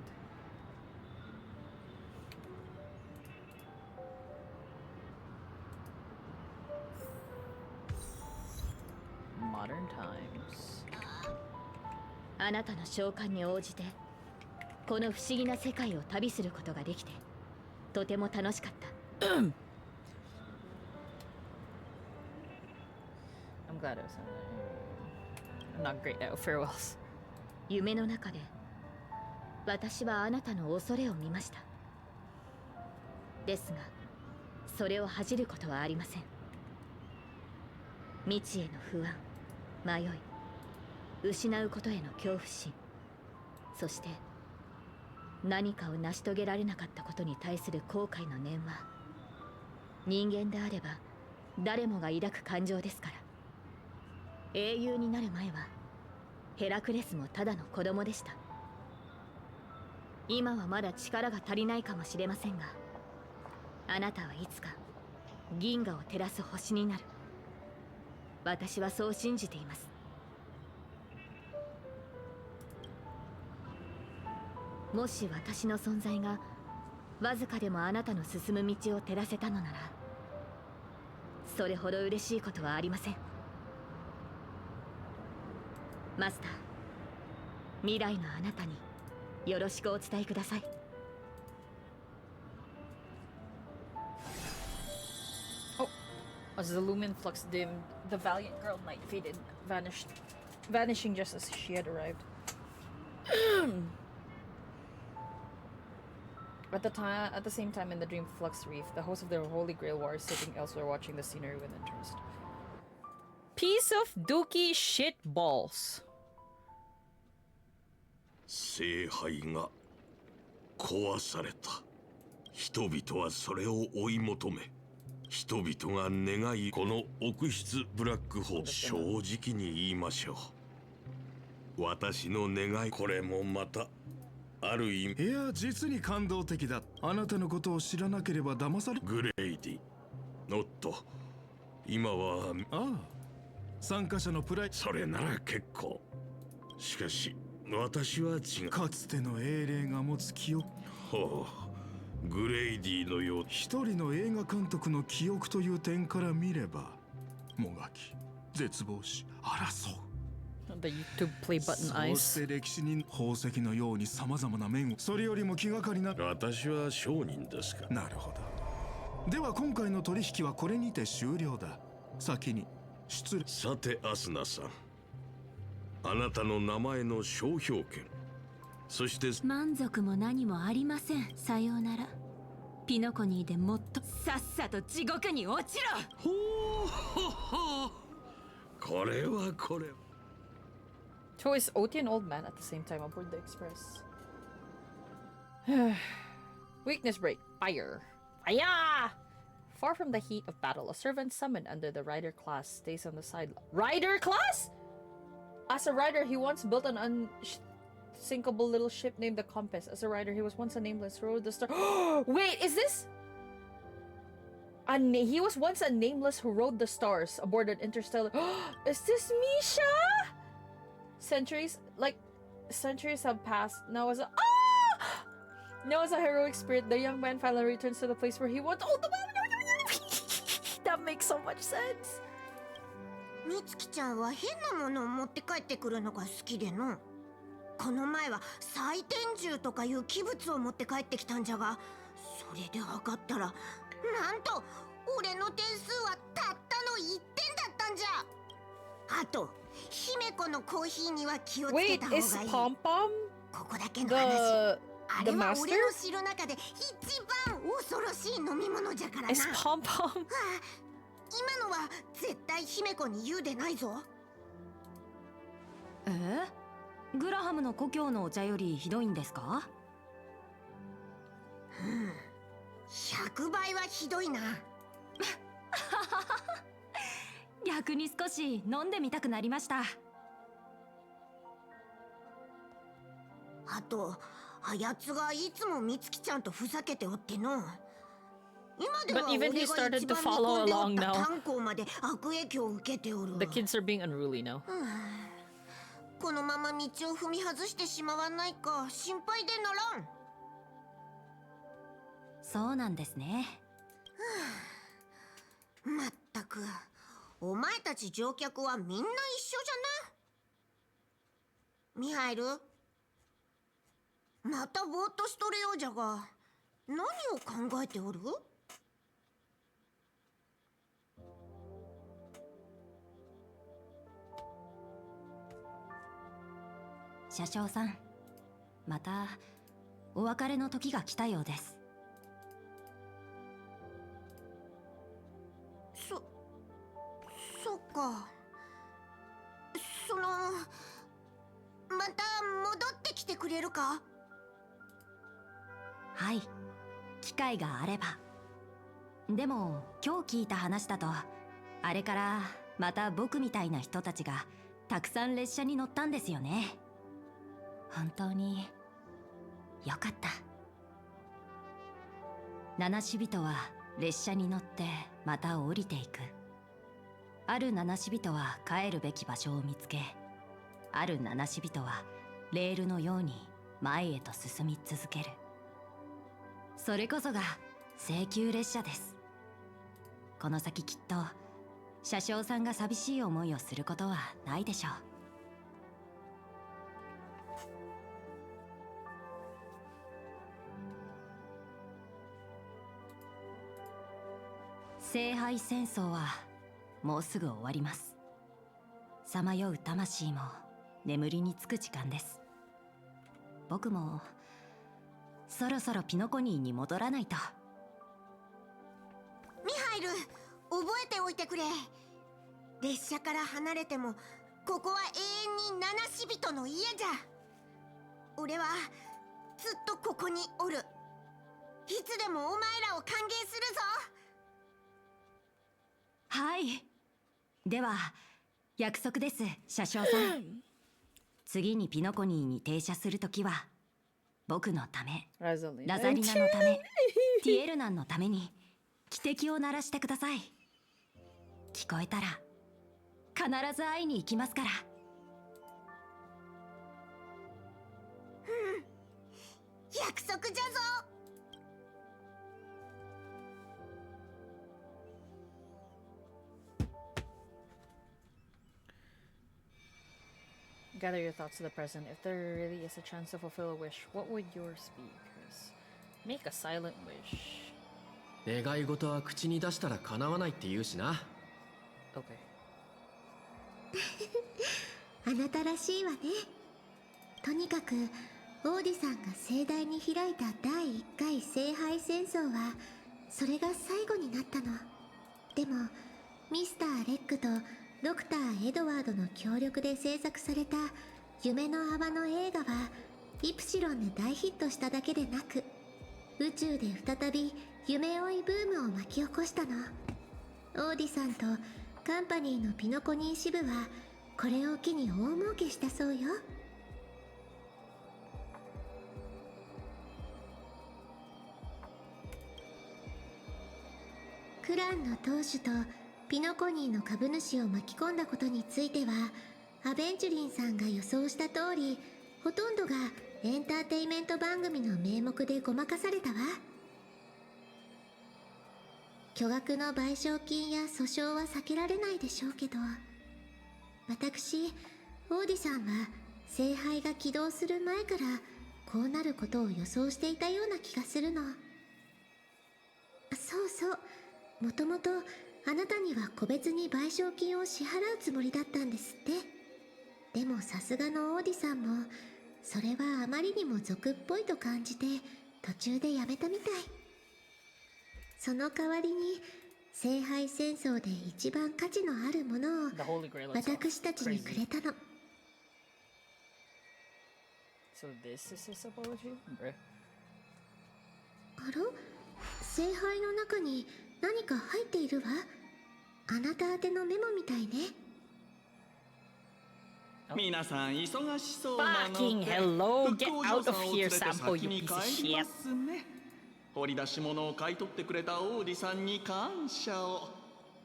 Modern times. あなたの召喚に応じてこの不思議な世界を旅することができてとても楽しかった。I'm glad it was not great at farewells. 夢の中で私はあなたの恐れを見ました。ですがそれを恥じることはありません。未知への不安、迷い、失うことへの恐怖心、そして何かを成し遂げられなかったことに対する後悔の念は人間であれば誰もが抱く感情ですから。英雄になる前はヘラクレスもただの子供でした。今はまだ力が足りないかもしれませんが、あなたはいつか銀河を照らす星になる。私はそう信じています。もし私の存在がわずかでもあなたの進む道を照らせたのなら、それほど嬉しいことはありません。マスター、未来のあなたによろしくお伝えください。As the lumen flux dimmed, the valiant girl knight faded, vanishing just as she had arrived. At the same time, in the dream flux reef, the host of the Holy Grail War is sitting elsewhere, watching the scenery with interest. Piece of dookie shit balls. 聖杯が壊された。人々はそれを追い求め、人々が願い、この奥室ブラックホール、正直に言いましょう。私の願い、これもまたある意味。いや、実に感動的だ。あなたのことを知らなければ騙され。グレイディ、ノット、今は。ああ、参加者のプライド。それなら結構。しかし私は違う。かつての英霊が持つ記憶。ほう、グレイディのよう。一人の映画監督の記憶という点から見れば、もがき、絶望し、争う。The YouTube play button eyes. そして歴史に宝石のように様々な面を。それよりも気がかりな。私は商人ですか。なるほど。では今回の取引はこれにて終了だ。先に失礼。さてアスナさん、あなたの名前の商標権、そして満足も何もありません。さようなら。ピノコニーでもっとさっさと地獄に落ちろ。ほうほほ。これはこれ。So is Oti an old man at the same time aboard the express? Weakness break. Fire. Fire! Far from the heat of battle, a servant summoned under the rider class stays on the side. Rider class? As a rider, he once built an unsinkable little ship named the Compass. As a rider, he was once a nameless road. The star. Wait, is this? He was once a nameless who rode the stars aboard an interstellar. Is this Misha? Centuries have passed. Now as a now as a heroic spirit, the young man finally returns to the place where he once. Oh, that makes so much sense. みつきちゃんは変なものを持って帰ってくるのが好きでの。この前は祭天銃とかいう器物を持って帰ってきたんじゃが、それで測ったらなんと俺の点数はたったの1点だったんじゃ。あと姫子のコーヒーには気をつけた方がいい。 Wait, is Pom Pom ここだけの話。あれ the は master? 俺の知る中で一番恐ろしい飲み物じゃからな。 Is Pom Pom? 今のは絶対姫子に言うでないぞ。グラハムの故郷のお茶よりひどいんですか？100倍はひどいな。逆に少し飲んでみたくなりました。あとあやつがいつもみつきちゃんとふざけておっての。今では俺が一番見込んでおった炭鉱まで悪影響を受けておる。 The kids are being unruly now. このまま道を踏み外してしまわないか心配でならん。そうなんですね。まったくお前たち乗客はみんな一緒じゃな。ミハイル、またぼーっとしとれようじゃが何を考えておる？車掌さん、またお別れの時が来たようです。そっか。また戻ってきてくれるか？はい、機会があれば。でも今日聞いた話だと、あれからまた僕みたいな人たちがたくさん列車に乗ったんですよね。本当によかった。七死人は列車に乗ってまた降りていく。ある七死人は帰るべき場所を見つけ、ある七死人はレールのように前へと進み続ける。それこそが請求列車です。この先きっと車掌さんが寂しい思いをすることはないでしょう。聖杯戦争はもうすぐ終わります。さまよう魂も眠りにつく時間です。僕もそろそろピノコニーに戻らないと。ミハイル、覚えておいてくれ。列車から離れてもここは永遠に七死人の家じゃ。俺はずっとここにおる。いつでもお前らを歓迎するぞ。はい。では約束です、車掌さん。次にピノコニーに停車するときは僕のため、ラザリナのため、ティエルナンのために汽笛を鳴らしてください。聞こえたら必ず会いに行きますから。約束じゃぞ。Gather your thoughts to the present. If there really is a chance to fulfill a wish, what would yours be, Chris? Make a silent wish. 願い事は口に出したら叶わないって言うしな。Okay. あなたらしいわね。とにかくオーディさんが盛大に開いた第1回聖杯戦争はそれが最後になったの。でもミスター・レックとドクター・エドワードの協力で制作された夢の泡の映画はイプシロンで大ヒットしただけでなく、宇宙で再び夢追いブームを巻き起こしたの。オーディさんとカンパニーのピノコニー支部はこれを機に大儲けしたそうよ。ククランの当主とピノコニーの株主を巻き込んだことについては、アベンチュリンさんが予想した通り、ほとんどがエンターテイメント番組の名目でごまかされたわ。巨額の賠償金や訴訟は避けられないでしょうけど、私、オーディさんは聖杯が起動する前からこうなることを予想していたような気がするの。そうそう、もともとあなたには個別に賠償金を支払うつもりだったんですって。でもさすがのオーディさんもそれはあまりにも俗っぽいと感じて途中でやめたみたい。その代わりに聖杯戦争で一番価値のあるものを私たちにくれたの。So this is his apology? Bruh. あら、聖杯の中に何か入っているわ。あなた宛てのメモみたいね。皆さん忙しそうなので Fucking hello, 復 get 興 out 所 of さんを here, 連れて Sampo, 先 you に piece of 帰り shit. ますね。掘り出し物を買い取ってくれた王子さんに感謝を。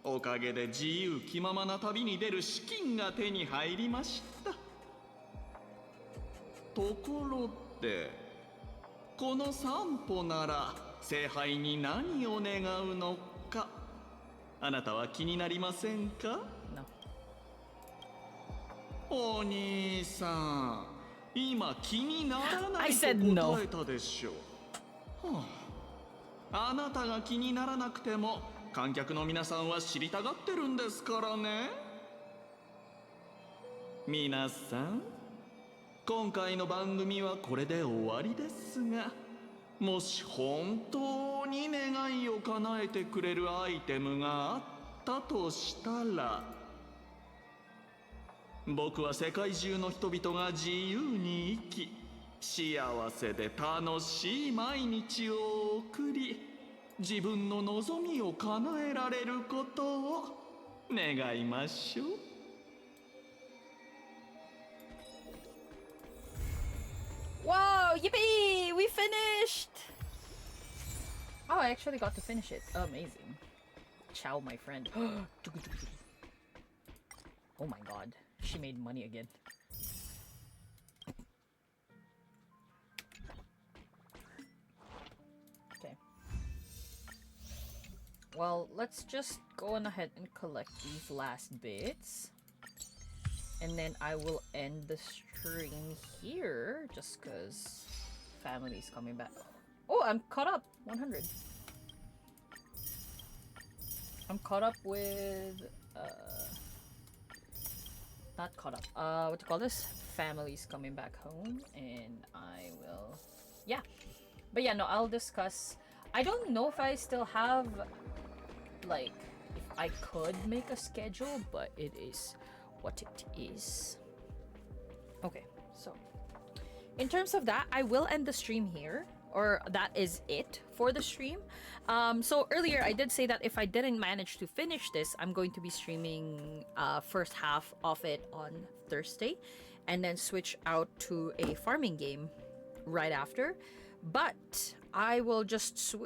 おかげで自由気ままな旅に出る資金が手に入りました。ところでこの散歩なら聖杯に何を願うのか、あなたは気になりませんか？ No. お兄さん、今気にならない I と said no. 答えたでしょう。はあ、あなたが気にならなくても観客の皆さんは知りたがってるんですからね。皆さん、今回の番組はこれで終わりですが、もし本当に願いを叶えてくれるアイテムがあったとしたら、僕は世界中の人々が自由に生き、幸せで楽しい毎日を送り、自分の望みを叶えられることを願いましょう。Wow, yippee! We finished! Oh, I actually got to finish it. Amazing. Ciao, my friend. Oh my god. She made money again. Okay. Well, let's just go on ahead and collect these last bits. And then I will end the stream here, just because family's coming back. Oh, I'm caught up! 100. I'm caught up with, not caught up, what do you call this? Family's coming back home, and I will, yeah. But yeah, no, I'll discuss. I don't know if I still have, like, if I could make a schedule, but it is what it is. Okay, so in terms of that, I will end the stream here, or that is it for the stream. So earlier I did say that if I didn't manage to finish this, I'm going to be streaming first half of it on Thursday, and then switch out to a farming game right after. But I will just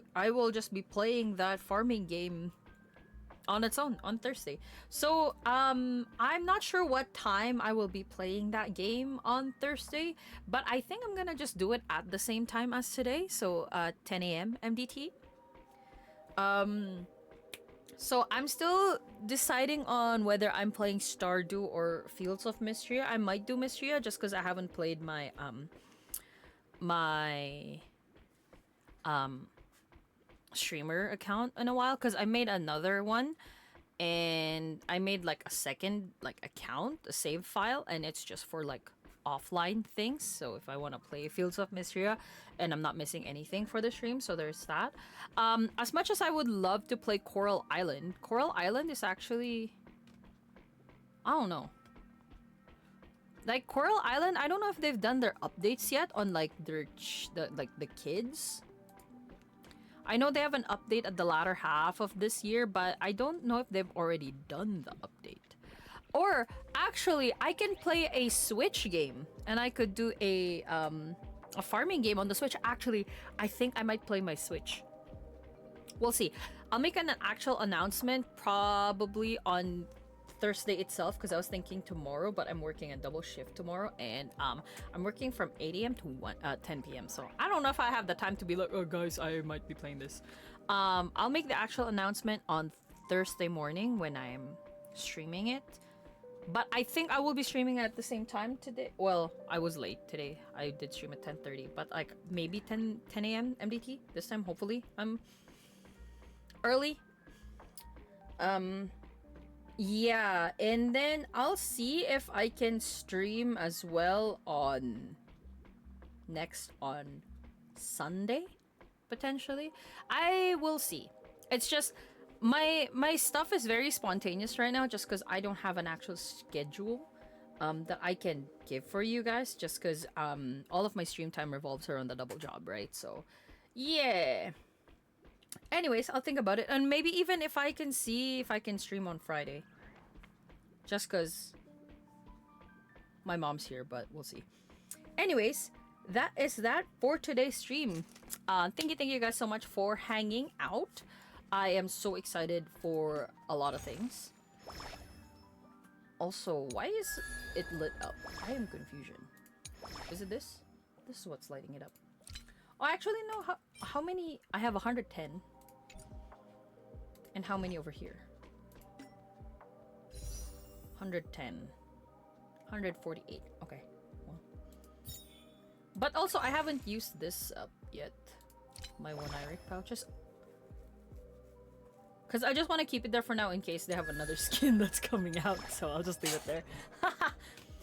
be playing that farming game on its own on Thursday. So I'm not sure what time I will be playing that game on Thursday, but I think I'm gonna just do it at the same time as today, so 10 a.m. MDT. So I'm still deciding on whether I'm playing Stardew or Fields of Mystria. I might do Mystria just because I haven't played my streamer account in a while, because I made another one and I made like a second account, a save file, and it's just for like offline things. So if I want to play Fields of Mystria and I'm not missing anything for the stream, so there's that. As much as I would love to play Coral Island is actually, I don't know. Like Coral Island, I don't know if they've done their updates yet on like the kids. I know they have an update at the latter half of this year, but I don't know if they've already done the update. Or actually, I can play a Switch game, and I could do a farming game on the Switch. Actually, I think I might play my Switch. We'll see. I'll make an actual announcement probably on Thursday itself, because I was thinking tomorrow, but I'm working a double shift tomorrow, and I'm working from 8 a.m. to 10 p.m. So I don't know if I have the time to be like, oh guys, I might be playing this. I'll make the actual announcement on Thursday morning when I'm streaming it. But I think I will be streaming at the same time today. Well, I was late today. I did stream at 10:30, but like maybe 10 a.m. MDT this time. Hopefully, I'm early. Yeah, and then I'll see if I can stream as well on Sunday, potentially. I will see. It's just my stuff is very spontaneous right now, just because I don't have an actual schedule that I can give for you guys, just because all of my stream time revolves around the double job, right? So yeah. Anyways, I'll think about it, and maybe even if I can see if I can stream on Friday, just because my mom's here, but we'll see. Anyways, that is that for today's stream. Thank you guys so much for hanging out. I am so excited for a lot of things. Also, why is it lit up? I am confusion. Is it this? This is what's lighting it up. Oh, I actually know how many. I have 110. And how many over here? 110. 148. Okay. Well. But also, I haven't used this up yet. My one Iric pouches. Because I just want to keep it there for now in case they have another skin that's coming out. So I'll just leave it there.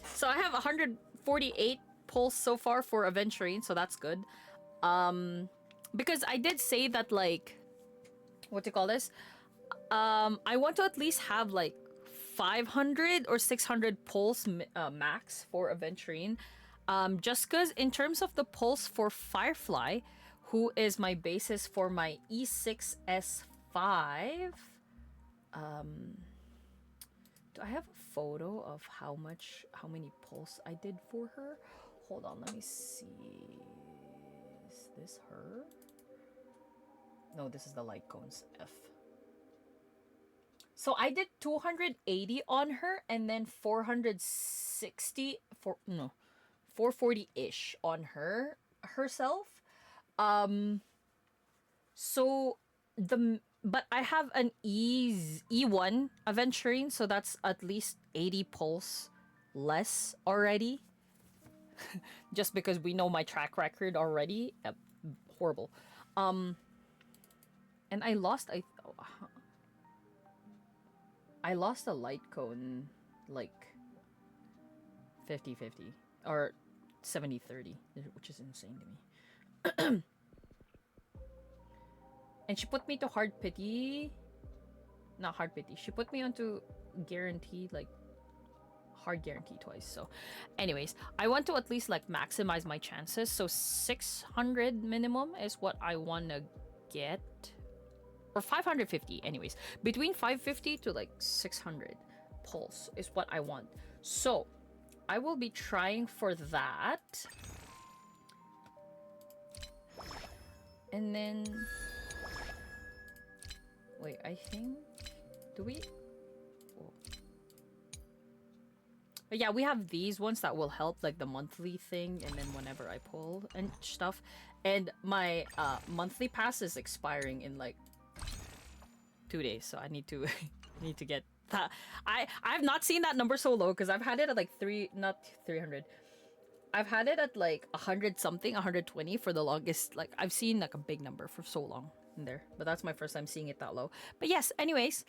So I have 148 pulls so far for Aventurine. So that's good. Because I did say that, like, what do you call this? I want to at least have like 500 or 600 pulls max for Aventurine. Just because in terms of the pulls for Firefly, who is my basis for my E6S5, do I have a photo of how many pulls I did for her? Hold on, let me see. Is this her? No, this is the light cones F. So I did 280 on her, and then 440-ish on herself. But I have an E1 Aventurine, so that's at least 80 pulls less already. Just because we know my track record already. Horrible. And I lost a light cone like 50-50 or 70-30, which is insane to me. And she put me to hard pity. Not hard pity. She put me onto guarantee, like hard guarantee twice. So anyways, I want to at least like maximize my chances. So 600 minimum is what I want to get. Or 550 anyways. Between 550 to like 600 pulse is what I want. So I will be trying for that. And then wait, I think do we But yeah, we have these ones that will help, like the monthly thing, and then whenever I pull and stuff. And my monthly pass is expiring in like 2 days, so I need to need to get that. I've not seen that number so low because I've had it at like 300. I've had it at like 100 something, 120 for the longest. Like I've seen like a big number for so long in there, but that's my first time seeing it that low. But yes, anyways,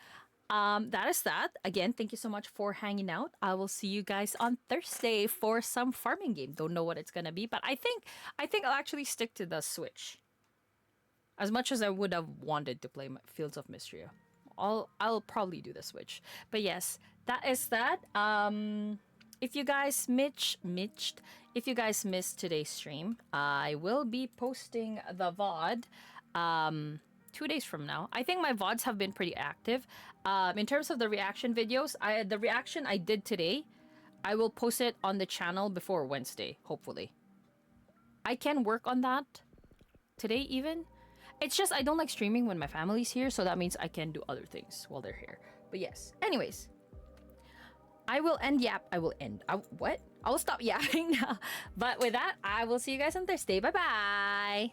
that is that. Again, thank you so much for hanging out. I will see you guys on Thursday for some farming game. Don't know what it's gonna be, but I think I'll actually stick to the Switch. As much as I would have wanted to play Fields of Mystria, I'll probably do the Switch. But yes, that is that. If you guys if you guys missed today's stream, I will be posting the VOD 2 days from now. I think my VODs have been pretty active. In terms of the reaction videos, the reaction I did today, I will post it on the channel before Wednesday, hopefully. I can work on that today even. It's just I don't like streaming when my family's here, so that means I can do other things while they're here. But yes. Anyways, I will end what? I will stop yapping now. But with that, I will see you guys on Thursday. Bye-bye.